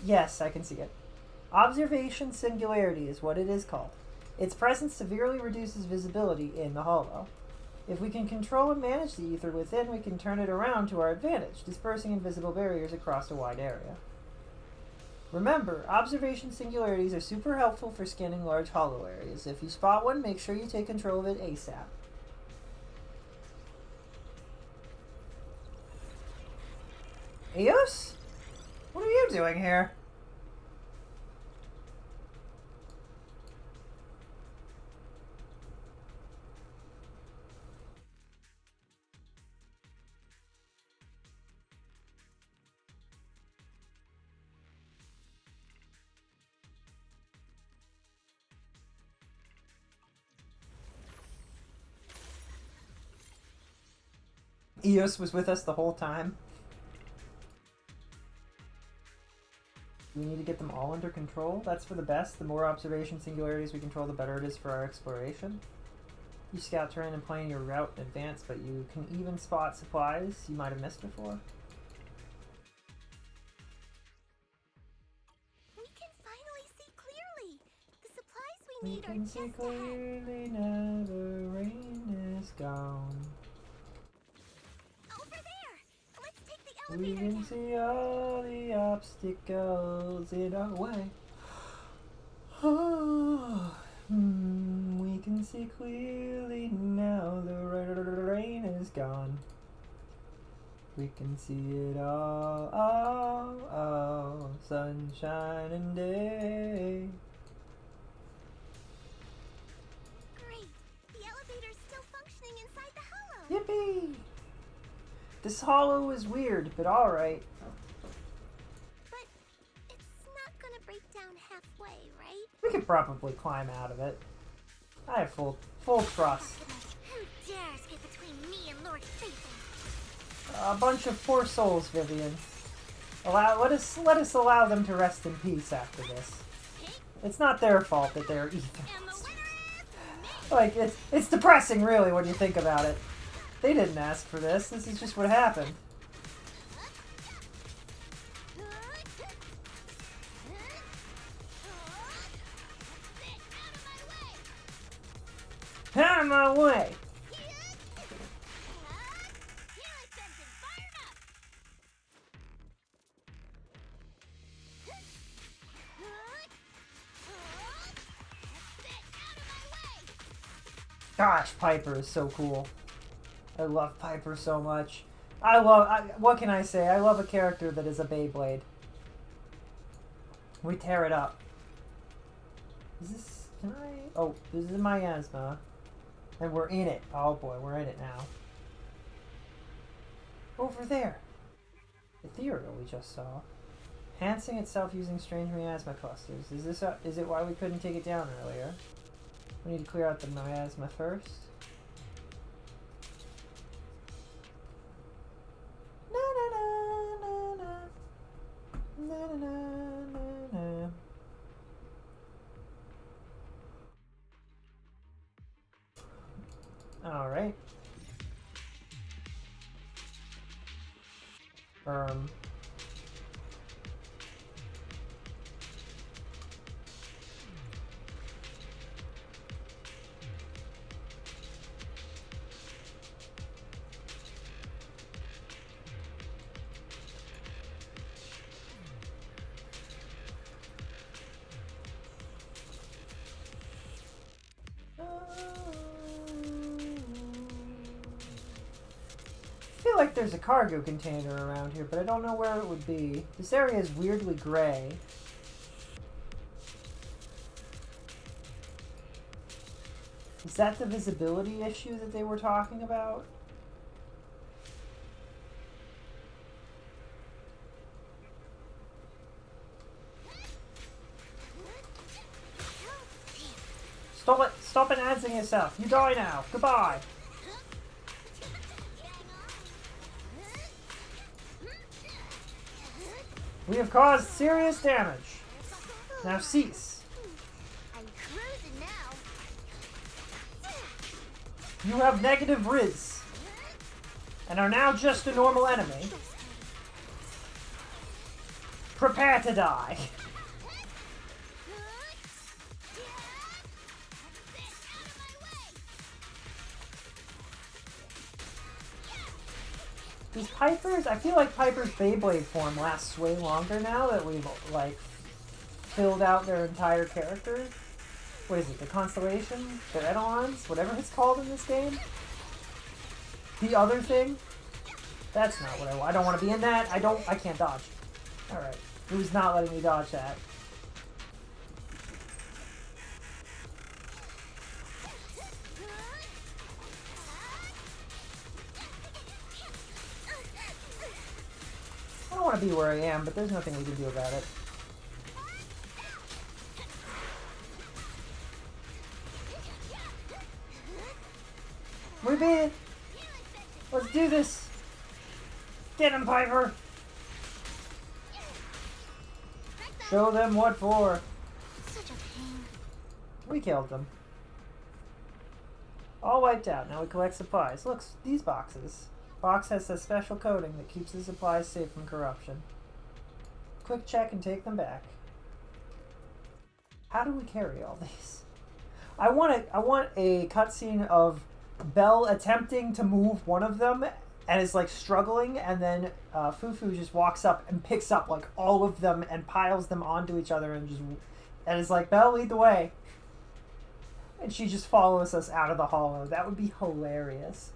Yes, I can see it. Observation Singularity is what it is called. Its presence severely reduces visibility in the hollow. If we can control and manage the ether within, we can turn it around to our advantage, dispersing invisible barriers across a wide area. Remember, observation singularities are super helpful for scanning large hollow areas. If you spot one, make sure you take control of it ASAP. Eos? What are you doing here? Eos was with us the whole time. We need to get them all under control. That's for the best. The more observation singularities we control, the better it is for our exploration. You scout terrain and plan your route in advance, but you can even spot supplies you might have missed before. We can finally see clearly. The supplies we need are can just see ahead. clearly now the rain is gone. Over there. Let's take the We elevator can see all the obstacles in our way. We can see clearly now the rain is gone. We can see it all, sunshine and day. Great. The elevator's still functioning inside the hollow. Yippee! This hollow is weird, but alright. But it's not gonna break down halfway, right? We could probably climb out of it. I have full trust. Who dares get between me and Lord Faithful? A bunch of poor souls, Vivian. Let us allow them to rest in peace after this. It's not their fault that they're ether monsters. Like, it's depressing, really, when you think about it. They didn't ask for this. This is just what happened. Out of my way! Gosh, Piper is so cool. I love Piper so much. What can I say? I love a character that is a Beyblade. We tear it up. Is this... Can I... Oh, this is miasma. And we're in it. Oh boy, we're in it now. Over there. Ethereal we just saw. Enhancing itself using strange miasma clusters. Is it why we couldn't take it down earlier? We need to clear out the miasma first. Na na na na na na na na na. All right. I feel like there's a cargo container around here, but I don't know where it would be. This area is weirdly gray. Is that the visibility issue that they were talking about? Stop it! Stop enhancing yourself! You die now! Goodbye! We have caused serious damage. Now cease. I'm cruising now. You have negative Riz. And are now just a normal enemy. Prepare to die. These Pipers, I feel like Piper's Beyblade form lasts way longer now that we've, like, filled out their entire characters. What is it, the Constellation? The Eidolons? Whatever it's called in this game? The other thing? That's not what I want. I don't want to be in that. I can't dodge. Alright. Who's not letting me dodge that? I don't want to be where I am, but there's nothing we can do about it. We beat it! Let's do this! Get him, Piper! Show them what for! Such a pain. We killed them. All wiped out. Now we collect supplies. Look, these boxes. Box has a special coating that keeps the supplies safe from corruption. Quick check and take them back. How do we carry all these? I want a cutscene of Belle attempting to move one of them and is like struggling, and then Fufu just walks up and picks up like all of them and piles them onto each other and is like, Belle, lead the way. And she just follows us out of the hollow. That would be hilarious.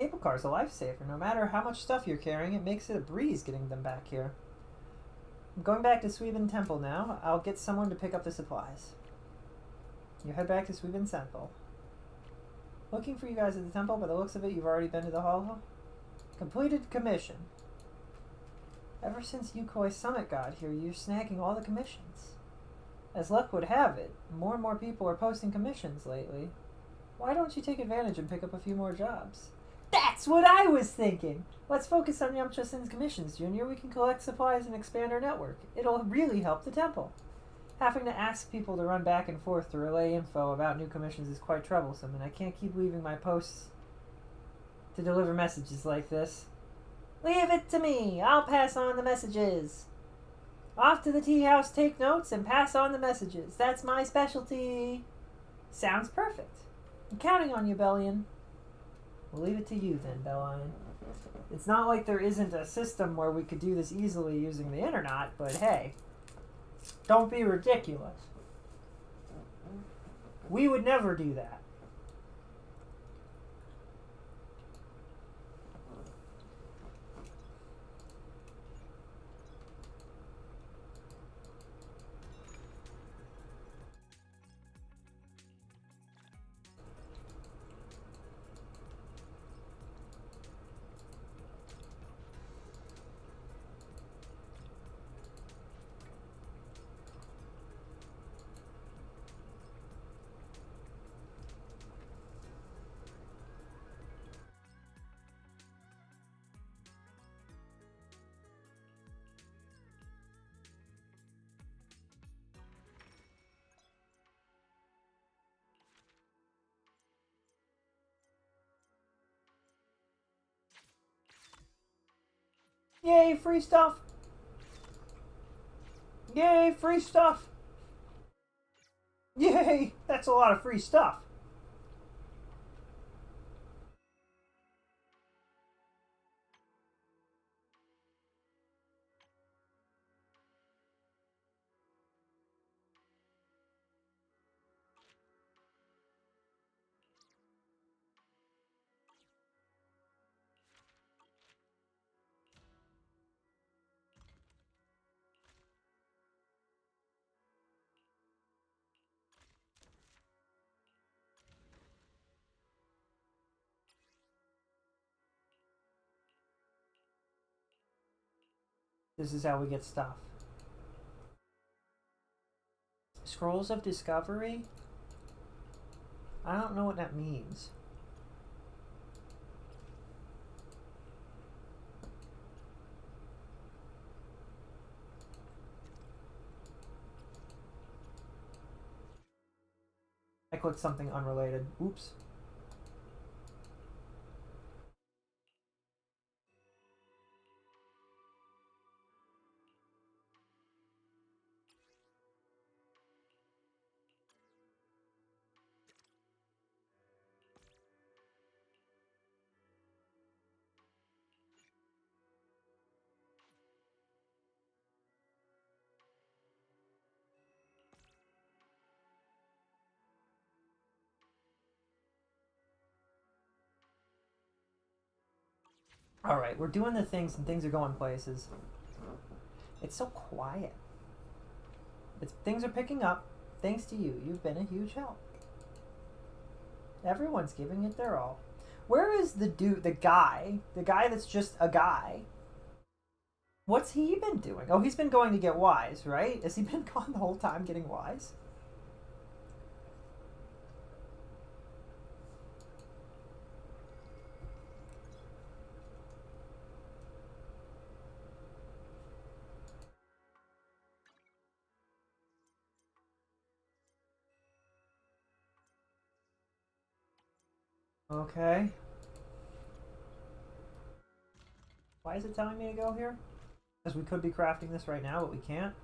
Cable car's a lifesaver. No matter how much stuff you're carrying, it makes it a breeze getting them back here. I'm going back to Suibin Temple now. I'll get someone to pick up the supplies. You head back to Suibin Temple. Looking for you guys at the temple. By the looks of it, you've already been to the hollow. Completed commission. Ever since Yukoi Summit got here, you're snagging all the commissions. As luck would have it, more and more people are posting commissions lately. Why don't you take advantage and pick up a few more jobs? That's what I was thinking! Let's focus on Yamcha-san's commissions, Junior. We can collect supplies and expand our network. It'll really help the temple. Having to ask people to run back and forth to relay info about new commissions is quite troublesome, and I can't keep leaving my posts to deliver messages like this. Leave it to me. I'll pass on the messages. Off to the tea house, take notes, and pass on the messages. That's my specialty. Sounds perfect. I'm counting on you, Bellion. We'll leave it to you then, Bellion. It's not like there isn't a system where we could do this easily using the internet, but hey, don't be ridiculous. We would never do that. Yay, free stuff! Yay, free stuff! Yay! That's a lot of free stuff. This is how we get stuff. Scrolls of Discovery? I don't know what that means. I clicked something unrelated. Oops. Alright, we're doing the things and things are going places. It's so quiet. Things are picking up. Thanks to you. You've been a huge help. Everyone's giving it their all. Where is the dude, the guy that's just a guy? What's he been doing? Oh, he's been going to get wise, right? Has he been gone the whole time getting wise? Okay. Why is it telling me to go here? Because we could be crafting this right now, but we can't.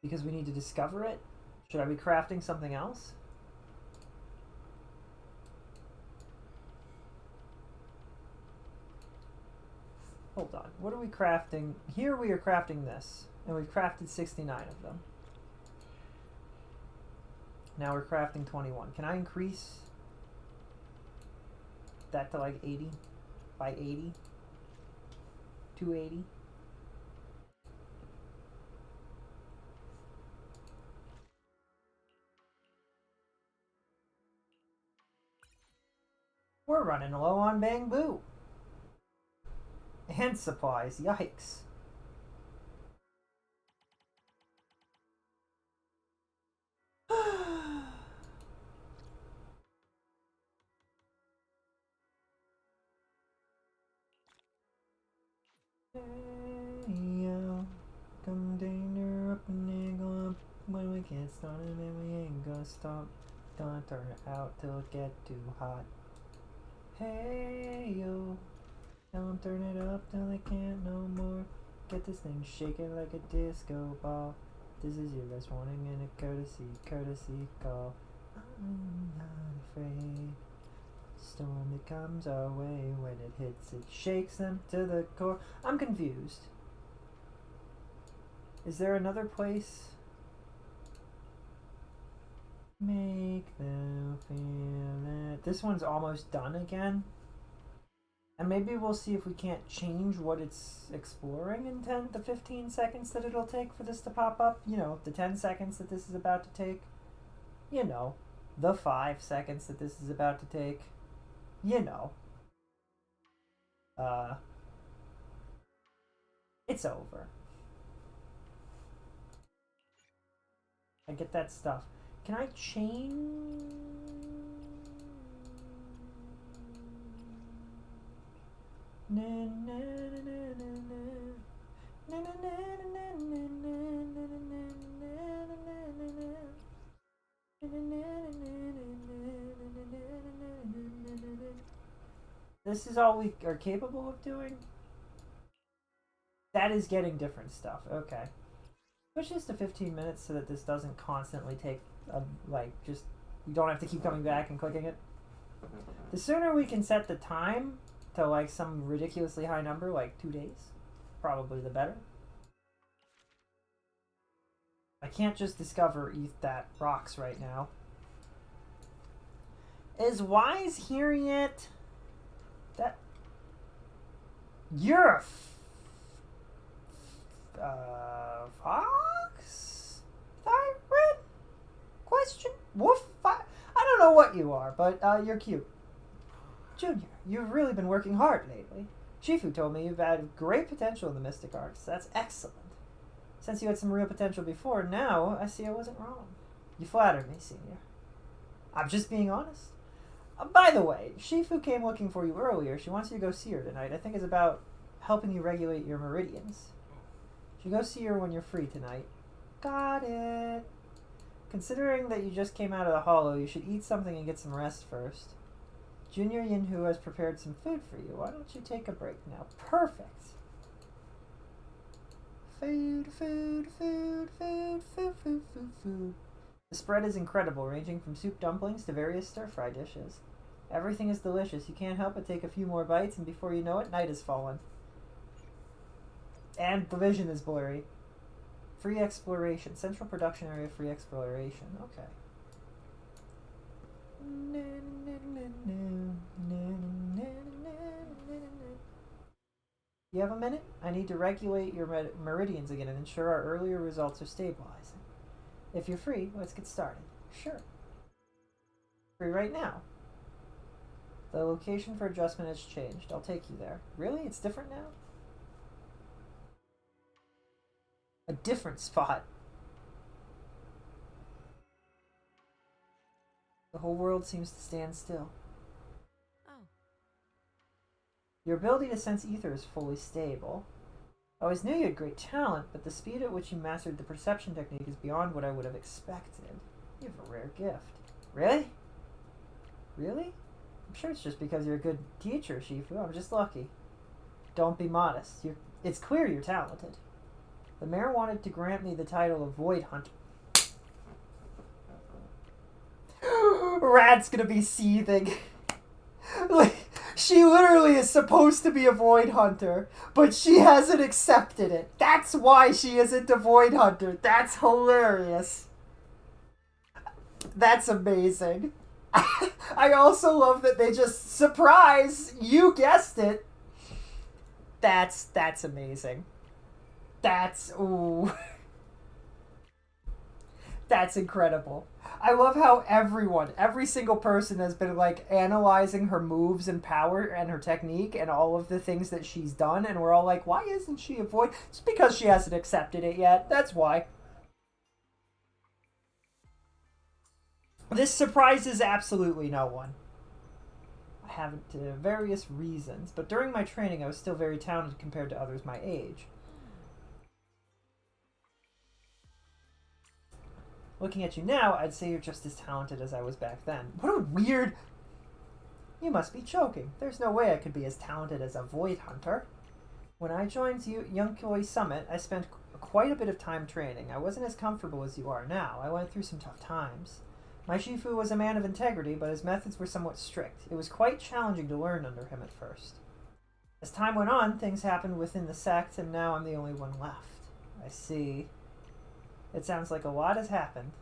Because we need to discover it? Should I be crafting something else? Hold on. What are we crafting? Here we are crafting this. And we've crafted 69 of them. Now we're crafting 21. Can I increase that to like 80? By 80? 280? We're running low on bamboo. And supplies. Yikes. Come danger up and niggle up. When we get started, then we ain't gonna stop. Don't turn it out till it get too hot. Hey yo, don't turn it up till they can't no more. Get this thing shaking like a disco ball. This is your last warning and a courtesy call. I'm not afraid. Storm that comes our way, when it hits, it shakes them to the core. I'm confused. Is there another place? Make them feel it. This one's almost done again. And maybe we'll see if we can't change what it's exploring in the 15 seconds that it'll take for this to pop up. You know, the 10 seconds that this is about to take. You know, the 5 seconds that this is about to take. You know. It's over. I get that stuff. Can I change? Na, na, na, na, na. Na, na, na, na, na, na, na, na. This is all we are capable of doing? That is getting different stuff. Okay. Push this to 15 minutes so that this doesn't constantly take, just, you don't have to keep coming back and clicking it. The sooner we can set the time to, like, some ridiculously high number, like 2 days, probably the better. I can't just discover ETH that rocks right now. Is Wise hearing it? That... You're a fox? Thyrid? Question? Woof? I don't know what you are, but you're cute. Junior, you've really been working hard lately. Shifu told me you've had great potential in the mystic arts. That's excellent. Since you had some real potential before, now I see I wasn't wrong. You flatter me, senior. I'm just being honest. By the way, Shifu came looking for you earlier. She wants you to go see her tonight. I think it's about helping you regulate your meridians. You go see her when you're free tonight. Got it. Considering that you just came out of the hollow, you should eat something and get some rest first. Junior Yinhu has prepared some food for you. Why don't you take a break now? Perfect. Food, food, food, food, food, food, food, food. The spread is incredible, ranging from soup dumplings to various stir-fry dishes. Everything is delicious. You can't help but take a few more bites, and before you know it, night has fallen. And the vision is blurry. Free exploration. Central production area, free exploration. Okay. You have a minute? I need to regulate your meridians again and ensure our earlier results are stabilizing. If you're free, let's get started. Sure. Free right now. The location for adjustment has changed. I'll take you there. Really? It's different now? A different spot. The whole world seems to stand still. Oh. Your ability to sense ether is fully stable. I always knew you had great talent, but the speed at which you mastered the perception technique is beyond what I would have expected. You have a rare gift. Really? Really? I'm sure it's just because you're a good teacher, Shifu. I'm just lucky. Don't be modest. It's clear you're talented. The mayor wanted to grant me the title of Void Hunter. Rad's gonna be seething. Like, she literally is supposed to be a Void Hunter, but she hasn't accepted it. That's why she isn't a Void Hunter. That's hilarious. That's amazing. I also love that they just, surprise, you guessed it. That's amazing. That's, ooh. That's incredible. I love how every single person has been, like, analyzing her moves and power and her technique and all of the things that she's done, and we're all like, why isn't she a Void? It's because she hasn't accepted it yet. That's why. This surprises absolutely no one. I haven't, various reasons, but during my training I was still very talented compared to others my age. Looking at you now, I'd say you're just as talented as I was back then. What a weird... You must be joking. There's no way I could be as talented as a Void Hunter. When I joined Yonkioi Summit, I spent quite a bit of time training. I wasn't as comfortable as you are now. I went through some tough times. My Shifu was a man of integrity, but his methods were somewhat strict. It was quite challenging to learn under him at first. As time went on, things happened within the sect, and now I'm the only one left. I see. It sounds like a lot has happened.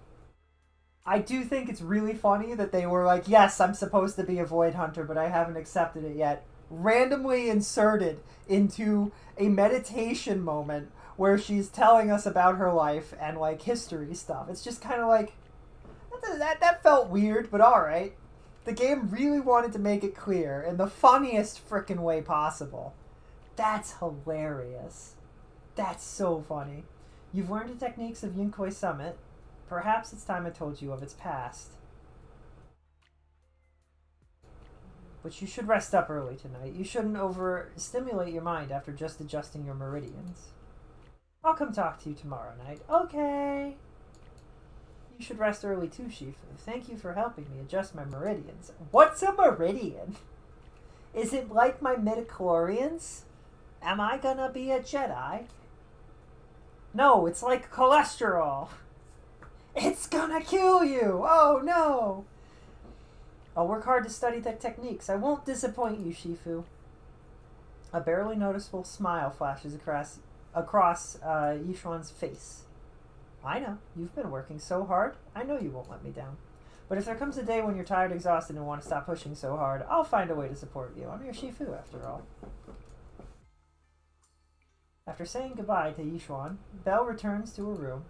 I do think it's really funny that they were like, yes, I'm supposed to be a Void Hunter, but I haven't accepted it yet. Randomly inserted into a meditation moment where she's telling us about her life and, like, history stuff. It's just kind of like, that felt weird, but alright. The game really wanted to make it clear in the funniest frickin' way possible. That's hilarious. That's so funny. You've learned the techniques of Yonkioi Summit. Perhaps it's time I told you of its past. But you should rest up early tonight. You shouldn't overstimulate your mind after just adjusting your meridians. I'll come talk to you tomorrow night. Okay. You should rest early too, Shifu. Thank you for helping me adjust my meridians. What's a meridian? Is it like my midichlorians? Am I gonna be a Jedi? No, it's like cholesterol. It's gonna kill you! Oh no! I'll work hard to study the techniques. I won't disappoint you, Shifu. A barely noticeable smile flashes across Yishuan's face. I know. You've been working so hard. I know you won't let me down. But if there comes a day when you're tired, exhausted, and want to stop pushing so hard, I'll find a way to support you. I'm your Shifu, after all. After saying goodbye to Yishuan, Belle returns to her room.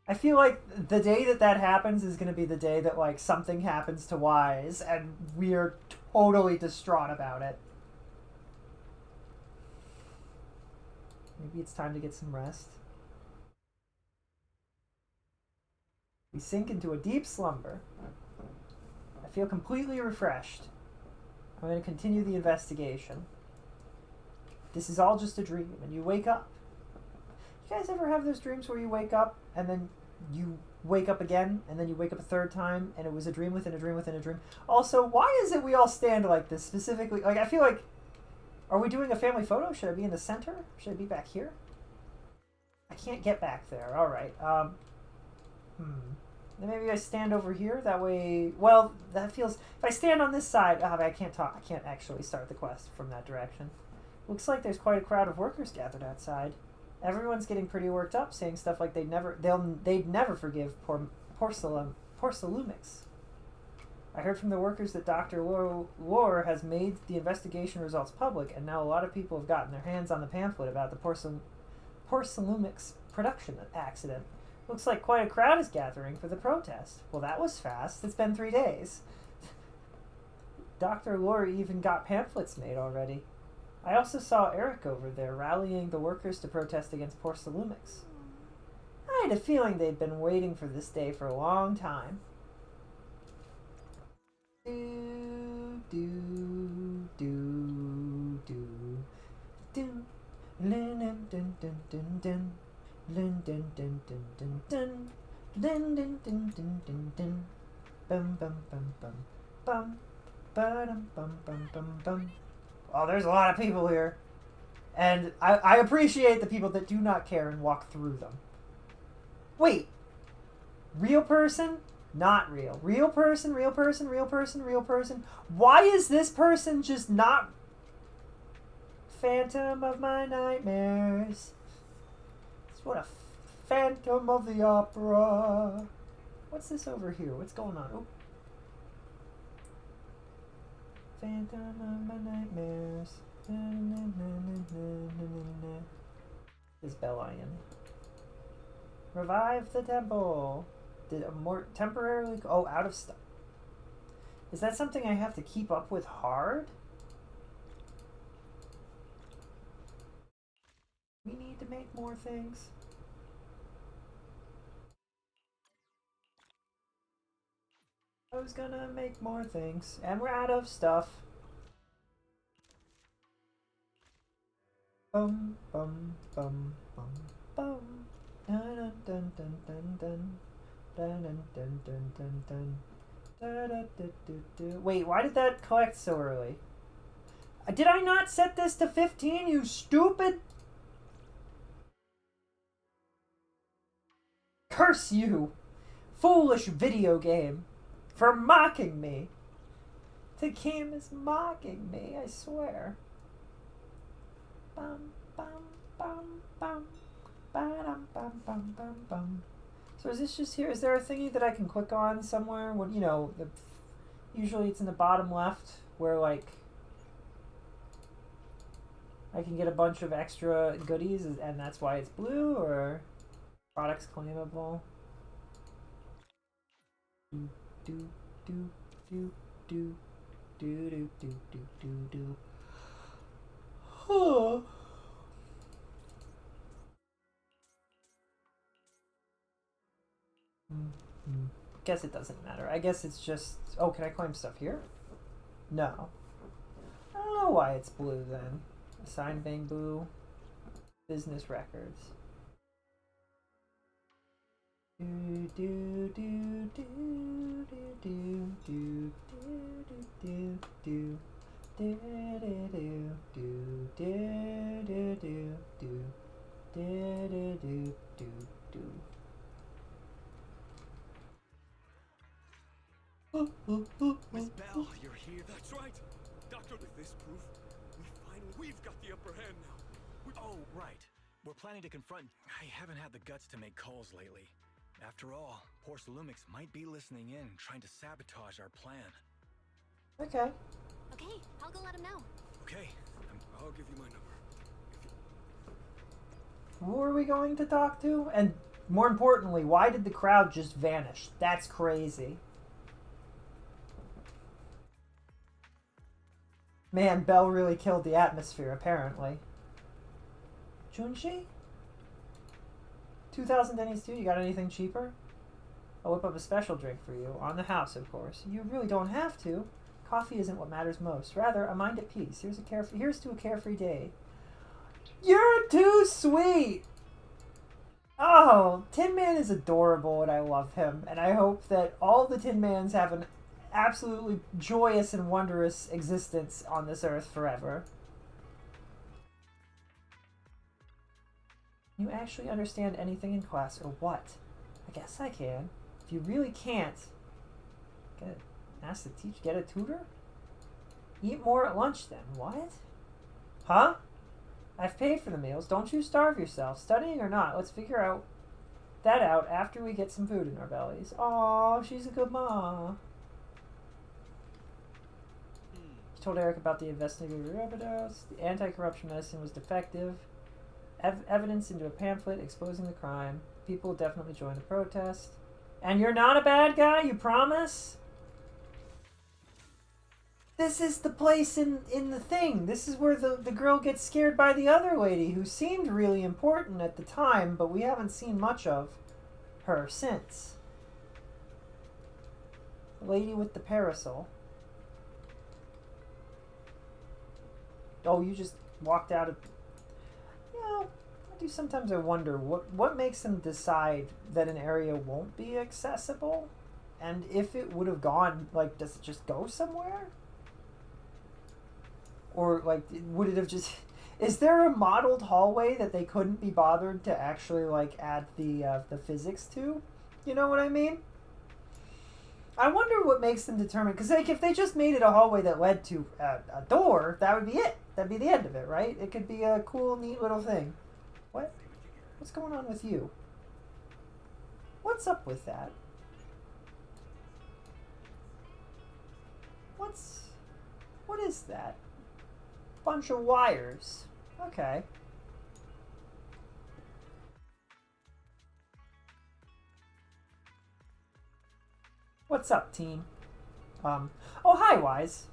I feel like the day that happens is going to be the day that, like, something happens to Wise, and we're totally distraught about it. Maybe it's time to get some rest. We sink into a deep slumber. I feel completely refreshed. I'm going to continue the investigation. This is all just a dream, and you wake up. You guys ever have those dreams where you wake up, and then you wake up again, and then you wake up a third time, and it was a dream within a dream within a dream? Also, why is it we all stand like this specifically? Like, I feel like, are we doing a family photo? Should I be in the center? Should I be back here? I can't get back there. All right. Then maybe I stand over here. That way, well, that feels... If I stand on this side... I can't talk. I can't actually start the quest from that direction. Looks like there's quite a crowd of workers gathered outside. Everyone's getting pretty worked up, saying stuff like they'd never forgive Porcelumix. I heard from the workers that Dr. Lore has made the investigation results public, and now a lot of people have gotten their hands on the pamphlet about the Porcelumix production accident. Looks like quite a crowd is gathering for the protest. Well, that was fast. It's been 3 days. Dr. Lore even got pamphlets made already. I also saw Eric over there rallying the workers to protest against Porcelumix. I had a feeling they'd been waiting for this day for a long time. Do, do, do, do, do. Dun, dun, dun, dun, dun, dun. Dun, dun, dun, dun, dun, dun. Dun, dun, dun, dun, dun, dun. Bum, bum, bum, bum, bum. Ba-dum, bum, bum, bum, bum. Oh, there's a lot of people here. And I appreciate the people that do not care and walk through them. Wait. Real person? Not real. Real person, real person, real person, real person. Why is this person just not... Phantom of my nightmares. What a Phantom of the Opera. What's this over here? What's going on? Oh. Phantom of my nightmares. Is Bellion. Revive the temple. Did a more temporarily... Oh, out of stuff. Is that something I have to keep up with hard? We need to make more things. I was gonna make more things, and we're out of stuff. Bum bum bum bum bum. Dun dun dun dun dun dun dun dun dun dun dun. Wait, why did that collect so early? Did I not set this to 15, you stupid? Curse you, foolish video game, for mocking me. The game is mocking me, I swear. Bum, bum, bum, bum. Ba-dum, bum, bum, bum, bum. So is this just here? Is there a thingy that I can click on somewhere? What, you know, usually it's in the bottom left where, like, I can get a bunch of extra goodies and that's why it's blue, or products claimable? Do, do, do, do, do, do, do, do, do, do, do. Huh. Guess it doesn't matter. I guess it's just... Oh, can I claim stuff here? No. I don't know why it's blue then. Assigned bamboo. Business records. Do do do do do do do do do do do do do do do do do do do do. Miss Bell, you're here. That's right. Doctor, with this proof, we've got the upper hand now. Oh, right. We're planning to confront... I haven't had the guts to make calls lately. After all, Porcelumix might be listening in, trying to sabotage our plan. Okay. Okay, I'll go let him know. Okay, I'll give you my number. Who are we going to talk to? And more importantly, why did the crowd just vanish? That's crazy. Man, Bell really killed the atmosphere, apparently. Junshi? 2,000 Denny's too? You got anything cheaper? I'll whip up a special drink for you. On the house, of course. You really don't have to. Coffee isn't what matters most. Rather, a mind at peace. Here's to a carefree day. You're too sweet! Oh, Tin Man is adorable and I love him. And I hope that all the Tin Mans have an absolutely joyous and wondrous existence on this earth forever. You actually understand anything in class or what? I guess I can. If you really can't, ask the teacher, get a tutor? Eat more at lunch then. What? Huh? I've paid for the meals. Don't you starve yourself. Studying or not, let's figure that out after we get some food in our bellies. Aw, she's a good ma. She told Eric about the investigative evidence. The anti-corruption medicine was defective. Evidence into a pamphlet exposing the crime. People will definitely join the protest. And you're not a bad guy, you promise? This is the place in the thing. This is where the girl gets scared by the other lady who seemed really important at the time, but we haven't seen much of her since. The lady with the parasol. Oh, you just walked out of... You know, sometimes I wonder what makes them decide that an area won't be accessible, and if it would have gone, like, does it just go somewhere, or like would it have just? Is there a modeled hallway that they couldn't be bothered to actually like add the physics to? You know what I mean? I wonder what makes them determine, because like if they just made it a hallway that led to a door, that would be it. That'd be the end of it, right? It could be a cool, neat little thing. What? What's going on with you? What's up with that? What is that? Bunch of wires. Okay. What's up, team? Oh, hi, Wise.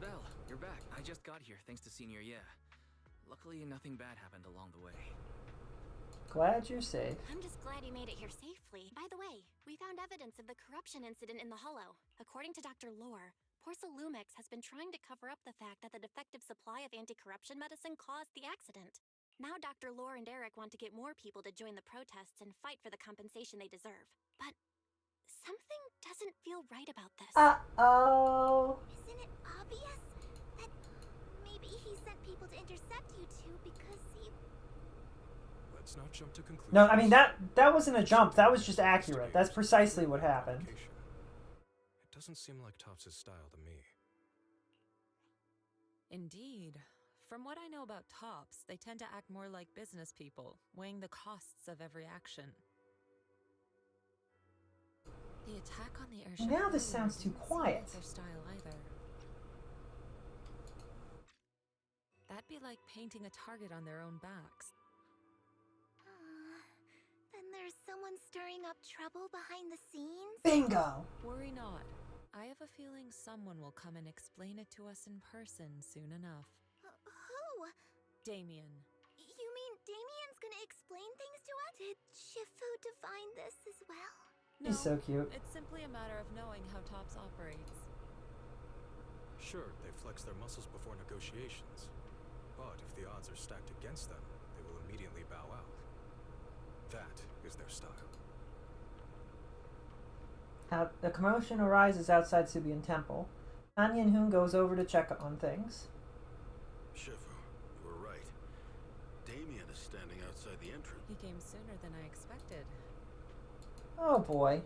Belle, you're back. I just got here, thanks to Senior Yeah. Luckily, nothing bad happened along the way. Glad you're safe. I'm just glad you made it here safely. By the way, we found evidence of the corruption incident in the Hollow. According to Dr. Lore, Porcelumix has been trying to cover up the fact that the defective supply of anti-corruption medicine caused the accident. Now Dr. Lore and Eric want to get more people to join the protests and fight for the compensation they deserve. But Something doesn't feel right about this. Uh-oh. Isn't it obvious that maybe he sent people to intercept you two because he... Let's not jump to conclusions. No, I mean, that wasn't a jump. That was just accurate. That's precisely what happened. It doesn't seem like Topps' style to me. Indeed. From what I know about Topps, they tend to act more like business people, weighing the costs of every action. The attack on the airship. Now this sounds too quiet. Their style either. That'd be like painting a target on their own backs. Then there's someone stirring up trouble behind the scenes? Bingo! Worry not. I have a feeling someone will come and explain it to us in person soon enough. Who? Damien. You mean Damien's gonna explain things to us? Did Shifu define this as well? No, He's so cute. It's simply a matter of knowing how Topps operates. Sure, they flex their muscles before negotiations. But if the odds are stacked against them, they will immediately bow out. That is their style. A commotion arises outside Subian Temple. Han Yin-hoon goes over to check on things. Shifu, you were right. Damien is standing outside the entrance. He came sooner than I expected. Oh boy.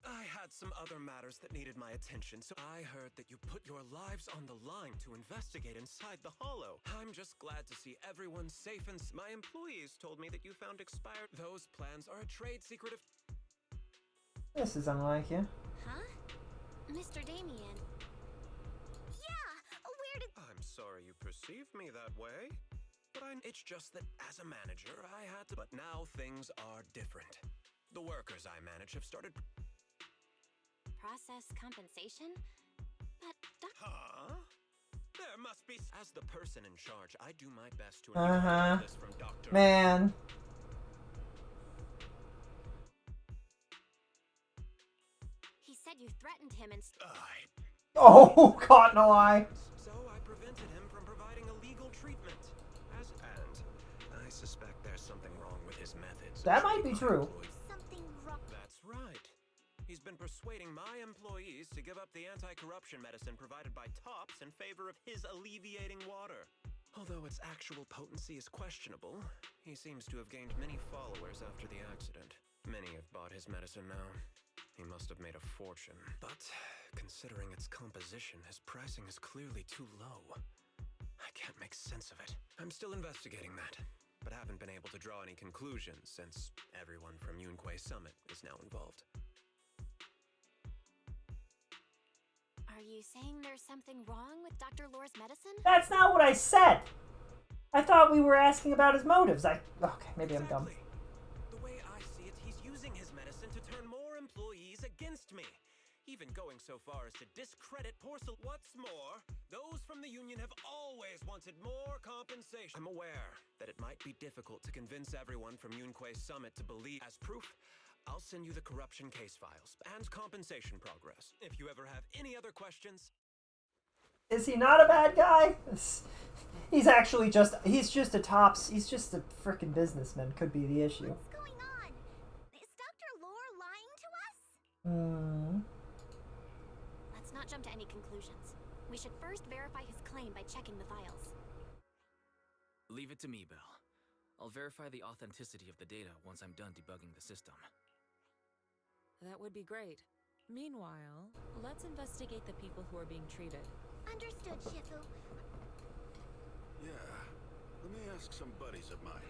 I had some other matters that needed my attention, so I heard that you put your lives on the line to investigate inside the Hollow. I'm just glad to see everyone safe and my employees told me that you found expired. Those plans are a trade secret of... This is unlike you. Huh? Mr. Damien. Yeah! Where did... I'm sorry you perceive me that way. But it's just that as a manager, I had to... But now things are different. The workers I manage have started... Process compensation? But Huh? There must be... As the person in charge, I do my best to... This from Dr. Man. he said you threatened him and... Oh, caught no eye. So I prevented him from providing a legal treatment. And I suspect there's something wrong with his methods. That might be true. Something wrong? That's right. He's been persuading my employees to give up the anti-corruption medicine provided by Topps in favor of his alleviating water. Although its actual potency is questionable, he seems to have gained many followers after the accident. Many have bought his medicine now. He must have made a fortune. But considering its composition, his pricing is clearly too low. I can't make sense of it. I'm still investigating that, but haven't been able to draw any conclusions since everyone from Yunquay Summit is now involved. Are you saying there's something wrong with Dr. Lore's medicine? That's not what I said. I thought we were asking about his motives. Okay, maybe I'm dumb. The way I see it, he's using his medicine to turn more employees against me. Even going so far as to discredit Porcelain. What's more, those from the union have always wanted more compensation. I'm aware that it might be difficult to convince everyone from Yunquay Summit to believe. As proof, I'll send you the corruption case files and compensation progress. If you ever have any other questions... Is he not a bad guy? He's actually just, he's just a frickin' businessman, could be the issue. What's going on? Is Dr. Lore lying to us? Let's not jump to any conclusions. We should first verify his claim by checking the files. Leave it to me, Belle. I'll verify the authenticity of the data once I'm done debugging the system. That would be great. Meanwhile, let's investigate the people who are being treated. Understood, Shifu. Yeah. Let me ask some buddies of mine.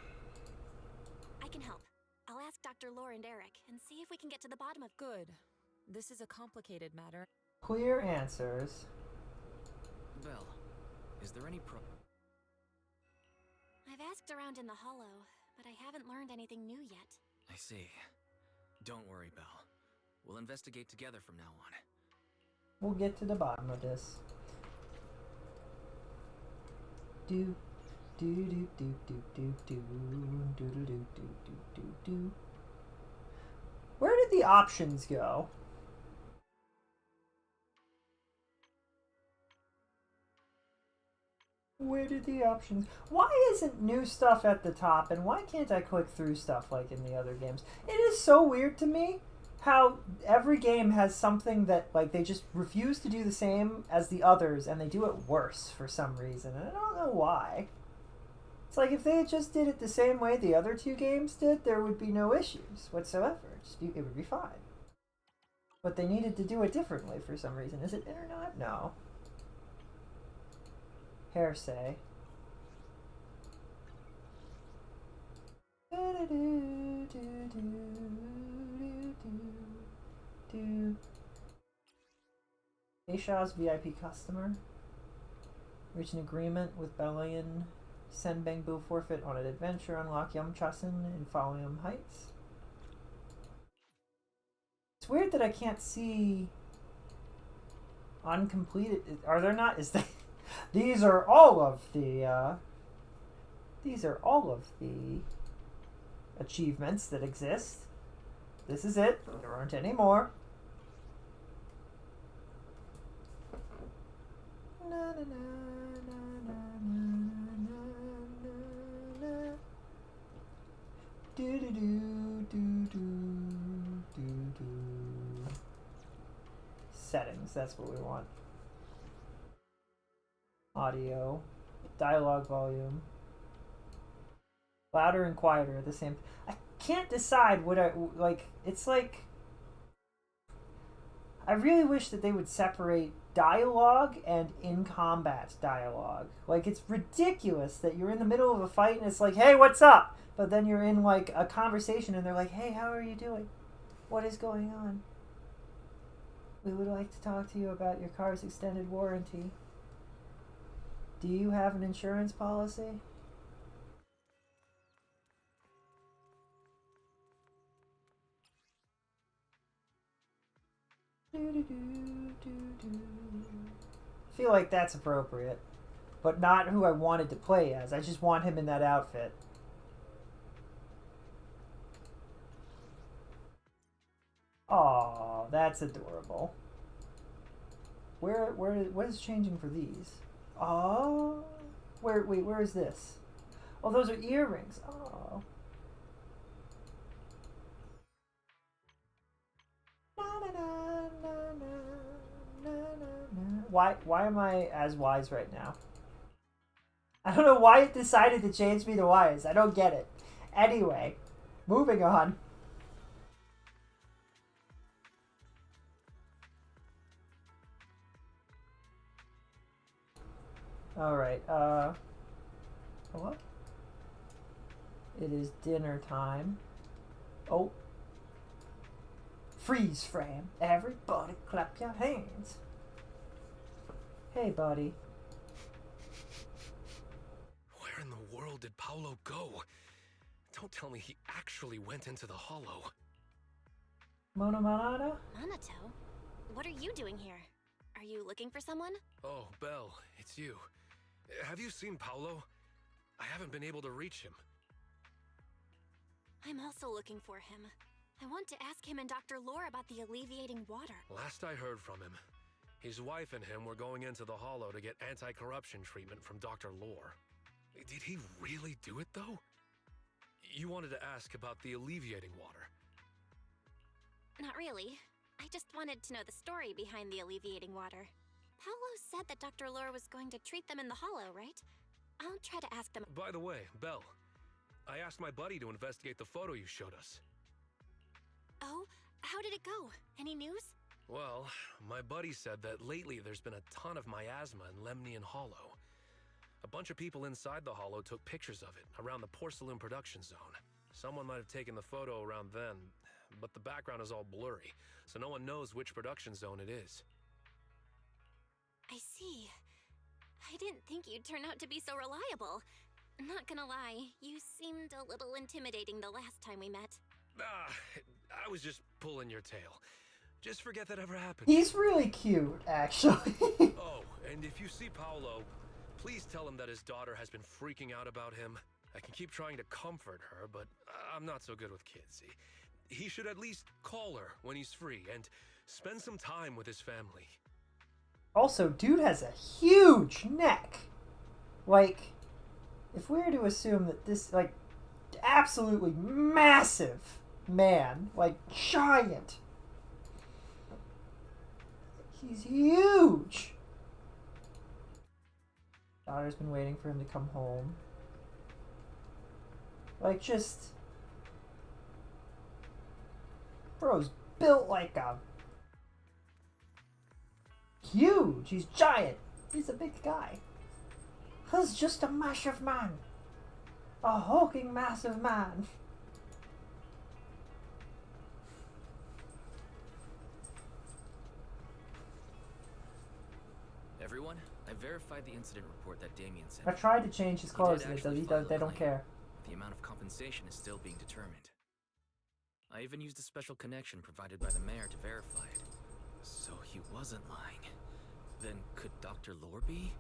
I can help. I'll ask Dr. Lore and Eric and see if we can get to the bottom of... Good. This is a complicated matter. Clear answers. Belle, is there any I've asked around in the Hollow, but I haven't learned anything new yet. I see. Don't worry, Belle. We'll investigate together from now on. We'll get to the bottom of this. Do do do do do do do do do do do do do. Where did the options go? Where did the options... Why isn't new stuff at the top, and why can't I click through stuff like in the other games? It is so weird to me how every game has something that, like, they just refuse to do the same as the others, and they do it worse for some reason, and I don't know why. It's like if they had just did it the same way the other two games did, there would be no issues whatsoever. It would be fine. But they needed to do it differently for some reason. Is it internet? No. Hearsay. Aishaw's VIP customer. Reach an agreement with Belian. Send Bangbu forfeit on an adventure. Unlock Yum Chasen in Folium Heights. It's weird that I can't see uncompleted. Are there not? Is that these are all of the achievements that exist. This is it. There aren't any more. Na, na, na, na, na, na, na, na. Do do do do do do do. Settings. That's what we want. Audio, dialogue volume. Louder and quieter at the same. I can't decide what I like. It's like I really wish that they would separate dialogue and in combat dialogue. Like, it's ridiculous that you're in the middle of a fight and it's like, hey, what's up? But then you're in like a conversation and they're like, hey, how are you doing? What is going on? We would like to talk to you about your car's extended warranty. Do you have an insurance policy? I feel like that's appropriate, but not who I wanted to play as. I just want him in that outfit. Aw, that's adorable. What is changing for these? Oh, where is this? Oh, those are earrings. Oh. Why am I as wise right now? I don't know why it decided to change me to wise. I don't get it. Anyway, moving on. Alright, hello? It is dinner time. Oh. Freeze frame. Everybody clap your hands. Hey, buddy. Where in the world did Paolo go? Don't tell me he actually went into the hollow. Monomonada? Monato? What are you doing here? Are you looking for someone? Oh, Belle, it's you. Have you seen Paolo? I haven't been able to reach him. I'm also looking for him. I want to ask him and Dr. Lore about the alleviating water. Last I heard from him, his wife and him were going into the hollow to get anti-corruption treatment from Dr. Lore. Did he really do it, though? You wanted to ask about the alleviating water. Not really. I just wanted to know the story behind the alleviating water. Paolo said that Dr. Lore was going to treat them in the hollow, right? I'll try to ask them. By the way, Belle, I asked my buddy to investigate the photo you showed us. Oh, how did it go? Any news? Well, my buddy said that lately there's been a ton of miasma in Lemnian Hollow. A bunch of people inside the hollow took pictures of it around the porcelain production zone. Someone might have taken the photo around then, but the background is all blurry, so no one knows which production zone it is. I see. I didn't think you'd turn out to be so reliable. Not gonna lie, you seemed a little intimidating the last time we met. I was just pulling your tail. Just forget that ever happened. He's really cute, actually. Oh, and if you see Paolo, please tell him that his daughter has been freaking out about him. I can keep trying to comfort her, but I'm not so good with kids. He should at least call her when he's free and spend some time with his family. Also, dude has a huge neck. Like, if we were to assume that this, like, absolutely massive man, like, giant, He's huge! Daughter's been waiting for him to come home. Like, just... Bro's built like a... Huge! He's giant! He's a big guy. He's just a massive man. A hulking massive man. Everyone, I verified the incident report that Damien sent. I tried to change his He clothes did and actually they file a don't claim. care. The amount of compensation is still being determined. I even used a special connection provided by the mayor to verify it. So he wasn't lying. Then could Dr. Lore be?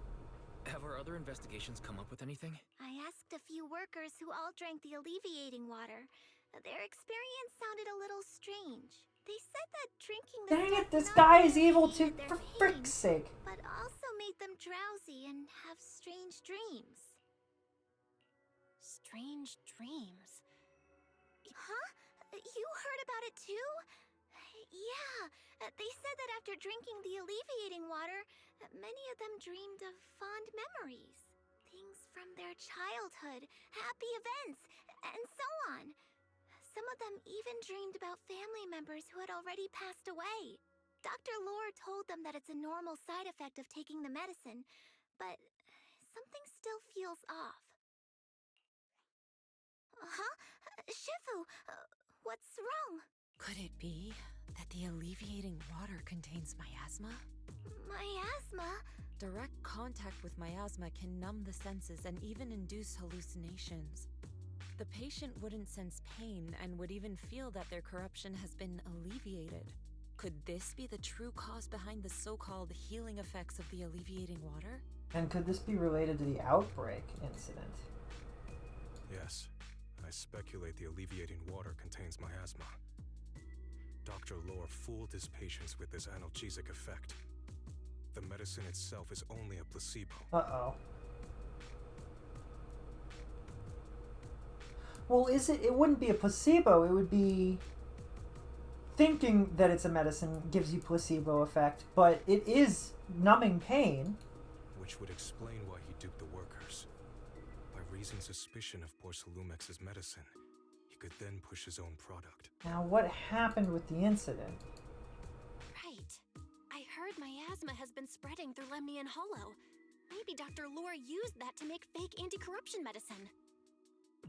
Have our other investigations come up with anything? I asked a few workers who all drank the alleviating water. Their experience sounded a little strange. They said that drinking the Dang it, stuff this not guy is only evil too, alleviated their for pain, frick's sake. but also made them drowsy and have strange dreams. Strange dreams. Huh? You heard about it too? Yeah, they said that after drinking the alleviating water, many of them dreamed of fond memories. Things from their childhood, happy events, and so on. Some of them even dreamed about family members who had already passed away. Dr. Lore told them that it's a normal side effect of taking the medicine, but something still feels off. Huh? Shifu, what's wrong? Could it be that the alleviating water contains miasma? Miasma? Direct contact with miasma can numb the senses and even induce hallucinations. The patient wouldn't sense pain and would even feel that their corruption has been alleviated. Could this be the true cause behind the so-called healing effects of the alleviating water? And could this be related to the outbreak incident? Yes. I speculate the alleviating water contains miasma. Dr. Lore fooled his patients with this analgesic effect. The medicine itself is only a placebo. Uh-oh. Well, it wouldn't be a placebo, it would be thinking that it's a medicine gives you placebo effect, but it is numbing pain. Which would explain why he duped the workers. By raising suspicion of Porcelumex's medicine, he could then push his own product. Now, what happened with the incident? Right. I heard miasma has been spreading through Lemnian Hollow. Maybe Dr. Lore used that to make fake anti-corruption medicine.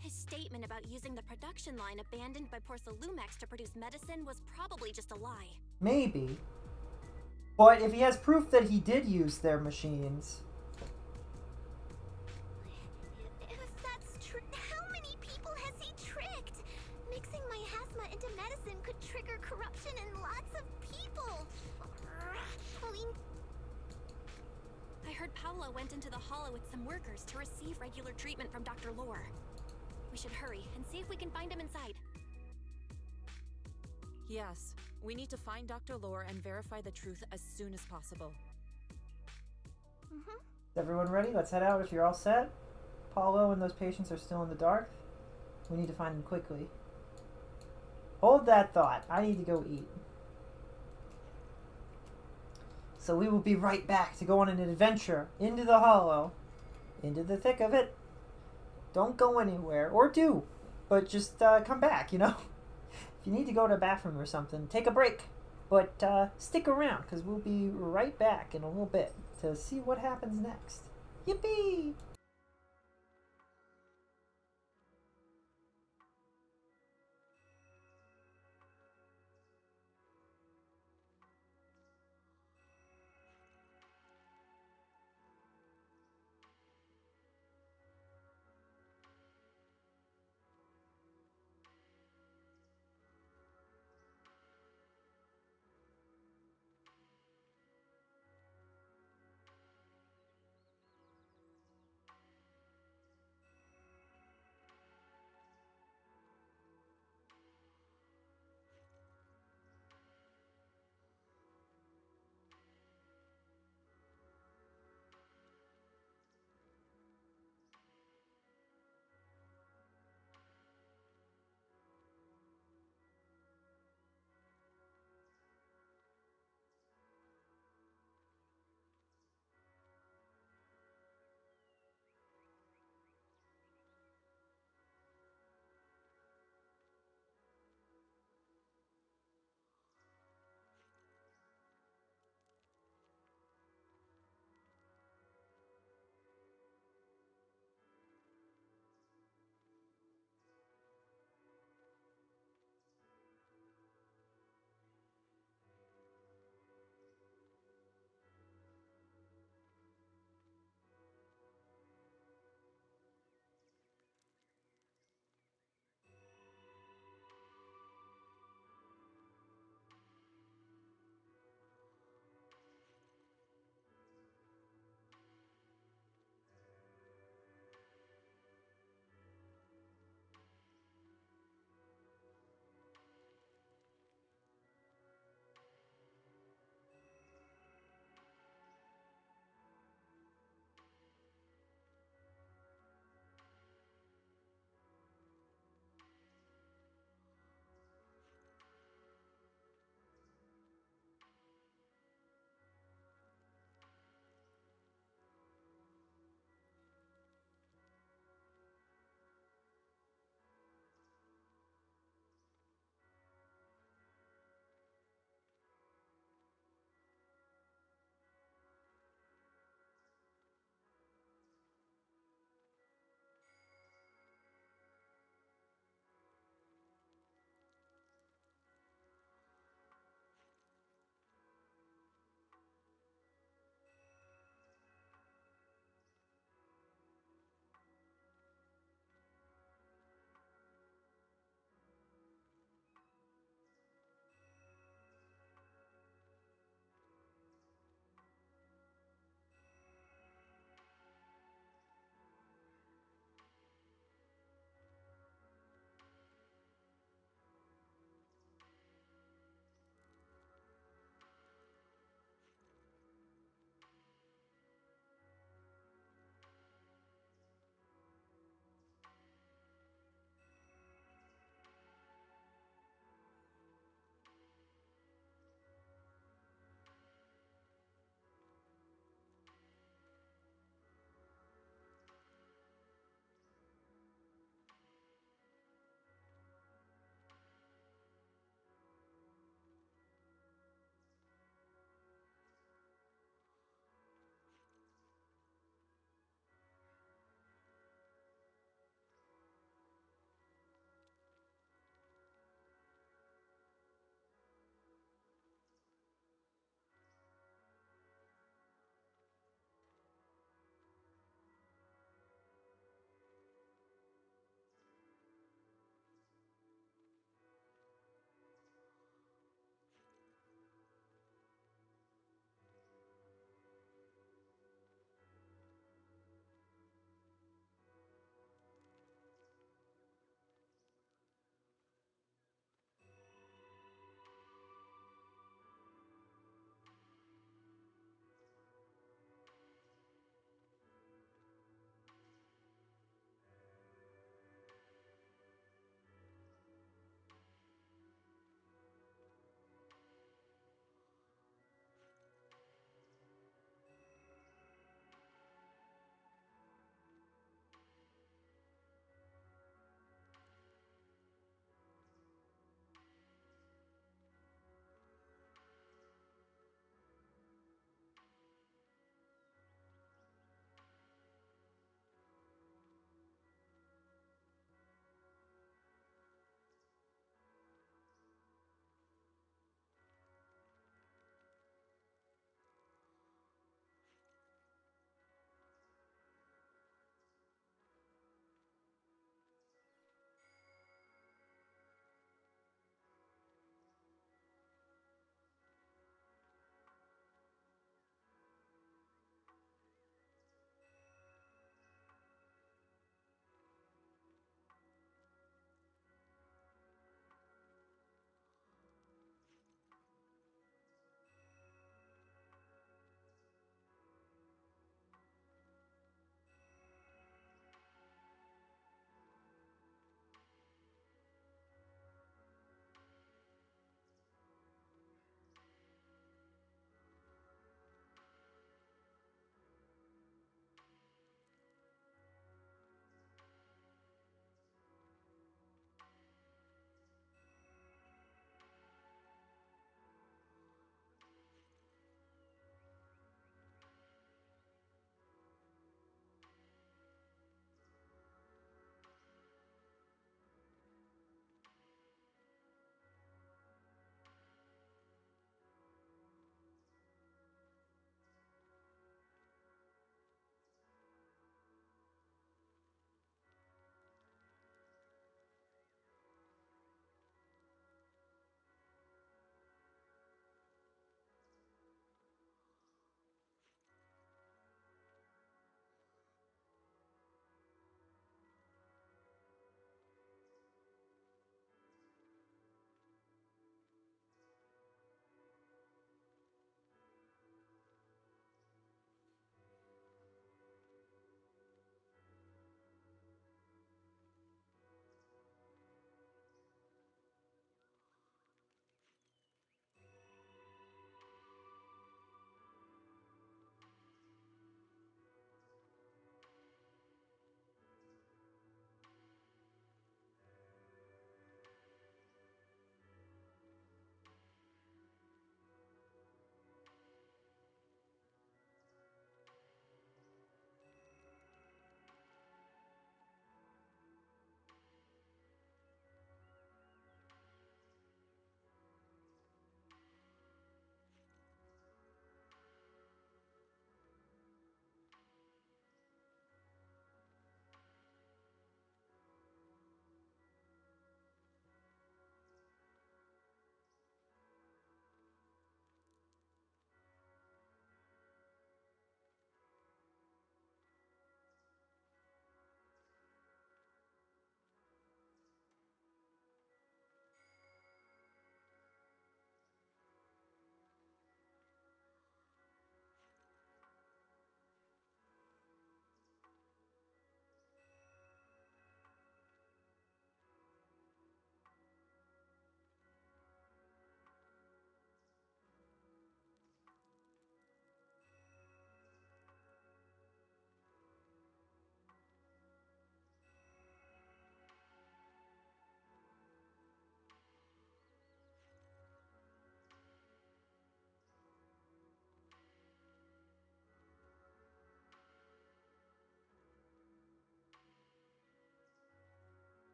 His statement about using the production line abandoned by Porcelumex to produce medicine was probably just a lie. Maybe. But if he has proof that he did use their machines... If that's true, how many people has he tricked? Mixing miasma into medicine could trigger corruption in lots of people. I heard Paolo went into the hollow with some workers to receive regular treatment from Dr. Lore. We should hurry and see if we can find him inside. Yes, we need to find Dr. Lore and verify the truth as soon as possible. Is everyone ready? Let's head out if you're all set. Paulo and those patients are still in the dark. We need to find them quickly. Hold that thought. I need to go eat. So we will be right back to go on an adventure into the hollow. Into the thick of it. Don't go anywhere. Or do. But just come back, you know? If you need to go to the bathroom or something, take a break. But stick around, because we'll be right back in a little bit to see what happens next. Yippee!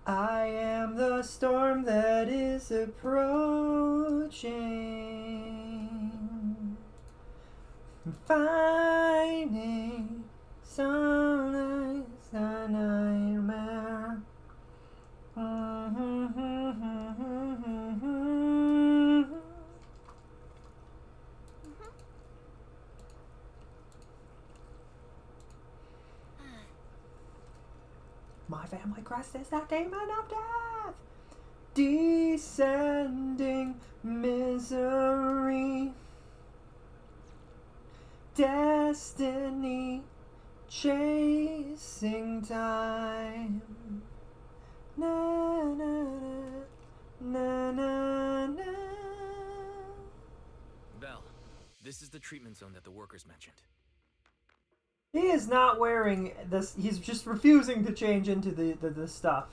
I am the storm that is approaching. Finding solace a nightmare. My family crest is the demon of death. Descending misery. Destiny chasing time. Na na na na na. Belle, this is the treatment zone that the workers mentioned. He is not wearing this. He's just refusing to change into the stuff.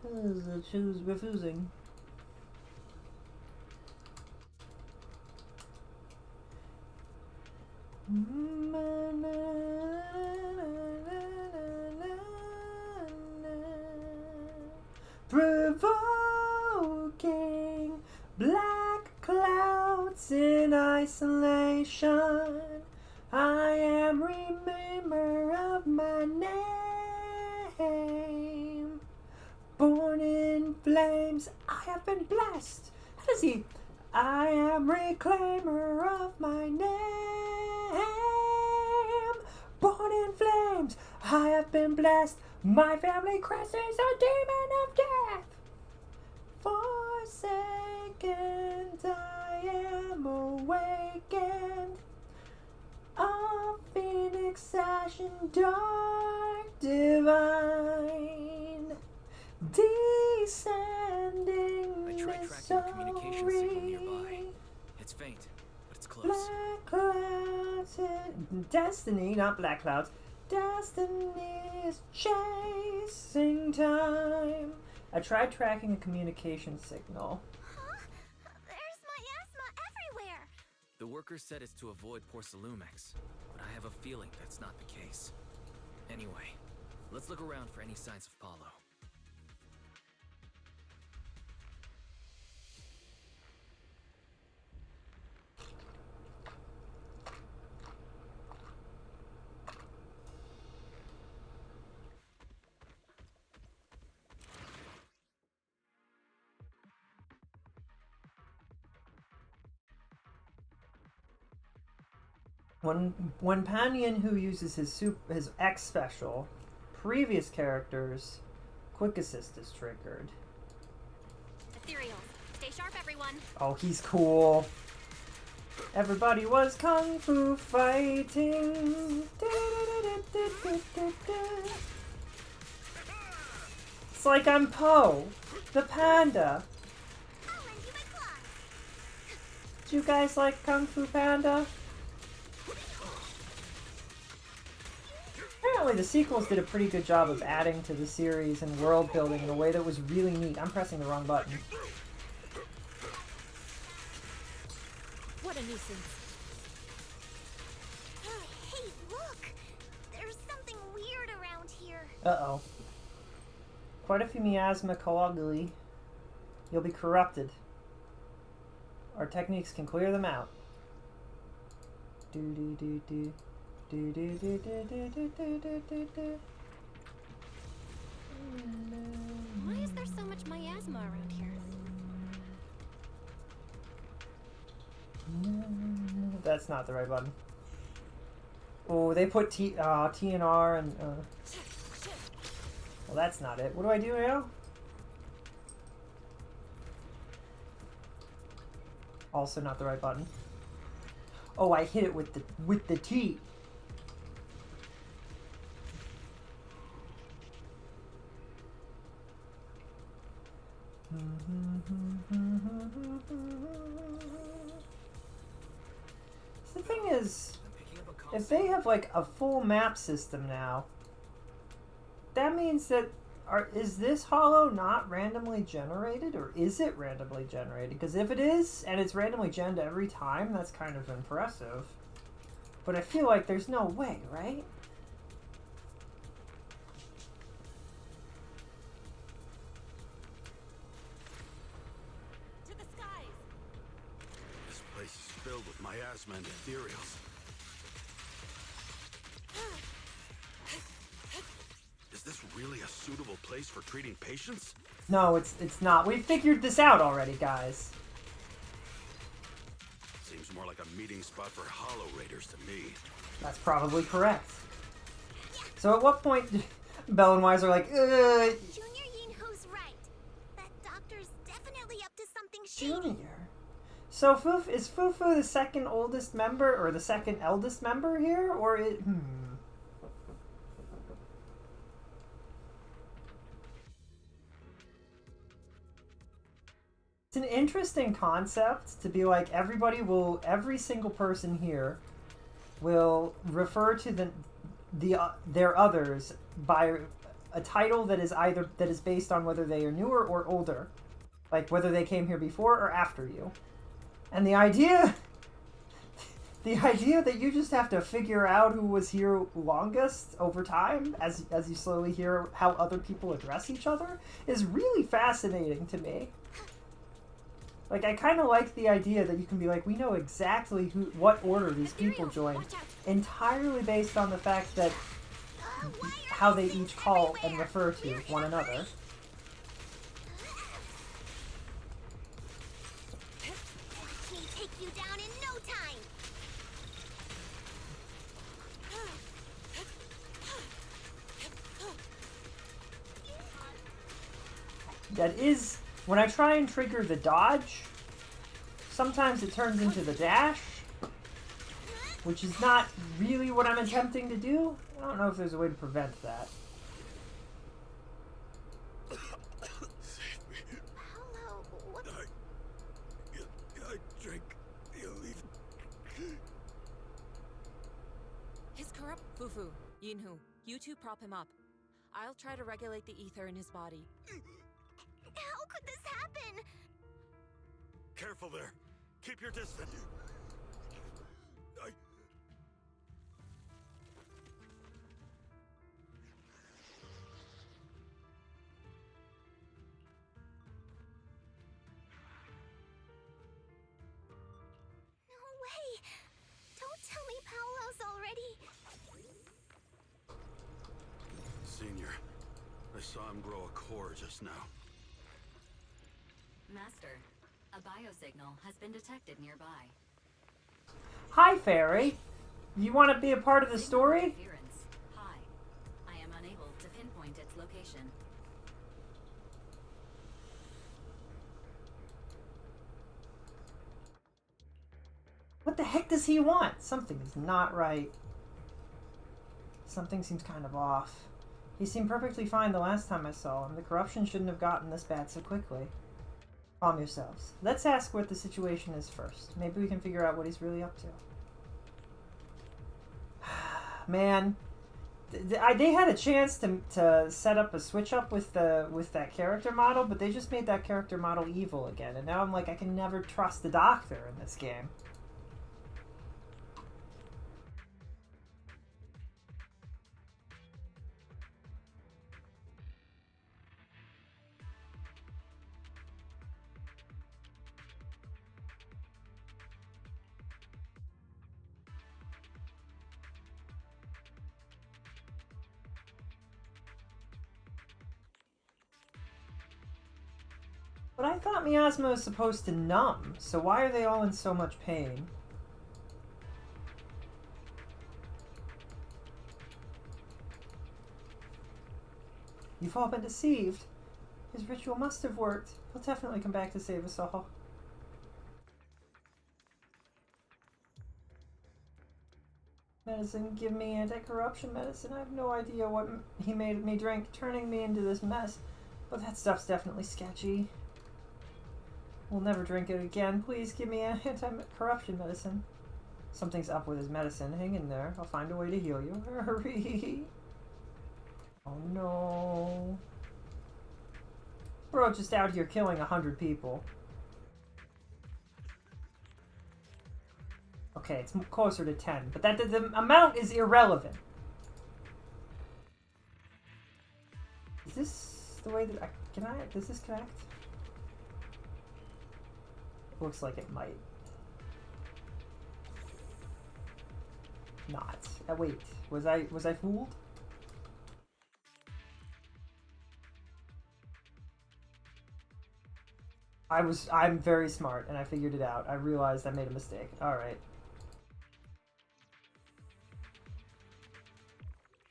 Who's refusing? Provoking black clouds in isolation. I am remember of my name. Born in flames, I have been blessed. How does he? I am reclaimer of my name. Born in flames, I have been blessed. My family crest is a demon of death. Forsaken, I am awakened. A phoenix ashen dark divine. Descending I tried tracking the communication signal nearby. It's faint, but it's close. Black clouds and destiny, not black clouds. Destiny is chasing time. I tried tracking a communication signal. Huh? There's miasma everywhere! The workers said it's to avoid Porcelumex, but I have a feeling that's not the case. Anyway, let's look around for any signs of Paulo. When Panyan, who uses his X special, previous characters, quick assist is triggered. Ethereal, stay sharp, everyone. Oh, he's cool. Everybody was kung fu fighting. It's like I'm Po, the panda. Do you guys like Kung Fu Panda? Apparently the sequels did a pretty good job of adding to the series and world building in a way that was really neat. I'm pressing the wrong button. What a nuisance. Hey, look! There's something weird around here. Uh-oh. Quite a few miasma coaguli. You'll be corrupted. Our techniques can clear them out. Do do do do. Do do do do do do do do do. Why is there so much miasma around here? That's not the right button. Oh, they put T and R and well, that's not it. What do I do now? Also not the right button. Oh, I hit it with the T. The thing is, if they have like a full map system now, that means that is this hollow not randomly generated, or is it randomly generated? Because if it is, and it's randomly generated every time, that's kind of impressive. But I feel like there's no way, right? filled with miasma and ethereals. Is this really a suitable place for treating patients? No, it's not. We figured this out already, guys. Seems more like a meeting spot for Hollow Raiders to me. That's probably correct. So at what point did Bell and Wise are like, Junior Yinho's right. That doctor's definitely up to something shady. Junior? So is Fufu the second oldest member, or the second eldest member here? Or it... It's an interesting concept to be like, every single person here will refer to their others by a title that is based on whether they are newer or older, like whether they came here before or after you. And the idea that you just have to figure out who was here longest over time as you slowly hear how other people address each other is really fascinating to me. Like, I kind of like the idea that you can be like, we know exactly what order these people joined, entirely based on the fact that how they each call and refer to one another. Watch me take you down in no time. That is, when I try and trigger the dodge, sometimes it turns into the dash, which is not really what I'm attempting to do. I don't know if there's a way to prevent that. Paolo, what? I drink illegal. His corrupt Fufu, Yinhu, you two prop him up. I'll try to regulate the ether in his body. How could this happen? Careful there. Keep your distance. No way. Don't tell me Paolo's already... Senior, I saw him grow a core just now. Master, a biosignal has been detected nearby. Hi, Fairy. You want to be a part of the story? Interference. High. I am unable to pinpoint its location. What the heck does he want? Something is not right. Something seems kind of off. He seemed perfectly fine the last time I saw him. The corruption shouldn't have gotten this bad so quickly. Calm yourselves. Let's ask what the situation is first. Maybe we can figure out what he's really up to. Man, they had a chance to set up a switch up with that character model, but they just made that character model evil again, and now I'm like, I can never trust the doctor in this game. But I thought miasma was supposed to numb, so why are they all in so much pain? You've all been deceived. His ritual must have worked. He'll definitely come back to save us all. Medicine, give me anti-corruption medicine. I have no idea what he made me drink, turning me into this mess. But that stuff's definitely sketchy. We'll never drink it again. Please give me anti-corruption medicine. Something's up with his medicine. Hang in there. I'll find a way to heal you. Hurry. Oh no. Bro, just out here killing 100 people. Okay, it's closer to 10, but the amount is irrelevant. Is this the way that does this connect? Looks like it might. not. Wait, was I fooled? I'm very smart, and I figured it out. I realized I made a mistake. Alright.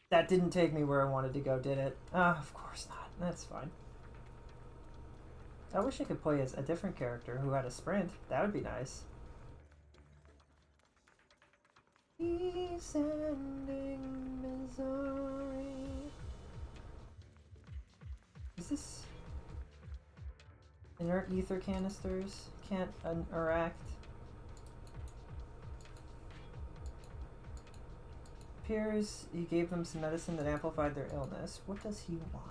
That didn't take me where I wanted to go, did it? Of course not. That's fine. I wish I could play as a different character who had a sprint. That would be nice. Descending Missouri. Is this... Inert ether canisters? Can't interact. Appears he gave them some medicine that amplified their illness. What does he want?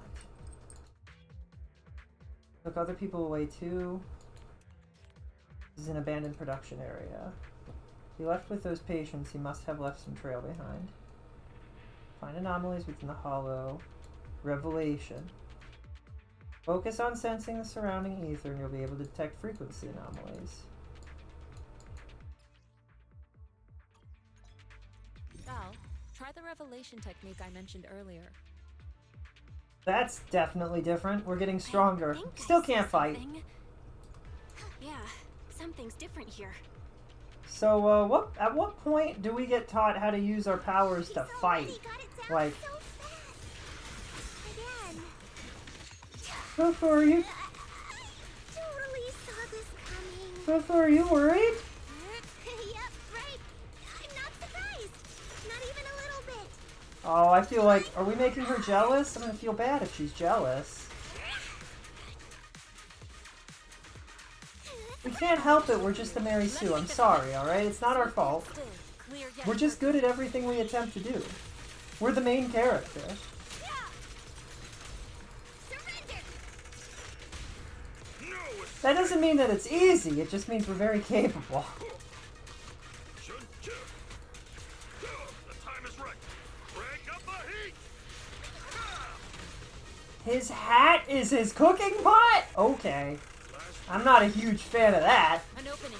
Took other people away too. This is an abandoned production area. He left with those patients. He must have left some trail behind. Find anomalies within the hollow. Revelation. Focus on sensing the surrounding ether and you'll be able to detect frequency anomalies. Val, try the revelation technique I mentioned earlier. That's definitely different. We're getting stronger. Still can't fight. Yeah, something's different here. So, at what point do we get taught how to use our powers to fight? Like, Fufu, are you? Totally saw this coming. Fufu, are you worried? Yep, right. I'm not surprised. Not even a little bit. Oh, I feel like, are we making her jealous? I'm gonna feel bad if she's jealous. We can't help it, we're just a Mary Sue. I'm sorry, alright? It's not our fault. We're just good at everything we attempt to do. We're the main character. That doesn't mean that it's easy, it just means we're very capable. His hat is his cooking pot? Okay. I'm not a huge fan of that. An opening.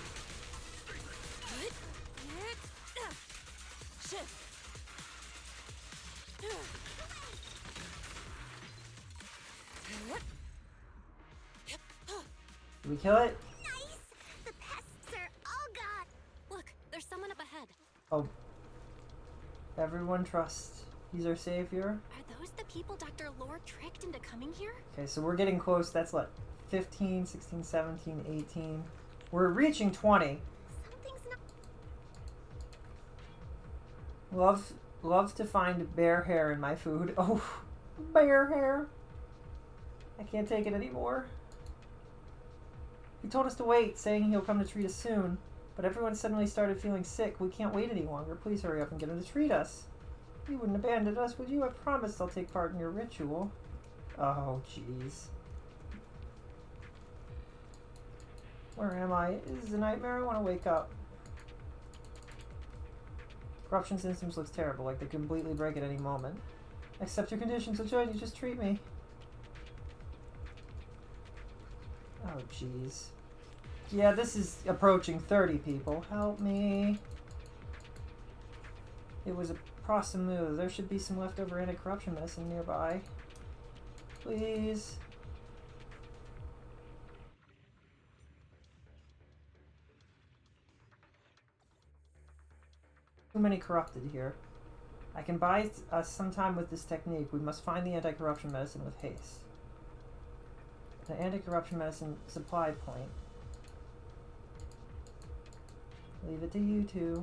Did we kill it? Nice. The pests are all gone. Look, there's someone up ahead. Oh. Everyone trust. He's our savior. Are those the people Dr. Lore tricked into coming here? Okay, so we're getting close. That's what? 15, 16, 17, 18. We're reaching 20. Something's not... Love to find bear hair in my food. Oh, bear hair. I can't take it anymore. He told us to wait, saying he'll come to treat us soon. But everyone suddenly started feeling sick. We can't wait any longer. Please hurry up and get him to treat us. You wouldn't abandon us, would you? I promised I'll take part in your ritual. Oh, jeez. Where am I? This is a nightmare. I want to wake up. Corruption systems looks terrible, like they completely break at any moment. Accept your conditions, I'll join you, just treat me. Oh, jeez. Yeah, this is approaching 30 people. Help me. It was a Prosamu. There should be some leftover anti-corruption medicine nearby. Please. Too many corrupted here. I can buy us some time with this technique. We must find the anti-corruption medicine with haste. The anti-corruption medicine supply point. Leave it to you two.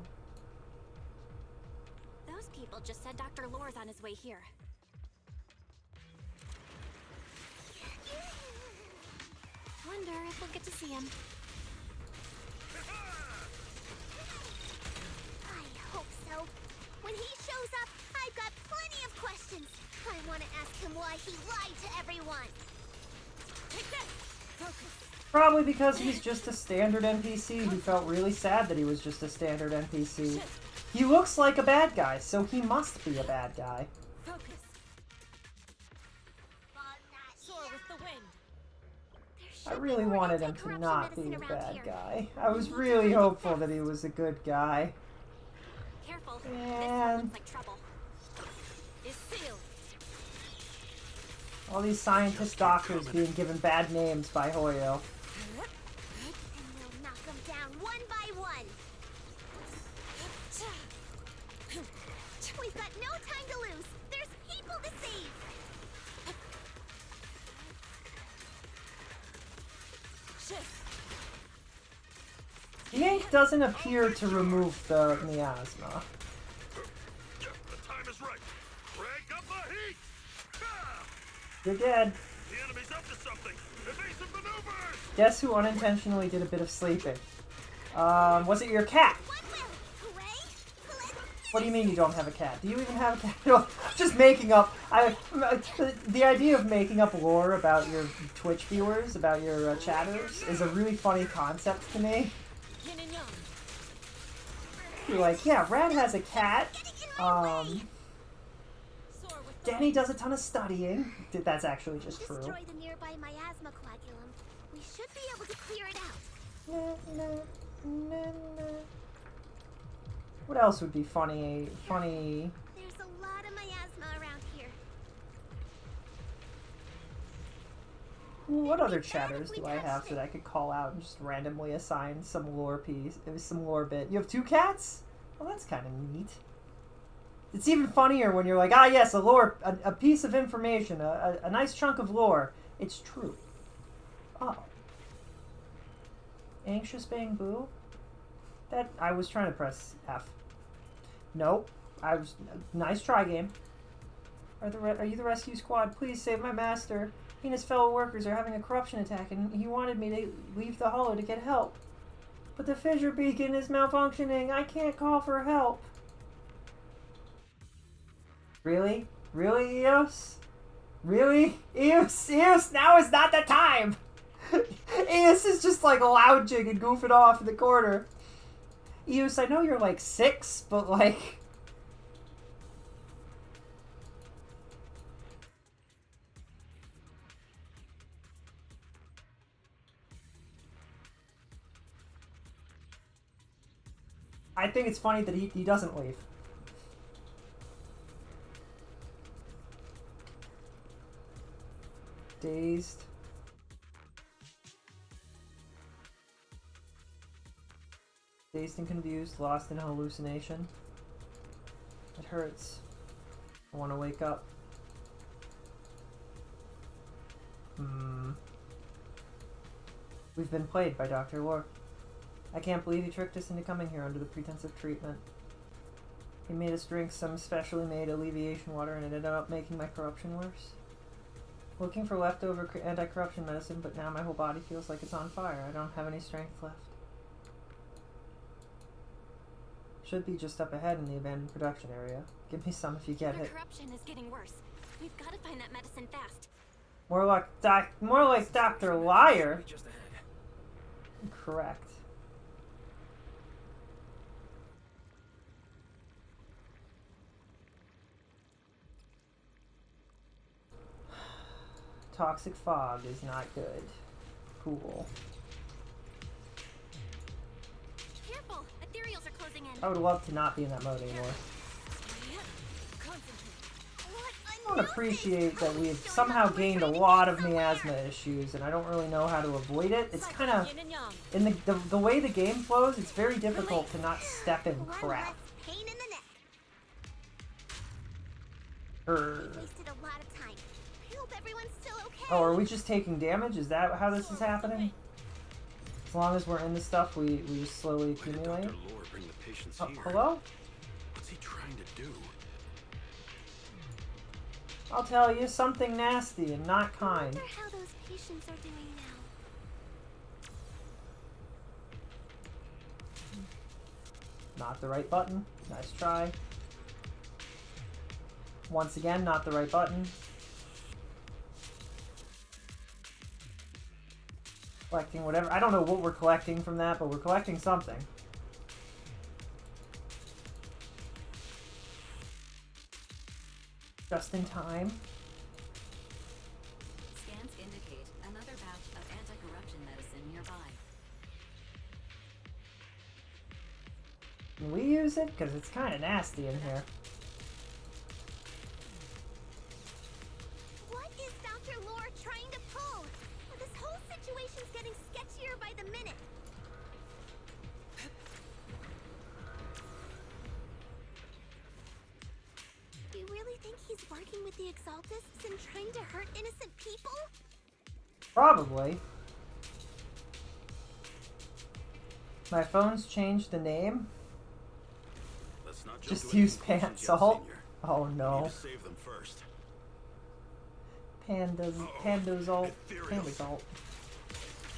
Those people just said Dr. Lore's on his way here. Wonder if we'll get to see him. I hope so. When he shows up, I've got plenty of questions. I want to ask him why he lied to everyone. Take this! Focus. Probably because he's just a standard NPC who felt really sad that he was just a standard NPC. He looks like a bad guy, so he must be a bad guy. Focus. Soar with the wind. I really wanted him to not be a bad guy. I was really hopeful that he was a good guy. Careful. This one And looks like trouble. It's sealed. all these scientist doctors being given bad names by Hoyo. And we'll knock them down one by one. We've got no time to lose. There's people to save. The ink doesn't appear to remove the miasma. The time is right. Crank up the heat! Ah! You're dead. The enemy's up to something. Evasive maneuvers! Guess who unintentionally did a bit of sleeping? Was it your cat? What do you mean you don't have a cat? Do you even have a cat? No, just making up. The idea of making up lore about your Twitch viewers, about your chatters, is a really funny concept to me. You're like, yeah, Rad has a cat. Danny does a ton of studying. That's actually just true. Destroy the nearby miasma coagulum. We should be able to clear it out. What else would be funny? Funny. There's a lot of miasma around here. What other chatters do I have that I could call out and just randomly assign some lore piece, some lore bit? You have 2 cats? Well, that's kind of neat. It's even funnier when you're like, ah, yes, a piece of information, a nice chunk of lore. It's true. Oh. Anxious Bang Boo? That, I was trying to press F. Nope. Nice try, game. Are you the rescue squad? Please save my master. He and his fellow workers are having a corruption attack, and he wanted me to leave the hollow to get help. But the fissure beacon is malfunctioning. I can't call for help. Really? Really, Eos? Really? Eos, now is not the time! Eos is just like lounging and goofing off in the corner. Eos, I know you're like 6, but like... I think it's funny that he doesn't leave. Dazed. Dazed and confused, lost in hallucination. It hurts. I want to wake up. We've been played by Dr. Lore. I can't believe he tricked us into coming here under the pretense of treatment. He made us drink some specially made alleviation water and it ended up making my corruption worse. Looking for leftover anti-corruption medicine, but now my whole body feels like it's on fire. I don't have any strength left. Should be just up ahead in the abandoned production area. Give me some if you get it. Corruption is getting worse. We've got to find that medicine fast. More like Dr. Liar. Correct. Toxic fog is not good. Cool. Careful, ethereals are closing in. I would love to not be in that mode anymore. I don't appreciate that we've somehow gained a lot of miasma issues, and I don't really know how to avoid it. It's kind of, in the way the game flows, it's very difficult to not step in crap. Wasted a lot of time. I hope everyone's still okay. Oh, are we just taking damage? Is that how this is happening? As long as we're in the stuff, we just slowly accumulate. Oh, hello? What's he trying to do? I'll tell you, something nasty and not kind. I wonder how those patients are doing now. Not the right button. Nice try. Once again, not the right button. Collecting whatever. I don't know what we're collecting from that, but we're collecting something. Just in time. Scans indicate another batch of anti-corruption medicine nearby. Can we use it? Because it's kind of nasty in here. What is Dr. Lore trying to pull? This whole situation's getting sketchier by the minute. Do you really think he's working with the Exaltists and trying to hurt innocent people? Probably. My phone's changed the name. Let's not jump Just to any use pan conclusions yet, salt. Senior. Oh We need no. to save them first. Pandas alt. Panda salt.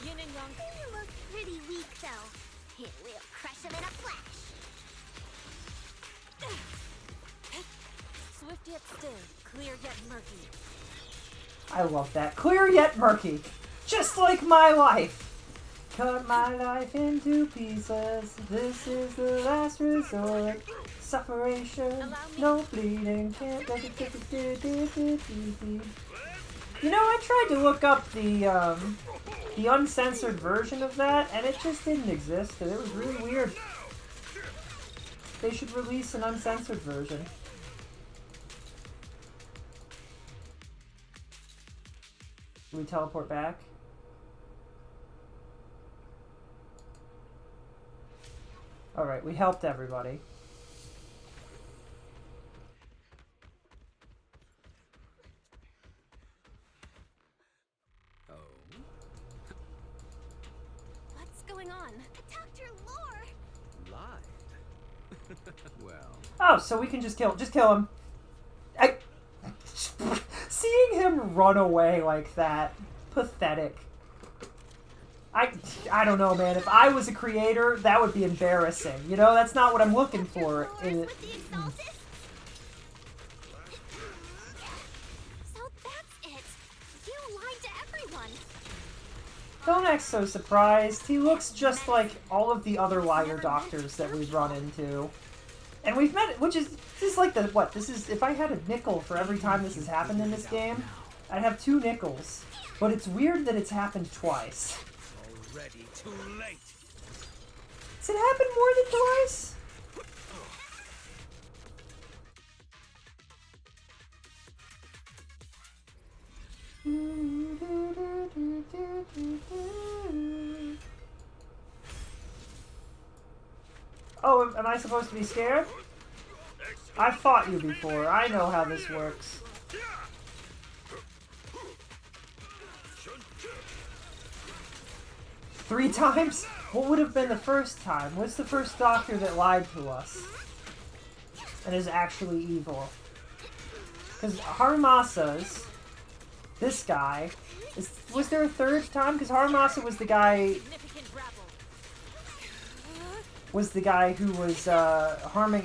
Yin and Yang. You look pretty weak, though. Here, we'll crush him in a flash. Swift yet still, clear yet murky. I love that. Clear yet murky. Just like my life. Cut my life into pieces. This is the last resort. Sufferation. No bleeding. Can't. You know, I tried to look up the uncensored version of that, and it just didn't exist, and it was really weird. They should release an uncensored version. Do we teleport back? Alright, we helped everybody. What's going on? Dr. Lore! Lied. Well. Oh, so we can just kill him. Seeing him run away like that, pathetic. I don't know, man. If I was a creator, that would be embarrassing. You know, that's not what I'm looking for. So that's it. You lied to everyone. Don't act so surprised. He looks just like all of the other liar doctors that we've run into. And we've met, which is, this is like the, what, this is, if I had a nickel for every time this has happened in this game, I'd have 2 nickels. But it's weird that it's happened twice. Already too late. Has it happened more than twice? Oh, am I supposed to be scared? I've fought you before. I know how this works. Three times? What would have been the first time? What's the first doctor that lied to us? And is actually evil? Because Haramasa's... This guy... was there a third time? Because Haramasa was the guy... Was the guy who was harming...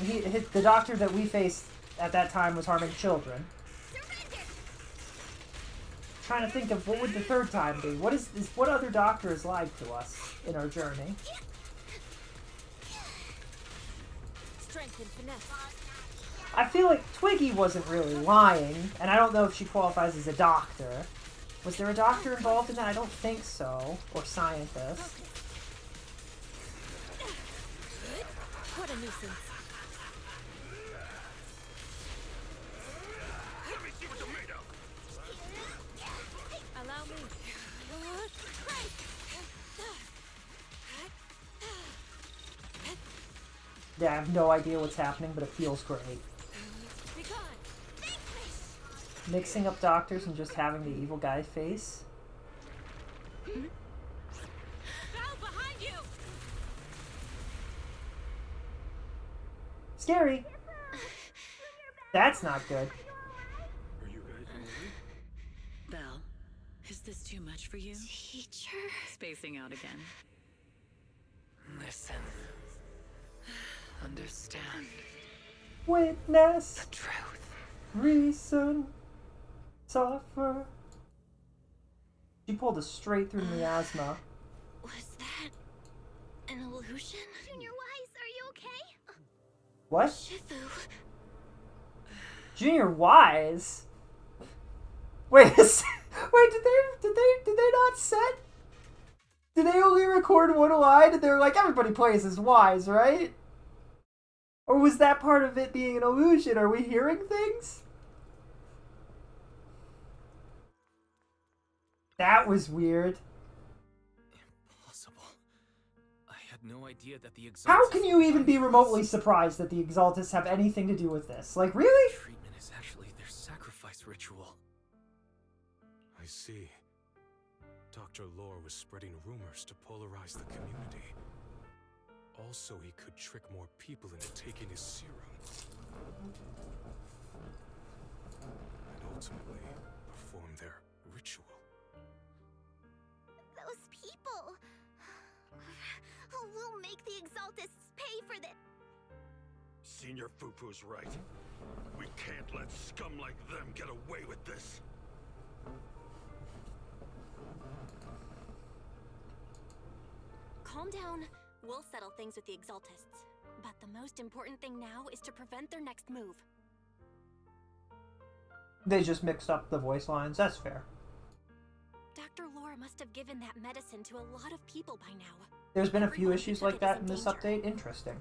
the doctor that we faced at that time was harming children. Trying to think of what would the third time be. What other doctor has lied to us in our journey? Strength and finesse. I feel like Twiggy wasn't really lying, and I don't know if she qualifies as a doctor. Was there a doctor involved in that? I don't think so. Or scientist. What a nuisance. Let me see what you're made of. Allow me. Yeah, I have no idea what's happening, but it feels great. Mixing up doctors and just having the evil guy face. Val, behind you! Scary! That's not good. Are you guys moving? Belle, is this too much for you? Teacher. Spacing out again. Listen. Understand. Witness. The truth. Reason. Suffer. She pulled us straight through miasma. Was that an illusion? Junior Wise, are you okay? What? Shifu. Junior Wise? Wait, wait, did they not set? Did they only record one line and they're like, everybody plays as Wise, right? Or was that part of it being an illusion? Are we hearing things? That was weird. Impossible. I had no idea that the Exaltists... How can you even be remotely surprised that the Exaltists have anything to do with this? Like, really? Treatment is actually their sacrifice ritual. I see. Dr. Lore was spreading rumors to polarize the community. Also, he could trick more people into taking his serum. And ultimately, perform their ritual. Those people. We'll make the Exaltists pay for this. Senior Fufu's right. We can't let scum like them get away with this. Calm down. We'll settle things with the Exaltists. But the most important thing now is to prevent their next move. They just mixed up the voice lines. That's fair. Dr. Lore must have given that medicine to a lot of people by now. There's been a few issues like that in this update. Interesting.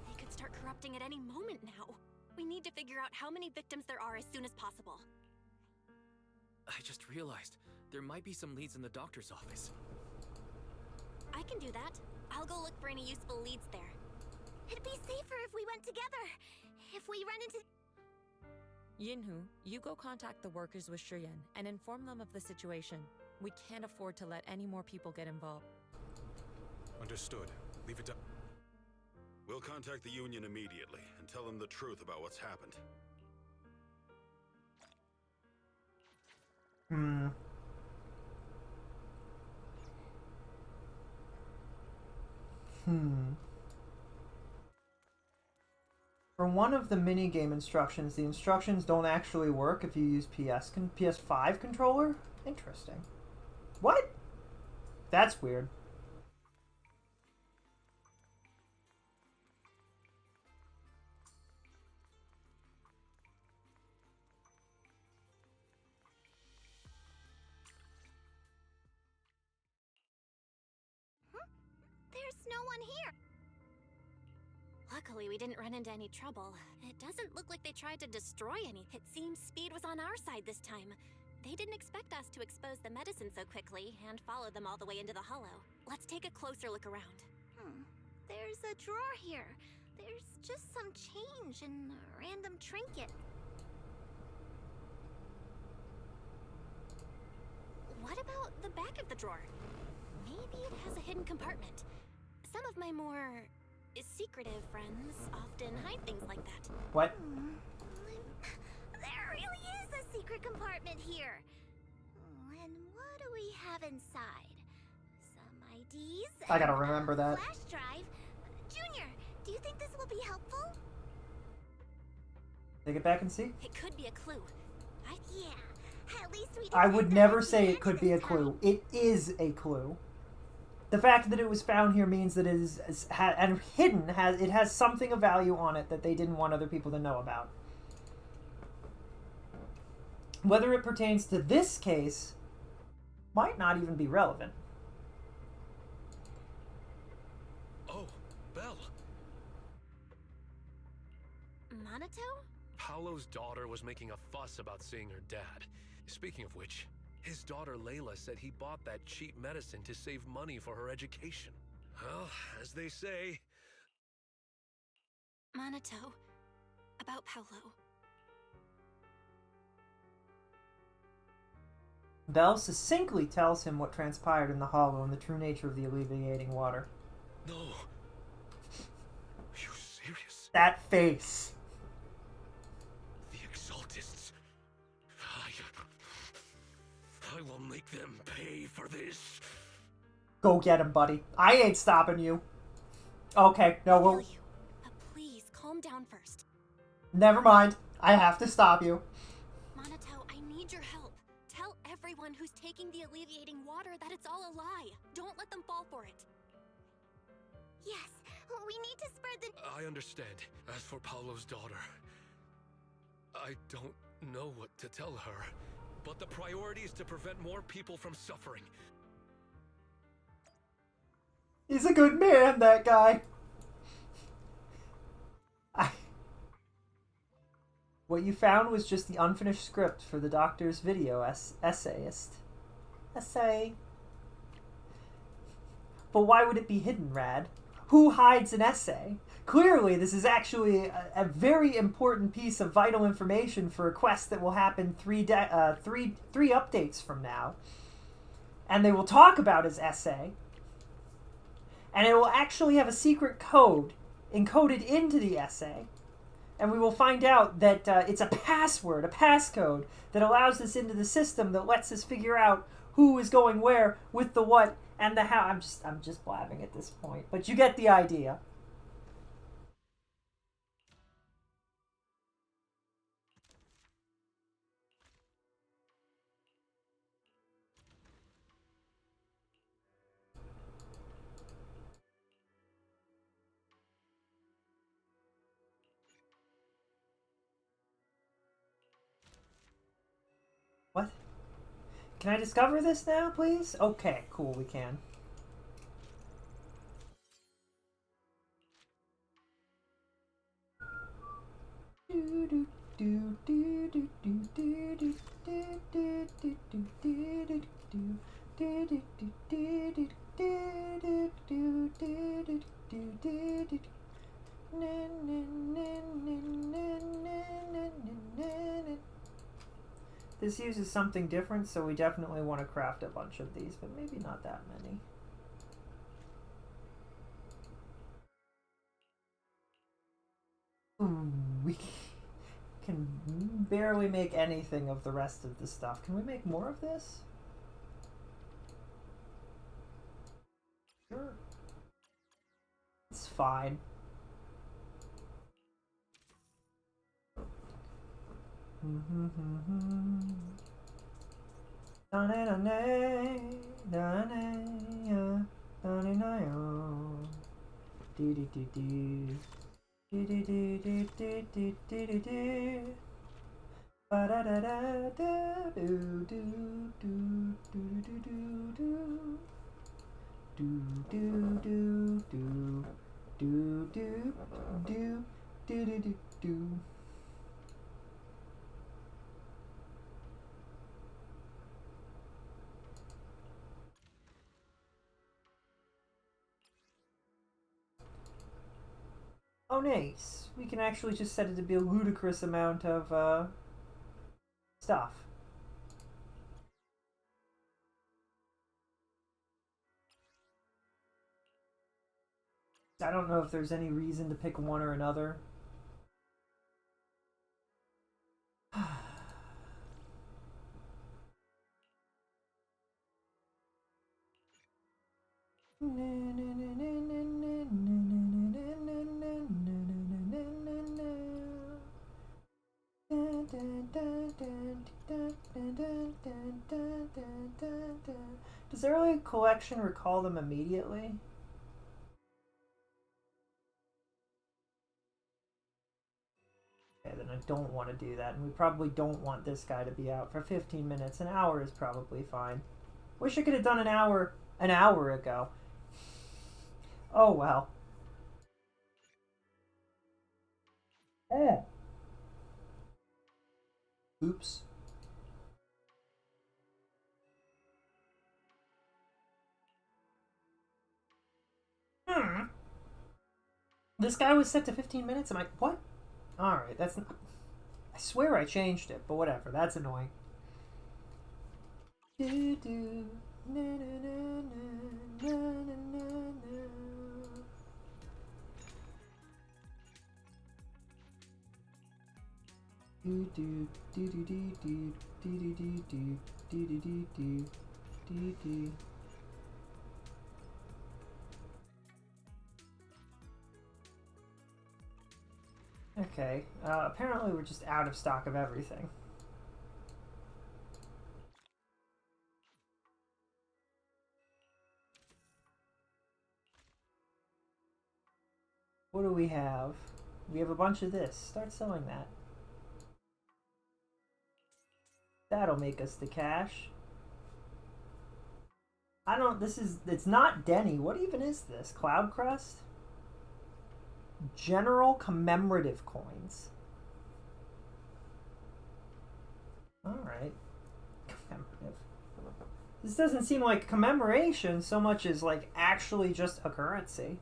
They could start corrupting at any moment now. We need to figure out how many victims there are as soon as possible. I just realized there might be some leads in the doctor's office. I can do that. I'll go look for any useful leads there. It'd be safer if we went together. If we run into... Yinhu, you go contact the workers with Shiyan and inform them of the situation. We can't afford to let any more people get involved. Understood. Leave it up. We'll contact the Union immediately and tell them the truth about what's happened. For one of the minigame instructions, the instructions don't actually work if you use PS5 controller? Interesting. What? That's weird. There's no one here. Luckily, we didn't run into any trouble. It doesn't look like they tried to destroy any. It seems speed was on our side this time. They didn't expect us to expose the medicine so quickly and follow them all the way into the hollow. Let's take a closer look around. There's a drawer here. There's just some change and a random trinket. What about the back of the drawer? Maybe it has a hidden compartment. Some of my more secretive friends often hide things like that. What? There really is a secret compartment here. And what do we have inside? Some IDs. I gotta remember that. Flash drive. Junior, do you think this will be helpful? Take it back and see. It could be a clue. Yeah. At least we. I would never say it could be a clue. It is a clue. The fact that it was found here means that it is and hidden it has something of value on it that they didn't want other people to know about. Whether it pertains to this case might not even be relevant. Oh, Belle. Monato? Paolo's daughter was making a fuss about seeing her dad. Speaking of which, his daughter Layla said he bought that cheap medicine to save money for her education. Well, as they say... Monato. About Paolo. Belle succinctly tells him what transpired in the hollow and the true nature of the alleviating water. No. Are you serious? That face. The Exaltists. I will make them pay for this. Go get him, buddy. I ain't stopping you. Okay, no, we'll... But please, calm down first. Never mind. I have to stop you. Monato, I need your help. Tell everyone who's taking the alleviating water that it's all a lie. Don't let them fall for it. Yes, we need to spread the... I understand. As for Paolo's daughter, I don't know what to tell her. But the priority is to prevent more people from suffering. He's a good man, that guy. What you found was just the unfinished script for the doctor's video essayist. Essay. But why would it be hidden, Rad? Who hides an essay? Clearly, this is actually a very important piece of vital information for a quest that will happen three updates from now. And they will talk about his essay. And it will actually have a secret code encoded into the essay. And we will find out that it's a password, a passcode, that allows us into the system that lets us figure out who is going where with the what and the how. I'm just blabbing at this point, but you get the idea. What? Can I discover this now, please? Okay, cool, we can. This uses something different, so we definitely want to craft a bunch of these, but maybe not that many. Ooh, we can barely make anything of the rest of the stuff. Can we make more of this? Sure. It's fine. Oh, nice. We can actually just set it to be a ludicrous amount of stuff. I don't know if there's any reason to pick one or another. Does the early collection recall them immediately? Okay, then I don't want to do that, and we probably don't want this guy to be out for 15 minutes. An hour is probably fine. Wish I could have done an hour ago. Oh well. Oh. Oops. This guy was set to 15 minutes? Am I... What? Alright, that's... I swear I changed it, but whatever. That's annoying. Okay, apparently we're just out of stock of everything. What do we have? We have a bunch of this. Start selling that. That'll make us the cash. I don't, it's not Denny. What even is this? Cloud Crust? General commemorative coins. Alright. Commemorative. This doesn't seem like commemoration so much as like actually just a currency.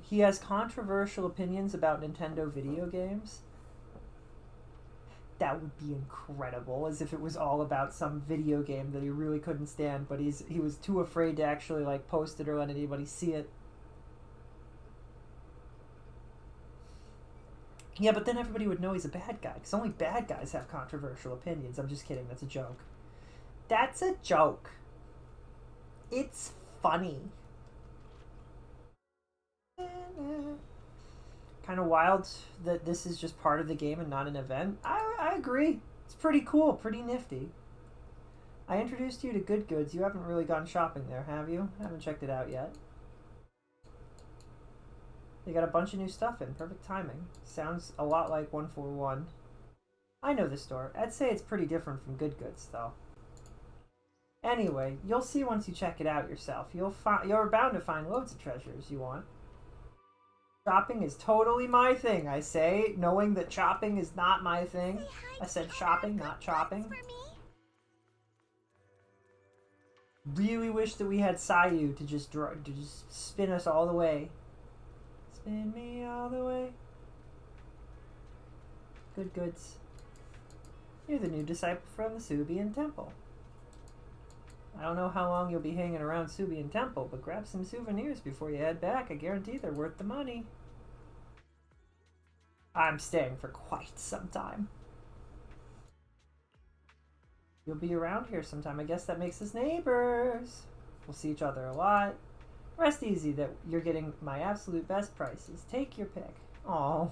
He has controversial opinions about Nintendo video games. That would be incredible, as if it was all about some video game that he really couldn't stand, but he was too afraid to actually like post it or let anybody see it. Yeah, but then everybody would know he's a bad guy, because only bad guys have controversial opinions. I'm just kidding, that's a joke. That's a joke. It's funny. Kind of wild that this is just part of the game and not an event. I agree. It's pretty cool, pretty nifty. I introduced you to Good Goods. You haven't really gone shopping there, have you? I haven't checked it out yet. They got a bunch of new stuff in. Perfect timing. Sounds a lot like 141. I know the store. I'd say it's pretty different from Good Goods, though. Anyway, you'll see once you check it out yourself. You're bound to find loads of treasures you want. Shopping is totally my thing, I say, knowing that chopping is not my thing. I said shopping, not chopping. Really wish that we had Sayu to just spin us all the way. Spin me all the way. Good Goods. You're the new disciple from the Subian Temple. I don't know how long you'll be hanging around Subian Temple, but grab some souvenirs before you head back. I guarantee they're worth the money. I'm staying for quite some time. You'll be around here sometime. I guess that makes us neighbors. We'll see each other a lot. Rest easy that you're getting my absolute best prices. Take your pick. Aw.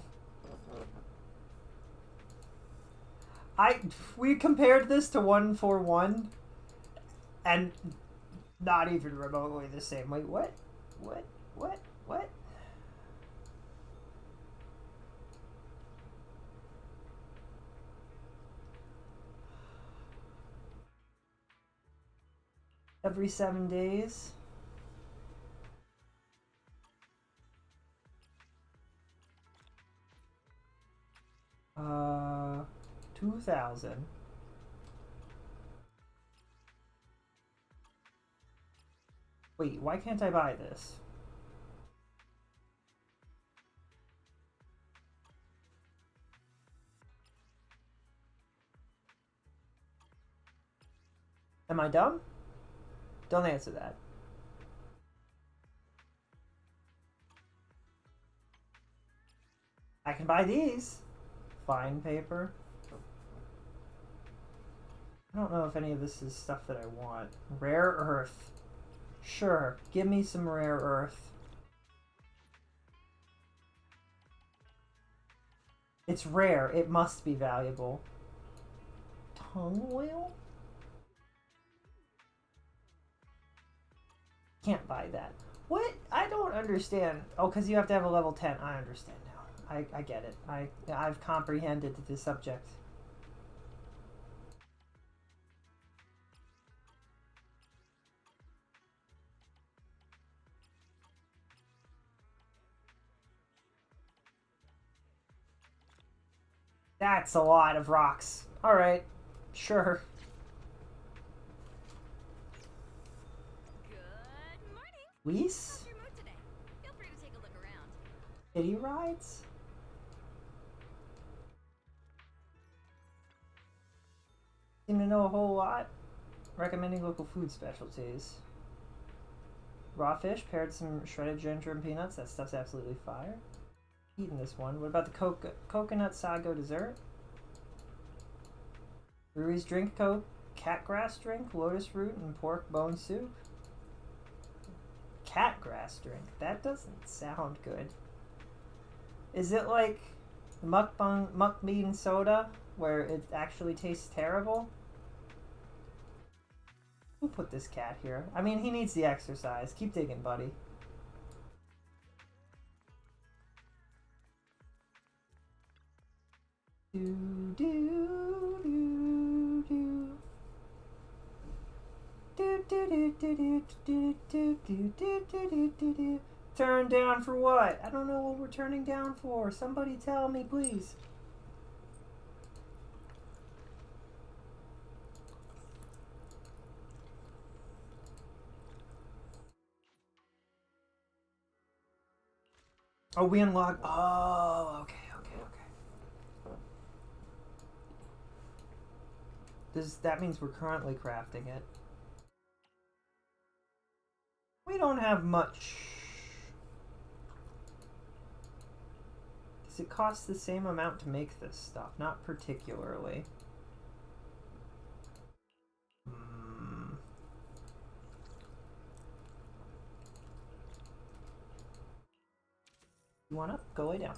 We compared this to 141 and not even remotely the same. Wait, what? What? What? What? Every 7 days. Uh, 2,000. Wait, why can't I buy this? Am I dumb? Don't answer that. I can buy these. Fine paper. I don't know if any of this is stuff that I want. Rare earth. Sure, give me some rare earth. It's rare. It must be valuable. Tongue oil? Can't buy that. What? I don't understand. Oh, because you have to have a level 10. I understand now. I get it. I've comprehended the subject. That's a lot of rocks. Alright. Sure. Good morning. Lease? How's your mood today? Feel free to take a look around. Kitty rides? Seem to know a whole lot. Recommending local food specialties. Raw fish, paired some shredded ginger and peanuts. That stuff's absolutely fire. Eating this one. What about the coconut sago dessert? Rui's drink coke, catgrass drink, lotus root, and pork bone soup. Catgrass drink? That doesn't sound good. Is it like mukbang soda, where it actually tastes terrible? Who put this cat here? I mean, he needs the exercise. Keep digging, buddy. Do do do do. Do do do do do do do do do do do do. turn down for what? I don't know what we're turning down for. Somebody tell me, please. Oh, we unlock. Oh, okay. That means we're currently crafting it. We don't have much. Does it cost the same amount to make this stuff? Not particularly. You want up? Go lay down.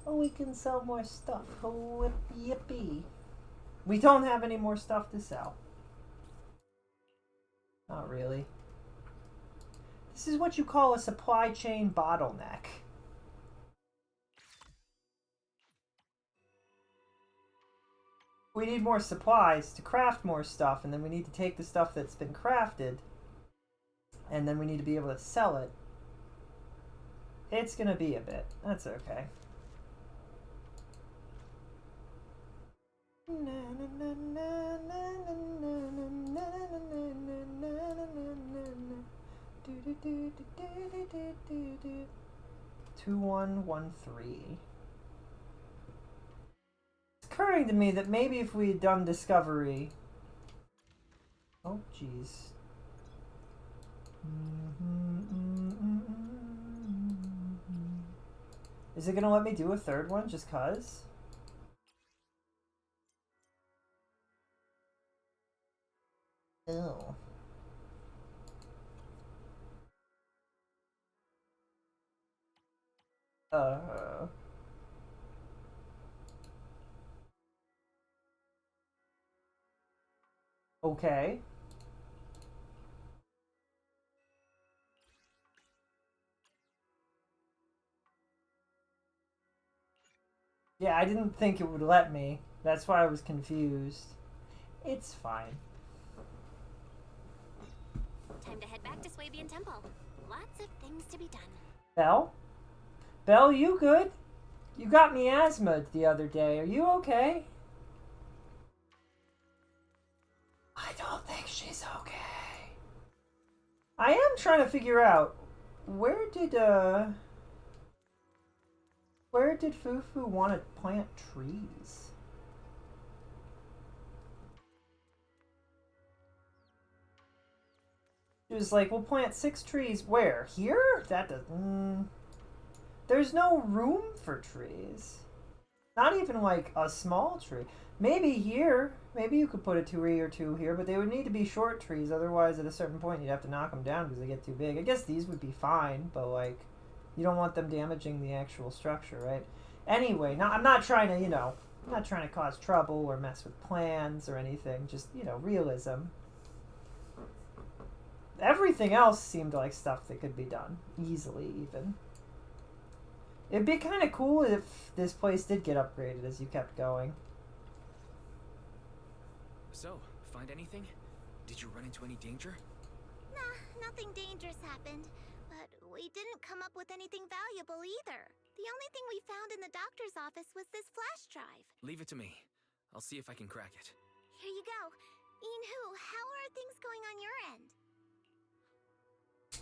Oh, we can sell more stuff. Oh, yippee. We don't have any more stuff to sell. Not really. This is what you call a supply chain bottleneck. We need more supplies to craft more stuff, and then we need to take the stuff that's been crafted, and then we need to be able to sell it. It's gonna be a bit. That's okay. Do 2113. It's occurring to me that maybe if we had done discovery. Oh, jeez. Is it gonna let me do a third one just cuz? Ew. Okay. Yeah, I didn't think it would let me. That's why I was confused. It's fine. Time to head back to Swabian Temple. Lots of things to be done. Belle? Belle, you good? You got me asthma the other day. Are you okay? I don't think she's okay. I am trying to figure out where did Fufu want to plant trees? She was like, we'll plant 6 trees. Where? Here? That doesn't... There's no room for trees. Not even like a small tree. Maybe here. Maybe you could put a tree or two here, but they would need to be short trees. Otherwise, at a certain point, you'd have to knock them down because they get too big. I guess these would be fine, but like, you don't want them damaging the actual structure, right? Anyway, now I'm not trying to, I'm not trying to cause trouble or mess with plans or anything. Just, realism. Everything else seemed like stuff that could be done easily, even. It'd be kind of cool if this place did get upgraded as you kept going. So, find anything? Did you run into any danger? Nah, nothing dangerous happened. But we didn't come up with anything valuable either. The only thing we found in the doctor's office was this flash drive. Leave it to me. I'll see if I can crack it. Here you go. Inhu, how are things going on your end?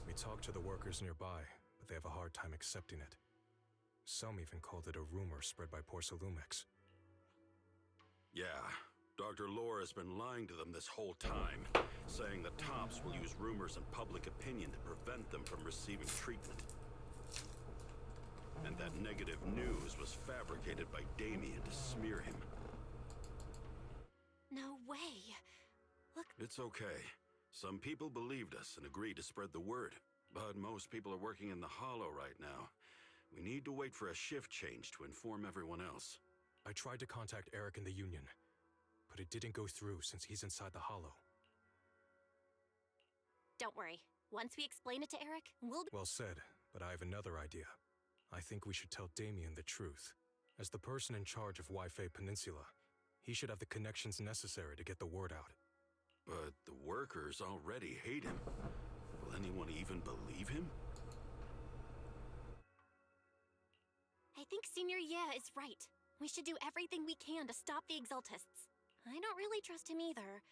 We talked to the workers nearby, but they have a hard time accepting it. Some even called it a rumor spread by Porcelumex. Yeah, Dr. Laura's been lying to them this whole time, saying the Tops will use rumors and public opinion to prevent them from receiving treatment. And that negative news was fabricated by Damien to smear him. No way. Look. It's okay. Some people believed us and agreed to spread the word, but most people are working in the Hollow right now. We need to wait for a shift change to inform everyone else. I tried to contact Eric in the Union, but it didn't go through since he's inside the Hollow. Don't worry. Once we explain it to Eric, we'll... Well said, but I have another idea. I think we should tell Damien the truth. As the person in charge of Wi-Fi Peninsula, he should have the connections necessary to get the word out. But the workers already hate him. Will anyone even believe him? I think Senior Ye is right. We should do everything we can to stop the Exaltists. I don't really trust him either,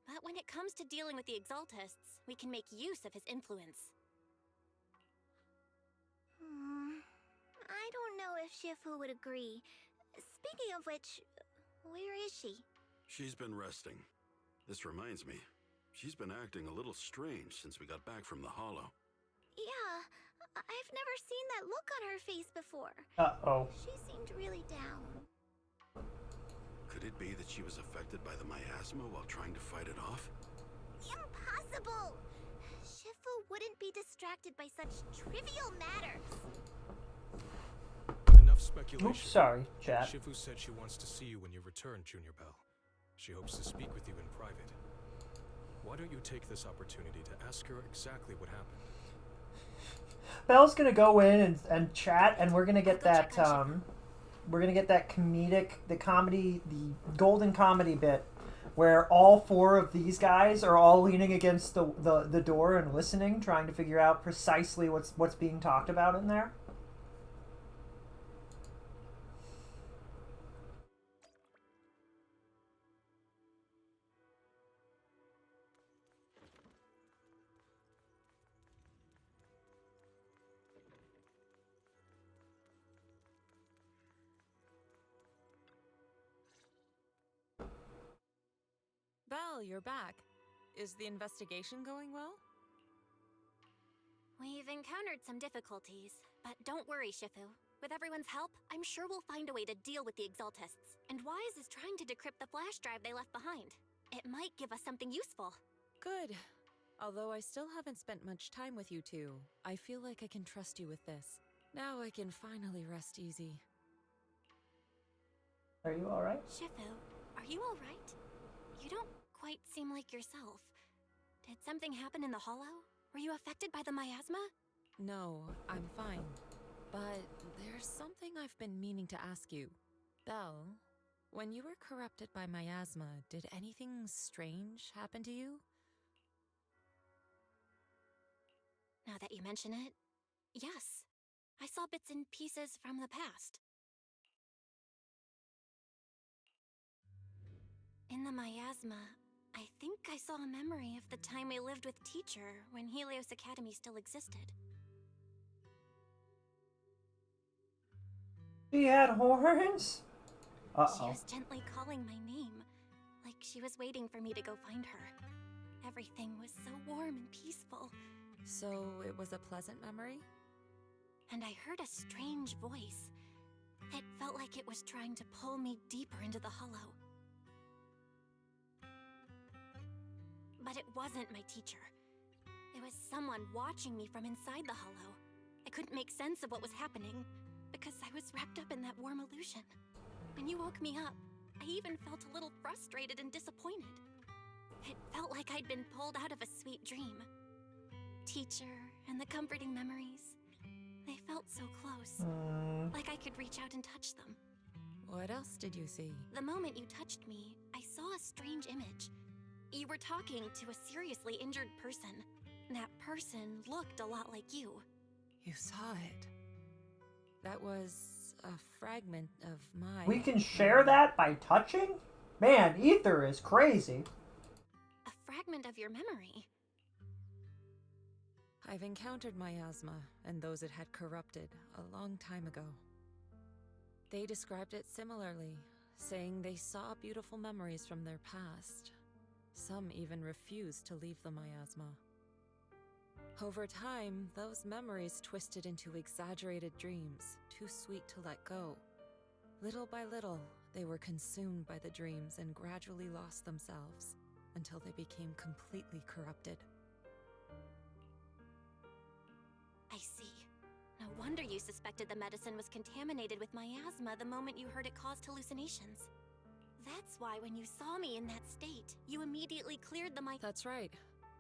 but when it comes to dealing with the Exaltists, we can make use of his influence. I don't know if Shifu would agree. Speaking of which, where is she? She's been resting. This reminds me, she's been acting a little strange since we got back from the Hollow. Yeah, I've never seen that look on her face before. Uh-oh. She seemed really down. Could it be that she was affected by the miasma while trying to fight it off? Impossible! Shifu wouldn't be distracted by such trivial matters. Enough speculation. Oops, sorry, chat. Shifu said she wants to see you when you return, Junior Bell. She hopes to speak with you in private. Why don't you take this opportunity to ask her exactly what happened? Belle's gonna go in and chat, and we're gonna get that comedic, the golden comedy bit, where all four of these guys are all leaning against the door and listening, trying to figure out precisely what's being talked about in there. Belle, you're back. Is the investigation going well? We've encountered some difficulties, but don't worry, Shifu. With everyone's help, I'm sure we'll find a way to deal with the Exaltists. And Wise is trying to decrypt the flash drive they left behind. It might give us something useful. Good. Although I still haven't spent much time with you two, I feel like I can trust you with this. Now I can finally rest easy. Are you alright? Shifu, are you alright? You don't quite seem like yourself. Did something happen in the Hollow? Were you affected by the miasma? No, I'm fine. But there's something I've been meaning to ask you. Belle, when you were corrupted by miasma, did anything strange happen to you? Now that you mention it, yes. I saw bits and pieces from the past. In the miasma, I think I saw a memory of the time we lived with Teacher when Helios Academy still existed. She had horns? She Uh-oh. was gently calling my name, like she was waiting for me to go find her. Everything was so warm and peaceful. So it was a pleasant memory? And I heard a strange voice. It felt like it was trying to pull me deeper into the Hollow. But it wasn't my teacher. It was someone watching me from inside the Hollow. I couldn't make sense of what was happening, because I was wrapped up in that warm illusion. When you woke me up, I even felt a little frustrated and disappointed. It felt like I'd been pulled out of a sweet dream. Teacher and the comforting memories, they felt so close. Like I could reach out and touch them. What else did you see? The moment you touched me, I saw a strange image. You were talking to a seriously injured person. That person looked a lot like you. You saw it. That was a fragment of my... We can share that by touching? Man, Ether is crazy. A fragment of your memory. I've encountered miasma and those it had corrupted a long time ago. They described it similarly, saying they saw beautiful memories from their past. Some even refused to leave the miasma. Over time, those memories twisted into exaggerated dreams, too sweet to let go. Little by little, they were consumed by the dreams and gradually lost themselves, until they became completely corrupted. I see. No wonder you suspected the medicine was contaminated with miasma the moment you heard it caused hallucinations. That's why when you saw me in that state, you immediately cleared the That's right.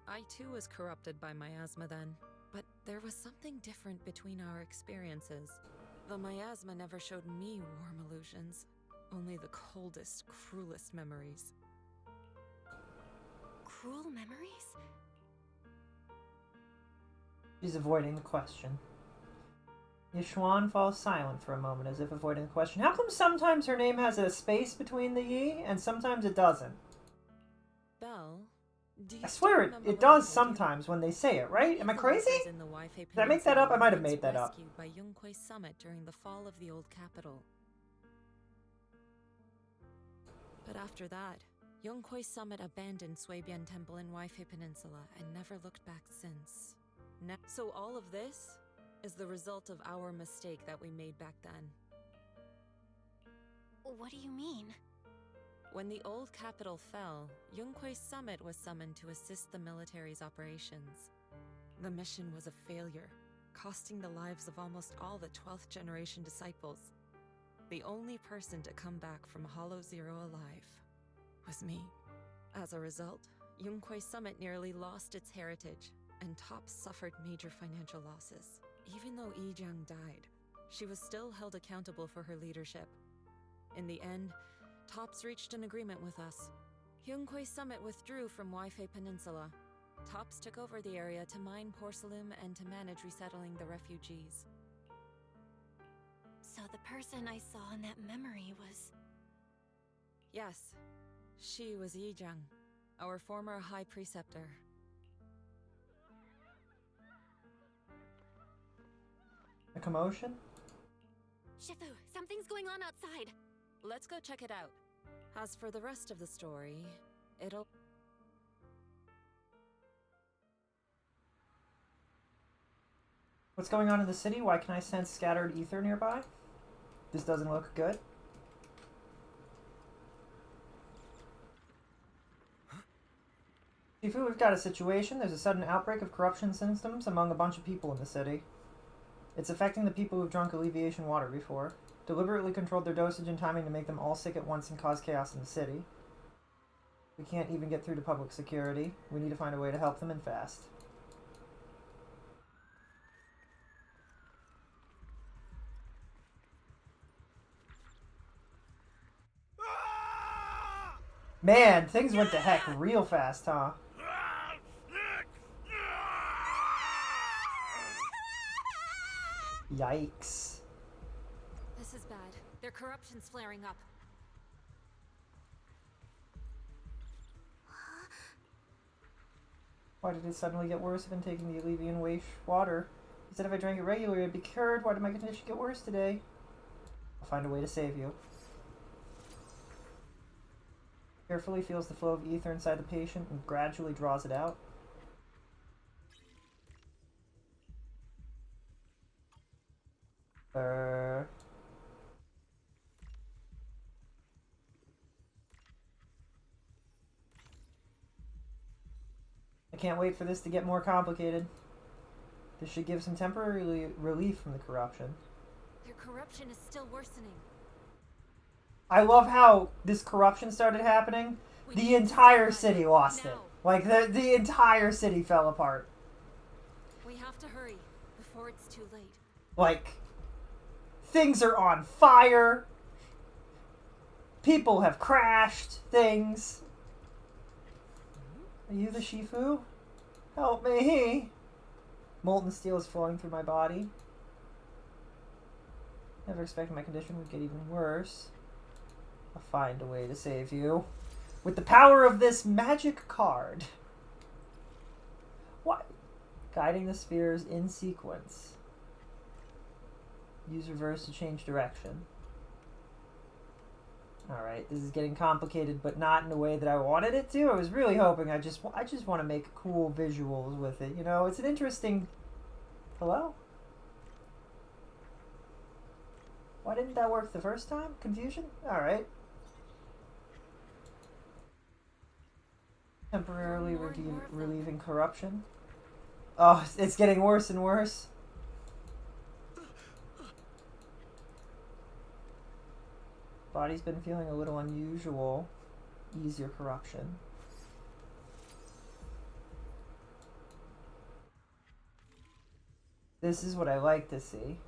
I too was corrupted by miasma then. But there was something different between our experiences. The miasma never showed me warm illusions, only the coldest, cruelest memories. Cruel memories? She's avoiding the question. Yishuan falls silent for a moment, as if avoiding the question. How come sometimes her name has a space between the yi, and sometimes it doesn't? Belle, do you I swear it does sometimes when they say it, right? Am I crazy? Did I make that up? I might have made that up. Rescued by Yunquay Summit during the fall of the old capital. But after that, Yunquay Summit abandoned Suibian Temple in Waifei Peninsula and never looked back since. So all of this is the result of our mistake that we made back then. What do you mean? When the old capital fell, Yunquay Summit was summoned to assist the military's operations. The mission was a failure, costing the lives of almost all the 12th generation disciples. The only person to come back from Hollow Zero alive was me. As a result, Yunquay Summit nearly lost its heritage, and TOPS suffered major financial losses. Even though Yijiang died, she was still held accountable for her leadership. In the end, TOPS reached an agreement with us. Yunquay Summit withdrew from Waifei Peninsula. TOPS took over the area to mine porcelain and to manage resettling the refugees. So the person I saw in that memory was... Yes, she was Yijiang, our former High Preceptor. A commotion? Shifu, something's going on outside. Let's go check it out. As for the rest of the story, it'll... What's going on in the city? Why can I sense scattered ether nearby? This doesn't look good. Shifu, we've got a situation. There's a sudden outbreak of corruption symptoms among a bunch of people in the city. It's affecting the people who've drunk alleviation water before. Deliberately controlled their dosage and timing to make them all sick at once and cause chaos in the city. We can't even get through to public security. We need to find a way to help them and fast. Man, things went to heck real fast, huh? Yikes. This is bad. Their corruption's flaring up. Why did it suddenly get worse? I've been taking the Allevian Waste water. He said if I drank it regularly, I'd be cured. Why did my condition get worse today? I'll find a way to save you. Carefully feels the flow of ether inside the patient and gradually draws it out. I can't wait for this to get more complicated. This should give some temporary relief from the corruption. Their corruption is still worsening. I love how this corruption started happening. The entire city lost it. Like, the entire city fell apart. We have to hurry before it's too late. Like, things are on fire. People have crashed things. Are you the Shifu? Help me. Molten steel is flowing through my body. Never expected my condition would get even worse. I'll find a way to save you. With the power of this magic card. What? Guiding the spheres in sequence. Use reverse to change direction. Alright, this is getting complicated, but not in the way that I wanted it to. I was really hoping I just want to make cool visuals with it. You know, it's an interesting... Hello? Why didn't that work the first time? Confusion? Alright. Temporarily relieving corruption. Oh, it's getting worse and worse. Body's been feeling a little unusual. Ease your corruption. This is what I like to see.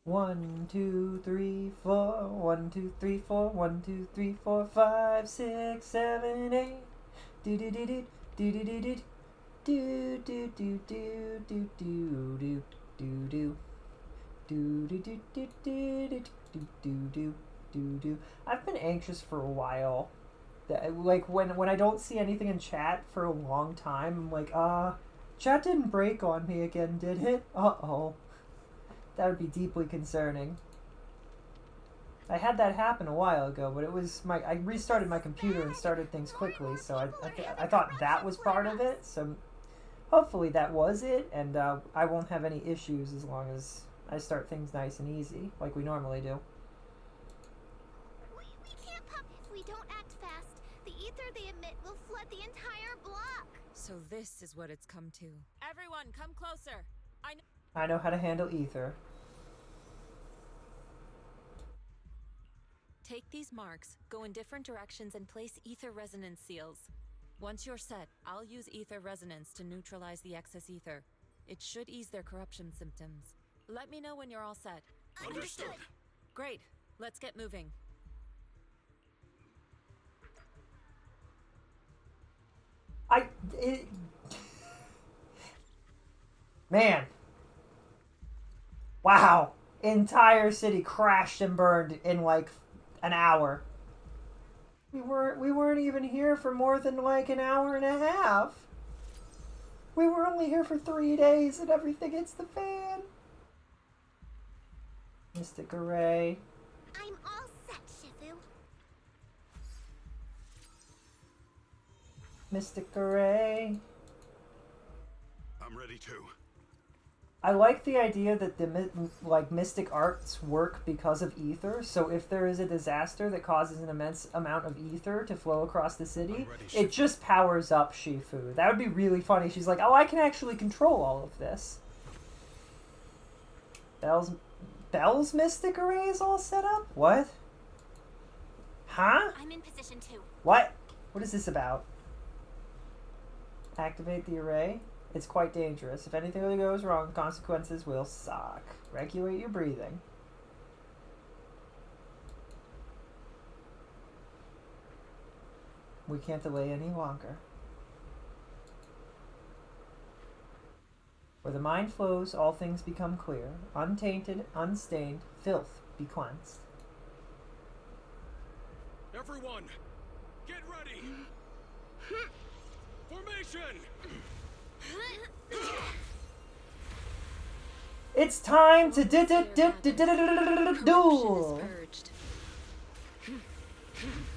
1, 2, 3, 4. 1, 2, 3, 4. 1, 2, 3, 4, 5, 6, 7, 8. Do do do do do do do do do do do do do do do do. Do do do do do do do do do do. I've been anxious for a while. Like when I don't see anything in chat for a long time, I'm like, chat didn't break on me again, did it? Uh-oh. That would be deeply concerning. I had that happen a while ago, but it was I restarted my computer and started things quickly, so I thought that was part of it. So hopefully that was it, and I won't have any issues as long as I start things nice and easy, like we normally do. We can't pop. If we don't act fast, the ether they emit will flood the entire block. So this is what it's come to. Everyone, come closer. I know how to handle ether. Take these marks, go in different directions, and place ether resonance seals. Once you're set, I'll use ether resonance to neutralize the excess ether. It should ease their corruption symptoms. Let me know when you're all set. Understood. Great. Let's get moving. Man. Wow. Entire city crashed and burned in like an hour. We weren't even here for more than like an hour and a half. We were only here for 3 days and everything hits the fan. Mystic Array. I'm all set, Shifu. Mystic Array. I'm ready too. I like the idea that the mystic arts work because of ether. So if there is a disaster that causes an immense amount of ether to flow across the city, it just powers up Shifu. That would be really funny. She's like, "Oh, I can actually control all of this." Bell's mystic array is all set up? What? Huh? I'm in position 2. What? What is this about? Activate the array. It's quite dangerous. If anything really goes wrong, consequences will suck. Regulate your breathing. We can't delay any longer. Where the mind flows, all things become clear. Untainted, unstained, filth be cleansed. Everyone, get ready! Formation! It's time to duel.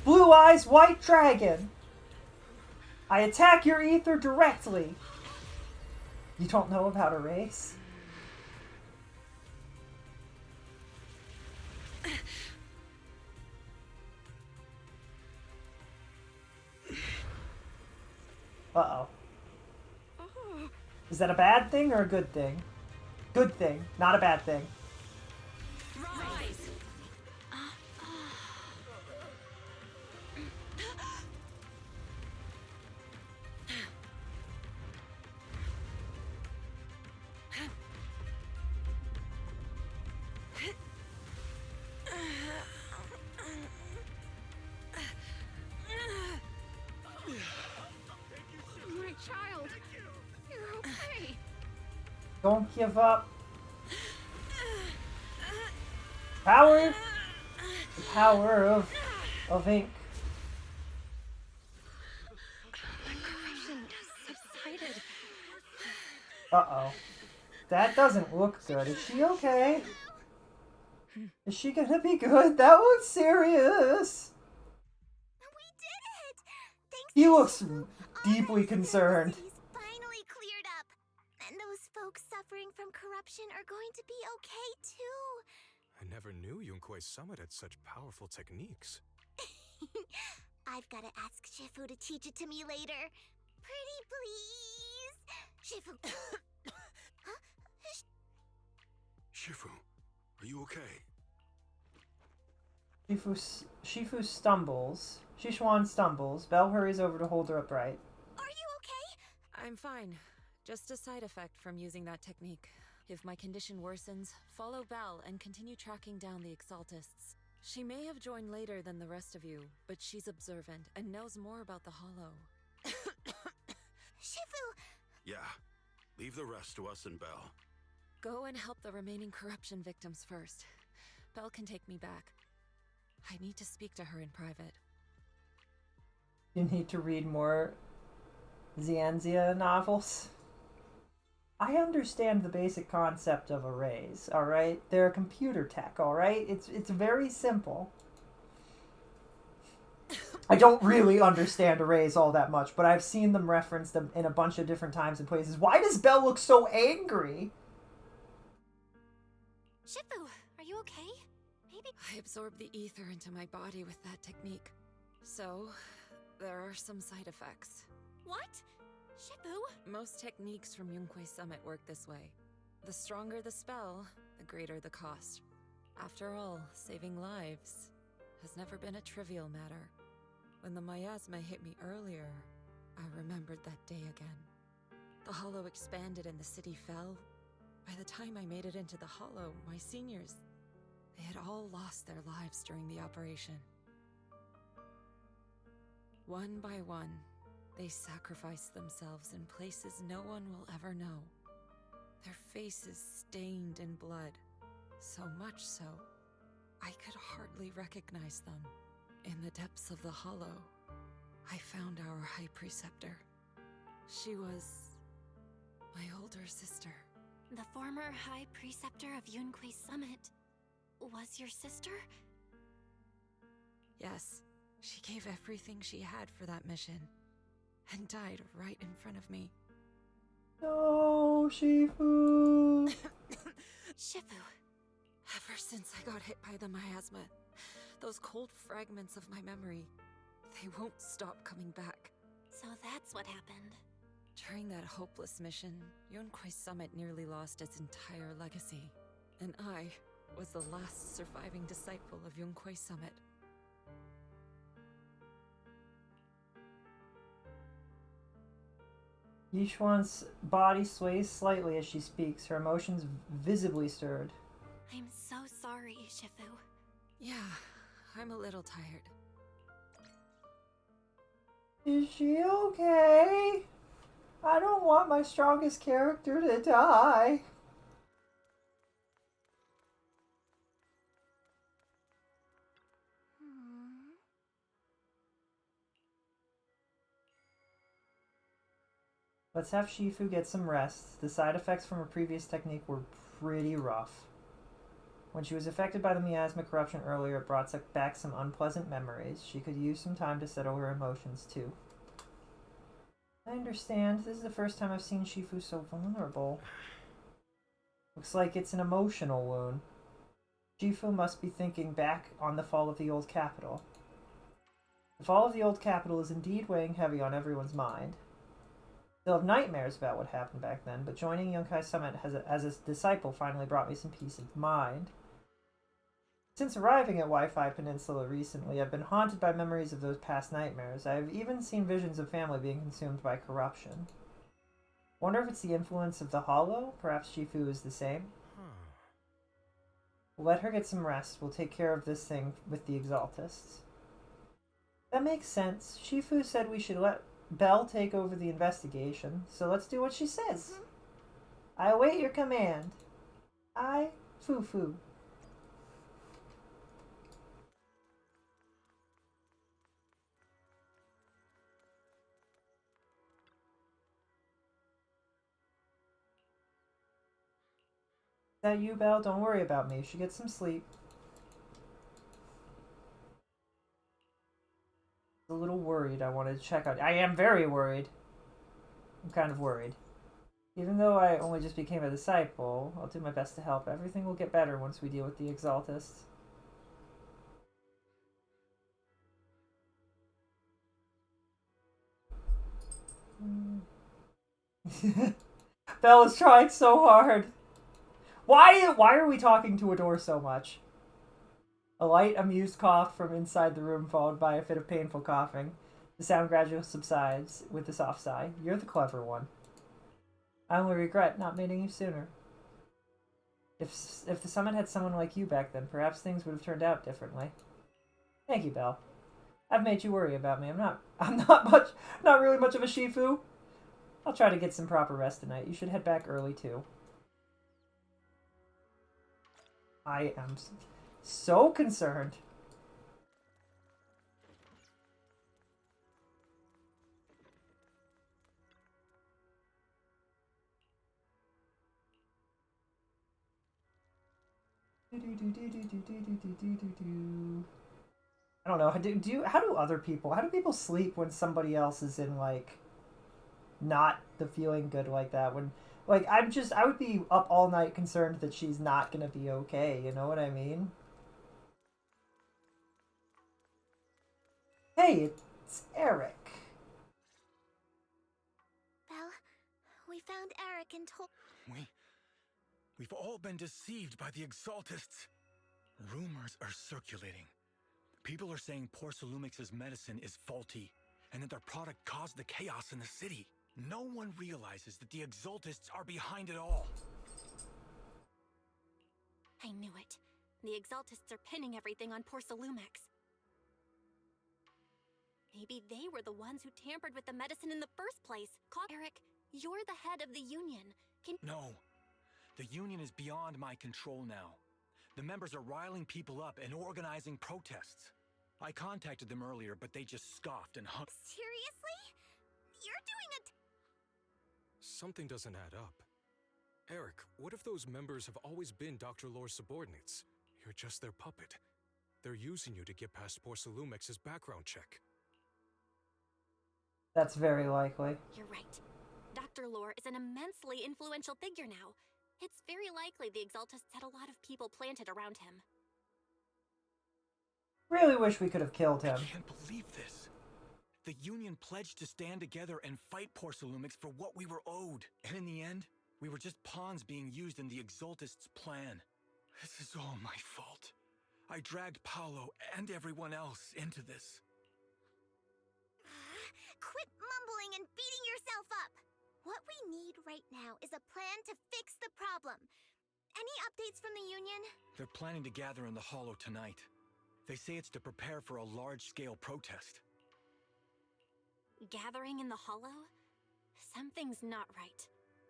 Blue Eyes White Dragon. I attack your ether directly. You don't know about a race? Uh-oh. Is that a bad thing or a good thing? Good thing, not a bad thing. Rise. My child, you're okay. Don't give up. Power. The power of ink. The corruption has subsided. Uh-oh. That doesn't look good. Is she okay? Is she gonna be good? That looks serious. We did it! Thanks He to looks Shifu, deeply concerned. city's finally cleared up. And those folks suffering from corruption are going to be okay too. I never knew Yunque's summit had such powerful techniques. I've got to ask Shifu to teach it to me later. Pretty please. Shifu. Huh? Shifu, are you okay? Shifu stumbles. Shishuan stumbles. Belle hurries over to hold her upright. Are you okay? I'm fine. Just a side effect from using that technique. If my condition worsens, follow Belle and continue tracking down the Exaltists. She may have joined later than the rest of you, but she's observant and knows more about the Hollow. Shifu! Yeah. Leave the rest to us and Belle. Go and help the remaining corruption victims first. Belle can take me back. I need to speak to her in private. You need to read more Xianxia novels. I understand the basic concept of arrays, alright? They're a computer tech, alright? It's very simple. I don't really understand arrays all that much, but I've seen them referenced in a bunch of different times and places. Why does Belle look so angry? Shifu, are you okay? Maybe. I absorbed the ether into my body with that technique. So, there are some side effects. What? Shifu? Most techniques from Yunquei Summit work this way. The stronger the spell, the greater the cost. After all, saving lives has never been a trivial matter. When the miasma hit me earlier, I remembered that day again. The Hollow expanded and the city fell. By the time I made it into the Hollow, my seniors, they had all lost their lives during the operation. One by one, they sacrificed themselves in places no one will ever know. Their faces stained in blood, so much so, I could hardly recognize them. In the depths of the Hollow, I found our High Preceptor. She was my older sister. The former High Preceptor of Yunquei Summit was your sister? Yes, she gave everything she had for that mission, and died right in front of me. No, Shifu. Shifu. Ever since I got hit by the miasma, those cold fragments of my memory, they won't stop coming back. So that's what happened. During that hopeless mission, Yunquei Summit nearly lost its entire legacy, and I was the last surviving disciple of Yunquei Summit. Yishuan's body sways slightly as she speaks, her emotions visibly stirred. I'm so sorry, Shifu. Yeah, I'm a little tired. Is she okay? I don't want my strongest character to die. Let's have Shifu get some rest. The side effects from her previous technique were pretty rough. When she was affected by the miasma corruption earlier, it brought back some unpleasant memories. She could use some time to settle her emotions, too. I understand. This is the first time I've seen Shifu so vulnerable. Looks like it's an emotional wound. Shifu must be thinking back on the fall of the old capital. The fall of the old capital is indeed weighing heavy on everyone's mind. Still have nightmares about what happened back then, but joining Yunquei Summit as a disciple finally brought me some peace of mind. Since arriving at Wi-Fi Peninsula recently, I've been haunted by memories of those past nightmares. I have even seen visions of family being consumed by corruption. Wonder if it's the influence of the Hollow? Perhaps Shifu is the same? We'll let her get some rest. We'll take care of this thing with the Exaltists. That makes sense. Shifu said we should let Belle take over the investigation, so let's do what she says. I await your command. I, Fufu. Is that you, Belle? Don't worry about me. You should get some sleep. A little worried. I wanted to check out. I am very worried. I'm kind of worried. Even though I only just became a disciple, I'll do my best to help. Everything will get better once we deal with the Exaltists. Belle is trying so hard. Why are we talking to a door so much? A light, amused cough from inside the room, followed by a fit of painful coughing. The sound gradually subsides with a soft sigh. You're the clever one. I only regret not meeting you sooner. If the summit had someone like you back then, perhaps things would have turned out differently. Thank you, Belle. I've made you worry about me. I'm not really much of a Shifu. I'll try to get some proper rest tonight. You should head back early too. I am so concerned. I don't know. How do people sleep when somebody else is in like not the feeling good like that? When like I would be up all night concerned that she's not gonna be okay. You know what I mean? Hey, it's Eric. Belle, we found Eric and told. We've all been deceived by the Exaltists. Rumors are circulating. People are saying Porcelumix's medicine is faulty, and that their product caused the chaos in the city. No one realizes that the Exaltists are behind it all. I knew it. The Exaltists are pinning everything on Porcelumix. Maybe they were the ones who tampered with the medicine in the first place. Eric, you're the head of the Union. No. The Union is beyond my control now. The members are riling people up and organizing protests. I contacted them earlier, but they just scoffed and hung. Seriously? You're doing it. Something doesn't add up. Eric, what if those members have always been Dr. Lore's subordinates? You're just their puppet. They're using you to get past Porcelumix's background check. That's very likely. You're right. Dr. Lore is an immensely influential figure now. It's very likely the Exaltists had a lot of people planted around him. Really wish we could have killed him. I can't believe this. The Union pledged to stand together and fight Porcelumix for what we were owed. And in the end, we were just pawns being used in the Exaltists' plan. This is all my fault. I dragged Paolo and everyone else into this. Quit mumbling and beating yourself up. What we need right now is a plan to fix the problem. Any updates from the Union? They're planning to gather in the Hollow tonight. They say it's to prepare for a large-scale protest. Gathering in the Hollow? Something's not right.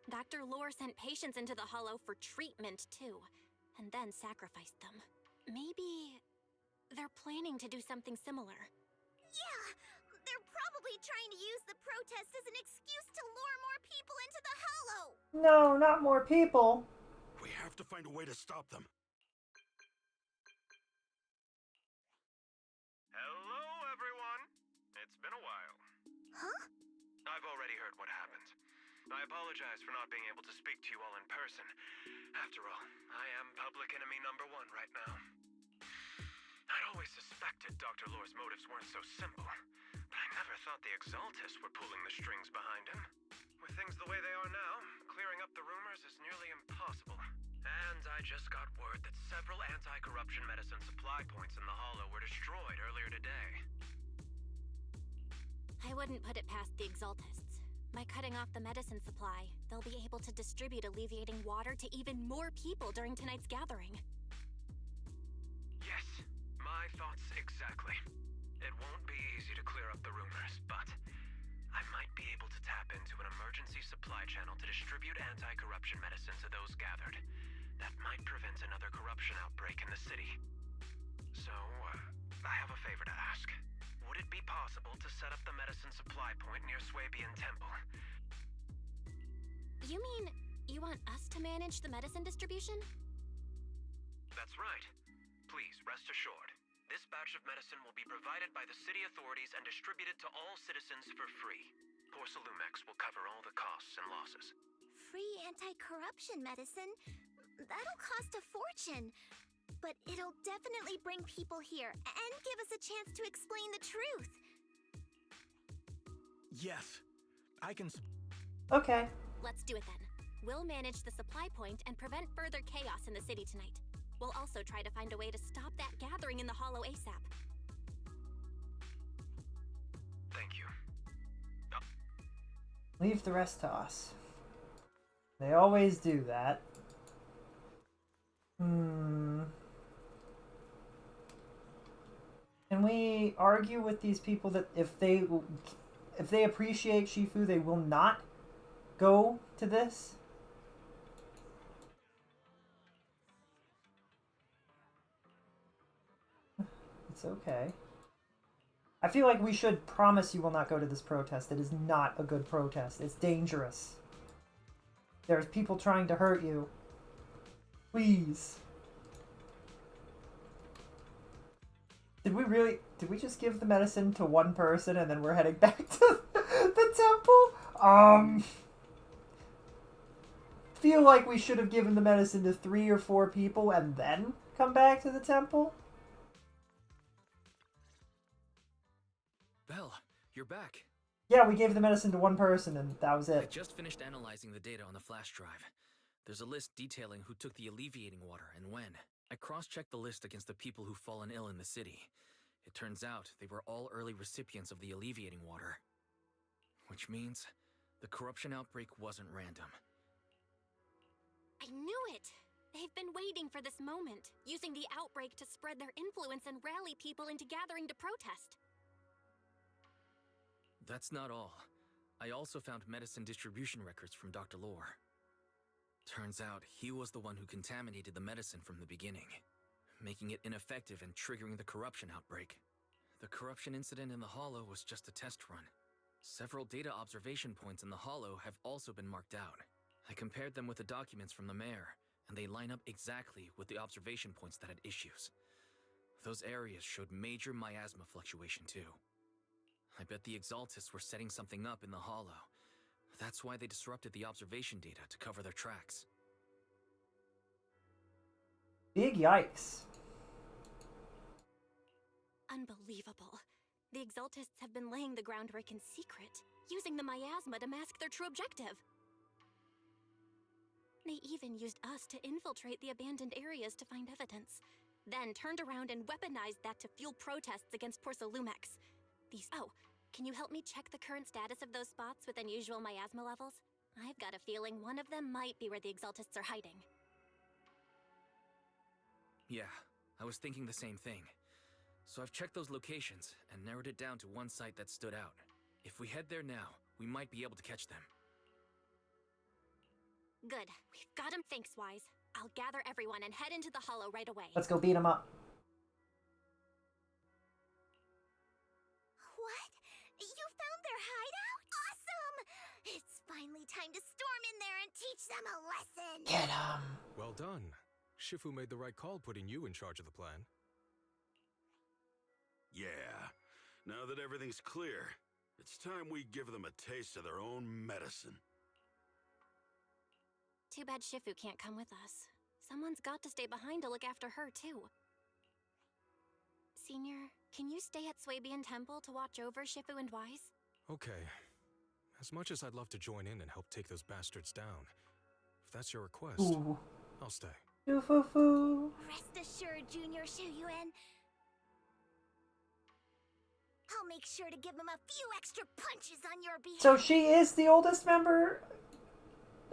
Dr. Lore sent patients into the Hollow for treatment, too, and then sacrificed them. Maybe they're planning to do something similar. Yeah, they're probably trying to use the protest as an excuse to lure more people into the Hollow. No, not more people. We have to find a way to stop them. Hello, everyone. It's been a while. Huh? I've already heard what happened. I apologize for not being able to speak to you all in person. After all, I am public enemy #1 right now. I'd always suspected Dr. Lore's motives weren't so simple, but I never thought the Exaltists were pulling the strings behind him. With things the way they are now, clearing up the rumors is nearly impossible. And I just got word that several anti-corruption medicine supply points in the Hollow were destroyed earlier today. I wouldn't put it past the Exaltists. By cutting off the medicine supply, they'll be able to distribute alleviating water to even more people during tonight's gathering. Yes, my thoughts exactly. It won't be easy to clear up the rumors, but I might be able to tap into an emergency supply channel to distribute anti-corruption medicine to those gathered. That might prevent another corruption outbreak in the city. So, I have a favor to ask. Would it be possible to set up the medicine supply point near Swabian Temple? You mean you want us to manage the medicine distribution? That's right. Please, rest assured. This batch of medicine will be provided by the city authorities and distributed to all citizens for free. Porcelumix will cover all the costs and losses. Free anti-corruption medicine? That'll cost a fortune. But it'll definitely bring people here and give us a chance to explain the truth. Yes, I can. Okay. Let's do it then. We'll manage the supply point and prevent further chaos in the city tonight. We'll also try to find a way to stop that gathering in the Hollow ASAP. Thank you. Leave the rest to us. They always do that. Hmm. Can we argue with these people that if they appreciate Shifu, they will not go to this? It's okay. I feel like we should promise you will not go to this protest. It is not a good protest. It's dangerous. There's people trying to hurt you. Please. Did we just give the medicine to one person and then we're heading back to the temple? Feel like we should have given the medicine to 3 or 4 people and then come back to the temple? Belle, you're back. Yeah, we gave the medicine to one person and that was I it. just finished analyzing the data on the flash drive. There's a list detailing who took the alleviating water and when. I cross-checked the list against the people who've fallen ill in the city. It turns out they were all early recipients of the alleviating water. Which means the corruption outbreak wasn't random. I knew it! They've been waiting for this moment, using the outbreak to spread their influence and rally people into gathering to protest. That's not all. I also found medicine distribution records from Dr. Lore. Turns out he was the one who contaminated the medicine from the beginning, making it ineffective and triggering the corruption outbreak. The corruption incident in the Hollow was just a test run. Several data observation points in the Hollow have also been marked out. I compared them with the documents from the mayor, and they line up exactly with the observation points that had issues. Those areas showed major miasma fluctuation too. I bet the Exaltists were setting something up in the Hollow. That's why they disrupted the observation data to cover their tracks. Big yikes. Unbelievable. The Exaltists have been laying the groundwork in secret, using the miasma to mask their true objective. They even used us to infiltrate the abandoned areas to find evidence, then turned around and weaponized that to fuel protests against Porcelumex. Oh, can you help me check the current status of those spots with unusual miasma levels? I've got a feeling one of them might be where the Exaltists are hiding. Yeah, I was thinking the same thing. So I've checked those locations and narrowed it down to one site that stood out. If we head there now, we might be able to catch them. Good. We've got him, thanks, Wise. I'll gather everyone and head into the Hollow right away. Let's go beat him up. What? You found their hideout? Awesome! It's finally time to storm in there and teach them a lesson! Get him! Well done. Shifu made the right call putting you in charge of the plan. Yeah. Now that everything's clear, it's time we give them a taste of their own medicine. Too bad Shifu can't come with us. Someone's got to stay behind to look after her, too. Senior, can you stay at Swabian Temple to watch over Shifu and Wise? Okay. As much as I'd love to join in and help take those bastards down, if that's your request, Ooh. I'll stay. Foo-foo-foo. Rest assured, Junior Shuyuan. I'll make sure to give him a few extra punches on your behalf. So she is the oldest member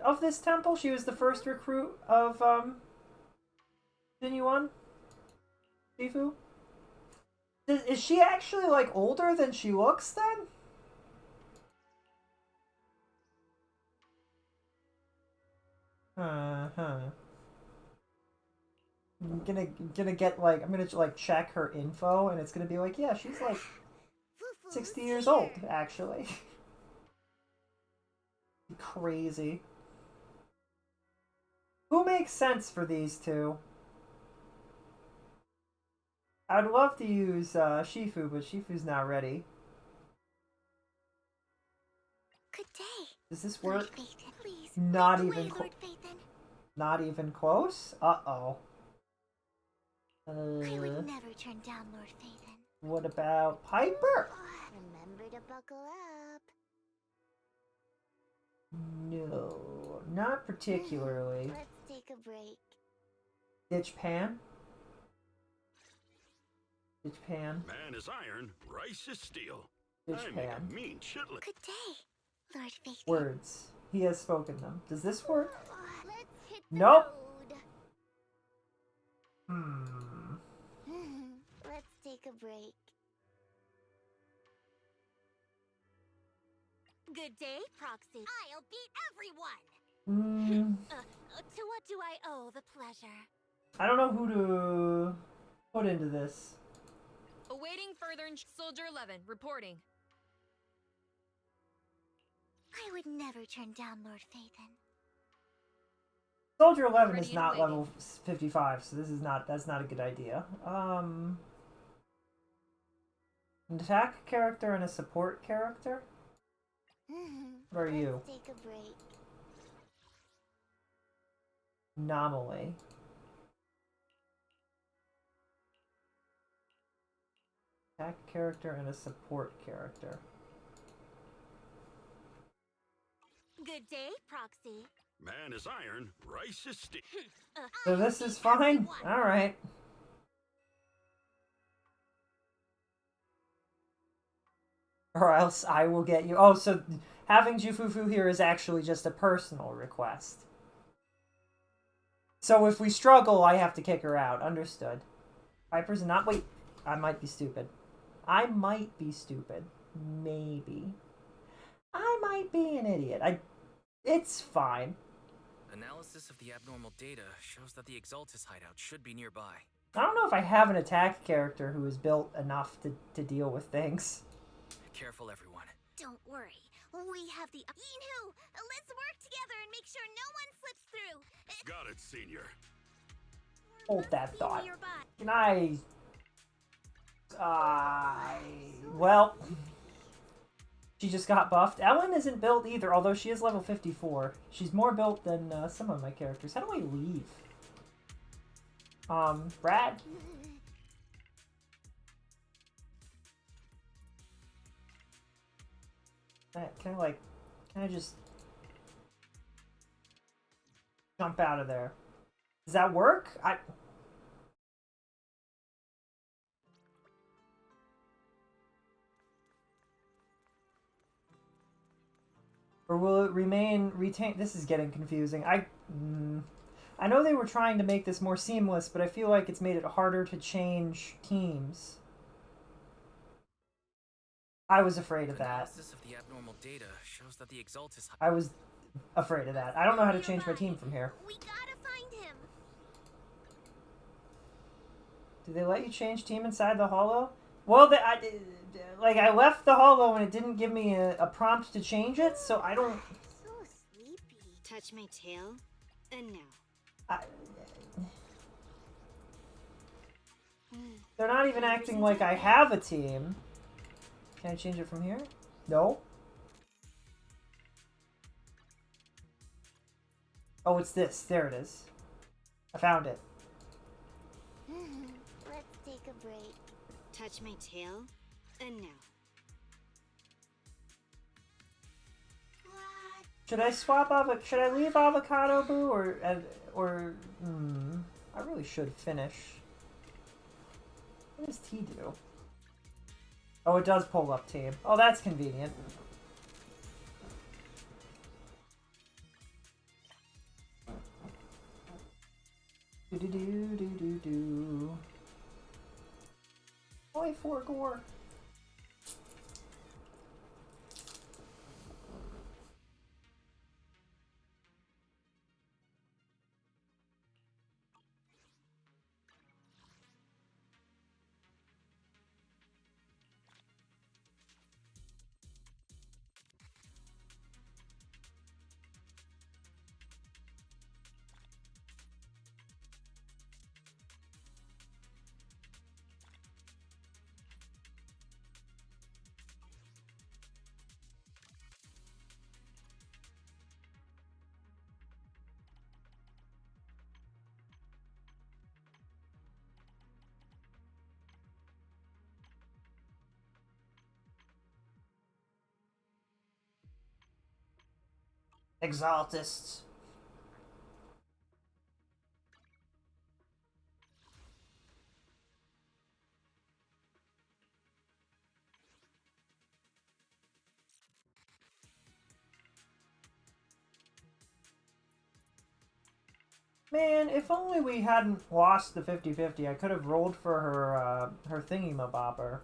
of this temple? She was the first recruit of, Jinyuan? Shifu? Is she actually, like, older than she looks, then? Uh-huh. I'm gonna get, like, I'm gonna, like, check her info, and it's gonna be like, yeah, she's, like, 60 years old, actually. Crazy. Who makes sense for these two? I'd love to use Shifu, but Shifu's not ready. Good day. Does this work? Lord Phaethon, please. Not lead the even way, Lord Phaethon. Not even close? Uh-oh. I would never turn down Lord Phaethon. What about Piper? Remember to buckle up. No, not particularly. Let's take a break. Ditch Pan? Ditch Pan? Man is iron, rice is steel. Ditch I make Pan. a mean chitlet. Good day, Lord Phaethon. Words. He has spoken them. Does this work? Let's hit the Nope. road. Let's take a break. Good day, Proxy. I'll beat everyone! To what do I owe the pleasure? I don't know who to put into this. Awaiting further Soldier 11, reporting. I would never turn down Lord Phaethon. Soldier 11 Ready is and not waiting. level 55, so that's not a good idea. An attack character and a support character? What are you? Let's take a break. Anomaly. Attack character and a support character. Good day, Proxy. Man is iron, rice is steel. So this is fine? Alright. Or else I will get you. Oh, so having Jufufu here is actually just a personal request. So if we struggle, I have to kick her out. Understood. Piper's not... Wait. I might be stupid. I might be stupid. Maybe. I might be an idiot. It's fine. Analysis of the abnormal data shows that the Exaltus hideout should be nearby. I don't know if I have an attack character who is built enough to deal with things. Careful, everyone. Don't worry. We have the... Yinhu! Let's work together and make sure no one slips through. Got it, Senior. Hold that thought. Nearby. Can I... well... She just got buffed. Ellen isn't built either, although she is level 54. She's more built than some of my characters. How do I leave? Brad? Can I just jump out of there? Does that work? Or will it retain? This is getting confusing. I know they were trying to make this more seamless, but I feel like it's made it harder to change teams. I was afraid of that. Analysis of the abnormal data shows that the Exaltus I was afraid of that. I don't know how to change my team from here. We gotta find him. Do they let you change team inside the holo? Well, I left the holo and it didn't give me a prompt to change it, so I don't... So sleepy. Touch my tail, and now. They're not even acting like I have a team. Can I change it from here? No. Oh, it's this. There it is. I found it. Let's take a break. Touch my tail, and now. Should I swap should I leave Avocado Boo I really should finish. What does T do? Oh, it does pull up team. Oh, that's convenient. Do. Boy, for gore. Exaltists. Man, if only we hadn't lost the 50-50, I could have rolled for her thingy-mabobber.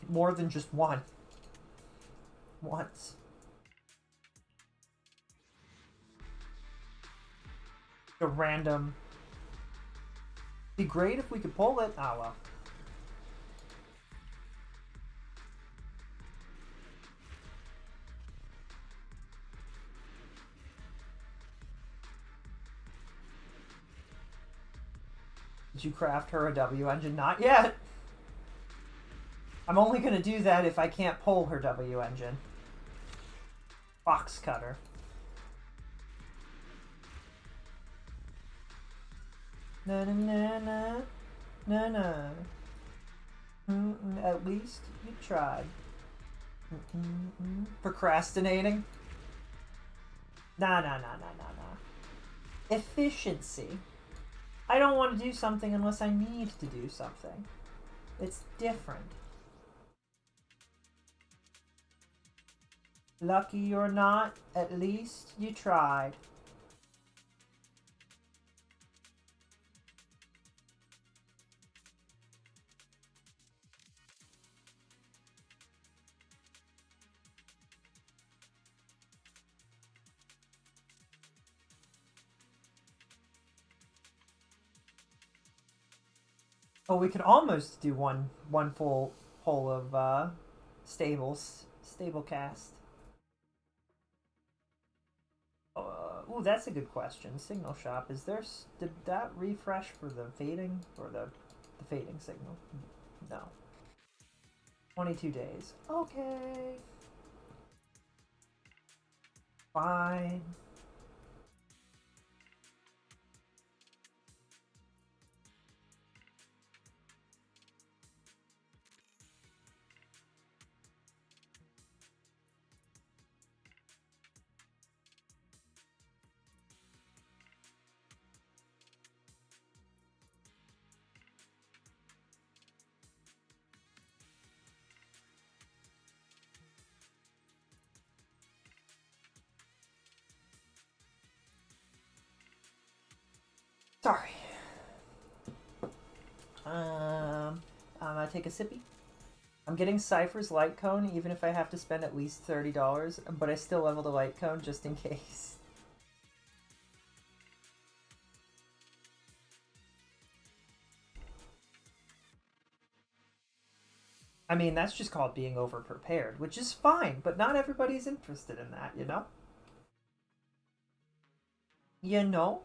More than just one. Once. A random. Be great if we could pull it. Ah, well. Did you craft her a W engine? Not yet. I'm only going to do that if I can't pull her W engine. Box cutter. Na na na na na na. At least you tried. Procrastinating? Nah. Efficiency. I don't want to do something unless I need to do something. It's different. Lucky or not, at least you tried. Oh, we could almost do one full pull of stable cast. Ooh, that's a good question. Signal shop. Did that refresh for the fading or the fading signal? No. 22 days. Okay. Fine. Sorry. I'm gonna take a sippy. I'm getting Cypher's light cone even if I have to spend at least $30, but I still level the light cone just in case. I mean, that's just called being over-prepared, which is fine, but not everybody's interested in that, you know? You know?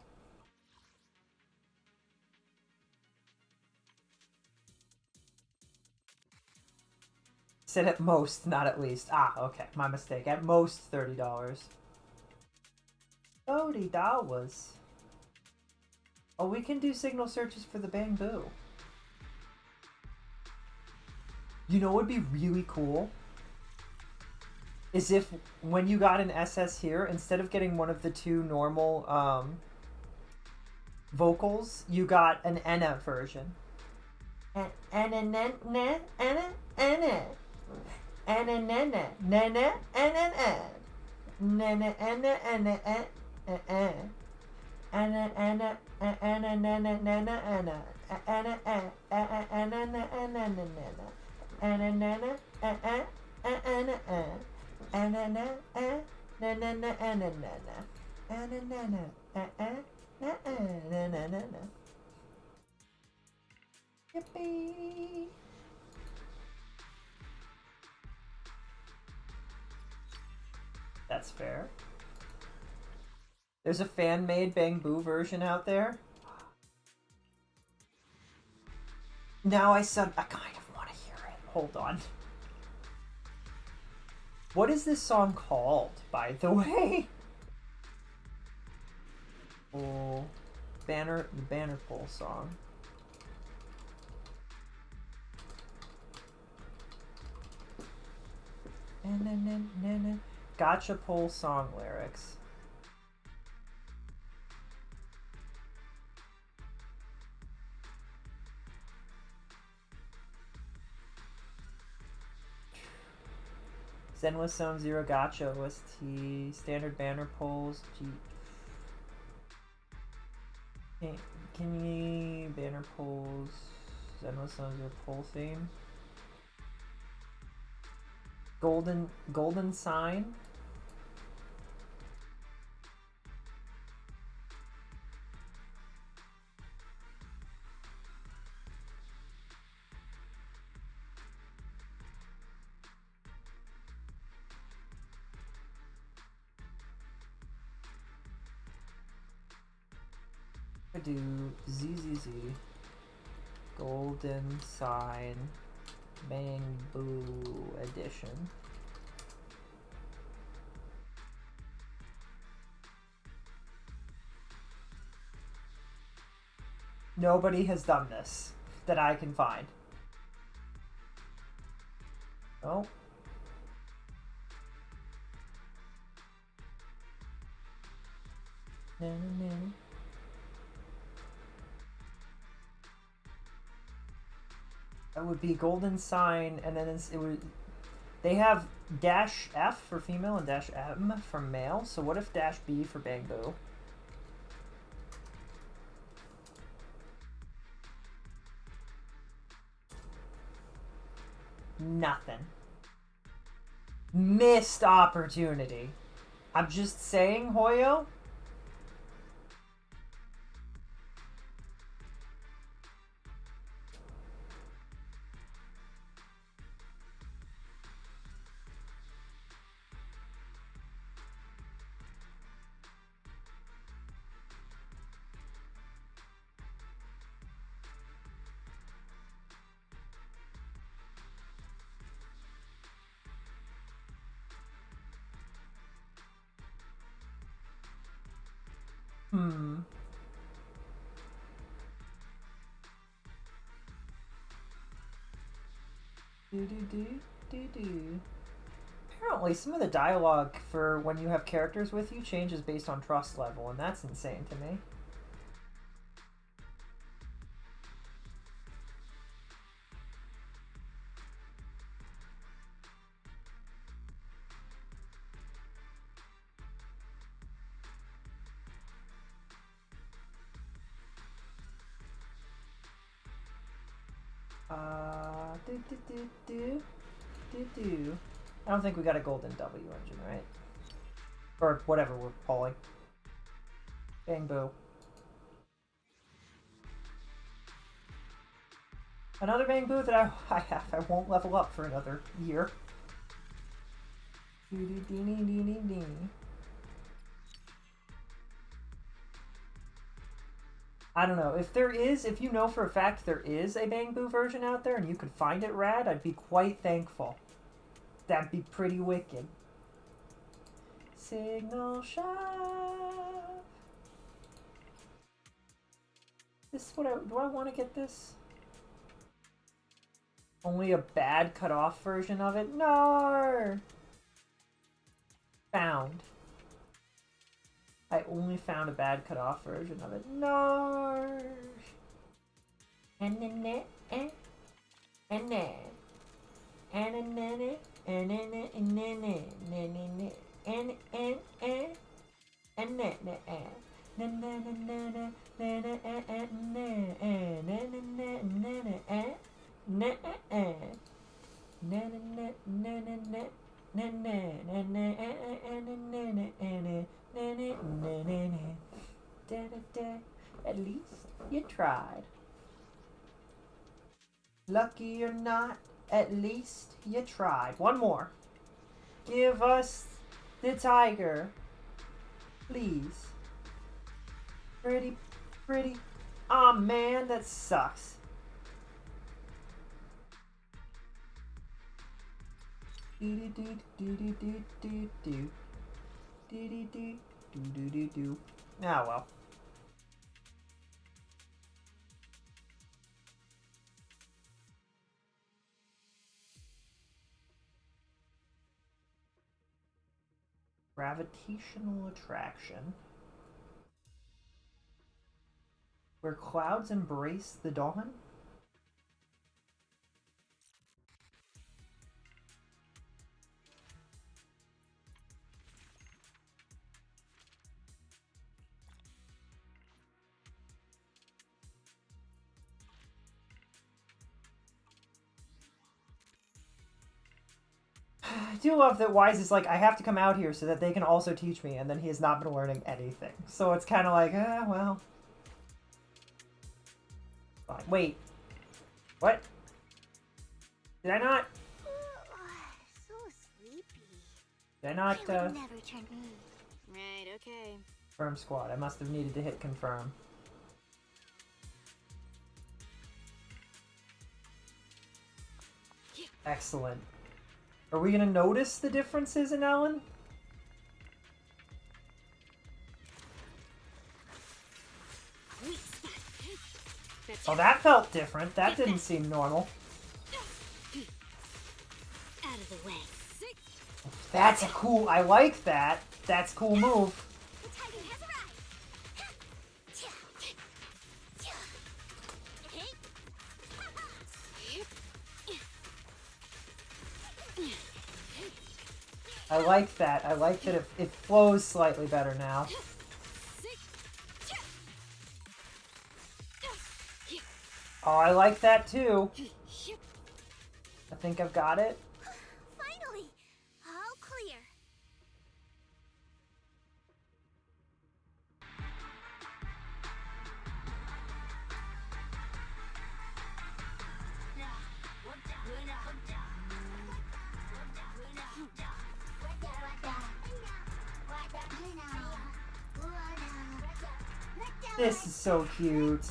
Said at most, not at least. Ah, okay, my mistake. At most $30. $30. Oh, we can do signal searches for the bamboo. You know what would be really cool? Is if when you got an SS here, instead of getting one of the two normal vocals, you got an Enna version. Yippee! That's fair. There's a fan-made Bang-Boo version out there. Now I kind of want to hear it. Hold on. What is this song called, by the way? Oh, the banner pole song. Gotcha pole song lyrics. Zenless Zone Zero Gotcha OST. Standard banner polls. Can you banner polls? Zenless Zone Zero poll theme. Golden sign. I do ZZZ. Golden sign. Bamboo edition. Nobody has done this that I can find. Oh. Na, na, na. That would be golden sign, and then it would. They have dash F for female and dash M for male. So what if dash B for bamboo? Nothing. Missed opportunity. I'm just saying, Hoyo. Apparently, some of the dialogue for when you have characters with you changes based on trust level, and that's insane to me. I don't think we got a golden W engine, right? Or whatever we're pulling. Bang boo. Another bang boo that I won't level up for another year. I don't know. If you know for a fact there is a Bang Boo version out there and you could find it rad, I'd be quite thankful. That'd be pretty wicked. Signal shop. This is what do I want to get this? Only a bad cut-off version of it? No! Found. I only found a bad cut-off version of it. No. At least you tried. Lucky or not, at least you tried. One more. Give us the tiger. Please. Pretty. Aw, man, that sucks. Ah, well. Gravitational attraction. Where clouds embrace the dawn? I do love that Wise is like, I have to come out here so that they can also teach me, and then he has not been learning anything. So it's kind of like, well. Fine. Wait. What? Did I not? So sleepy. Did I not, I would never turn. Right, okay. Confirm squad. I must have needed to hit confirm. Excellent. Are we gonna notice the differences in Ellen? Oh, that felt different. That didn't seem normal. Out of the way. That's a cool... I like that. That's a cool move. The tiger has arrived. I like that. I like that it flows slightly better now. Oh, I like that too. I think I've got it. Finally, all clear. This is so cute.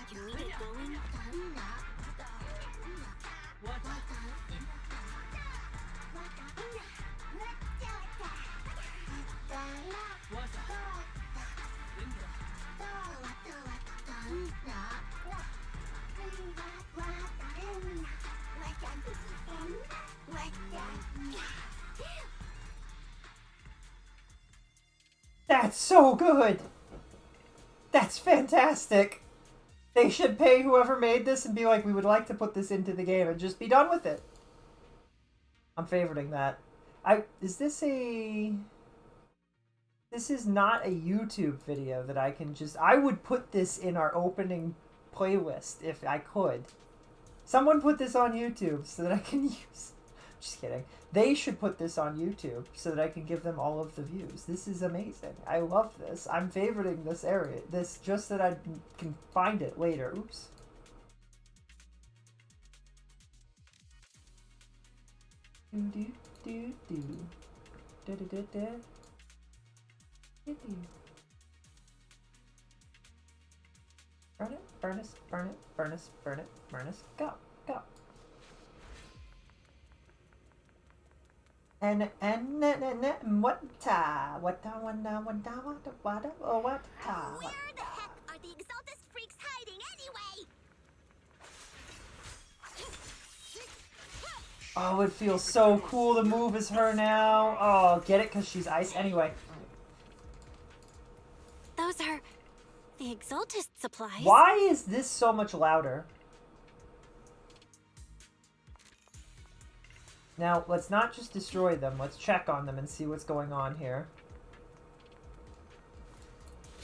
Can we get going? That's so good! That's fantastic! They should pay whoever made this and be like, we would like to put this into the game and just be done with it. I'm favoriting that. Is this a... This is not a YouTube video that I can just... I would put this in our opening playlist if I could. Someone put this on YouTube so that I can use... Just kidding. They should put this on YouTube so that I can give them all of the views. This is amazing. I love this. I'm favoriting this area. This just that I can find it later. Oops. Do do do do. Da da da da. Do do. Burn it, furnace, burn it, furnace, burn it, furnace. Go, go. And what the what Where the heck are the Exaltus freaks hiding anyway? Oh, it feels so cool to move as her now. Oh, get it? Because she's ice anyway. Those are the Exaltus supplies. Why is this so much louder? Now, let's not just destroy them. Let's check on them and see what's going on here.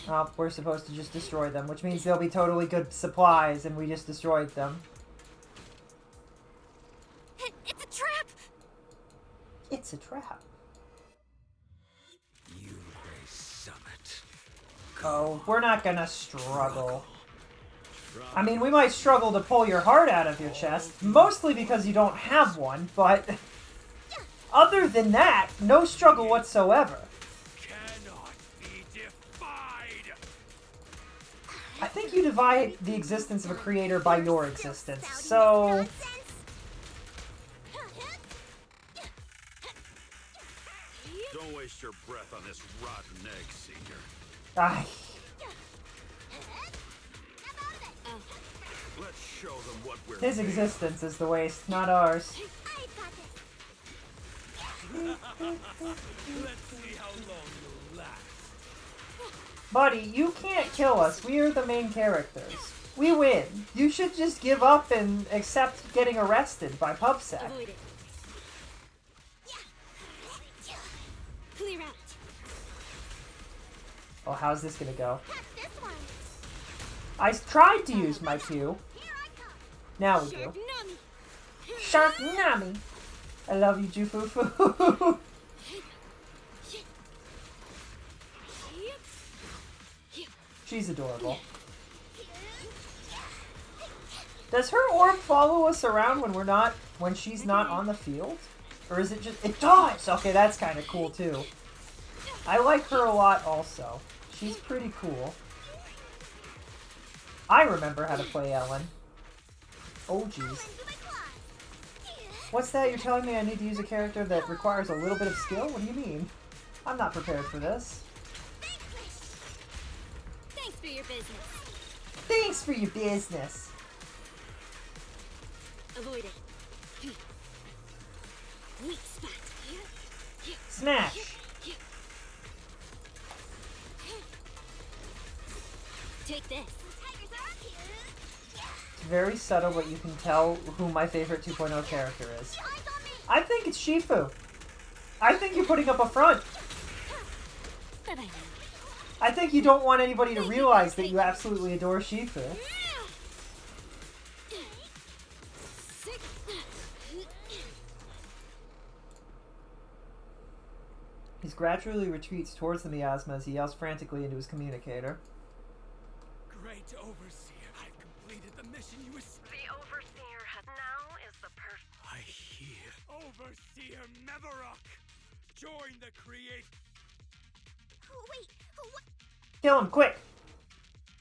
Oh, we're supposed to just destroy them, which means they'll be totally good supplies, and we just destroyed them. It's a trap! It's a trap. Yunquay Summit. Oh, we're not gonna struggle. I mean, we might struggle to pull your heart out of your chest, mostly because you don't have one, but other than that, no struggle whatsoever. Cannot be defied. I think you divide the existence of a creator by your existence, so... Don't waste your breath on this rotten egg, Senior. Ay. Let's show them what we're His made of. existence is the waste, not ours. Let's see how long you'll last. Buddy, you can't kill us. We are the main characters. We win. You should just give up and accept getting arrested by PubSec. Avoid it. Clear out. Oh, how's this gonna go? This one. I tried to use my Q. Now we do. Sharknami. I love you, Jufufu. She's adorable. Does her orb follow us around when she's not on the field? Or is it just, it does! Okay, that's kind of cool too. I like her a lot also. She's pretty cool. I remember how to play Ellen. Oh jeez. What's that? You're telling me I need to use a character that requires a little bit of skill? What do you mean? I'm not prepared for this. Thanks for your business. Thanks for your business. Avoid it. Weak spot. Smash. Take this. It's very subtle, but you can tell who my favorite 2.0 character is. I think it's Shifu. I think you're putting up a front. I think you don't want anybody to realize that you absolutely adore Shifu. He gradually retreats towards the miasma as he yells frantically into his communicator. Great Overseer, I've completed the mission you The Overseer now is the person. I hear. Overseer Mevarok! Join the create. Wait, what? Kill him, quick!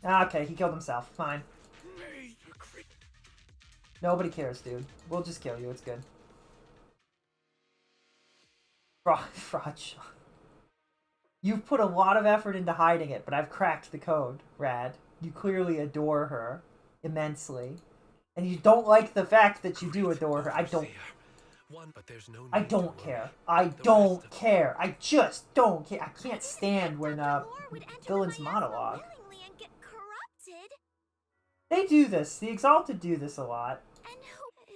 Okay, he killed himself. Fine. Nobody cares, dude. We'll just kill you. It's good. Fraud shot. You've put a lot of effort into hiding it, but I've cracked the code, Rad. You clearly adore her immensely. And you don't like the fact that you do adore her. I don't care. I don't care. I just don't care. I can't stand when villains monologue. And get corrupted? They do this. The Exalted do this a lot. And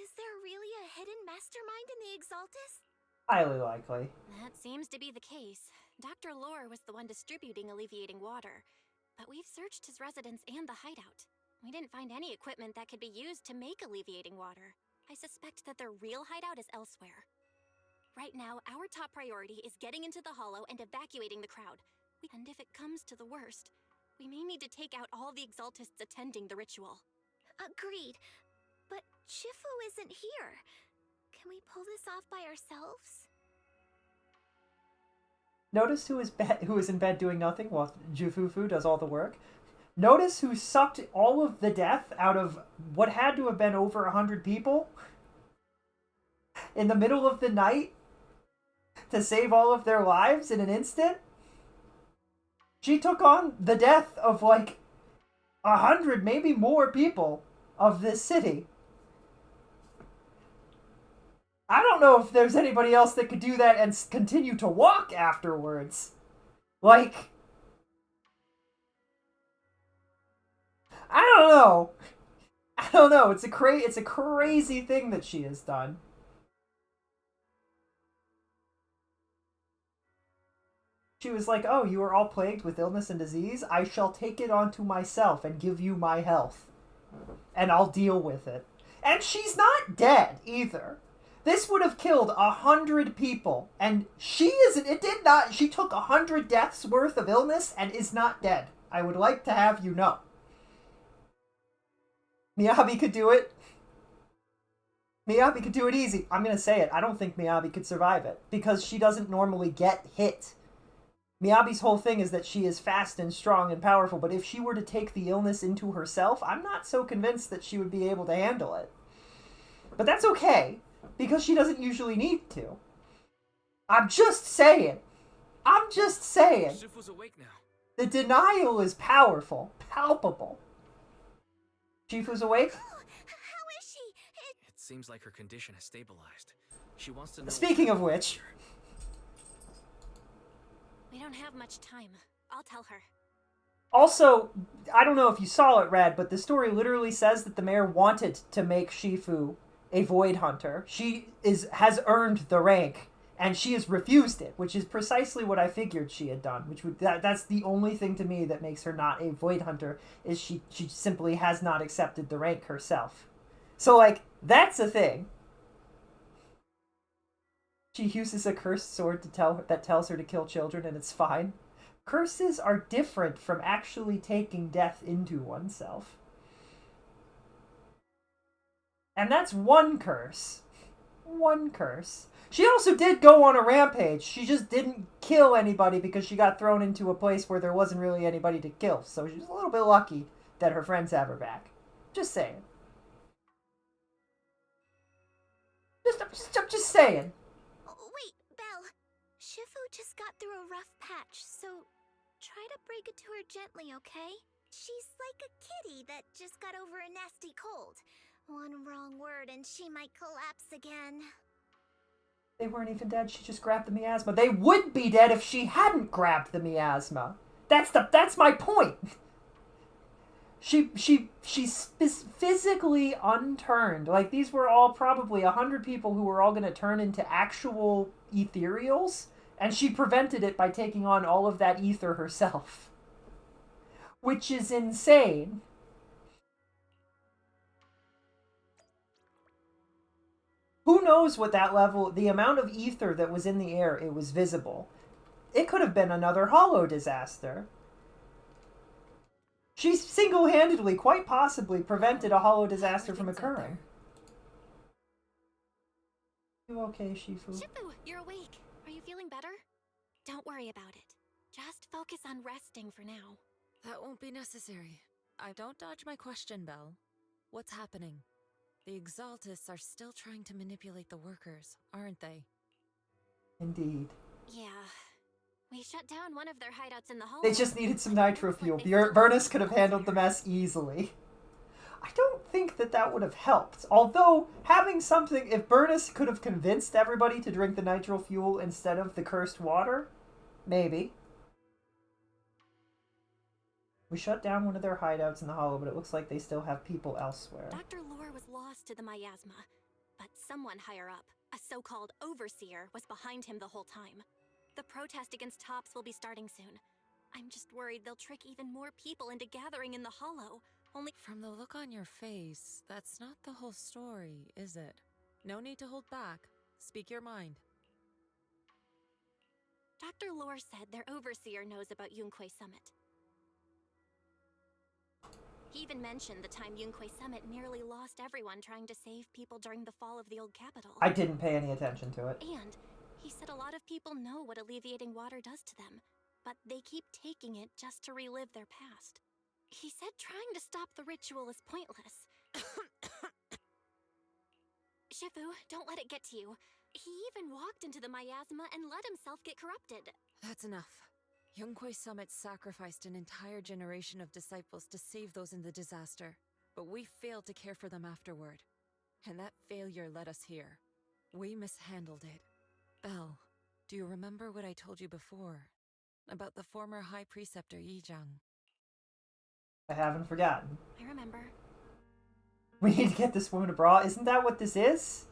is there really a hidden mastermind in the Exaltus? Highly likely. That seems to be the case. Dr. Lore was the one distributing alleviating water, but we've searched his residence and the hideout. We didn't find any equipment that could be used to make alleviating water. I suspect that their real hideout is elsewhere. Right now, our top priority is getting into the hollow and evacuating the crowd. And if it comes to the worst, we may need to take out all the Exaltists attending the ritual. Agreed. But Shifu isn't here. Can we pull this off by ourselves? Notice who is in bed doing nothing while Jufufu does all the work. Notice who sucked all of the death out of what had to have been over 100 people in the middle of the night to save all of their lives in an instant. She took on the death of like 100, maybe more people of this city. I don't know if there's anybody else that could do that and continue to walk afterwards. Like, I don't know. I don't know. It's a crazy thing that she has done. She was like, "Oh, you are all plagued with illness and disease. I shall take it onto myself and give you my health, and I'll deal with it." And she's not dead either. This would have killed 100 people, and she isn't. It did not. She took 100 deaths worth of illness and is not dead. I would like to have you know. Miyabi could do it. Miyabi could do it easy. I'm gonna say it. I don't think Miyabi could survive it because she doesn't normally get hit. Miyabi's whole thing is that she is fast and strong and powerful, but if she were to take the illness into herself, I'm not so convinced that she would be able to handle it. But that's okay. Because she doesn't usually need to. I'm just saying. I'm just saying. Shifu's awake now. The denial is powerful. Palpable. Shifu's awake? How is she? It seems like her condition has stabilized. She wants to know. Speaking of which. We don't have much time. I'll tell her. Also, I don't know if you saw it, Red, but the story literally says that the mayor wanted to make Shifu a void hunter. She has earned the rank, and she has refused it, which is precisely what I figured she had done. That's the only thing to me that makes her not a void hunter, is she simply has not accepted the rank herself. So like that's a thing. She uses a cursed sword that tells her to kill children, and it's fine. Curses are different from actually taking death into oneself. And that's one curse. One curse. She also did go on a rampage. She just didn't kill anybody because she got thrown into a place where there wasn't really anybody to kill. So she's a little bit lucky that her friends have her back. Just saying. Just saying. Wait, Belle. Shifu just got through a rough patch, so try to break it to her gently, okay? She's like a kitty that just got over a nasty cold. One wrong word and she might collapse again. They weren't even dead. She just grabbed the miasma. They would be dead if she hadn't grabbed the miasma. That's my point. She's physically unturned. Like, these were all probably 100 people who were all going to turn into actual ethereals, and she prevented it by taking on all of that ether herself. Which is insane. Who knows what that level, the amount of ether that was in the air, it was visible. It could have been another hollow disaster. She single-handedly, quite possibly, prevented a hollow disaster from occurring. You okay, Shifu? Shifu, you're awake. Are you feeling better? Don't worry about it. Just focus on resting for now. That won't be necessary. Don't dodge my question, Belle. What's happening? The Exaltists are still trying to manipulate the workers, aren't they? Indeed. Yeah. We shut down one of their hideouts in the hall. They just needed some nitro fuel. Burnus could have handled the mess easily. I don't think that would have helped. Although, having something... If Burnus could have convinced everybody to drink the nitro fuel instead of the cursed water, maybe. We shut down one of their hideouts in the hollow, but it looks like they still have people elsewhere. Dr. Lore was lost to the miasma, but someone higher up, a so-called overseer, was behind him the whole time. The protest against Tops will be starting soon. I'm just worried they'll trick even more people into gathering in the hollow. Only from the look on your face, that's not the whole story, is it? No need to hold back. Speak your mind. Dr. Lore said their overseer knows about Yunquay Summit. He even mentioned the time Yunquay Summit nearly lost everyone trying to save people during the fall of the old capital. I didn't pay any attention to it. And he said a lot of people know what alleviating water does to them, but they keep taking it just to relive their past. He said trying to stop the ritual is pointless. Shifu, don't let it get to you. He even walked into the miasma and let himself get corrupted. That's enough. Yunquay Summit sacrificed an entire generation of disciples to save those in the disaster, but we failed to care for them afterward. And that failure led us here. We mishandled it. Belle, do you remember what I told you before? About the former High Preceptor Yizhang? I haven't forgotten. I remember. We need to get this woman a bra. Isn't that what this is?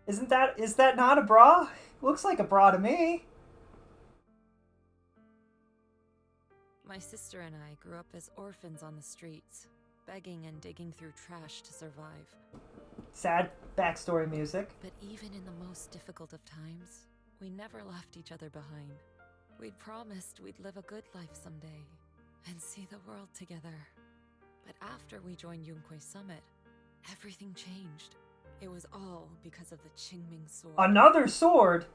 Is that not a bra? Looks like a bra to me. My sister and I grew up as orphans on the streets, begging and digging through trash to survive. Sad backstory music. But even in the most difficult of times, we never left each other behind. We'd promised we'd live a good life someday and see the world together. But after we joined Yunquay Summit, everything changed. It was all because of the Qingming sword. Another sword?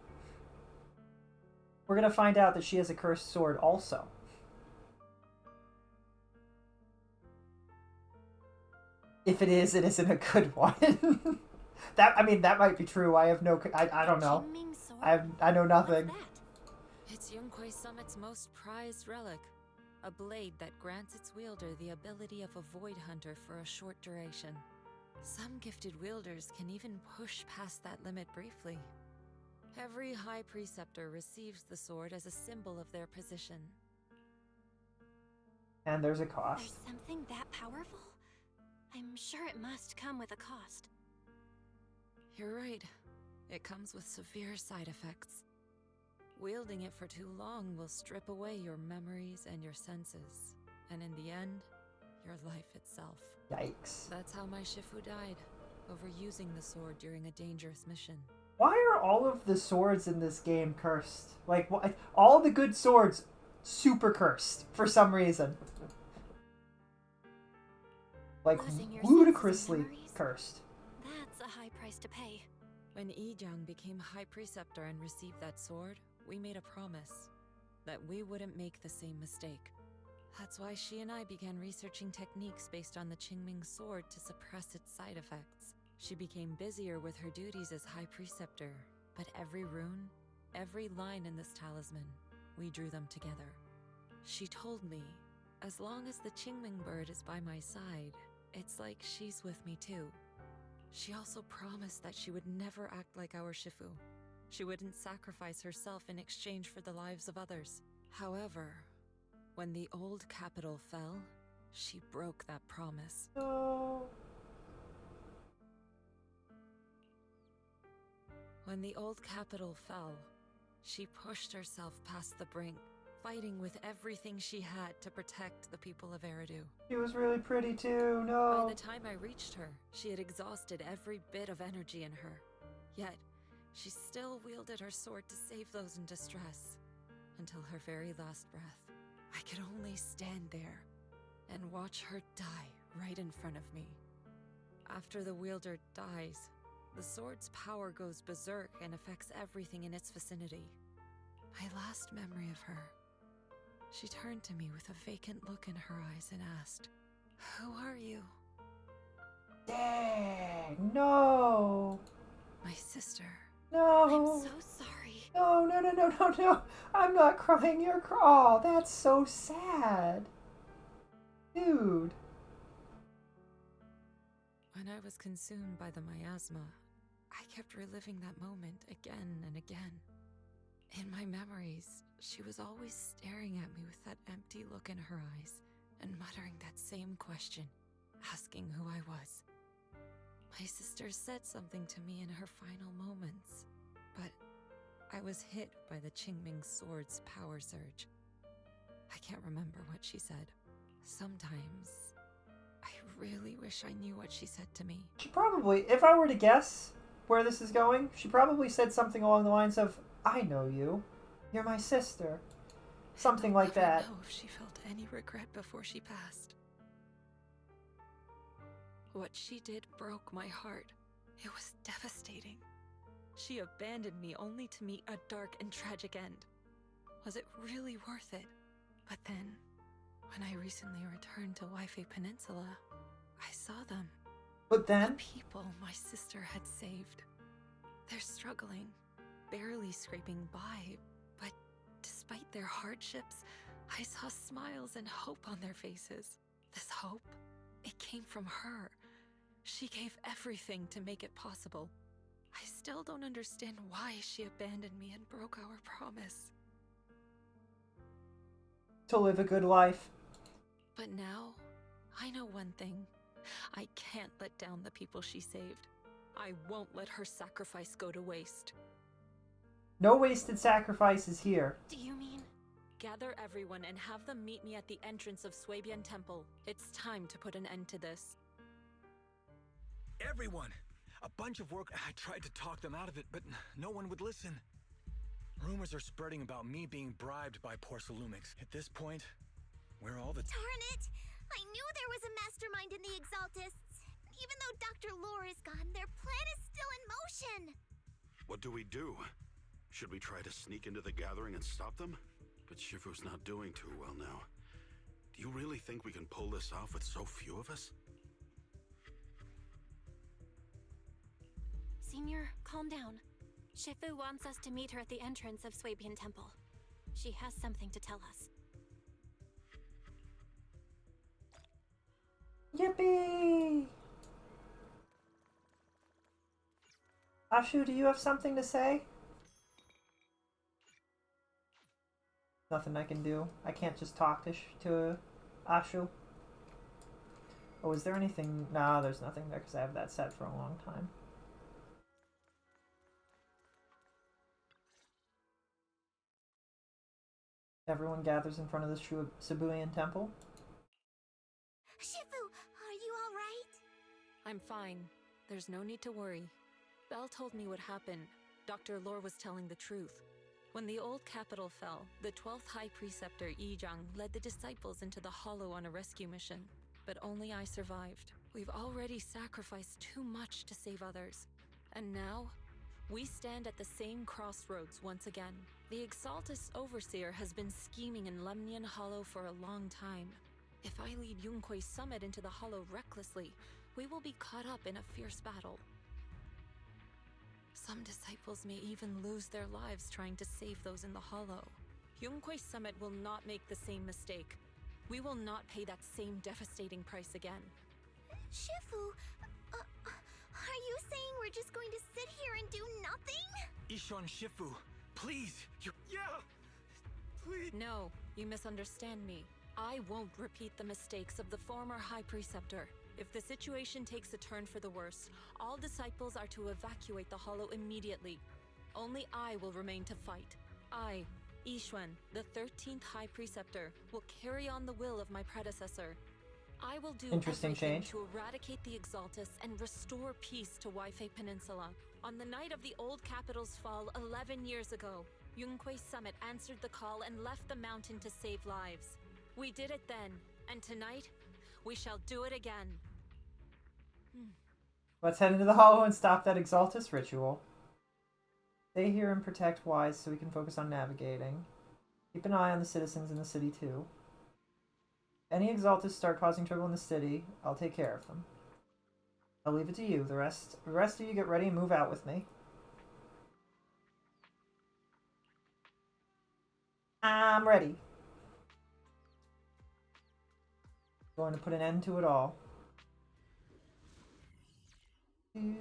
We're gonna find out that she has a cursed sword also. If it isn't a good one. That might be true. I have no... I don't know. I know nothing. It's Yunquay Summit's most prized relic. A blade that grants its wielder the ability of a void hunter for a short duration. Some gifted wielders can even push past that limit briefly. Every High Preceptor receives the sword as a symbol of their position. And there's a cost. There's something that powerful? I'm sure it must come with a cost. You're right. It comes with severe side effects. Wielding it for too long will strip away your memories and your senses. And in the end, your life itself. Yikes. That's how my Shifu died, overusing the sword during a dangerous mission. Why are all of the swords in this game cursed? Like, all the good swords super cursed for some reason. Like, ludicrously cursed. That's a high price to pay. When Yijang became High Preceptor and received that sword, we made a promise that we wouldn't make the same mistake. That's why she and I began researching techniques based on the Qingming sword to suppress its side effects. She became busier with her duties as High Preceptor, but every rune, every line in this talisman, we drew them together. She told me, as long as the Qingming bird is by my side, it's like she's with me too. She also promised that she would never act like our Shifu. She wouldn't sacrifice herself in exchange for the lives of others. However, when the old capital fell, she broke that promise. No. When the old capital fell, she pushed herself past the brink, fighting with everything she had to protect the people of Eridu. She was really pretty too, no. By the time I reached her, she had exhausted every bit of energy in her. Yet, she still wielded her sword to save those in distress. Until her very last breath, I could only stand there and watch her die right in front of me. After the wielder dies, the sword's power goes berserk and affects everything in its vicinity. My last memory of her, she turned to me with a vacant look in her eyes and asked, "Who are you?" Dang, no. My sister. No. I'm so sorry. No, no, no, no, no, no. I'm not crying, you're crying. Oh, that's so sad. Dude. When I was consumed by the miasma, I kept reliving that moment again and again. In my memories, she was always staring at me with that empty look in her eyes and muttering that same question, asking who I was. My sister said something to me in her final moments, but I was hit by the Qingming sword's power surge. I can't remember what she said. Sometimes, I really wish I knew what she said to me. She probably, if I were to guess where this is going, she probably said something along the lines of, "I know you. You're my sister." Something like that. I don't know if she felt any regret before she passed. What she did broke my heart. It was devastating. She abandoned me only to meet a dark and tragic end. Was it really worth it? But then, when I recently returned to Waifei Peninsula, I saw them. But then? The people my sister had saved. They're struggling, barely scraping by, but despite their hardships, I saw smiles and hope on their faces. This hope, it came from her. She gave everything to make it possible. I still don't understand why she abandoned me and broke our promise. To live a good life. But now, I know one thing. I can't let down the people she saved. I won't let her sacrifice go to waste. No wasted sacrifices here. Do you mean? Gather everyone and have them meet me at the entrance of Swabian Temple. It's time to put an end to this. Everyone! A bunch of work. I tried to talk them out of it, but no one would listen. Rumors are spreading about me being bribed by Porcelumix. At this point, we're all the... Darn it! I knew there was a mastermind in the Exaltists. Even though Dr. Lore is gone, their plan is still in motion. What do we do? Should we try to sneak into the gathering and stop them? But Shifu's not doing too well now. Do you really think we can pull this off with so few of us? Senior, calm down. Shifu wants us to meet her at the entrance of Swabian Temple. She has something to tell us. Yippee! Ashu, do you have something to say? Nothing I can do. I can't just talk to Ashu. Oh, is there anything? No, there's nothing there because I have that set for a long time. Everyone gathers in front of the Shibuyan temple. Shifu, are you alright? I'm fine. There's no need to worry. Belle told me what happened. Dr. Lore was telling the truth. When the old capital fell, the 12th High Preceptor Yizhang led the disciples into the Hollow on a rescue mission. But only I survived. We've already sacrificed too much to save others. And now, we stand at the same crossroads once again. The Exaltus Overseer has been scheming in Lemnian Hollow for a long time. If I lead Yunque's summit into the Hollow recklessly, we will be caught up in a fierce battle. Some disciples may even lose their lives trying to save those in the Hollow. Yunque's summit will not make the same mistake. We will not pay that same devastating price again. Shifu, are you saying we're just going to sit here and do nothing? Ishon Shifu, please, yeah, please. No, you misunderstand me. I won't repeat the mistakes of the former High Preceptor. If the situation takes a turn for the worse, all disciples are to evacuate the Hollow immediately. Only I will remain to fight. I, Yixuan, the 13th High Preceptor, will carry on the will of my predecessor. I will do Interesting everything change. to eradicate the Exaltus and restore peace to Waifei Peninsula. On the night of the old capital's fall 11 years ago, Yunque's summit answered the call and left the mountain to save lives. We did it then, and tonight, we shall do it again. Let's head into the Hollow and stop that Exaltus ritual. Stay here and protect Wise so we can focus on navigating. Keep an eye on the citizens in the city too. Any Exaltus start causing trouble in the city, I'll take care of them. I'll leave it to you. The rest of you get ready and move out with me. I'm ready. Going to put an end to it all. Hey,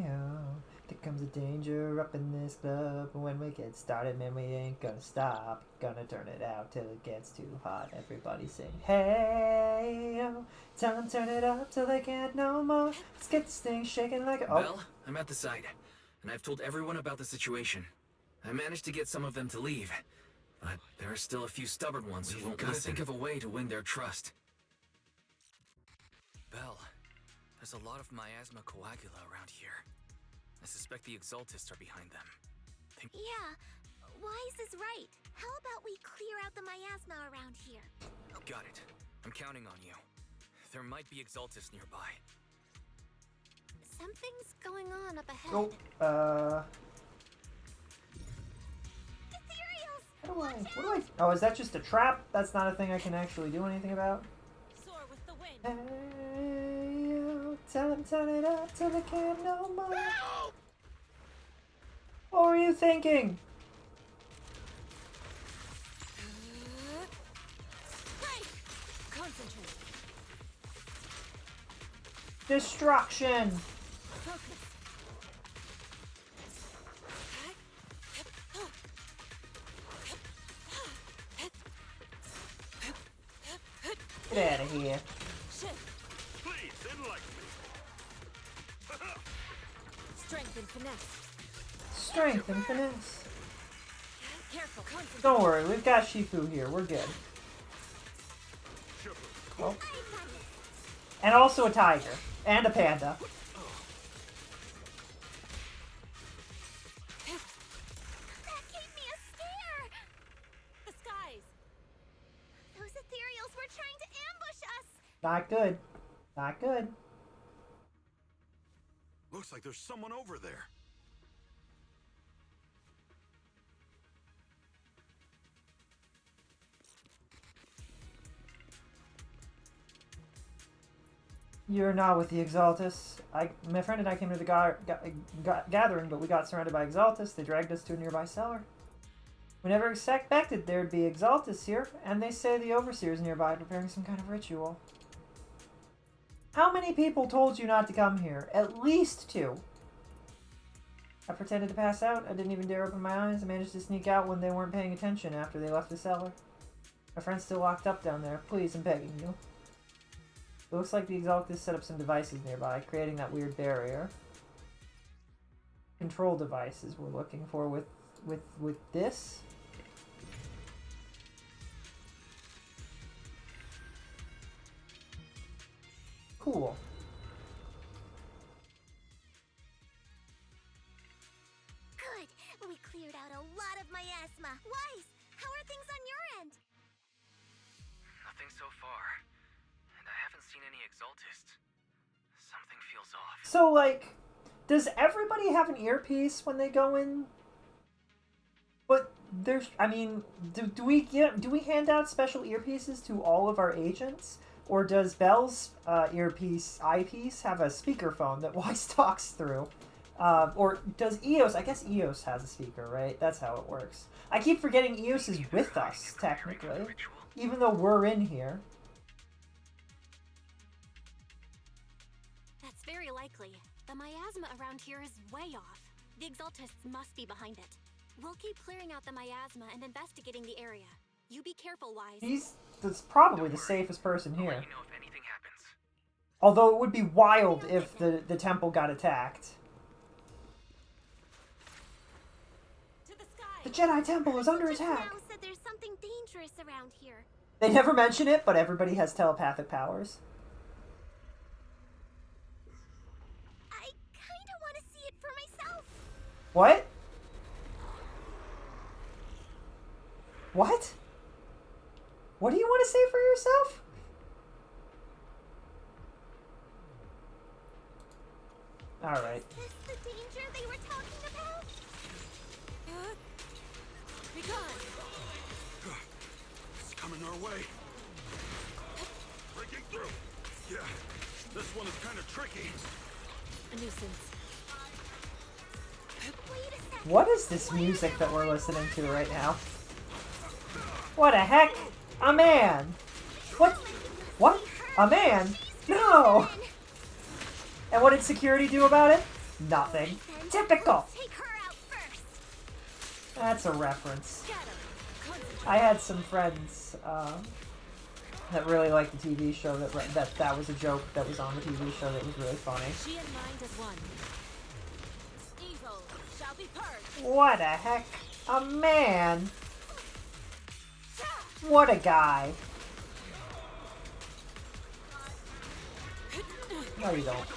oh, there comes a danger up in this club. And when we get started, man, we ain't gonna stop. Gonna turn it out till it gets too hot. Everybody sing, hey, oh, tell them turn it up till they can't no more. Let's get this thing shaking like a... Oh. Belle, I'm at the site, and I've told everyone about the situation. I managed to get some of them to leave, but there are still a few stubborn ones who won't listen. Think of a way to win their trust. Belle, there's a lot of miasma coagula around here. I suspect the Exaltists are behind them. Yeah, Wise is right. How about we clear out the miasma around here? Got it. I'm counting on you. There might be Exaltists nearby. Something's going on up ahead. Oh, what do I... Oh, is that just a trap? That's not a thing I can actually do anything about? Soar with the wind. Hey, yo, tell them turn it up till they can't no more. No! What were you thinking? Concentrate. Destruction! Get out of here. Please, enlighten me. Strength and finesse. Strength and finesse. Careful, concentrate. Don't worry, we've got Shifu here. We're good. Oh. And also a tiger. And a panda. That gave me a scare! The skies! Those ethereals were trying to ambush us! Not good. Not good. Looks like there's someone over there. You're not with the Exaltus. My friend and I came to the gathering, but we got surrounded by Exaltus. They dragged us to a nearby cellar. We never expected there'd be Exaltus here, and they say the Overseer's nearby preparing some kind of ritual. How many people told you not to come here? At least 2. I pretended to pass out. I didn't even dare open my eyes. I managed to sneak out when they weren't paying attention after they left the cellar. My friend's still locked up down there. Please, I'm begging you. It looks like the Exaltus set up some devices nearby, creating that weird barrier. Control devices we're looking for with this. Cool. Good. We cleared out a lot of miasma. Weiss, how are things on your end? Nothing so far. And I haven't seen any Exaltists. Something feels off. So, like, does everybody have an earpiece when they go in? But there's, I mean, do we hand out special earpieces to all of our agents? Or does Belle's eyepiece have a speakerphone that Weiss talks through? Or does Eos? I guess Eos has a speaker, right? That's how it works. I keep forgetting Eos is with us, technically. Even though we're in here. That's very likely. The miasma around here is way off. The Exaltists must be behind it. We'll keep clearing out the miasma and investigating the area. You be careful, Weiss. That's probably the safest person here. Although it would be wild if the temple got attacked. The Jedi Temple is under attack! Now said there's something dangerous around here. They never mention it, but everybody has telepathic powers. I kinda want to see it for myself. What? What? What do you want to say for yourself? Alright. Is this the danger they were talking about? Be gone. It's coming our way. Breaking through. Yeah, this one is kind of tricky. A nuisance. What is this music that we're listening to right now? What the heck? A man! What? What? A man? No! And what did security do about it? Nothing. Typical! That's a reference. I had some friends that really liked the TV show that was a joke that was on the TV show that was really funny. She and mind as one. Evil shall be purged. What the heck? A man! What a guy. No, you don't.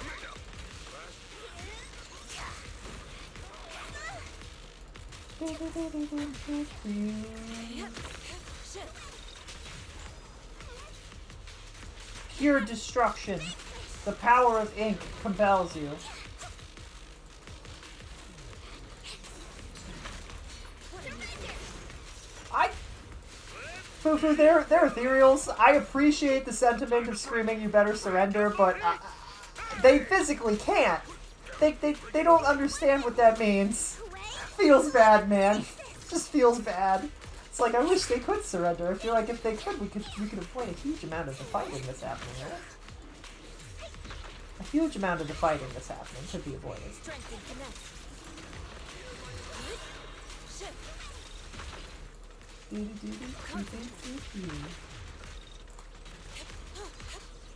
Pure destruction. The power of ink compels you. Fufu, they're ethereals. I appreciate the sentiment of screaming you better surrender, but they physically can't. They don't understand what that means. Feels bad, man. Just feels bad. It's like, I wish they could surrender. I feel like if they could, we could avoid a huge amount of the fighting that's happening, right? A huge amount of the fighting that's happening could be avoided.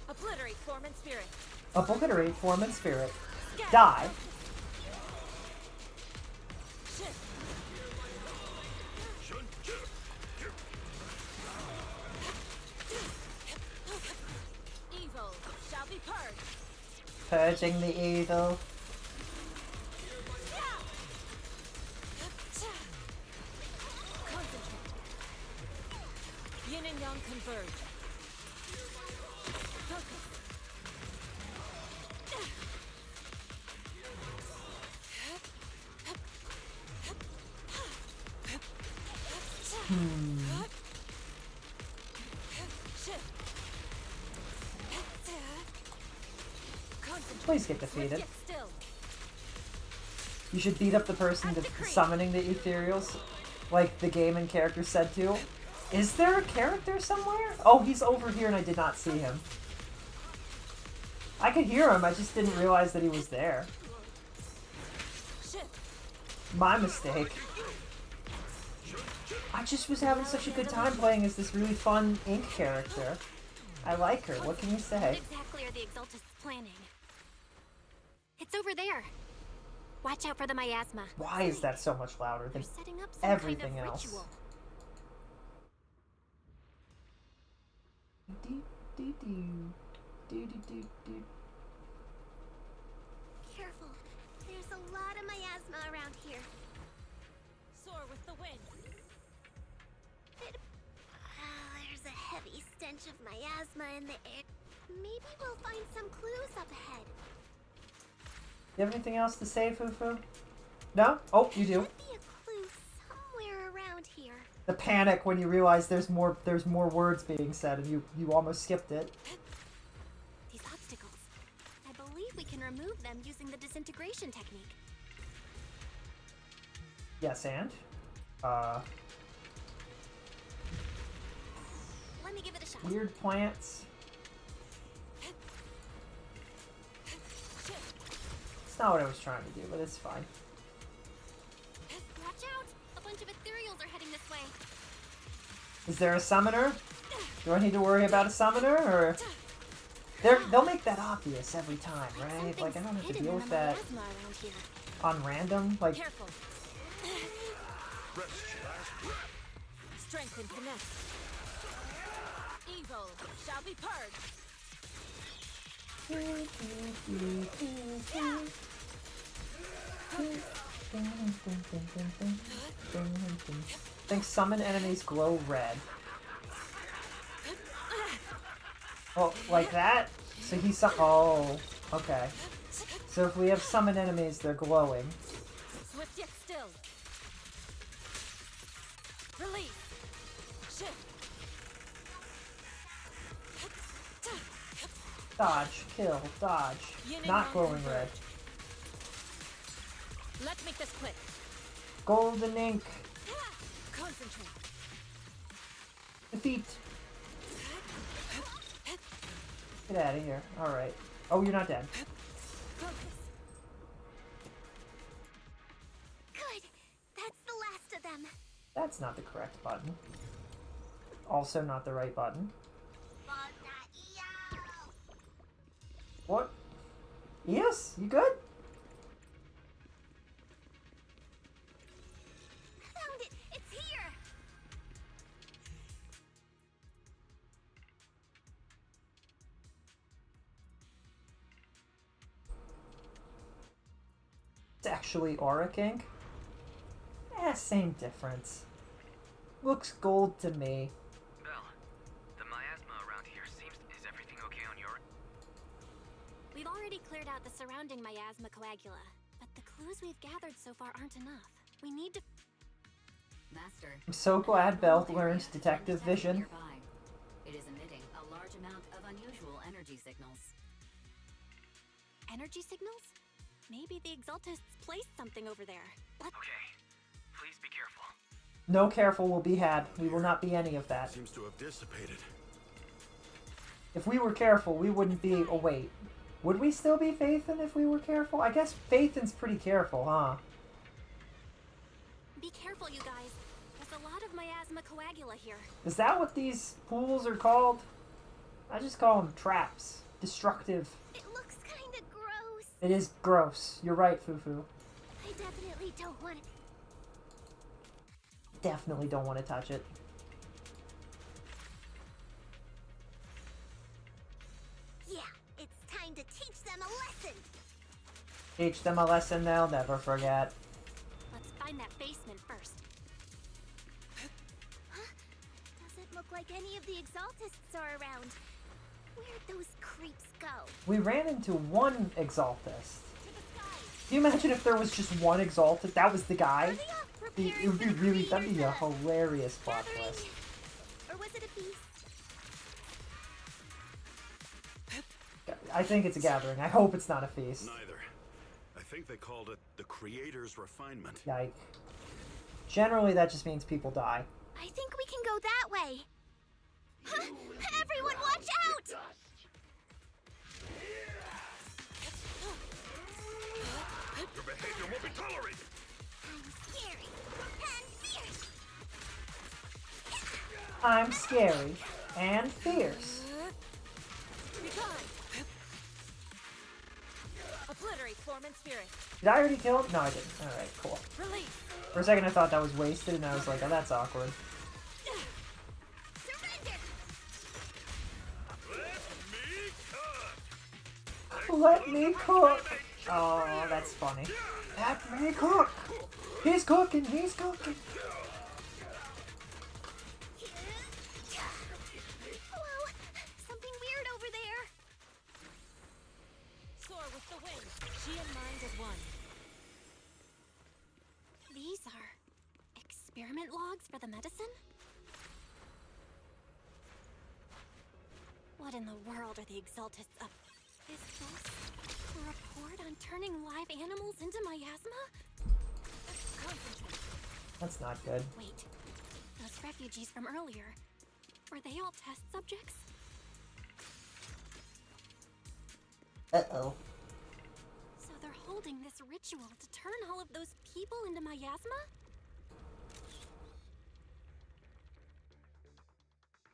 Obliterate form and spirit. Obliterate form and spirit. Die. Evil shall be purged. Purging the evil. Yin and yang converge. Focus. Please get defeated. You should beat up the person summoning the ethereals, like the game and character said to. Is there a character somewhere? Oh, he's over here and I did not see him. I could hear him, I just didn't realize that he was there. My mistake. I just was having such a good time playing as this really fun Ink character. I like her, what can you say? What exactly are the Exaltists planning? It's over there. Watch out for the miasma. Why is that so much louder than Setting up some everything kind of else? ritual. Careful. There's a lot of miasma around here. Soar with the wind. There's a heavy stench of miasma in the air. Maybe we'll find some clues up ahead. You have anything else to say, Fufu? No? Oh, you do. Should be a clue somewhere around here. The panic when you realize there's more words being said and you almost skipped it. These obstacles. I believe we can remove them using the disintegration technique. Yes, and? Let me give it a shot. Weird plants. It's not what I was trying to do, but it's fine. Watch out! A bunch of ethereals are heading this way. Is there a summoner? Do I need to worry about a summoner, or... They'll make that obvious every time, right? Like, I don't have to deal with that on random, like... Careful. Strength and finesse. Evil shall be purged. Think summon enemies glow red. Oh, like that? So he's oh, okay. So if we have summon enemies, they're glowing. Swift yet still. Release. Shift. Dodge, kill, dodge. Not glowing red. Let's make this quick. Golden ink. Concentrate. Defeat. Get out of here. Alright. Oh, you're not dead. Focus. Good. That's the last of them. That's not the correct button. Also not the right button. What? Yes? You good? Found it. It's here. It's actually auric ink. Same difference. Looks gold to me. Belle, the miasma around here seems... Is everything okay on your... We've already cleared out the surrounding miasma coagula, but the clues we've gathered so far aren't enough. We need to... Master. I'm so glad Belle learned detective vision. Nearby. It is emitting a large amount of unusual energy signals. Energy signals? Maybe the Exaltists placed something over there. Okay, please be careful. No careful will be had. We will not be any of that. Seems to have dissipated. If we were careful, we wouldn't be... Oh, wait. Would we still be Phaethon if we were careful? I guess Phaethon's pretty careful, huh? Be careful, you guys. There's a lot of miasma coagula here. Is that what these pools are called? I just call them traps. Destructive. It looks kind of gross. It is gross. You're right, Fufu. I definitely don't want it. Definitely don't want to touch it. Yeah, it's time to teach them a lesson. Teach them a lesson they'll never forget. Let's find that basement first. Huh? Doesn't look like any of the Exaltists are around. Where'd those creeps go? We ran into one Exaltist. Can you imagine if there was just one Exalted? That was the guy? It would be really... That'd be a hilarious plot twist. Or was it a beast? I think it's a gathering. I hope it's not a feast. Neither. I think they called it the Creator's Refinement. Yike. Generally, that just means people die. I think we can go that way. Huh? Everyone watch out! Your behavior won't be tolerated! I'm scary and fierce. Be gone. Obliterate form and spirit. Did I already kill him? No, I didn't. Alright, cool. Release. For a second I thought that was wasted, and I was like, oh, that's awkward. Let me cook! Oh, that's funny. Let me cook! He's cooking! He's cooking! Whoa! Something weird over there! Soar with the wind. She and mind as one. These are experiment logs for the medicine? What in the world are the Exaltists up? Is this a report on turning live animals into miasma? Concentrate. That's not good. Wait, those refugees from earlier, were they all test subjects? Uh-oh. So they're holding this ritual to turn all of those people into miasma?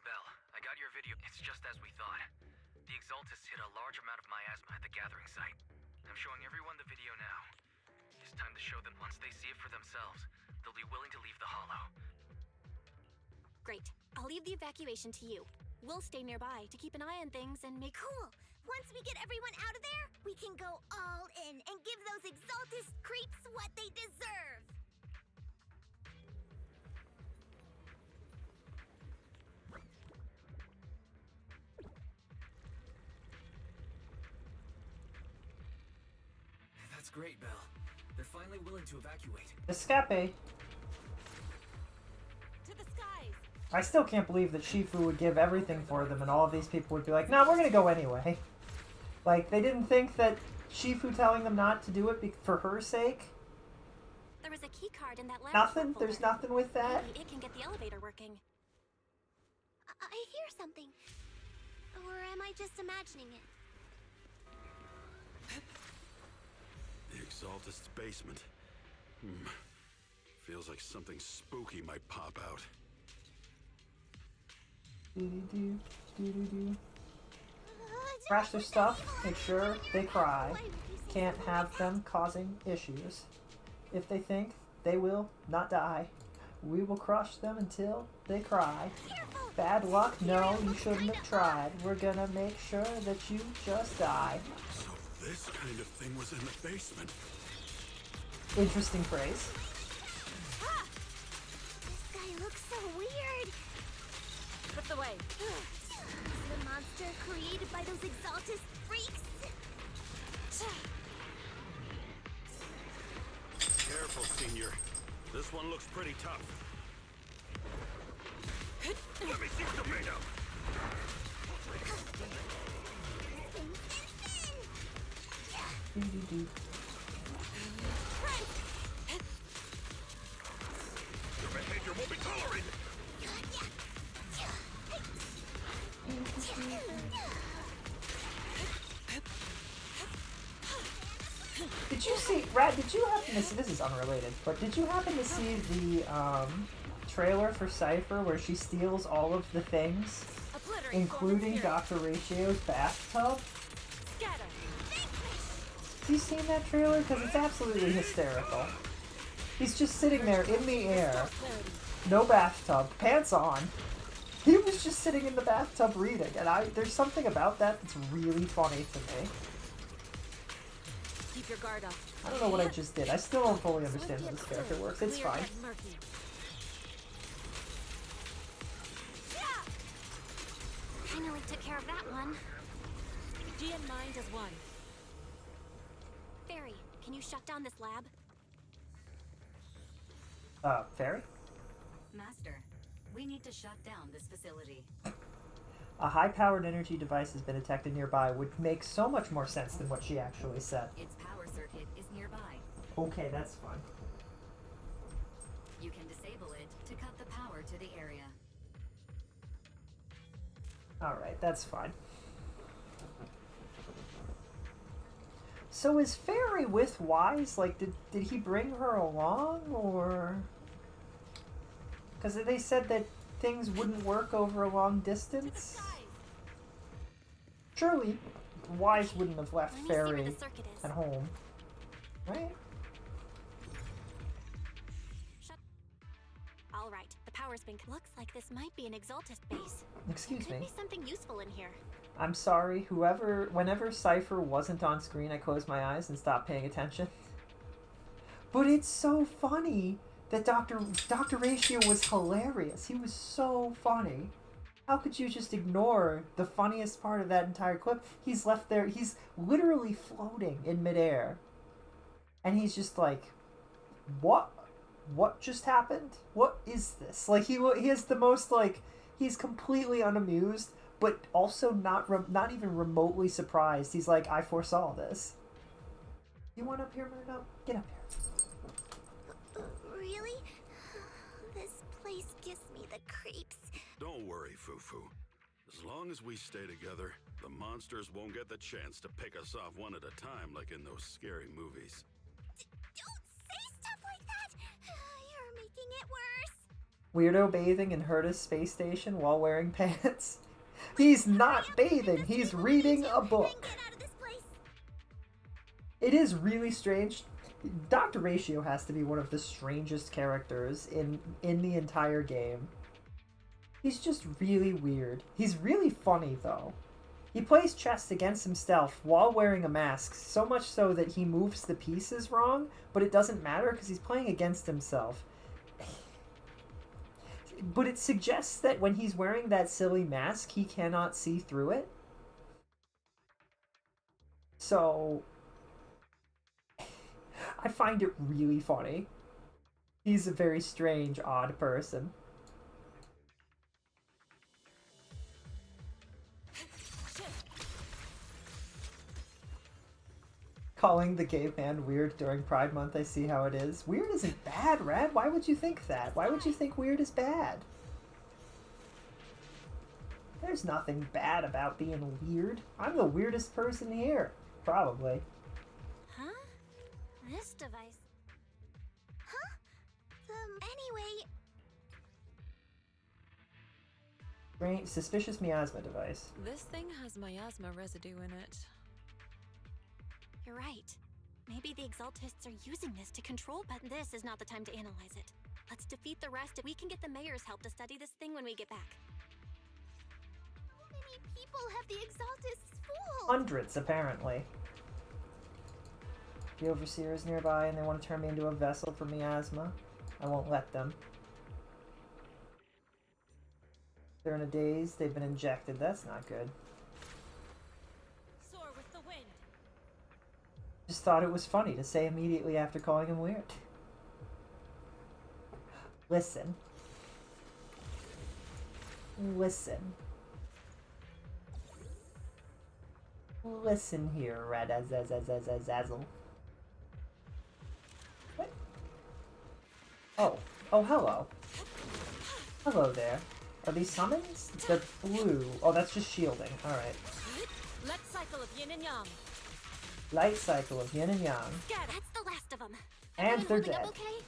Belle, I got your video. It's just as we thought. The Exaltists hit a large amount of miasma at the gathering site. I'm showing everyone the video now. It's time to show them. Once they see it for themselves, they'll be willing to leave the Hollow. Great. I'll leave the evacuation to you. We'll stay nearby to keep an eye on things and make— Cool! Once we get everyone out of there, we can go all in and give those Exaltist creeps what they deserve! That's great, Belle. They're finally willing to evacuate. Escape. To the skies. I still can't believe that Shifu would give everything for them, and all of these people would be like, "No, we're gonna go anyway." Like, they didn't think that Shifu telling them not to do it for her sake? There was a key card in that lab. Nothing? There's nothing with that? Maybe it can get the elevator working. I hear something. Or am I just imagining it? The Exaltist's basement. Feels like something spooky might pop out. Do-do-do, do-do-do. Crash their stuff, make sure they cry. Can't have them causing issues. If they think they will not die, we will crush them until they cry. Bad luck? No, you shouldn't have tried. We're gonna make sure that you just die. So this kind of thing was in the basement. Interesting phrase. This guy looks so weird! Put the way. The monster created by those Exaltist freaks? Careful, Senior. This one looks pretty tough. Let me see what you're made of. Do-do-do. Your behavior won't be tolerated. Did you see, Rat, did you happen to see, this is unrelated, but did you happen to see the trailer for Cypher where she steals all of the things, including Dr. Ratio's bathtub? Have you seen that trailer? Because it's absolutely hysterical. He's just sitting there in the air, no bathtub, pants on. He was just sitting in the bathtub reading, and there's something about that that's really funny to me. Keep your guard up. I don't know what I just did. I still don't fully understand how this character works. It's fine. Finally took care of that one. G and mind as one. Fairy, can you shut down this lab? Fairy? Master, we need to shut down this facility. A high-powered energy device has been detected nearby would make so much more sense than what she actually said. Its power circuit is nearby. Okay, that's fine. You can disable it to cut the power to the area. Alright, that's fine. So is Fairy with Wise? Like, did he bring her along, or... Because they said that things wouldn't work over a long distance. Surely, Wise wouldn't have left Let me see where Fairy the circuit is. at home. Right? All right, the power's been. Looks like this might be an Exaltist base. Excuse There could me. be something useful in here. I'm sorry, whenever Cypher wasn't on screen, I closed my eyes and stopped paying attention. But it's so funny that Dr. Ratio was hilarious. He was so funny. How could you just ignore the funniest part of that entire clip? He's left there, he's literally floating in midair. And he's just like, what? What just happened? What is this? Like, he has the most, like, he's completely unamused, but also not even remotely surprised. He's like, I foresaw this. You want up here, Murdo? Get up here. Really? This place gives me the creeps. Don't worry, Fufu. As long as we stay together, the monsters won't get the chance to pick us off one at a time like in those scary movies. Don't say stuff like that! You're making it worse. Weirdo bathing in Herta's space station while wearing pants. He's not bathing, he's reading a book. It is really strange. Dr. Ratio has to be one of the strangest characters in the entire game. He's just really weird. He's really funny, though. He plays chess against himself while wearing a mask, so much so that he moves the pieces wrong, but it doesn't matter because he's playing against himself. But it suggests that when he's wearing that silly mask, he cannot see through it. So, I find it really funny. He's a very strange, odd person. Calling the gay man weird during Pride Month, I see how it is. Weird isn't bad, Rad. Why would you think that? Why would you think weird is bad? There's nothing bad about being weird. I'm the weirdest person here. Probably. Huh? This device. Huh? Anyway... Strange, suspicious miasma device. This thing has miasma residue in it. You're right. Maybe the Exaltists are using this to control, but this is not the time to analyze it. Let's defeat the rest and we can get the mayor's help to study this thing when we get back. How many people have the Exaltists fooled? Hundreds, apparently. The Overseer is nearby and they want to turn me into a vessel for miasma. I won't let them. They're in a daze. They've been injected. That's not good. Soar with the wind. Just thought it was funny to say immediately after calling him weird. Listen. Listen. Listen here, Radazazazazazazzle. What? Oh. Oh, hello. Hello there. Are these summons? They're blue. Oh, that's just shielding. Alright. Let's cycle of yin and yang. Light cycle of yin and yang. That's the last of them. And they're Holding dead. up okay?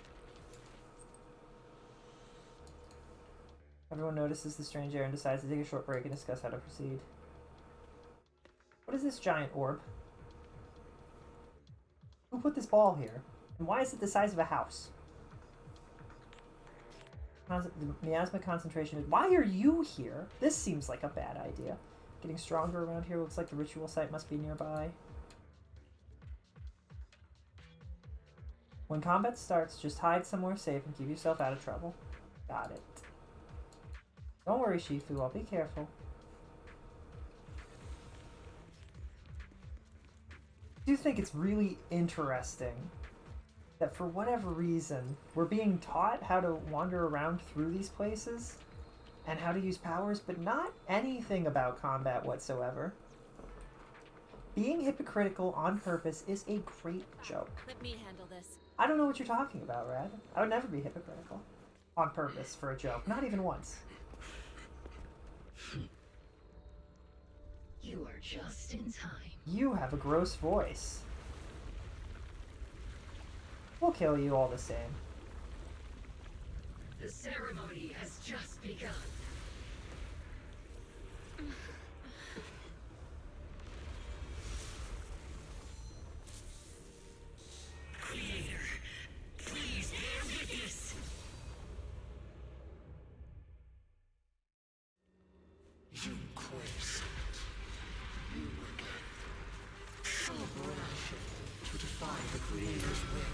Everyone notices the strange air and decides to take a short break and discuss how to proceed. What is this giant orb? Who put this ball here? And why is it the size of a house? The miasma concentration is... Why are you here? This seems like a bad idea. Getting stronger around here. Looks like the ritual site must be nearby. When combat starts, just hide somewhere safe and keep yourself out of trouble. Got it. Don't worry, Shifu. I'll be careful. I do think it's really interesting that for whatever reason, we're being taught how to wander around through these places and how to use powers, but not anything about combat whatsoever. Being hypocritical on purpose is a great joke. Let me handle this. I don't know what you're talking about, Rad. I would never be hypocritical. On purpose for a joke. Not even once. You are just in time. You have a gross voice. We'll kill you all the same. The ceremony has just begun. Creator, please bear witness. You quest. You again. Celebration to defy the Creator's will.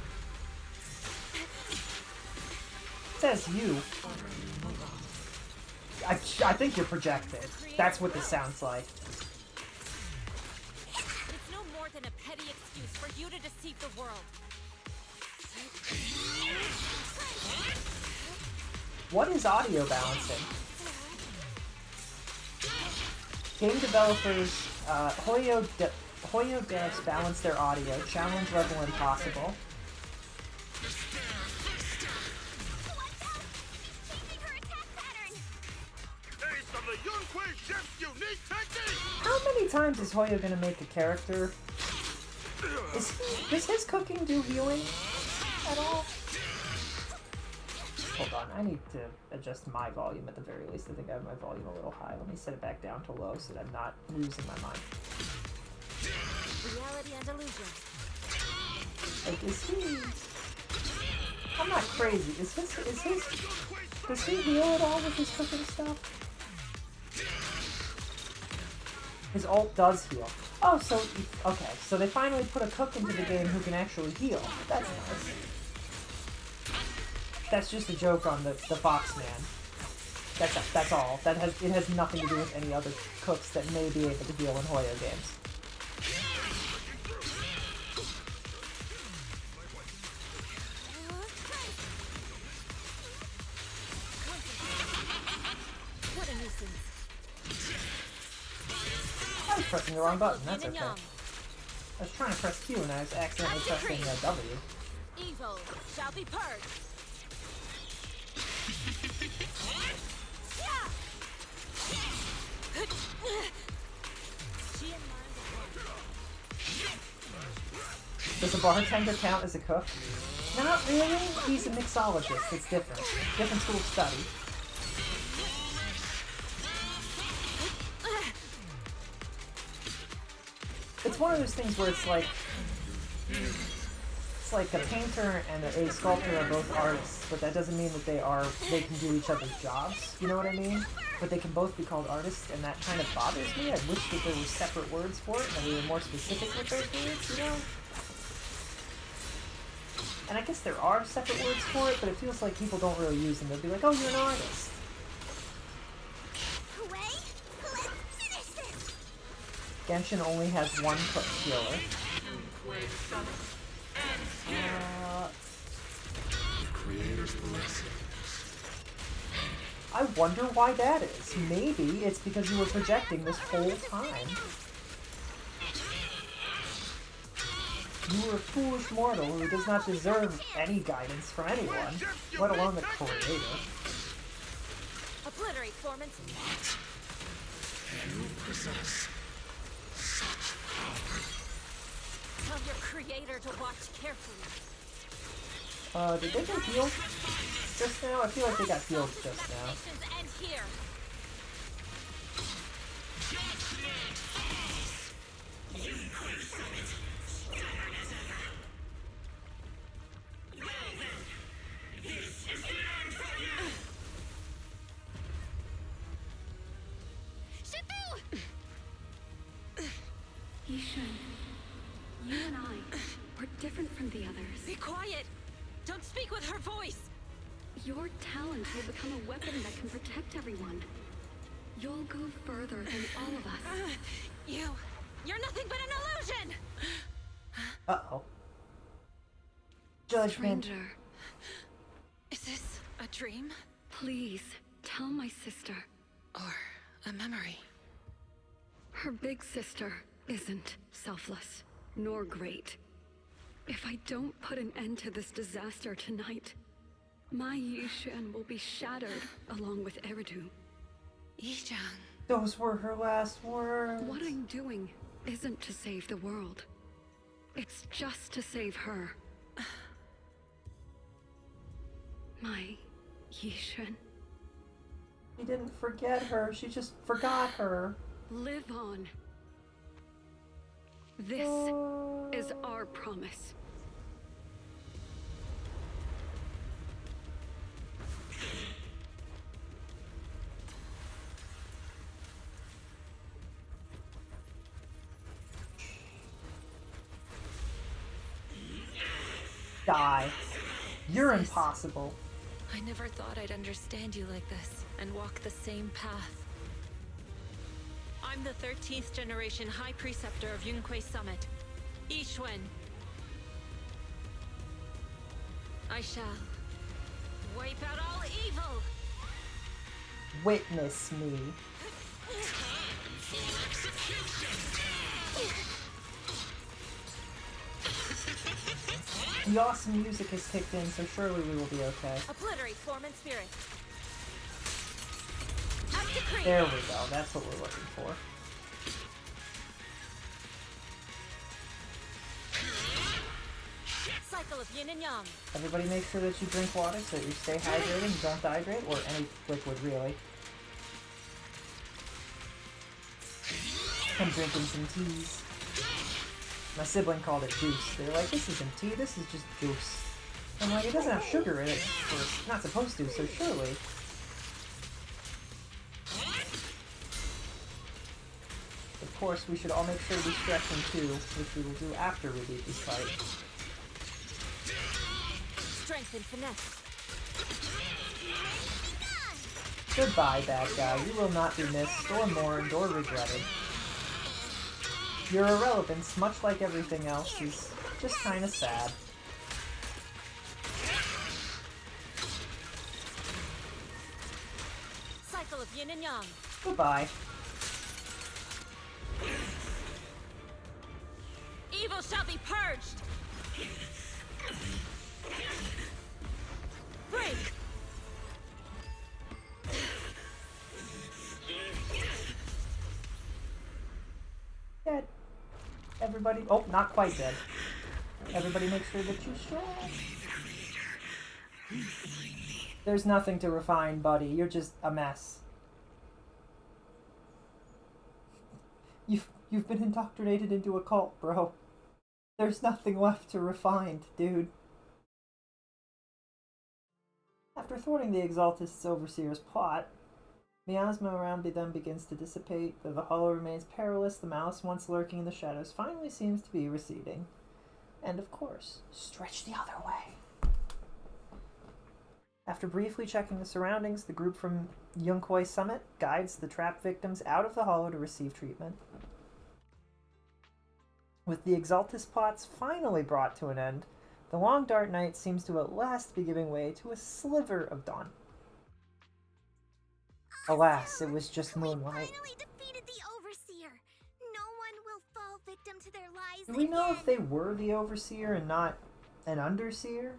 It says you. I think you're projected. That's what this sounds like. It's no more than a petty excuse for you to deceive the world. What is audio balancing? Game developers, Hoyo devs balance their audio. Challenge level impossible. How many times is Hoyo gonna make a character? Does his cooking do healing at all? Hold on, I need to adjust my volume at the very least. I think I have my volume a little high. Let me set it back down to low so that I'm not losing my mind. Reality and illusion. Like, is he... I'm not crazy. Does he heal at all with his cooking stuff? His ult does heal. Oh, so... Okay, so they finally put a cook into the game who can actually heal. That's nice. That's just a joke on the Fox Man. That's all. It has nothing to do with any other cooks that may be able to heal in Hoyo games. What a nuisance. I was pressing the wrong button, that's okay. I was trying to press Q and I was accidentally pressing W. Evil shall be purged. Does a bartender count as a cook? Not really. He's a mixologist. It's different. Different school of study. It's one of those things where it's like a painter and a sculptor are both artists, but that doesn't mean that they can do each other's jobs. You know what I mean? But they can both be called artists, and that kind of bothers me. I wish that there were separate words for it, and we were more specific with those words, you know? And I guess there are separate words for it, but it feels like people don't really use them. They'll be like, oh, you're an artist. Genshin only has one cook healer. I wonder why that is. Maybe it's because you were projecting this whole time. You were a foolish mortal who does not deserve any guidance from anyone, let alone the creator. Obliterate Foreman's. You possess such power. Tell your creator to watch carefully. Did they get healed just now? I feel like they got healed just now. End here. Yishan, you and I are different from the others. Be quiet! Don't speak with her voice! Your talent will become a weapon that can protect everyone. You'll go further than all of us. You're nothing but an illusion! Uh-oh. Judgment. Stranger. Is this a dream? Please, tell my sister. Or a memory? Her big sister isn't selfless, nor great. If I don't put an end to this disaster tonight, my Yishan will be shattered along with Eridu. Yishan. Those were her last words. What I'm doing isn't to save the world. It's just to save her. My Yishan. She didn't forget her, she just forgot her. Live on. This is our promise. Die. You're impossible. I never thought I'd understand you like this and walk the same path. I'm the 13th generation High Preceptor of Yunquei Summit, Yixuan. I shall wipe out all evil! Witness me. The awesome music has kicked in, so surely we will be okay. Obliterate form and spirit. Out decree. There we go, that's what we're looking for. Cycle of yin and yang. Everybody make sure that you drink water so that you stay hydrated and don't dehydrate, or any liquid really. I'm drinking some teas. My sibling called it juice. They're like, this isn't tea, this is just juice. I'm like, it doesn't have sugar in it, or it's not supposed to, so surely. Of course, we should all make sure we stretch them too, which we will do after we beat this fight. Strength and finesse. Goodbye, bad guy. You will not be missed, or mourned, or regretted. Your irrelevance, much like everything else, is just kinda sad. Cycle of yin and yang. Goodbye. Evil shall be purged. Break. Dead. Everybody. Oh, not quite dead. Everybody make sure that you stretch. There's nothing to refine, buddy. You're just a mess. You've been indoctrinated into a cult, bro. There's nothing left to refine, dude. After thwarting the Exaltist's Overseer's plot, miasma around them begins to dissipate, though the hollow remains perilous. The malice once lurking in the shadows finally seems to be receding. And of course, stretch the other way. After briefly checking the surroundings, the group from Yunquei Summit guides the trapped victims out of the hollow to receive treatment. With the Exaltist plots finally brought to an end, the long dark night seems to at last be giving way to a sliver of dawn. Alas, it was just moonlight. Defeated the Overseer. No one will fall victim to their lies Do we know again. if they were the Overseer and not an Underseer?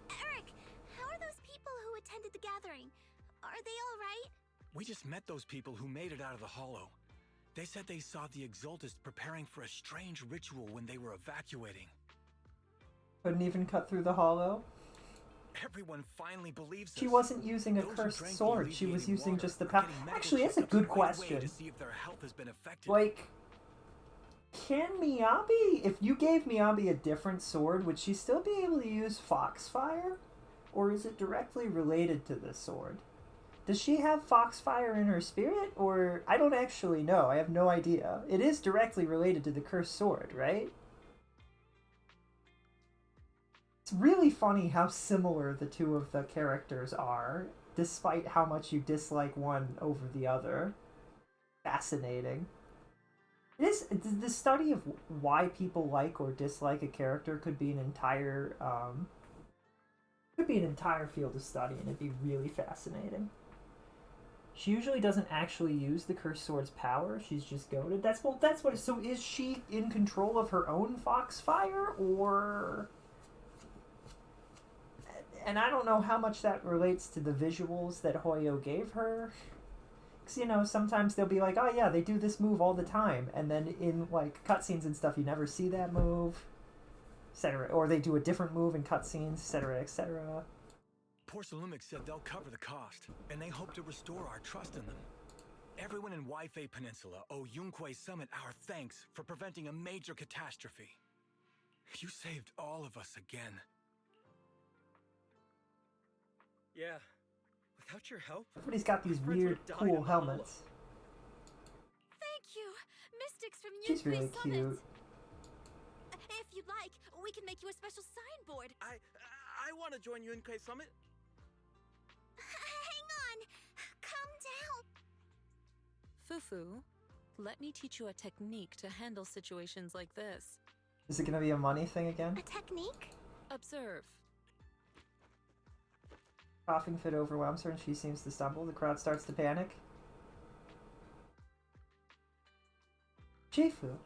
Eric, how are those people who attended the gathering? Are they all right? We just met those people who made it out of the hollow. They said they saw the Exaltist preparing for a strange ritual when they were evacuating. Couldn't even cut through the hollow? Everyone finally believes She us. wasn't using a Those who cursed drank the sword, she was alleviating using water just the are power. getting medical Actually, that's a checkups good right away question. to see if their health has been affected. Like, can Miyabi, if you gave Miyabi a different sword, would she still be able to use Foxfire? Or is it directly related to the sword? Does she have Foxfire in her spirit? Or, I don't actually know, I have no idea. It is directly related to the cursed sword, right? It's really funny how similar the two of the characters are, despite how much you dislike one over the other. Fascinating. It is, the study of why people like or dislike a character could be an entire field of study, and it'd be really fascinating. She usually doesn't actually use the cursed sword's power. She's just goaded. That's what. So is she in control of her own Foxfire, or? And I don't know how much that relates to the visuals that Hoyo gave her. Because, you know, sometimes they'll be like, oh yeah, they do this move all the time. And then in, like, cutscenes and stuff, you never see that move, etc. Or they do a different move in cutscenes, etc., etc. Porcelumic said they'll cover the cost, and they hope to restore our trust in them. Everyone in Waifei Peninsula owe Yunquei Summit our thanks for preventing a major catastrophe. You saved all of us again. Yeah. Without your help, Everybody's got these friends weird, would've died cool in the hollow. helmets. Thank you, Mystics from She's Yunquei really Summit. cute. If you'd like, we can make you a special signboard. I want to join Yunquei Summit. Hang on. Calm down. Fufu, let me teach you a technique to handle situations like this. Is it gonna be a money thing again? A technique? Observe. Coughing fit overwhelms her and she seems to stumble. The crowd starts to panic. Shifu.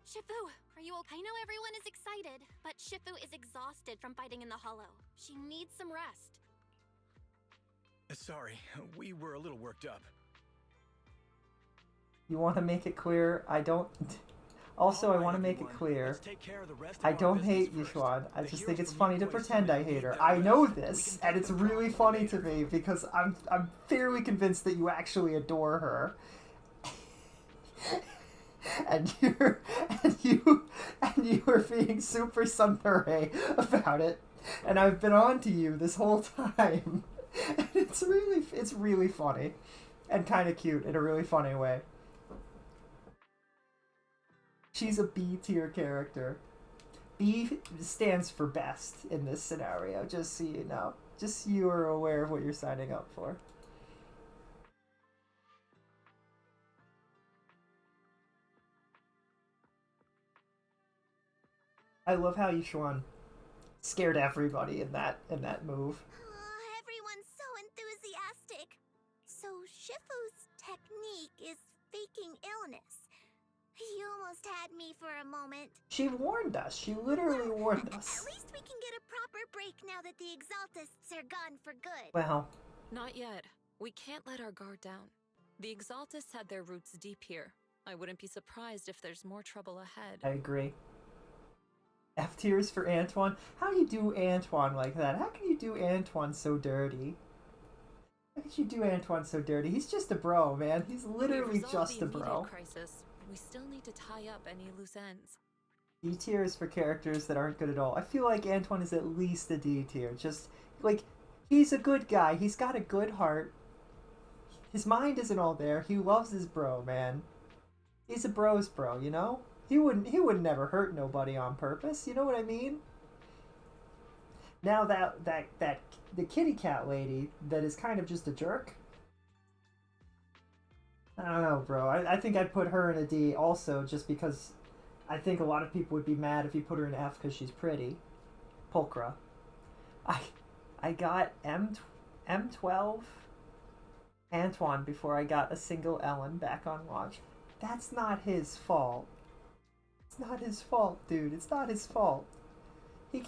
Shifu, are you okay? I know everyone is excited, but Shifu is exhausted from fighting in the hollow. She needs some rest. Sorry, we were a little worked up. You want to make it clear I don't... Also, I want to make it clear, I don't hate Yishuan. I just think it's funny to pretend I hate her. I know this, and it's really funny to me because I'm fairly convinced that you actually adore her. and you were being super sundere about it, and I've been on to you this whole time. And it's really funny, and kind of cute in a really funny way. She's a B tier character. B stands for best in this scenario, just so you know. Just so you are aware of what you're signing up for. I love how Yishuan scared everybody in that move. Everyone's so enthusiastic. So Shifu's technique is faking illness. You almost had me for a moment. She warned us. She literally warned us. At least we can get a proper break now that the Exaltists are gone for good. Well, Not yet. We can't let our guard down. The Exaltists had their roots deep here. I wouldn't be surprised if there's more trouble ahead. I agree. F tiers for Antoine. How do you do Antoine like that? How can you do Antoine so dirty? How could you do Antoine so dirty? He's just a bro, man. He's literally just a bro. Crisis. We still need to tie up any loose ends. D tier is for characters that aren't good at all. I feel like Antoine is at least a D tier. Just, like, he's a good guy. He's got a good heart. His mind isn't all there. He loves his bro, man. He's a bro's bro, you know? He would never hurt nobody on purpose, you know what I mean? Now the kitty cat lady that is kind of just a jerk. I don't know, bro. I think I'd put her in a D also just because I think a lot of people would be mad if you put her in F because she's pretty. Pulchra. I got M12 Antoine before I got a single Ellen back on watch. That's not his fault. It's not his fault, dude. It's not his fault. You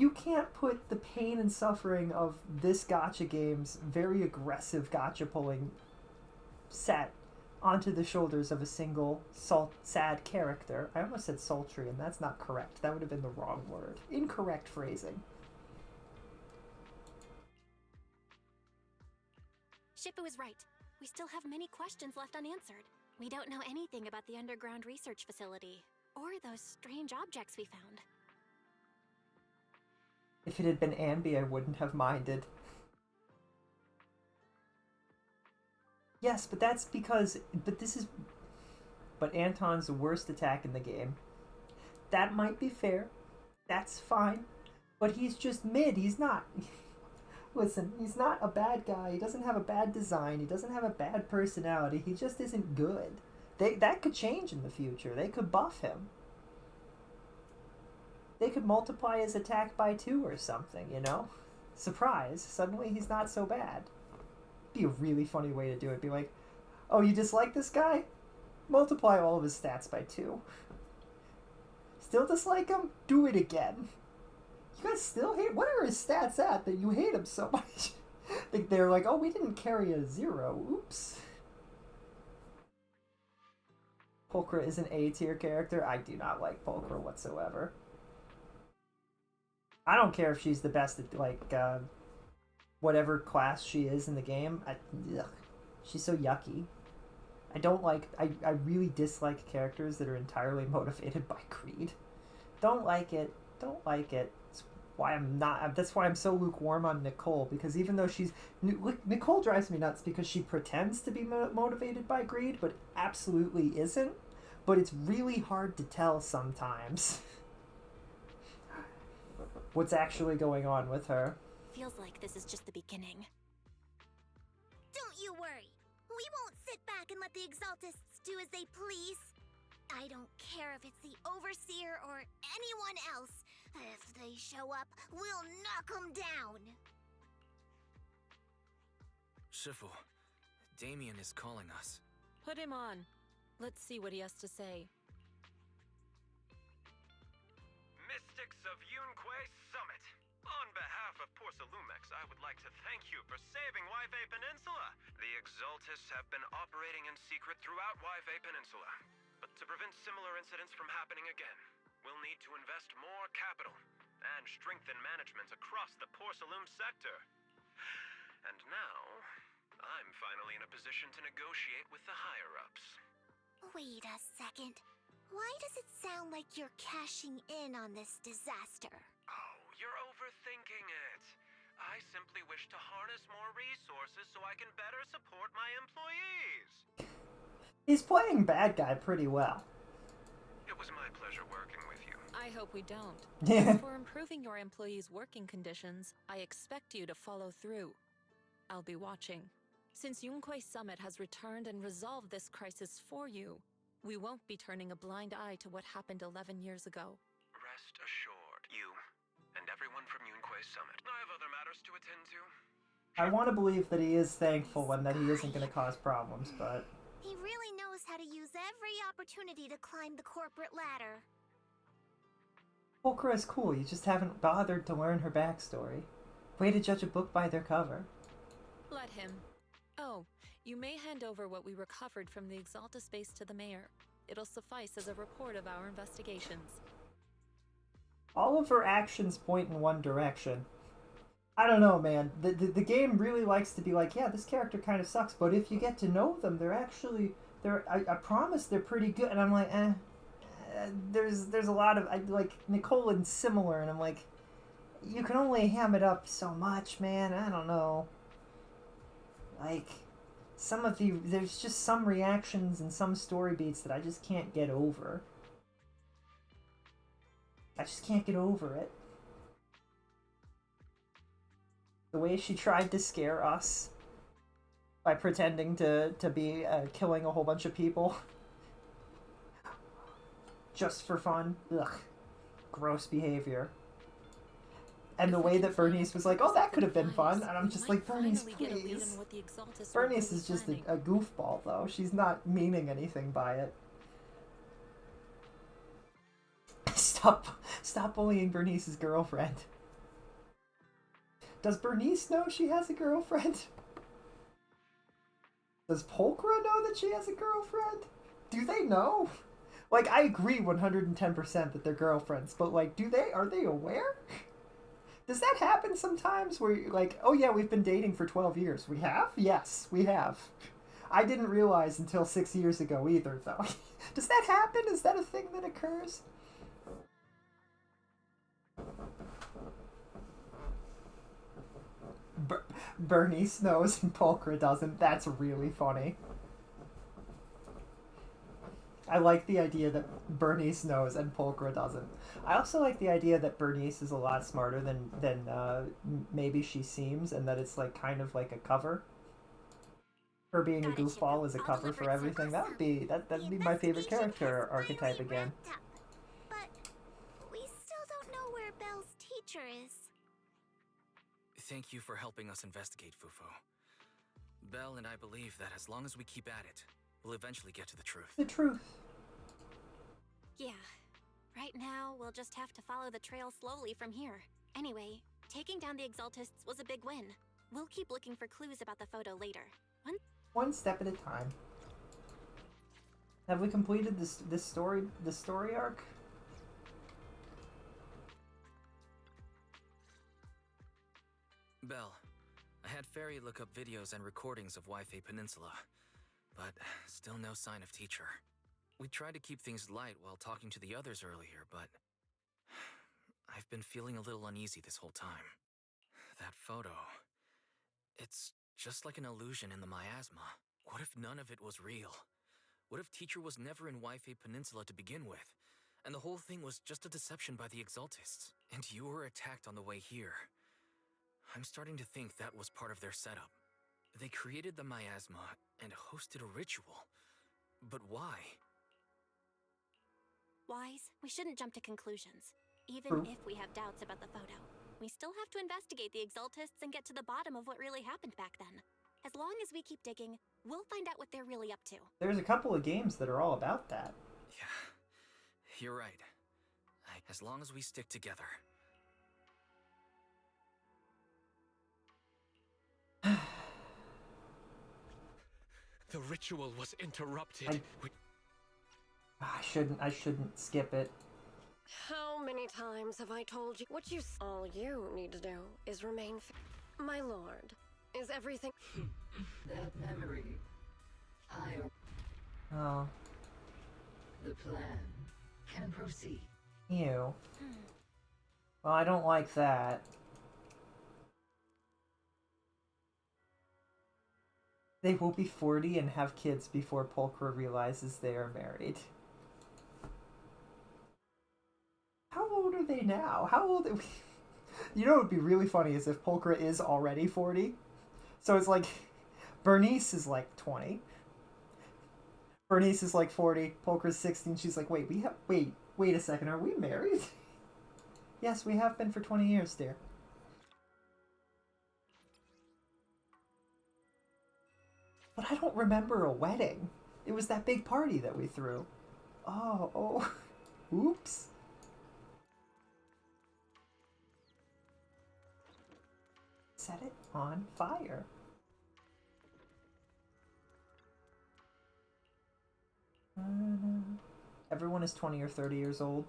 can't put the pain and suffering of this gacha game's very aggressive gacha pulling set onto the shoulders of a single sad character. I almost said sultry, and that's not correct. That would have been the wrong word. Incorrect phrasing. Shifu is right. We still have many questions left unanswered. We don't know anything about the underground research facility, or those strange objects we found. If it had been Ambi, I wouldn't have minded. Yes, but that's because... But Anton's the worst attack in the game. That might be fair. That's fine. But he's just mid. He's not... Listen, he's not a bad guy. He doesn't have a bad design. He doesn't have a bad personality. He just isn't good. That could change in the future. They could buff him. They could multiply his attack by 2 or something, you know? Surprise. Suddenly he's not so bad. Be a really funny way to do it. Be like, oh, you dislike this guy? Multiply all of his stats by 2. Still dislike him? Do it again. You guys still hate... What are his stats at that you hate him so much? They're like, oh, we didn't carry a 0. Oops. Pulchra is an A tier character. I do not like Pulchra whatsoever. I don't care if she's the best at like whatever class she is in the game. Ugh, she's so yucky. I don't like. I really dislike characters that are entirely motivated by greed. Don't like it. Don't like it. That's why I'm not. That's why I'm so lukewarm on Nicole, because even though Nicole drives me nuts because she pretends to be motivated by greed, but absolutely isn't. But it's really hard to tell sometimes what's actually going on with her. Feels like this is just the beginning. Don't you worry. We won't sit back and let the Exaltists do as they please. I don't care if it's the Overseer or anyone else. If they show up, we'll knock them down. Shifu, Damien is calling us. Put him on. Let's see what he has to say. Mystics of Yunquay Summit. On behalf of Porsalumex, I would like to thank you for saving Waifei Peninsula. The Exaltists have been operating in secret throughout Waifei Peninsula. But to prevent similar incidents from happening again, we'll need to invest more capital and strengthen management across the Porsalume sector. And now, I'm finally in a position to negotiate with the higher-ups. Wait a second. Why does it sound like you're cashing in on this disaster? Oh, you're overthinking it. I simply wish to harness more resources so I can better support my employees. He's playing bad guy pretty well. It was my pleasure working with you. I hope we don't. Yeah. For improving your employees' working conditions, I expect you to follow through. I'll be watching. Since Yunquay Summit has returned and resolved this crisis for you, we won't be turning a blind eye to what happened 11 years ago. Rest assured, you and everyone from Yunquay Summit. I have other matters to attend to. I want to believe that he is thankful and that he isn't going to cause problems, but... He really knows how to use every opportunity to climb the corporate ladder. Pulchra is cool, you just haven't bothered to learn her backstory. Way to judge a book by their cover. Let him. Oh, you may hand over what we recovered from the Exalta space to the mayor. It'll suffice as a report of our investigations. All of her actions point in one direction. I don't know, man. The game really likes to be like, yeah, this character kind of sucks, but if you get to know them, I promise they're pretty good. And I'm like, there's a lot of, like, Nicole and similar, and I'm like, you can only ham it up so much, man. I don't know. Like, there's just some reactions and some story beats that I just can't get over. I just can't get over it. The way she tried to scare us by pretending to be killing a whole bunch of people. Just for fun. Ugh. Gross behavior. And the way that Bernice was like, oh, that could have been fun. And I'm just like, Bernice, please. Bernice is just a goofball, though. She's not meaning anything by it. Stop bullying Bernice's girlfriend. Does Bernice know she has a girlfriend? Does Pulchra know that she has a girlfriend? Do they know? Like, I agree 110% that they're girlfriends, but, like, are they aware? Does that happen sometimes where you're like, oh yeah, we've been dating for 12 years. We have? Yes, we have. I didn't realize until 6 years ago either, though. Does that happen? Is that a thing that occurs? Bernice knows and Pulchra doesn't. That's really funny. I like the idea that Bernice knows and Pulchra doesn't. I also like the idea that Bernice is a lot smarter than maybe she seems, and that it's like kind of like a cover. Her being a goofball is a cover for everything. That'd be my favorite character archetype again. But we still don't know where Belle's teacher is. Thank you for helping us investigate, Fufo. Belle and I believe that as long as we keep at it, we'll eventually get to the truth. The truth. Yeah. Right now, we'll just have to follow the trail slowly from here. Anyway, taking down the Exaltists was a big win. We'll keep looking for clues about the photo later. One step at a time. Have we completed this story arc? Belle, I had Fairy look up videos and recordings of Wi-Fi Peninsula, but still no sign of teacher. We tried to keep things light while talking to the others earlier, but I've been feeling a little uneasy this whole time. That photo, it's just like an illusion in the miasma. What if none of it was real? What if teacher was never in Wi-Fi Peninsula to begin with, and the whole thing was just a deception by the Exaltists, and you were attacked on the way here? I'm starting to think that was part of their setup. They created the miasma and hosted a ritual. But why? Wise, we shouldn't jump to conclusions. Even True. if we have doubts about the photo, we still have to investigate the Exaltists and get to the bottom of what really happened back then. As long as we keep digging, we'll find out what they're really up to. There's a couple of games that are all about that. Yeah, you're right. As long as we stick together. The ritual was interrupted. I shouldn't skip it. How many times have I told you what you... All you need to do is remain... My lord, is everything... That memory. Oh. The plan can proceed. Ew. Well, I don't like that. They will be 40 and have kids before Pulchra realizes they are married. How old are they now? How old are we? You know what would be really funny is if Pulchra is already 40. So it's like, Bernice is like 20. Bernice is like 40. Pulchra's 16. She's like, wait a second, are we married? Yes, we have been for 20 years, dear. But I don't remember a wedding. It was that big party that we threw. Oh. Oops. Set it on fire. Everyone is 20 or 30 years old.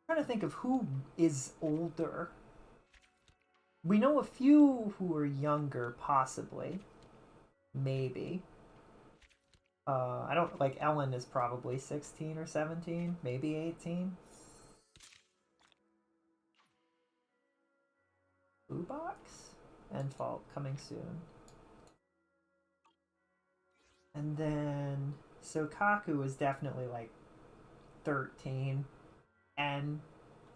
I'm trying to think of who is older. We know a few who are younger, possibly. Maybe. I don't... Like, Ellen is probably 16 or 17. Maybe 18. Blue Box? And Fault coming soon. And then... Sokaku is definitely, like, 13. And...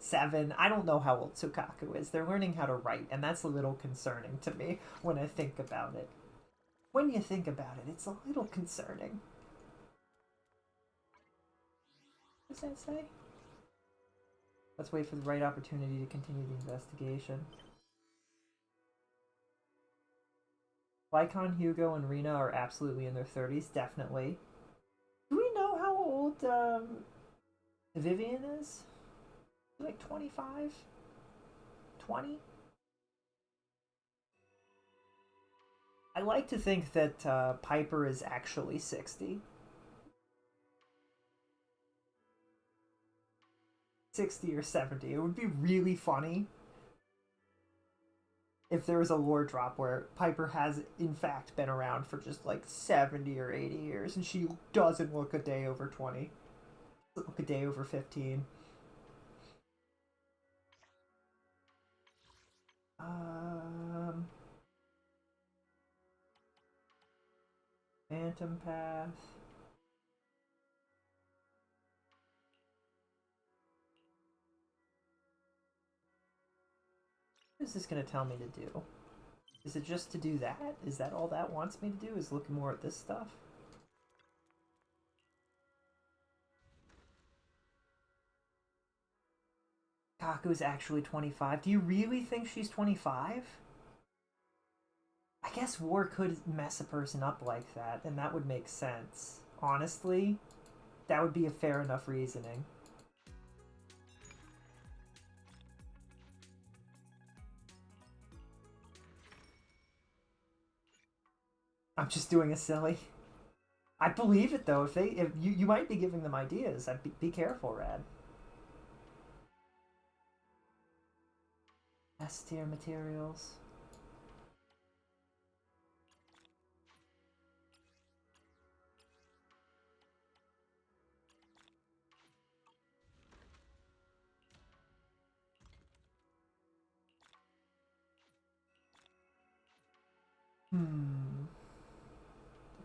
7. I don't know how old Sokaku is. They're learning how to write, and that's a little concerning to me when I think about it. When you think about it, it's a little concerning. What does that say? Let's wait for the right opportunity to continue the investigation. Lycon, Hugo, and Rena are absolutely in their 30s, definitely. Do we know how old Vivian is? Like 25? 20? I like to think that Piper is actually 60. 60 or 70. It would be really funny if there was a lore drop where Piper has in fact been around for just like 70 or 80 years and she doesn't look a day over 20. Doesn't look a day over 15. Phantom Path. What is this going to tell me to do? Is it just to do that? Is that all that wants me to do? Is look more at this stuff? Kaku's actually 25. Do you really think she's 25? I guess war could mess a person up like that, and that would make sense. Honestly, that would be a fair enough reasoning. I'm just doing a silly. I believe it though. If you might be giving them ideas. Be careful, Rad. S tier materials.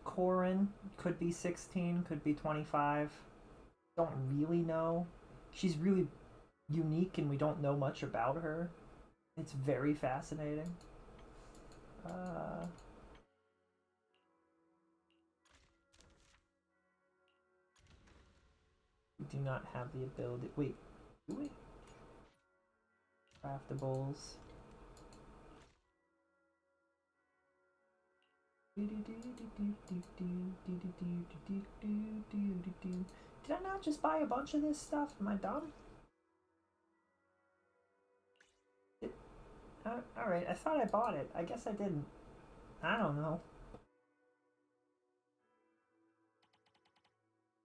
Corin could be 16, could be 25. Don't really know. She's really unique and we don't know much about her. It's very fascinating. We do not have the ability. Wait, do we? Craftables. Did I not just buy a bunch of this stuff? Am I dumb? Alright, I thought I bought it. I guess I didn't. I don't know.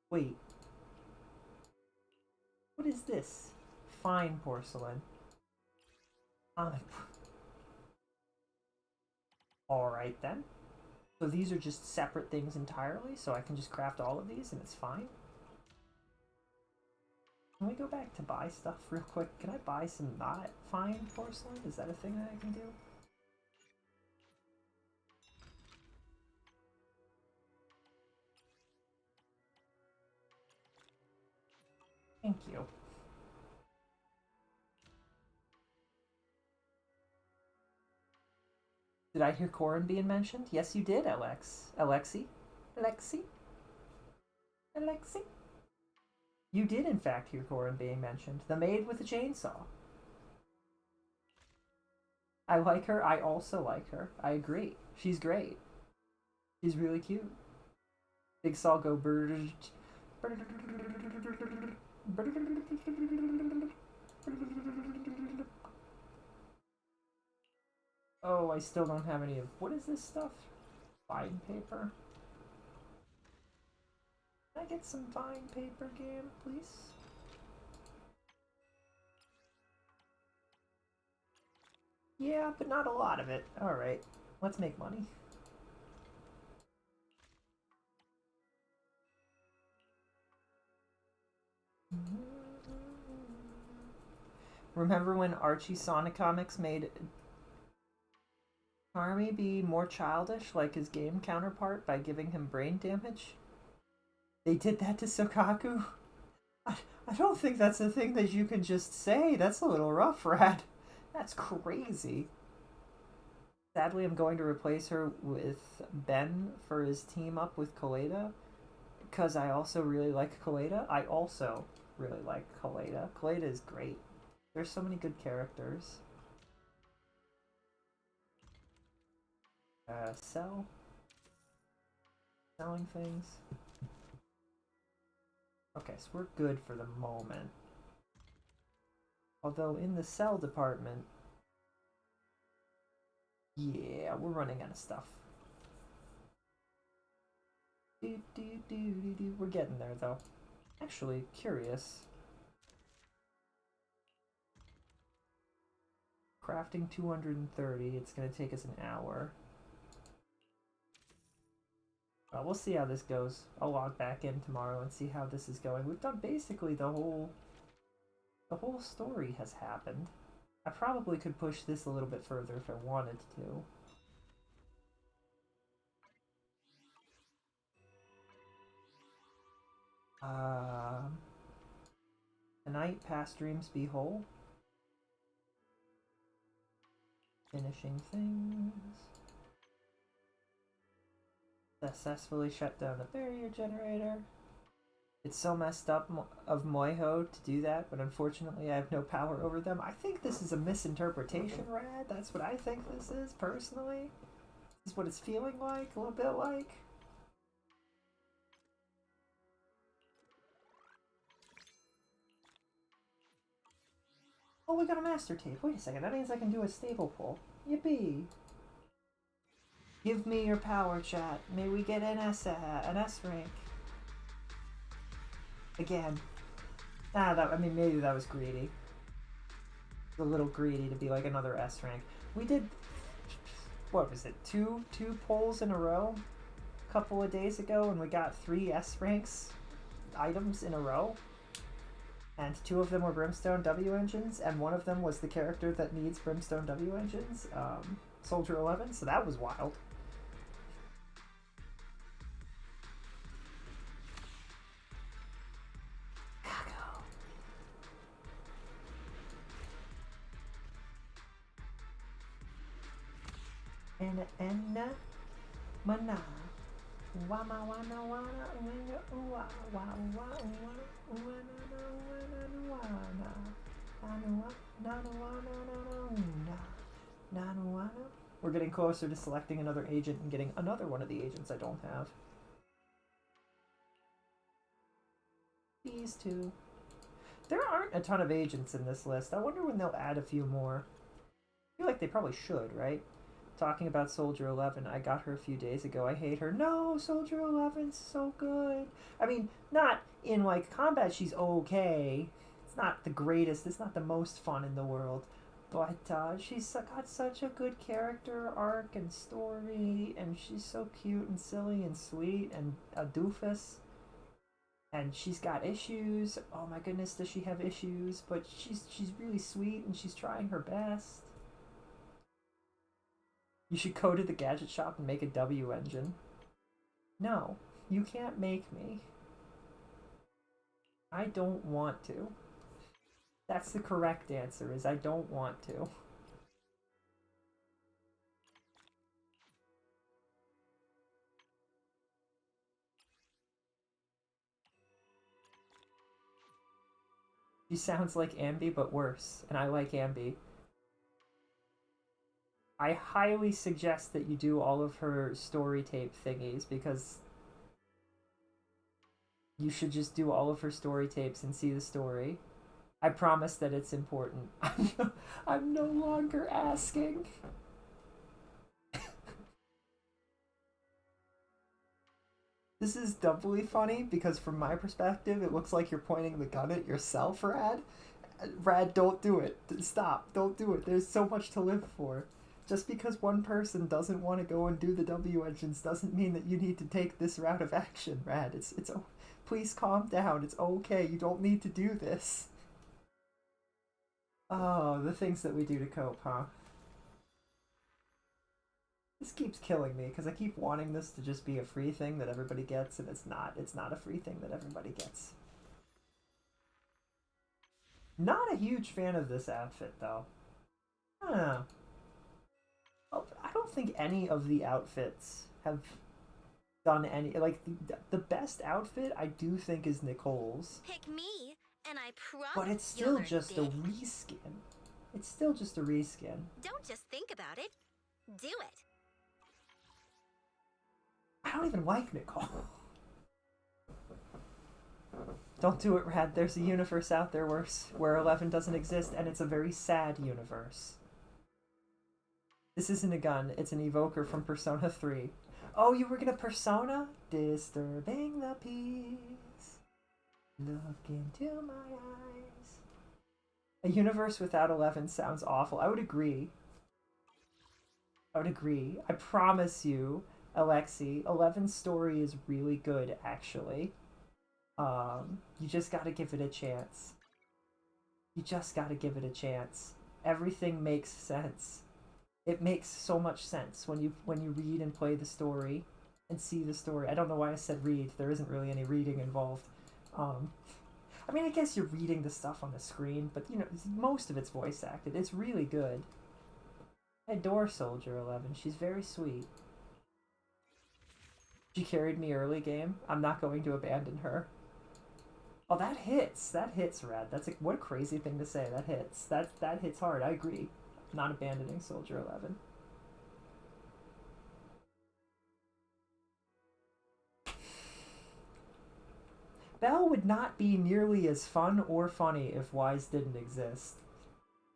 Wait. What is this? Fine porcelain. Alright then. So these are just separate things entirely, so I can just craft all of these and it's fine? Can we go back to buy stuff real quick? Can I buy some not fine porcelain? Is that a thing that I can do? Thank you. Did I hear Corin being mentioned? Yes, you did, Alexi. You did, in fact, hear Corin being mentioned. The maid with the chainsaw. I like her. I also like her. I agree. She's great. She's really cute. Big Saw go bird. Oh, I still don't have any of... What is this stuff? Fine paper? Can I get some fine paper, game, please? Yeah, but not a lot of it. Alright, let's make money. Remember when Archie Sonic Comics made Charmy be more childish like his game counterpart by giving him brain damage? They did that to Sokaku? I don't think that's a thing that you can just say. That's a little rough, Rad. That's crazy. Sadly, I'm going to replace her with Ben for his team up with Koeda, because I also really like Koeda. I also really like Koeda. Koeda is great. There's so many good characters. Sell. Selling things. Okay, so we're good for the moment. Although in the sell department, yeah, we're running out of stuff. We're getting there though. Actually, curious. Crafting 230, it's gonna take us an hour. Well, we'll see how this goes. I'll log back in tomorrow and see how this is going. We've done basically the whole story has happened. I probably could push this a little bit further if I wanted to. Tonight, past dreams be whole. Finishing things. Successfully shut down the barrier generator. It's so messed up of Moiho to do that, but unfortunately I have no power over them. I think this is a misinterpretation, Rad. That's what I think this is, personally. This is what it's feeling like, a little bit like. Oh, we got a master tape. Wait a second, that means I can do a stable pull. Yippee! Give me your power, chat. May we get an S rank. Again. I mean, maybe that was greedy. a little greedy to be like another S rank. We did, what was it, two polls in a row a couple of days ago, and we got 3 S ranks items in a row. And 2 of them were Brimstone W engines, and one of them was the character that needs Brimstone W engines, Soldier 11, so that was wild. Enna mana wama wana wana uwa uwa wa uwa uwa uwa na wana nanua nanuana. We're getting closer to selecting another agent and getting another one of the agents I don't have. These 2. There aren't a ton of agents in this list. I wonder when they'll add a few more. I feel like they probably should, right? Talking about Soldier 11, I got her a few days ago. I hate her. No, Soldier 11's so good. I mean, not in, like, combat she's okay. It's not the greatest. It's not the most fun in the world. But she's got such a good character arc and story, and she's so cute and silly and sweet and a doofus. And she's got issues. Oh my goodness, does she have issues? But she's really sweet, and she's trying her best. You should go to the gadget shop and make a W engine. No, you can't make me. I don't want to. That's the correct answer, is I don't want to. She sounds like Ambi, but worse, and I like Ambi. I highly suggest that you do all of her story tape thingies, because you should just do all of her story tapes and see the story. I promise that it's important. I'm no longer asking. This is doubly funny because from my perspective, it looks like you're pointing the gun at yourself, Rad. Rad, don't do it. Stop. Don't do it. There's so much to live for. Just because one person doesn't want to go and do the W engines doesn't mean that you need to take this route of action, Rad. Please calm down. It's okay. You don't need to do this. Oh, the things that we do to cope, huh? This keeps killing me because I keep wanting this to just be a free thing that everybody gets, and it's not. It's not a free thing that everybody gets. Not a huge fan of this outfit, though. I don't know. I don't think any of the outfits have done any, like, the best outfit I do think is Nicole's. Pick me, and I promise. But it's still just a reskin. It's still just a reskin. Don't just think about it. Do it. I don't even like Nicole. Don't do it, Rad. There's a universe out there where 11 doesn't exist, and it's a very sad universe. This isn't a gun, it's an evoker from Persona 3. Oh, you were gonna Persona? Disturbing the peace. Look into my eyes. A universe without 11 sounds awful. I would agree. I promise you, Alexi, 11's story is really good, actually. You just gotta give it a chance. Everything makes sense. It makes so much sense when you read and play the story and see the story. I don't know why I said read. There isn't really any reading involved. I mean, I guess you're reading the stuff on the screen, but you know, most of it's voice acted. It's really good. I adore Soldier 11. She's very sweet. She carried me early game. I'm not going to abandon her. Oh, that hits. That hits, Rad. That's what a crazy thing to say. That hits. That hits hard. I agree. Not abandoning Soldier 11. Belle would not be nearly as fun or funny if Wise didn't exist.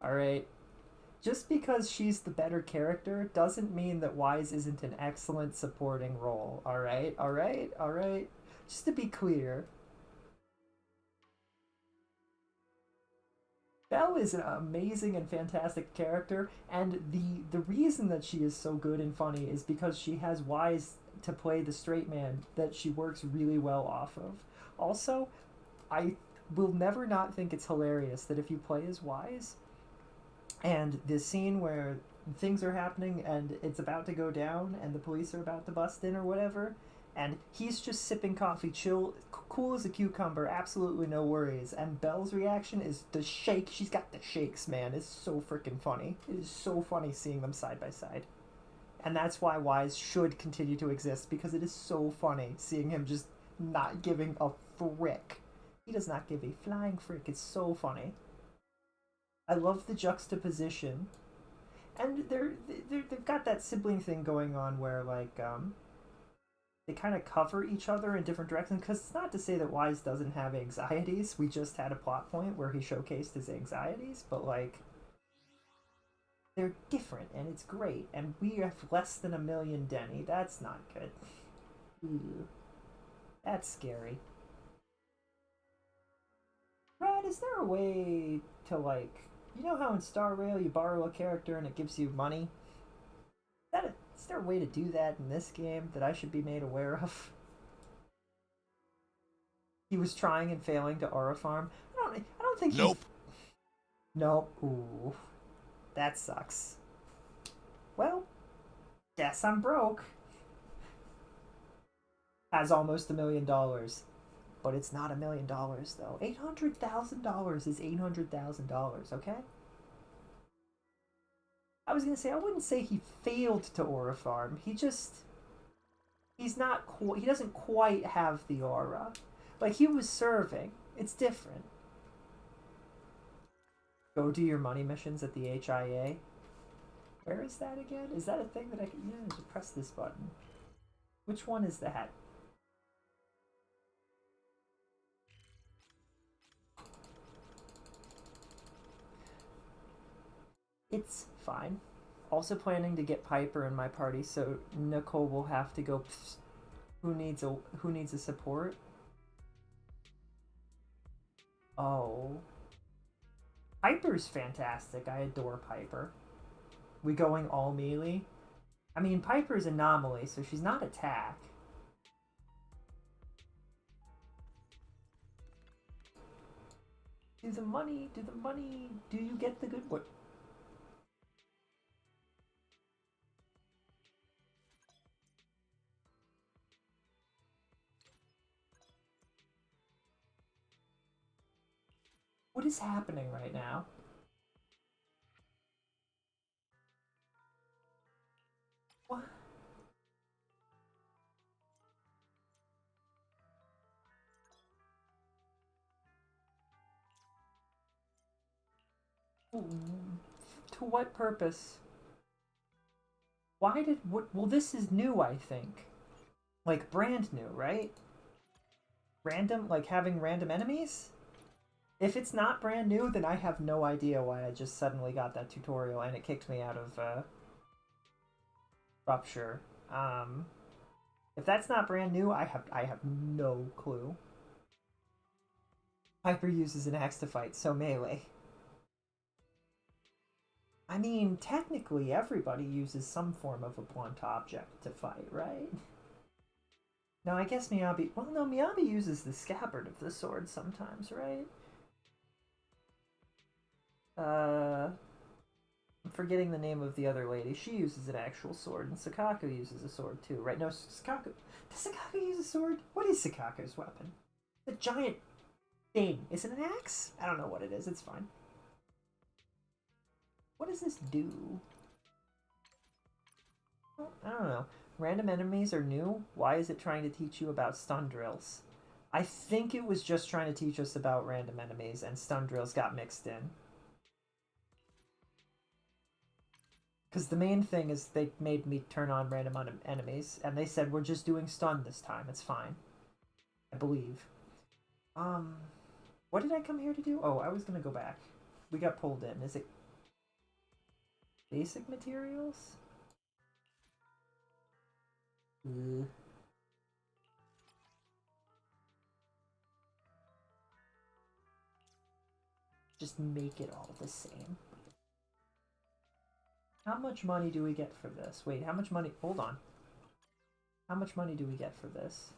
Alright? Just because she's the better character doesn't mean that Wise isn't an excellent supporting role. Alright? Alright? Alright? Just to be clear. Belle is an amazing and fantastic character, and the reason that she is so good and funny is because she has Wise to play the straight man that she works really well off of. Also, I will never not think it's hilarious that if you play as Wise, and this scene where things are happening and it's about to go down and the police are about to bust in or whatever, and he's just sipping coffee, chill, cool as a cucumber, absolutely no worries, and Belle's reaction is the shake. She's got the shakes, man. It's so freaking funny. It is so funny seeing them side by side. And that's why Wise should continue to exist, because it is so funny seeing him just not giving a frick. He does not give a flying frick. It's so funny. I love the juxtaposition. And they've got that sibling thing going on where, like, they kind of cover each other in different directions, because it's not to say that Wise doesn't have anxieties. We just had a plot point where he showcased his anxieties, but, like, they're different, and it's great. And we have less than 1 million Denny. That's not good. Ooh. That's scary. Brad, is there a way to, like, you know how in Star Rail you borrow a character and it gives you money? Is there a way to do that in this game that I should be made aware of? He was trying and failing to aura farm. I don't think. Nope. Nope. Ooh, that sucks. Well, guess I'm broke. Has almost $1 million, but it's not $1 million though. $800,000 is $800,000. Okay. I was gonna say, I wouldn't say he failed to aura farm. He doesn't quite have the aura. Like, he was serving. It's different. Go do your money missions at the HIA. Where is that again? Is that a thing that I can... Yeah, just press this button. Which one is that? It's fine. Also planning to get Piper in my party, so Nicole will have to go. Pfft. Who needs a support? Oh, Piper's fantastic. I adore Piper. We going all melee? I mean, Piper's anomaly, so she's not attack. Do the money. Do you get the good what? What is happening right now? What? To what purpose? Why did what? Well, this is new, I think. Like, brand new, right? Random, like having random enemies? If it's not brand new, then I have no idea why I just suddenly got that tutorial and it kicked me out of Rupture. If that's not brand new, I have no clue. Piper uses an axe to fight, so melee. I mean, technically everybody uses some form of a blunt object to fight, right? No, I guess Miyabi... Well, no, Miyabi uses the scabbard of the sword sometimes, right? I'm forgetting the name of the other lady. She uses an actual sword, and Sakaku uses a sword too, right? No, Sakaku... Does Sakaku use a sword? What is Sakaku's weapon? The giant thing. Is it an axe? I don't know what it is. It's fine. What does this do? I don't know. Random enemies are new? Why is it trying to teach you about stun drills? I think it was just trying to teach us about random enemies, and stun drills got mixed in. Because the main thing is they made me turn on random enemies, and they said, we're just doing stun this time, it's fine. I believe. What did I come here to do? Oh, I was gonna go back. We got pulled in. Is it basic materials? Just make it all the same. How much money do we get for this? Wait, how much money? Hold on. How much money do we get for this?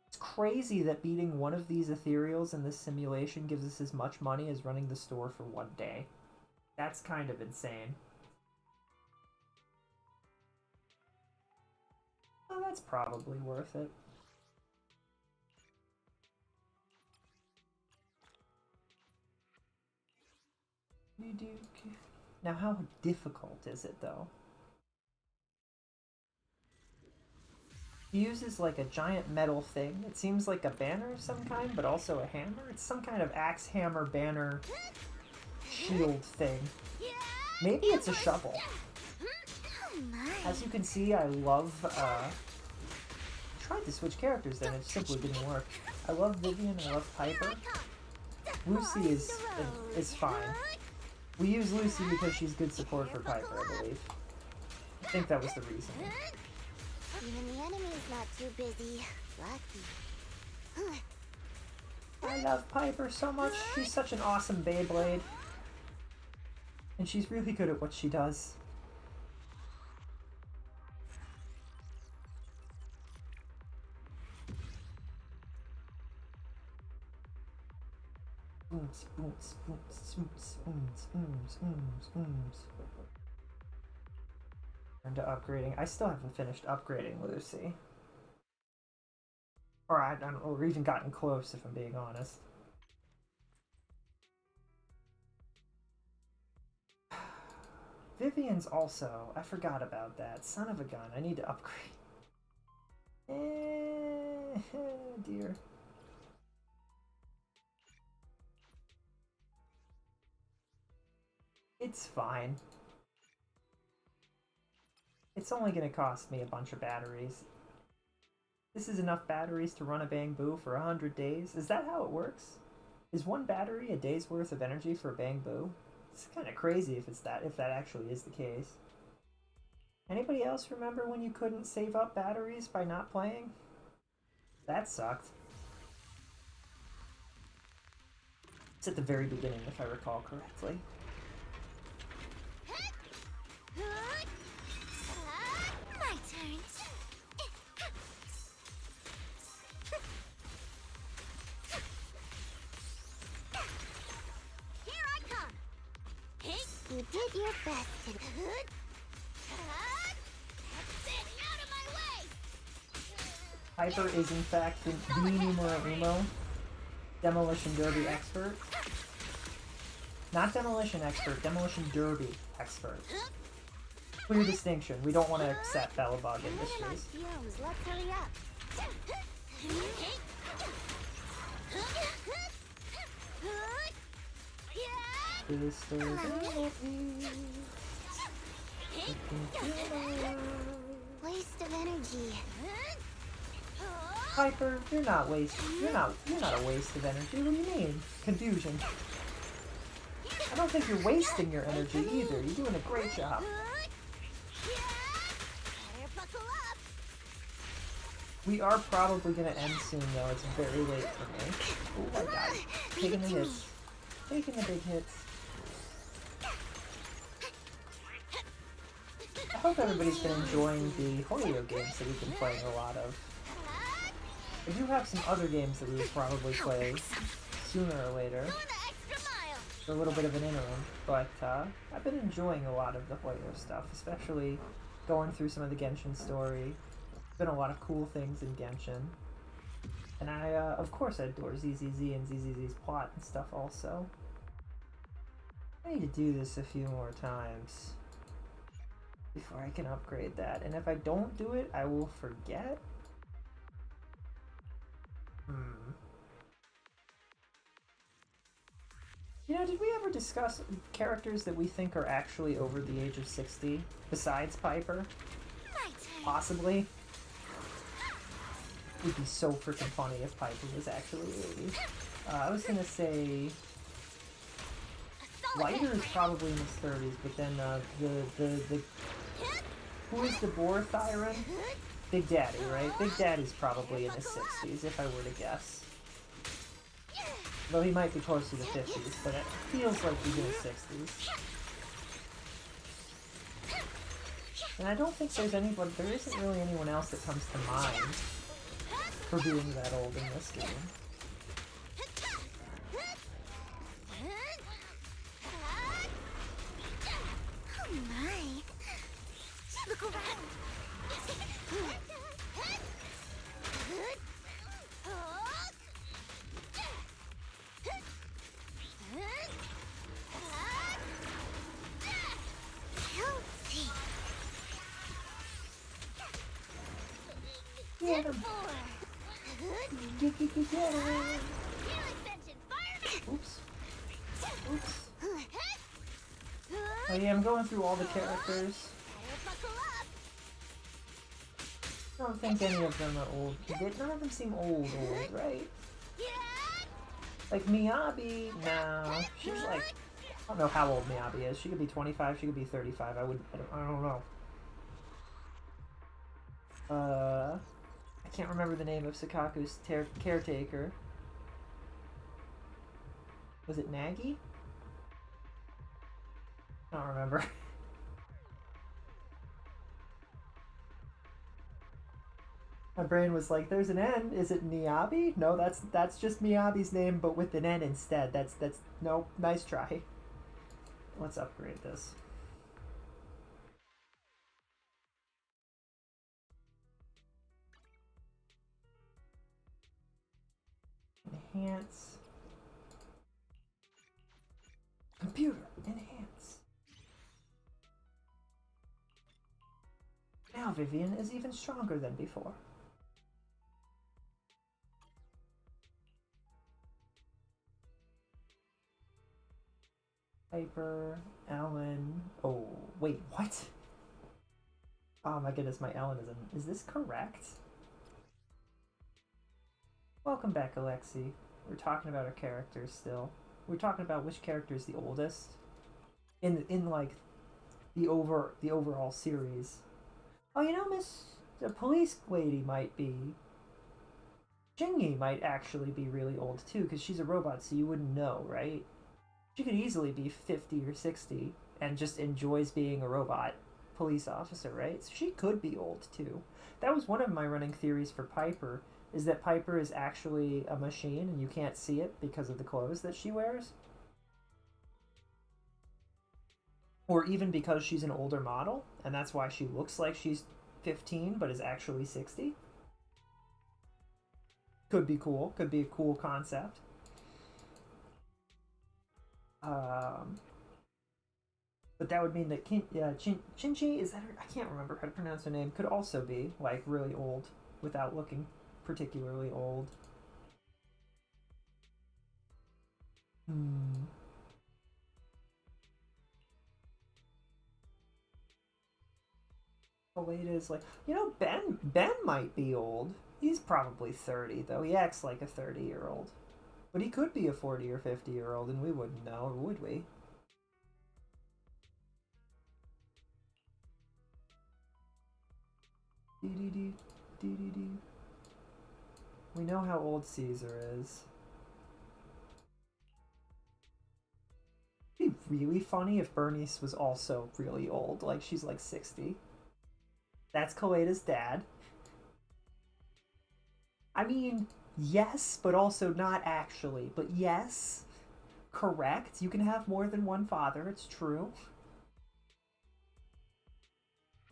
It's crazy that beating one of these ethereals in this simulation gives us as much money as running the store for 1 day. That's kind of insane. Oh, that's probably worth it. Now, how difficult is it, though? He uses, like, a giant metal thing. It seems like a banner of some kind, but also a hammer. It's some kind of axe, hammer, banner, shield thing. Maybe it's a shovel. As you can see, I love, I tried to switch characters then, it simply didn't work. I love Vivian, I love Piper. Lucy is fine. We use Lucy because she's good support for Piper, I believe. I think that was the reason. Even the enemy's not too busy. Lucky. I love Piper so much. She's such an awesome Beyblade. And she's really good at what she does. Spoons, spoons, spoons, spoons, spoons, spoons, spoons. Turn to upgrading. I still haven't finished upgrading Lucy. Or I don't know, or even gotten close, if I'm being honest. Vivian's also. I forgot about that. Son of a gun. I need to upgrade. Dear. It's fine. It's only going to cost me a bunch of batteries. This is enough batteries to run a Bang Boo for 100 days. Is that how it works? Is one battery a day's worth of energy for a Bang Boo? It's kind of crazy if that actually is the case. Anybody else remember when you couldn't save up batteries by not playing? That sucked. It's at the very beginning, if I recall correctly. My turn. Here I come. Hey, you did your best. Out of my way. Piper is in fact the numero uno Demolition Derby expert. Not Demolition expert, Demolition Derby expert. Clear distinction. We don't want to accept Bellabug Industries. Let's hurry up. Waste of energy. Piper, you're not a waste of energy. What do you mean? Confusion. I don't think you're wasting your energy either. You're doing a great job. We are probably gonna end soon though. It's very late for me. Oh my god. Taking the hits. Taking the big hits. I hope everybody's been enjoying the Hoyo games that we've been playing a lot of. I do have some other games that we will probably play sooner or later. For a little bit of an interim, but I've been enjoying a lot of the Hoyo stuff, especially going through some of the Genshin story. Been a lot of cool things in Genshin. And I, of course, adore ZZZ and ZZZ's plot and stuff also. I need to do this a few more times before I can upgrade that. And if I don't do it, I will forget. You know, did we ever discuss characters that we think are actually over the age of 60, besides Piper? Possibly. It would be so freaking funny if Piper was actually 80. I was gonna say... Lighter is probably in his 30s, but then who is the Boar Thyron? Big Daddy, right? Big Daddy's probably in his 60s, if I were to guess. Though he might be close to the 50s, but it feels like he's in his 60s. And I don't think there's anyone, there isn't really anyone else that comes to mind for being that old in this game. Oh my. Look around. Get him! Get him! Oops. Oops. Oh yeah, I'm going through all the characters. I don't think any of them are old. None of them seem old, right? Like Miyabi, no. She's like, I don't know how old Miyabi is. She could be 25, she could be 35. I don't know. I can't remember the name of Sakaku's caretaker. Was it Nagi? I don't remember. My brain was like, there's an N. Is it Miyabi? No, that's just Miyabi's name, but with an N instead. That's nope. Nice try. Let's upgrade this. Enhance. Computer, enhance. Now Vivian is even stronger than before. Piper, Ellen. Oh, wait, what? Oh my goodness, my Ellen is this correct? Welcome back, Alexi. We're talking about our characters still. We're talking about which character is the oldest in like the overall series. Oh, you know, the police lady might be. Jingy might actually be really old too, because she's a robot, so you wouldn't know, right? She could easily be 50 or 60 and just enjoys being a robot police officer, right? So she could be old too. That was one of my running theories for Piper, is that Piper is actually a machine and you can't see it because of the clothes that she wears. Or even because she's an older model, and that's why she looks like she's 15 but is actually 60. Could be cool. Could be a cool concept. But that would mean that Chinchi, is that her? I can't remember how to pronounce her name. Could also be like really old without looking particularly old. Kaleda is like, you know, Ben might be old. He's probably 30 though. He acts like a 30-year-old. But he could be a 40 or 50-year-old and we wouldn't know, would we? We know how old Caesar is. It'd be really funny if Bernice was also really old, like she's like 60. That's Kaleda's dad. I mean, yes, but also not actually. But yes, correct. You can have more than one father, it's true.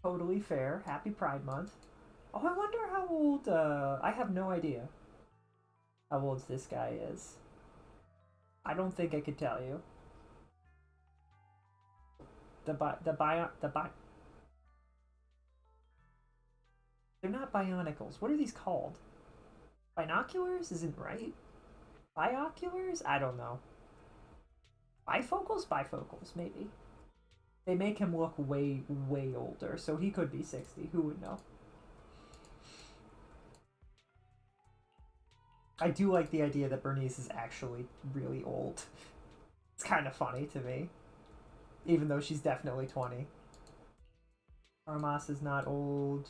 Totally fair. Happy Pride Month. Oh, I wonder how old, I have no idea how old this guy is. I don't think I could tell you. They're not bionicles. What are these called? Binoculars isn't right. Bioculars? I don't know. Bifocals? Bifocals, maybe. They make him look way, way older, so he could be 60. Who would know? I do like the idea that Bernice is actually really old. It's kind of funny to me. Even though she's definitely 20. Armas is not old.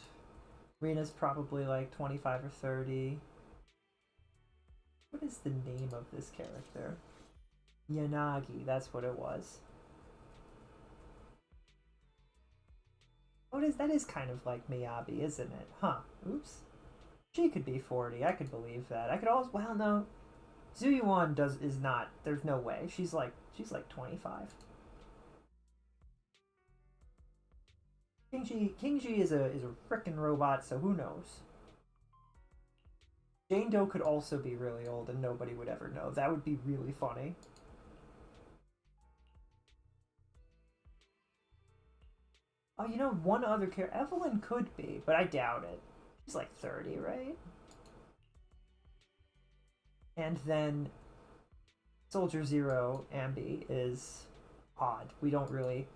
Rena's probably like 25 or 30. What is the name of this character? Yanagi, that's what it was. That is kind of like Miyabi, isn't it? Huh. Oops. She could be 40. I could believe that. I could also, well, no. Zuyuan is not. There's no way. She's like 25. Kingji is a frickin' robot, so who knows? Jane Doe could also be really old and nobody would ever know. That would be really funny. Oh, you know, one other character. Evelyn could be, but I doubt it. She's like 30, right? And then Soldier Zero, Ambi, is odd. We don't really...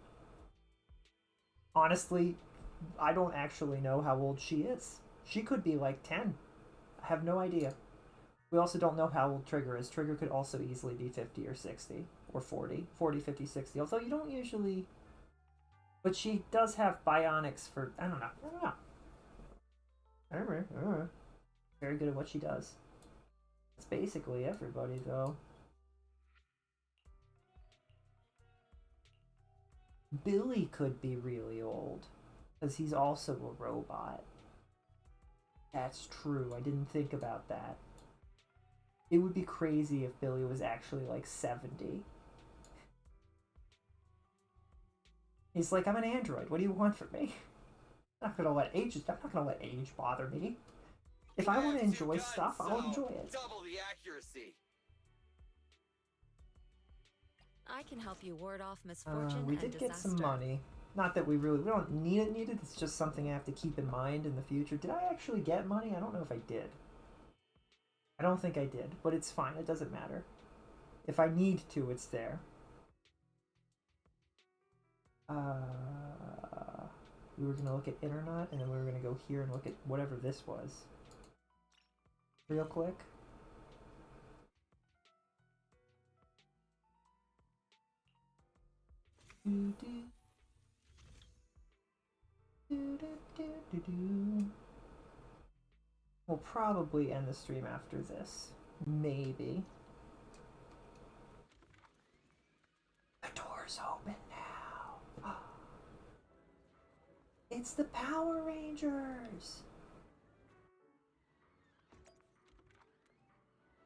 Honestly, I don't actually know how old she is. She could be like 10. I have no idea. We also don't know how old Trigger is. Trigger could also easily be 50 or 60 or 40. 40, 50, 60. Although you don't usually... But she does have bionics for... I don't know. I don't know. Very good at what she does. It's basically everybody, though. Billy could be really old. Because he's also a robot. That's true. I didn't think about that. It would be crazy if Billy was actually like 70. He's like, I'm an android. What do you want from me? I'm not gonna let age bother me. If I want to enjoy stuff, I'll enjoy it. Double the accuracy. I can help you ward off misfortune We and did disaster. get some money. Not that we don't need it. It's just something I have to keep in mind in the future. Did I actually get money? I don't know if I did. I don't think I did, but it's fine. It doesn't matter. If I need to, it's there. We were gonna look at Internet, and then we were gonna go here and look at whatever this was. Real quick. We'll probably end the stream after this. Maybe. The door's open now. It's the Power Rangers!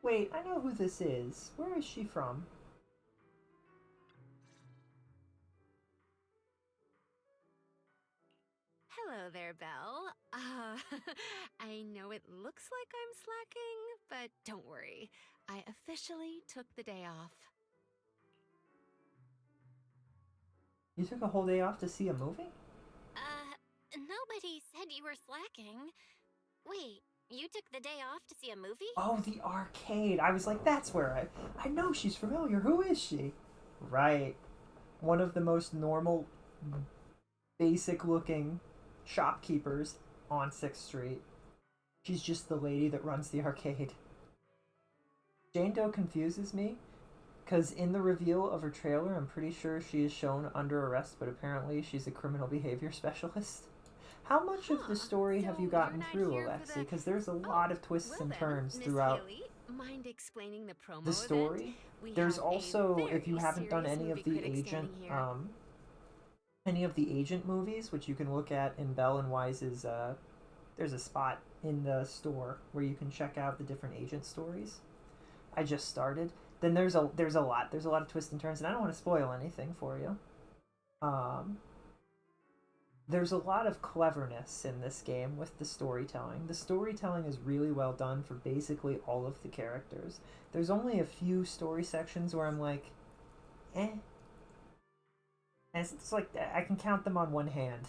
Wait, I know who this is. Where is she from? Hello there, Belle. I know it looks like I'm slacking, but don't worry. I officially took the day off. You took a whole day off to see a movie? Nobody said you were slacking. Wait, you took the day off to see a movie? Oh, the arcade. I was like, that's where I know she's familiar. Who is she? Right. One of the most normal, basic looking shopkeepers on 6th Street. She's just the lady that runs the arcade. Jane Doe confuses me, because in the reveal of her trailer, I'm pretty sure she is shown under arrest, but apparently she's a criminal behavior specialist. How much of the story have you gotten through, Alexi? Because there's a lot of twists and turns throughout Mind explaining the promo the story. There's also, if you haven't done any of the agent movies, which you can look at in Bell and Wise's, there's a spot in the store where you can check out the different agent stories. I just started. Then there's a lot of twists and turns, and I don't want to spoil anything for you. There's a lot of cleverness in this game with the storytelling. The storytelling is really well done for basically all of the characters. There's only a few story sections where I'm like, eh. And it's like, I can count them on one hand.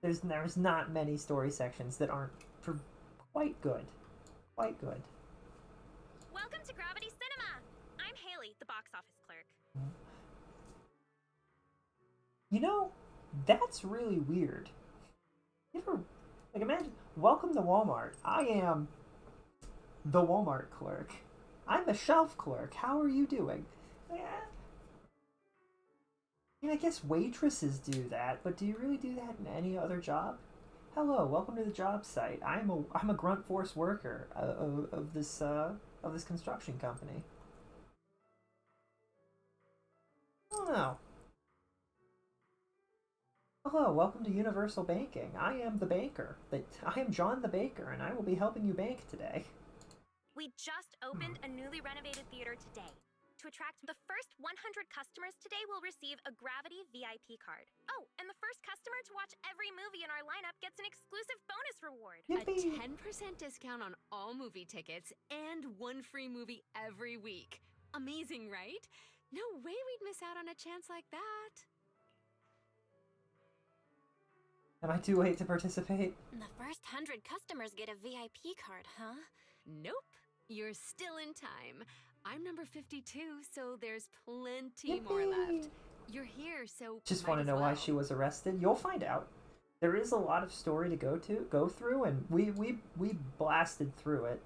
There's not many story sections that aren't quite good. Quite good. Welcome to Gravity Cinema! I'm Haley, the box office clerk. You know, that's really weird. You ever, like, imagine, welcome to Walmart. I am the Walmart clerk. I'm the shelf clerk. How are you doing? Yeah. I mean, I guess waitresses do that, but do you really do that in any other job? Hello, welcome to the job site. I'm a grunt force worker of this of this construction company. I don't know. Hello, welcome to Universal Banking. I am the banker. I am John the Baker, and I will be helping you bank today. We just opened a newly renovated theater today. To attract the first 100 customers today will receive a Gravity VIP card. Oh, and the first customer to watch every movie in our lineup gets an exclusive bonus reward. A 10% discount on all movie tickets and one free movie every week. Amazing, right? No way we'd miss out on a chance like that. Am I too late to participate? The first 100 customers get a VIP card, huh? Nope. You're still in time. I'm number 52, so there's plenty more left. You're here, so Just might want to as know why well. she was arrested. You'll find out. There is a lot of story to go through, and we blasted through it.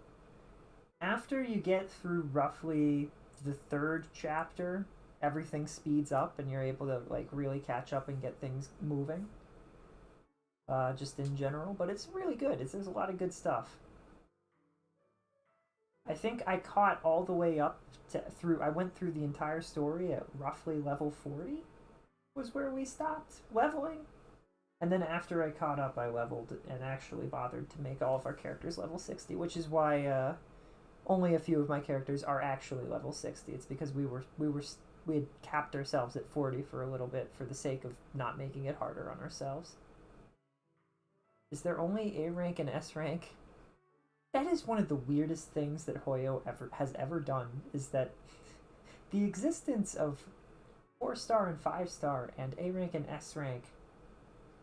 After you get through roughly the 3rd chapter, everything speeds up, and you're able to like really catch up and get things moving. Just in general, but it's really good. There's a lot of good stuff. I think I caught all the way up I went through the entire story at roughly level 40 was where we stopped leveling. And then after I caught up, I leveled and actually bothered to make all of our characters level 60, which is why only a few of my characters are actually level 60. It's because we had capped ourselves at 40 for a little bit for the sake of not making it harder on ourselves. Is there only A rank and S rank? That is one of the weirdest things that Hoyo has ever done, is that the existence of 4-star and 5-star and A rank and S rank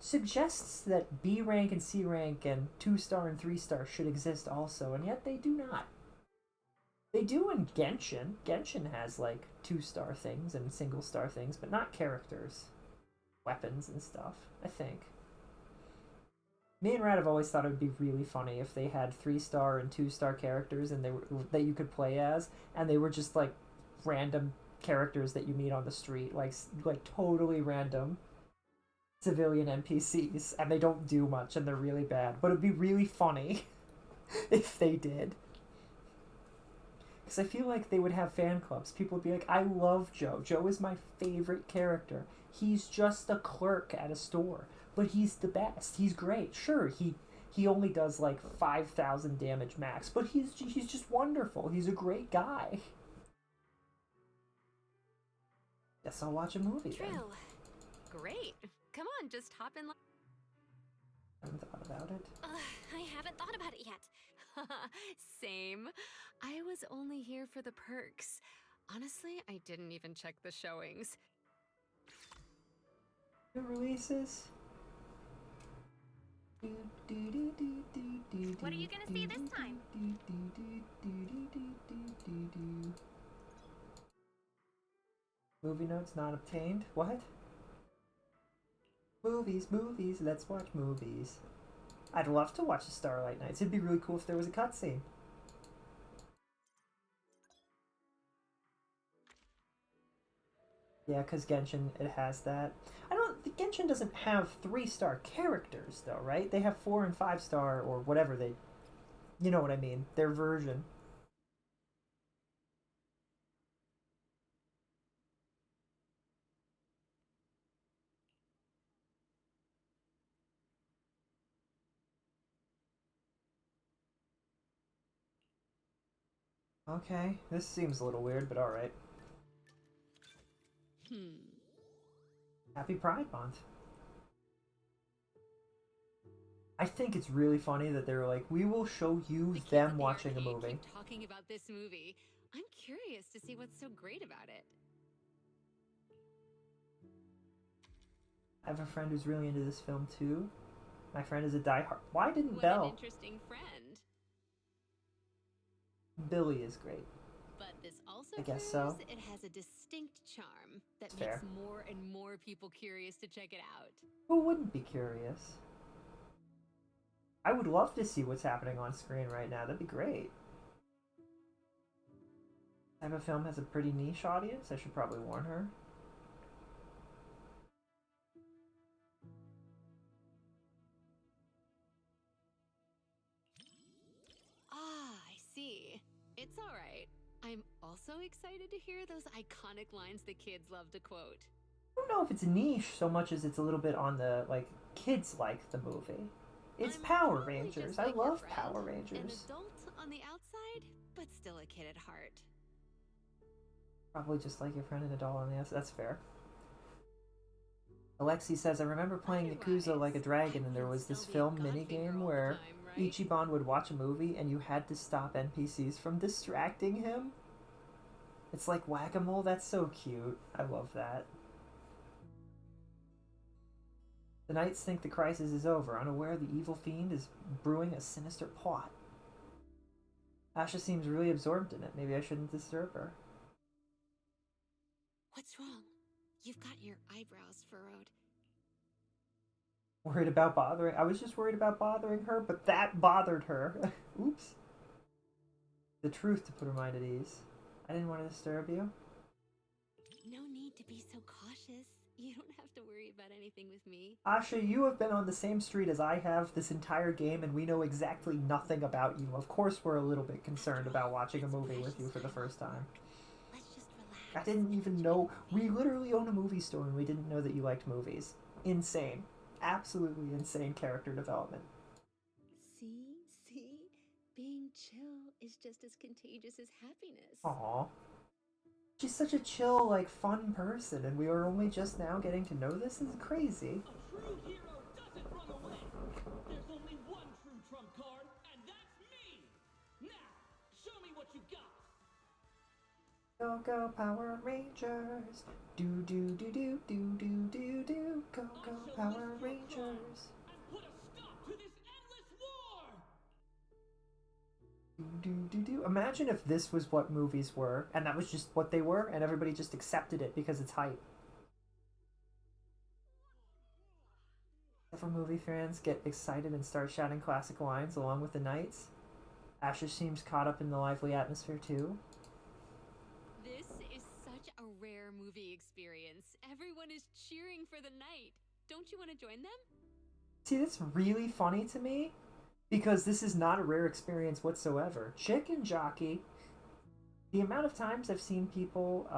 suggests that B rank and C rank and 2-star and 3-star should exist also, and yet they do not. They do in Genshin. Genshin has like 2-star things and single-star things, but not characters. Weapons and stuff, I think. Me and Rad have always thought it would be really funny if they had 3-star and 2-star characters and that you could play as, and they were just like random characters that you meet on the street, like totally random civilian NPCs, and they don't do much and they're really bad. But it'd be really funny if they did. Because I feel like they would have fan clubs. People would be like, I love Joe. Joe is my favorite character. He's just a clerk at a store. But he's the best. He's great. Sure, he only does like 5,000 damage max, but he's just wonderful. He's a great guy. Guess I'll watch a movie then. True. Great. Come on, just hop in. I haven't thought about it. I haven't thought about it yet. Same. I was only here for the perks. Honestly, I didn't even check the showings. New releases. What are you gonna see this time? Movie notes not obtained. What? Movies, let's watch movies. I'd love to watch the Starlight Nights. It'd be really cool if there was a cutscene. Yeah, because Genshin, it has that. Genshin doesn't have 3-star characters, though, right? They have 4 and 5-star, or whatever they... You know what I mean. Their version. Okay, this seems a little weird, but alright. Happy Pride Month. I think it's really funny that they're like, we will show you them watching a movie. Keep talking about this movie. I'm curious to see what's so great about it. I have a friend who's really into this film too. My friend is a diehard. Why didn't What Belle? an interesting friend. Billy is great. But this also I guess proves so. it has a distinct charm that It's makes fair. more and more people curious to check it out. Who wouldn't be curious? I would love to see what's happening on screen right now. That'd be great. Type of film has a pretty niche audience. I should probably warn her. Ah, I see. It's alright. I'm also excited to hear those iconic lines the kids love to quote. I don't know if it's niche so much as it's a little bit on the, like, kids like the movie. It's Power Rangers. I love Power An Rangers. adult on the outside, but still a kid at heart. Probably just like your friend and a doll on the outside. That's fair. Alexi says, I remember playing Yakuza like a dragon, and there was this film minigame where Ichiban would watch a movie and you had to stop NPCs from distracting him. It's like whack-a-mole. That's so cute. I love that. The knights think the crisis is over, unaware the evil fiend is brewing a sinister plot. Asha seems really absorbed in it. Maybe I shouldn't disturb her. What's wrong? You've got your eyebrows furrowed. Worried about bothering? I was just worried about bothering her, but that bothered her. Oops. The truth to put her mind at ease. I didn't want to disturb you. No need to be so cautious. You don't have to worry about anything with me. Asha, you have been on the same street as I have this entire game, and we know exactly nothing about you. Of course we're a little bit concerned about watching a movie with you for the first time. Let's just relax. I didn't even know. We literally own a movie store, and we didn't know that you liked movies. Insane. Absolutely insane character development. See? Being chill is just as contagious as happiness. Aww. She's such a chill, like, fun person, and we are only just now getting to know this? This is crazy. A true hero doesn't run away. There's only one true trump card, and that's me. Now, show me what you got. Go, go, Power Rangers. Do, do, do, do, do, do, do, do. Go, go, Power Rangers. And put a stop to this endless war. Do, do, do, do. Imagine if this was what movies were, and that was just what they were, and everybody just accepted it because it's hype. Several movie fans get excited and start shouting classic lines along with the knights. Asher seems caught up in the lively atmosphere too. This is such a rare movie experience. Everyone is cheering for the night. Don't you want to join them? See, that's really funny to me, because this is not a rare experience whatsoever. Chicken Jockey, the amount of times I've seen people,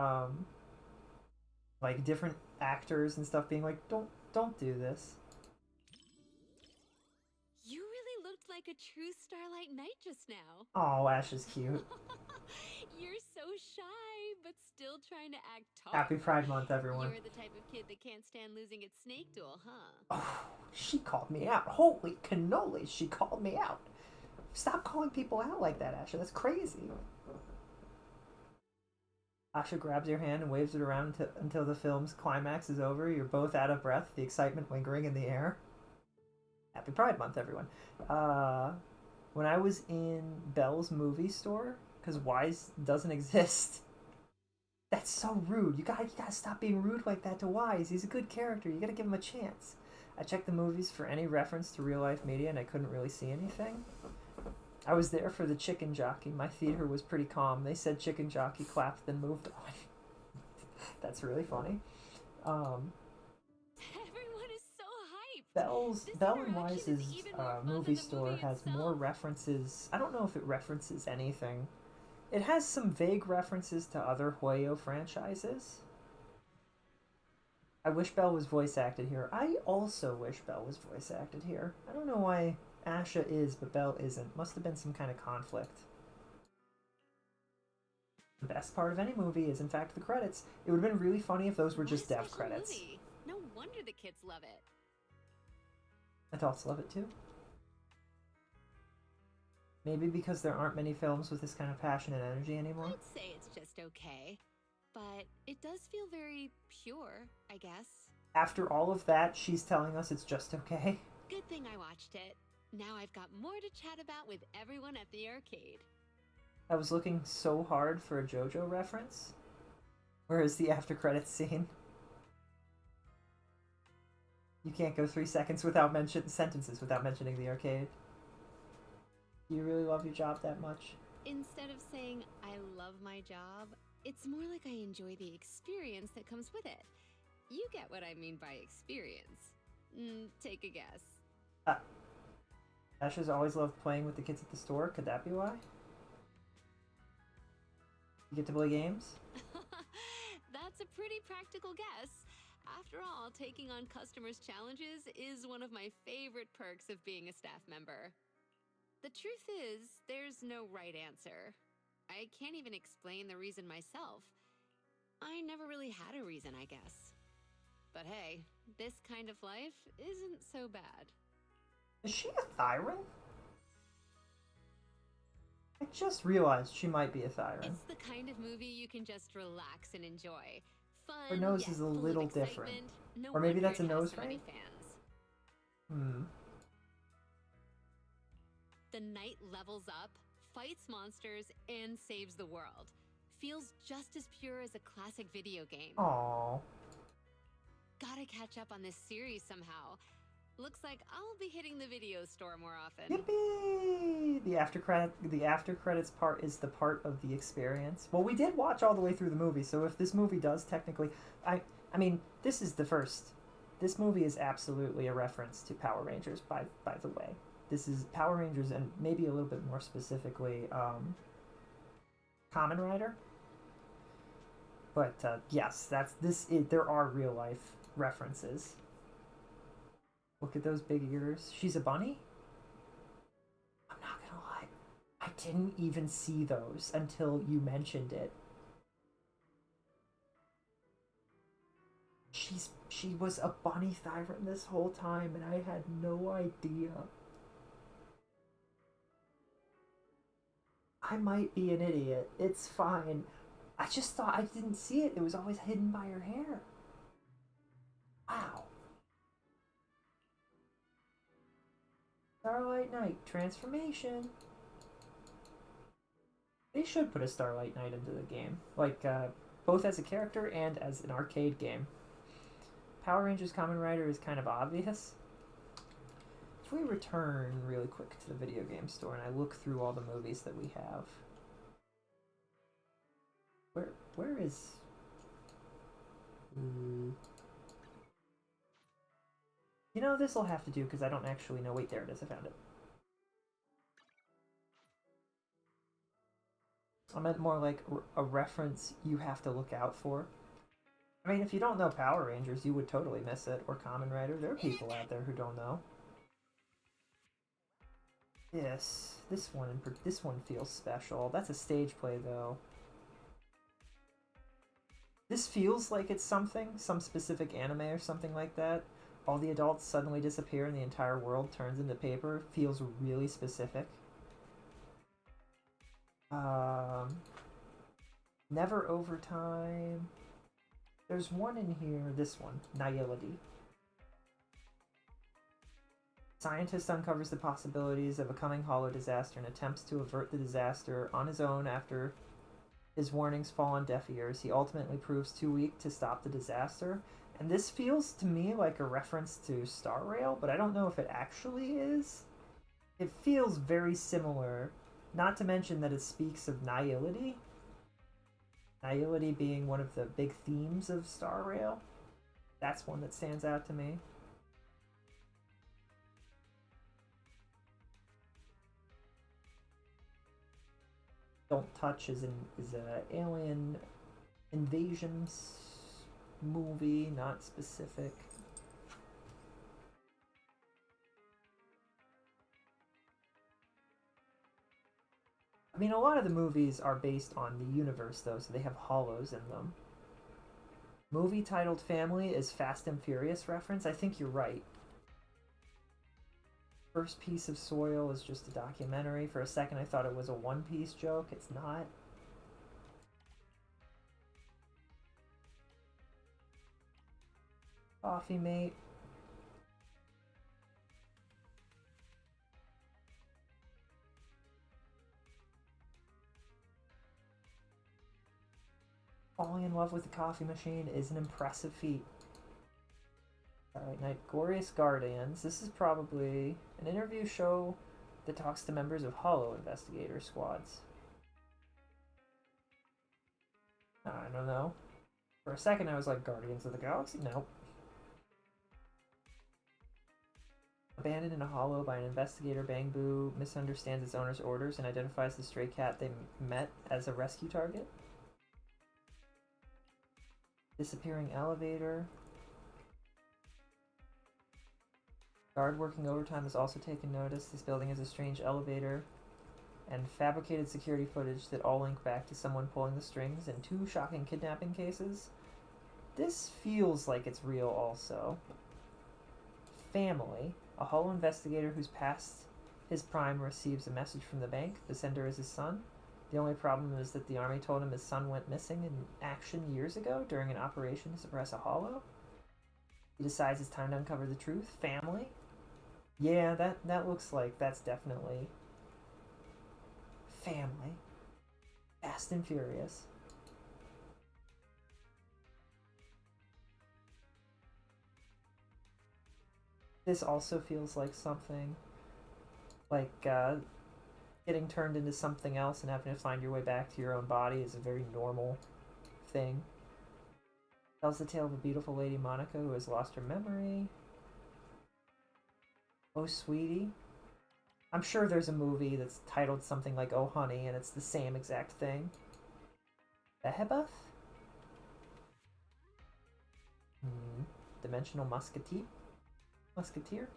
like different actors and stuff being like, don't do this. You really looked like a true Starlight Knight just now. Oh, Ash is cute. You're so shy, but still trying to act tough. Happy Pride Month, everyone. You're the type of kid that can't stand losing at Snake Duel, huh? Oh, she called me out. Holy cannoli, she called me out. Stop calling people out like that, Asha. That's crazy. Asha grabs your hand and waves it around until the film's climax is over. You're both out of breath, the excitement lingering in the air. Happy Pride Month, everyone. When I was in Belle's movie store, because Wise doesn't exist. That's so rude. You gotta stop being rude like that to Wise. He's a good character. You gotta give him a chance. I checked the movies for any reference to real life media, and I couldn't really see anything. I was there for the Chicken Jockey. My theater was pretty calm. They said Chicken Jockey, clapped, then moved on. That's really funny. Everyone is so hyped. Belle and Wise's movie store has more references. I don't know if it references anything. It has some vague references to other Hoyo franchises. I wish Belle was voice acted here. I also wish Belle was voice acted here. I don't know why Asha is, but Belle isn't. Must have been some kind of conflict. The best part of any movie is, in fact, the credits. It would have been really funny if those were just dev credits. Movie. No wonder the kids love it. Adults love it too. Maybe because there aren't many films with this kind of passion and energy anymore. I'd say it's just okay. But it does feel very pure, I guess. After all of that, she's telling us it's just okay. Good thing I watched it. Now I've got more to chat about with everyone at the arcade. I was looking so hard for a JoJo reference. Where is the after credits scene? You can't go 3 seconds without sentences without mentioning the arcade. Do you really love your job that much? Instead of saying, I love my job, it's more like I enjoy the experience that comes with it. You get what I mean by experience. Take a guess. Asha's always loved playing with the kids at the store. Could that be why? You get to play games? That's a pretty practical guess. After all, taking on customers' challenges is one of my favorite perks of being a staff member. The truth is, there's no right answer. I can't even explain the reason myself. I never really had a reason, I guess. But hey, this kind of life isn't so bad. Is she a Thyran? I just realized she might be a Thyran. It's the kind of movie you can just relax and enjoy. Fun, Her nose yet is a full of little excitement. different. No Or maybe wonder that's a it has nose so many ring? fans. The knight levels up, fights monsters, and saves the world. Feels just as pure as a classic video game. Aww. Gotta catch up on this series somehow. Looks like I'll be hitting the video store more often. Yippee! The after credits part is the part of the experience. Well, we did watch all the way through the movie, so if this movie does technically, I mean, this is the first. This movie is absolutely a reference to Power Rangers. By the way, this is Power Rangers, and maybe a little bit more specifically, Kamen Rider. But yes, there are real life references. Look at those big ears. She's a bunny? I'm not gonna lie. I didn't even see those until you mentioned it. She was a bunny Thyran this whole time, and I had no idea. I might be an idiot. It's fine. I just thought I didn't see it. It was always hidden by her hair. Wow. Starlight Knight transformation. They should put a Starlight Knight into the game, like both as a character and as an arcade game. Power Rangers Kamen Rider is kind of obvious. If we return really quick to the video game store and I look through all the movies that we have, where is? You know, this will have to do because I don't actually know. Wait, there it is. I found it. I meant more like a reference you have to look out for. I mean, if you don't know Power Rangers, you would totally miss it. Or Kamen Rider. There are people out there who don't know. Yes, this one feels special. That's a stage play, though. This feels like it's some specific anime or something like that. All the adults suddenly disappear and the entire world turns into paper. Feels really specific. Never Overtime. There's one in here, this one, Nihility. Scientist uncovers the possibilities of a coming hollow disaster and attempts to avert the disaster on his own after his warnings fall on deaf ears. He ultimately proves too weak to stop the disaster. And this feels to me like a reference to Star Rail, but I don't know if it actually is. It feels very similar, not to mention that it speaks of nihility. Nihility being one of the big themes of Star Rail. That's one that stands out to me. Don't Touch is an alien invasions movie, not specific. I mean, a lot of the movies are based on the universe, though, so they have hollows in them. Movie titled Family is Fast and Furious reference. I think you're right. First Piece of Soil is just a documentary. For a second, I thought it was a One Piece joke. It's not. Coffee Mate. Falling in love with the coffee machine is an impressive feat. Alright, Night Glorious Guardians. This is probably an interview show that talks to members of Hollow investigator squads. I don't know. For a second I was like, Guardians of the Galaxy? Nope. Abandoned in a hollow by an investigator, Bangbu misunderstands its owner's orders and identifies the stray cat they met as a rescue target. Disappearing elevator. Guard working overtime has also taken notice. This building has a strange elevator and fabricated security footage that all link back to someone pulling the strings and 2 shocking kidnapping cases. This feels like it's real also. Family. A Hollow investigator who's past his prime receives a message from the bank. The sender is his son. The only problem is that the army told him his son went missing in action years ago during an operation to suppress a Hollow. He decides it's time to uncover the truth. Family. Yeah, that looks like that's definitely family. Fast and Furious. This also feels like something like getting turned into something else and having to find your way back to your own body is a very normal thing. Tells the tale of a beautiful lady, Monica, who has lost her memory. Oh, sweetie. I'm sure there's a movie that's titled something like Oh, Honey, and it's the same exact thing. Behemoth? Dimensional Musketeer?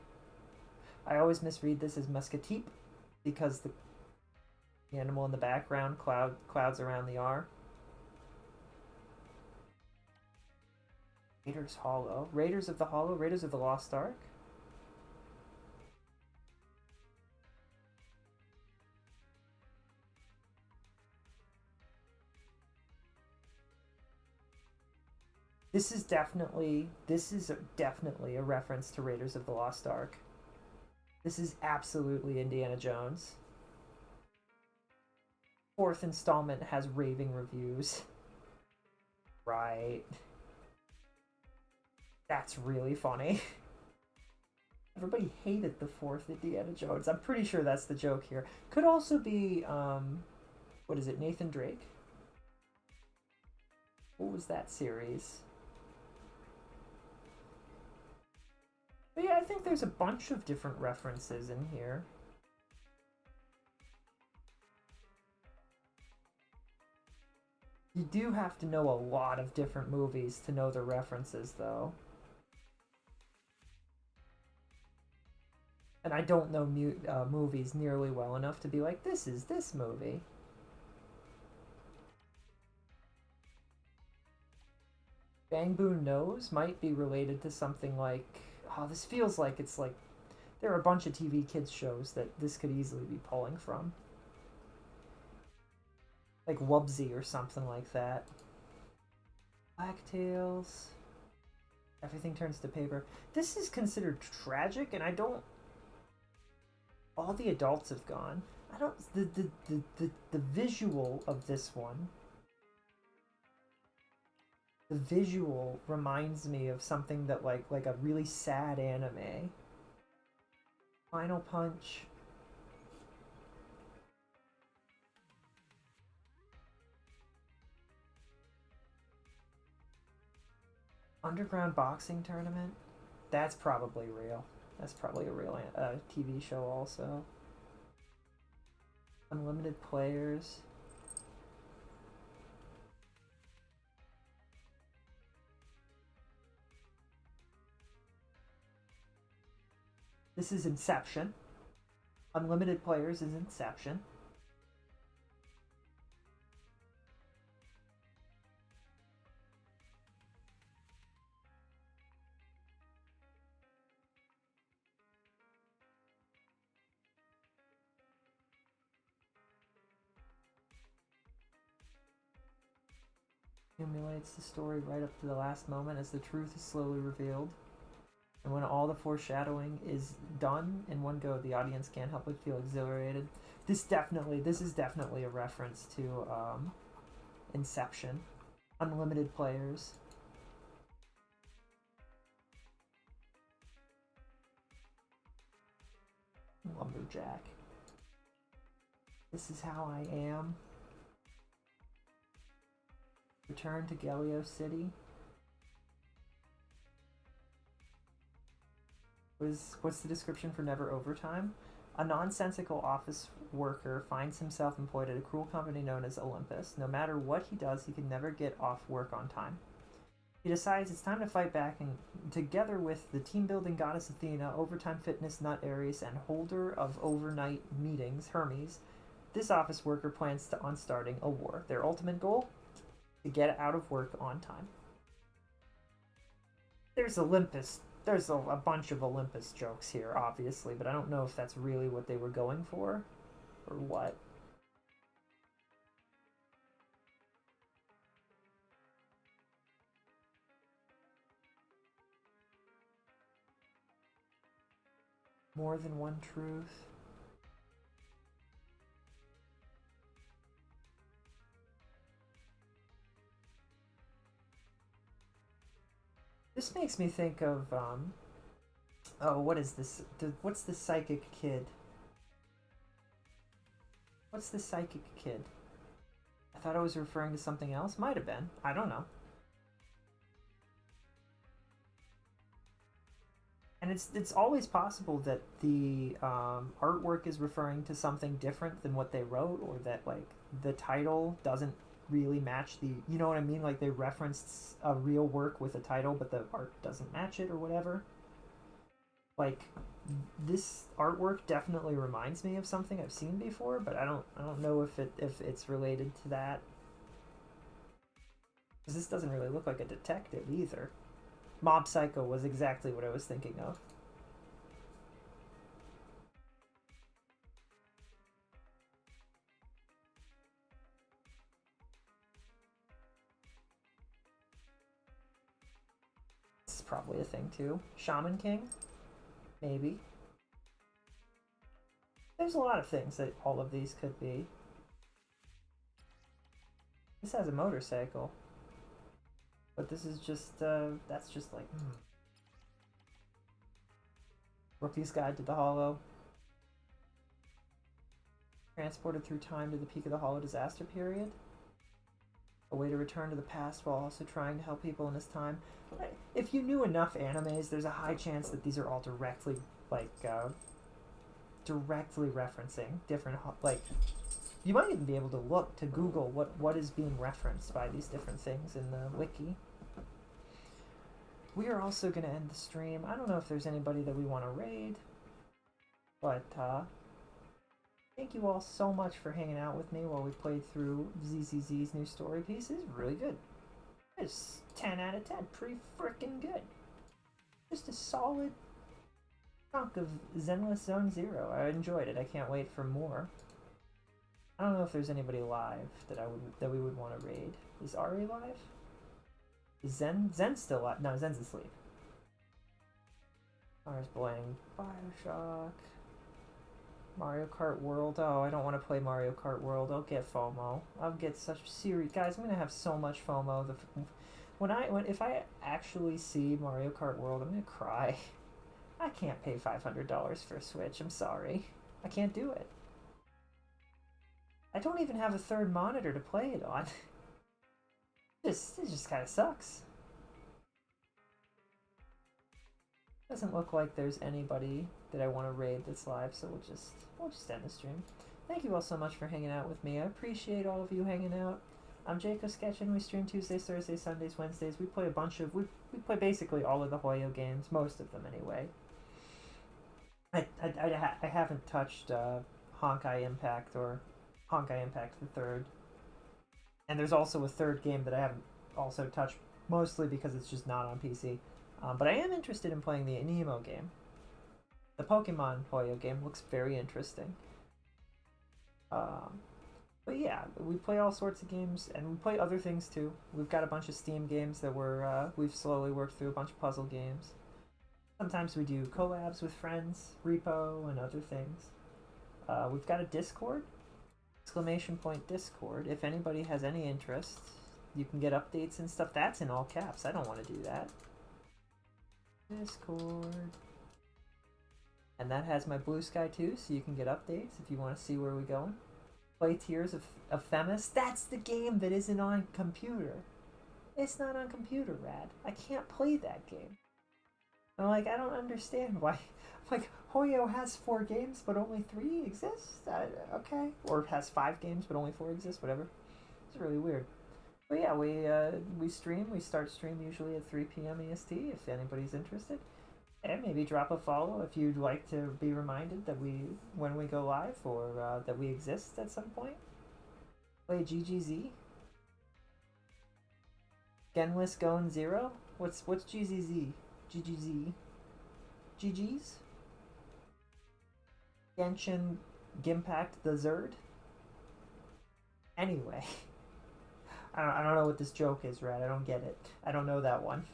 I always misread this as Musketeep because the animal in the background clouds around the R. Raiders Hollow. Raiders of the Hollow? Raiders of the Lost Ark? This is definitely a reference to Raiders of the Lost Ark. This is absolutely Indiana Jones. 4th installment has raving reviews. Right. That's really funny. Everybody hated the 4th Indiana Jones. I'm pretty sure that's the joke here. Could also be, what is it, Nathan Drake? What was that series? But yeah, I think there's a bunch of different references in here. You do have to know a lot of different movies to know the references, though. And I don't know movies nearly well enough to be like, this is this movie. Bang Boon Nose might be related to something like... Oh, this feels like it's like... There are a bunch of TV kids shows that this could easily be pulling from. Like Wubsy or something like that. Blacktails. Everything turns to paper. This is considered tragic, and I don't... All the adults have gone. I don't... The visual of this one... The visual reminds me of something that like a really sad anime. Final Punch. Underground Boxing Tournament? That's probably real. That's probably a real TV show also. Unlimited Players. This is Inception. Unlimited Players is Inception. Accumulates the story right up to the last moment as the truth is slowly revealed. And when all the foreshadowing is done in one go, the audience can't help but feel exhilarated. This is definitely a reference to Inception. Unlimited Players. Lumberjack. This Is How I Am. Return to Galio City. What's the description for Never Overtime? A nonsensical office worker finds himself employed at a cruel company known as Olympus. No matter what he does, he can never get off work on time. He decides it's time to fight back, and together with the team-building goddess Athena, overtime fitness nut Ares, and holder of overnight meetings Hermes, this office worker plans on starting a war. Their ultimate goal? To get out of work on time. There's Olympus. There's a bunch of Olympus jokes here, obviously, but I don't know if that's really what they were going for, or what. More than one truth. This makes me think of, oh, what is this? What's the psychic kid? What's the psychic kid? I thought I was referring to something else. Might have been. I don't know. And it's always possible that the artwork is referring to something different than what they wrote, or that, like, the title doesn't really match the, you know what I mean? Like, they referenced a real work with a title, but the art doesn't match it or whatever. Like, this artwork definitely reminds me of something I've seen before, but I don't know if it's related to that. Because this doesn't really look like a detective either. Mob Psycho was exactly what I was thinking of. This is probably a thing too. Shaman King? Maybe. There's a lot of things that all of these could be. This has a motorcycle. But this is just, that's just like, Rookie's Guide to the Hollow. Transported through time to the peak of the Hollow disaster period. A way to return to the past while also trying to help people in this time. If you knew enough animes, there's a high chance that these are all directly, like, directly referencing different, like, you might even be able to look, to Google what is being referenced by these different things in the wiki. We are also going to end the stream. I don't know if there's anybody that we want to raid, but thank you all so much for hanging out with me while we played through ZZZ's new story piece. It's really good. It's 10 out of 10. Pretty freaking good. Just a solid chunk of Zenless Zone Zero. I enjoyed it. I can't wait for more. I don't know if there's anybody live that we would want to raid. Is Ari live? Is Zen's still live? No, Zen's asleep. Mars Bling, Bioshock, Mario Kart World. Oh, I don't want to play Mario Kart World. I'll get FOMO. I'll get such serious. Guys, I'm gonna have so much FOMO. If I actually see Mario Kart World, I'm gonna cry. I can't pay $500 for a Switch. I'm sorry. I can't do it. I don't even have a third monitor to play it on. It just kind of sucks. Doesn't look like there's anybody that I want to raid that's live, so we'll just end the stream. Thank you all so much for hanging out with me. I appreciate all of you hanging out. I'm Jacob Sketchin. We stream Tuesdays, Thursdays, Sundays, Wednesdays. We play a bunch of we play basically all of the Hoyo games, most of them anyway. I haven't touched Honkai Impact or Honkai Impact the Third. And there's also a third game that I haven't also touched, mostly because it's just not on PC. But I am interested in playing the Nemo game. The Pokemon Hoyo game looks very interesting. But yeah, we play all sorts of games, and we play other things too. We've got a bunch of Steam games that we've slowly worked through, a bunch of puzzle games. Sometimes we do collabs with friends, Repo, and other things. We've got a Discord. !Discord. If anybody has any interest, you can get updates and stuff. That's in all caps. I don't want to do that. Discord. And that has my Blue Sky too, so you can get updates if you want to see where we're going. Play Tears of Themis. That's the game that isn't on computer. It's not on computer, Rad. I can't play that game. I'm like, I don't understand why. Like, Hoyo has 4 games, but only 3 exist? Okay. Or has 5 games, but only 4 exist, whatever. It's really weird. But yeah, we stream. We start stream usually at 3 p.m. EST if anybody's interested. And maybe drop a follow if you'd like to be reminded that when we go live, or that we exist at some point. Play GGZ. Genless going 0. What's GZZ? GGZ. GG's. Genshin Gimpact the Zerd. Anyway, I don't know what this joke is, Rad. I don't get it. I don't know that one.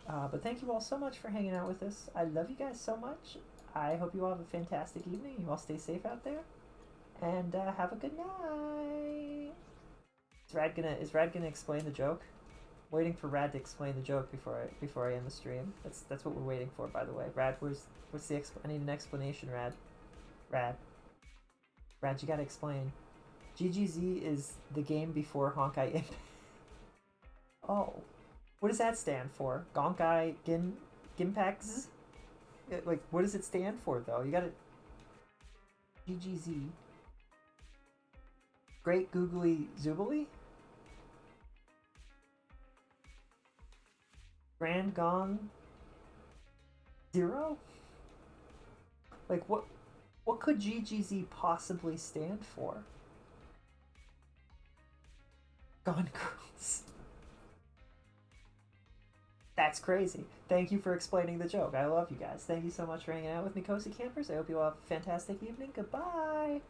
But thank you all so much for hanging out with us. I love you guys so much. I hope you all have a fantastic evening. You all stay safe out there, and have a good night. Is Rad gonna explain the joke? Waiting for Rad to explain the joke before I end the stream. That's what we're waiting for, by the way. Rad, what's the I need an explanation, Rad. Rad, you gotta explain. GGZ is the game before Honkai Impact. Oh, what does that stand for? Gonkai Gimpax? Like, what does it stand for, though? You gotta... GGZ. Great Googly Zoobly? Grand Gong 0? Like, what could GGZ possibly stand for? Gone Girls. That's crazy. Thank you for explaining the joke. I love you guys. Thank you so much for hanging out with me, Cozy Campers. I hope you all have a fantastic evening. Goodbye.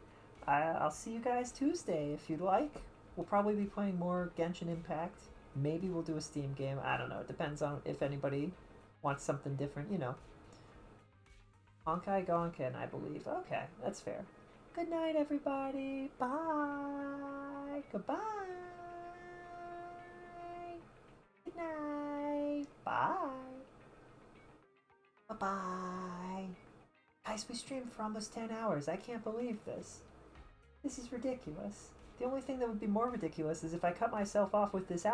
I'll see you guys Tuesday if you'd like. We'll probably be playing more Genshin Impact. Maybe we'll do a Steam game. I don't know. It depends on if anybody wants something different, you know. Honkai Gonken, I believe. Okay, that's fair. Good night, everybody. Bye. Goodbye. Good night. Bye. Bye-bye. Guys, we streamed for almost 10 hours. I can't believe this. This is ridiculous. The only thing that would be more ridiculous is if I cut myself off with this out.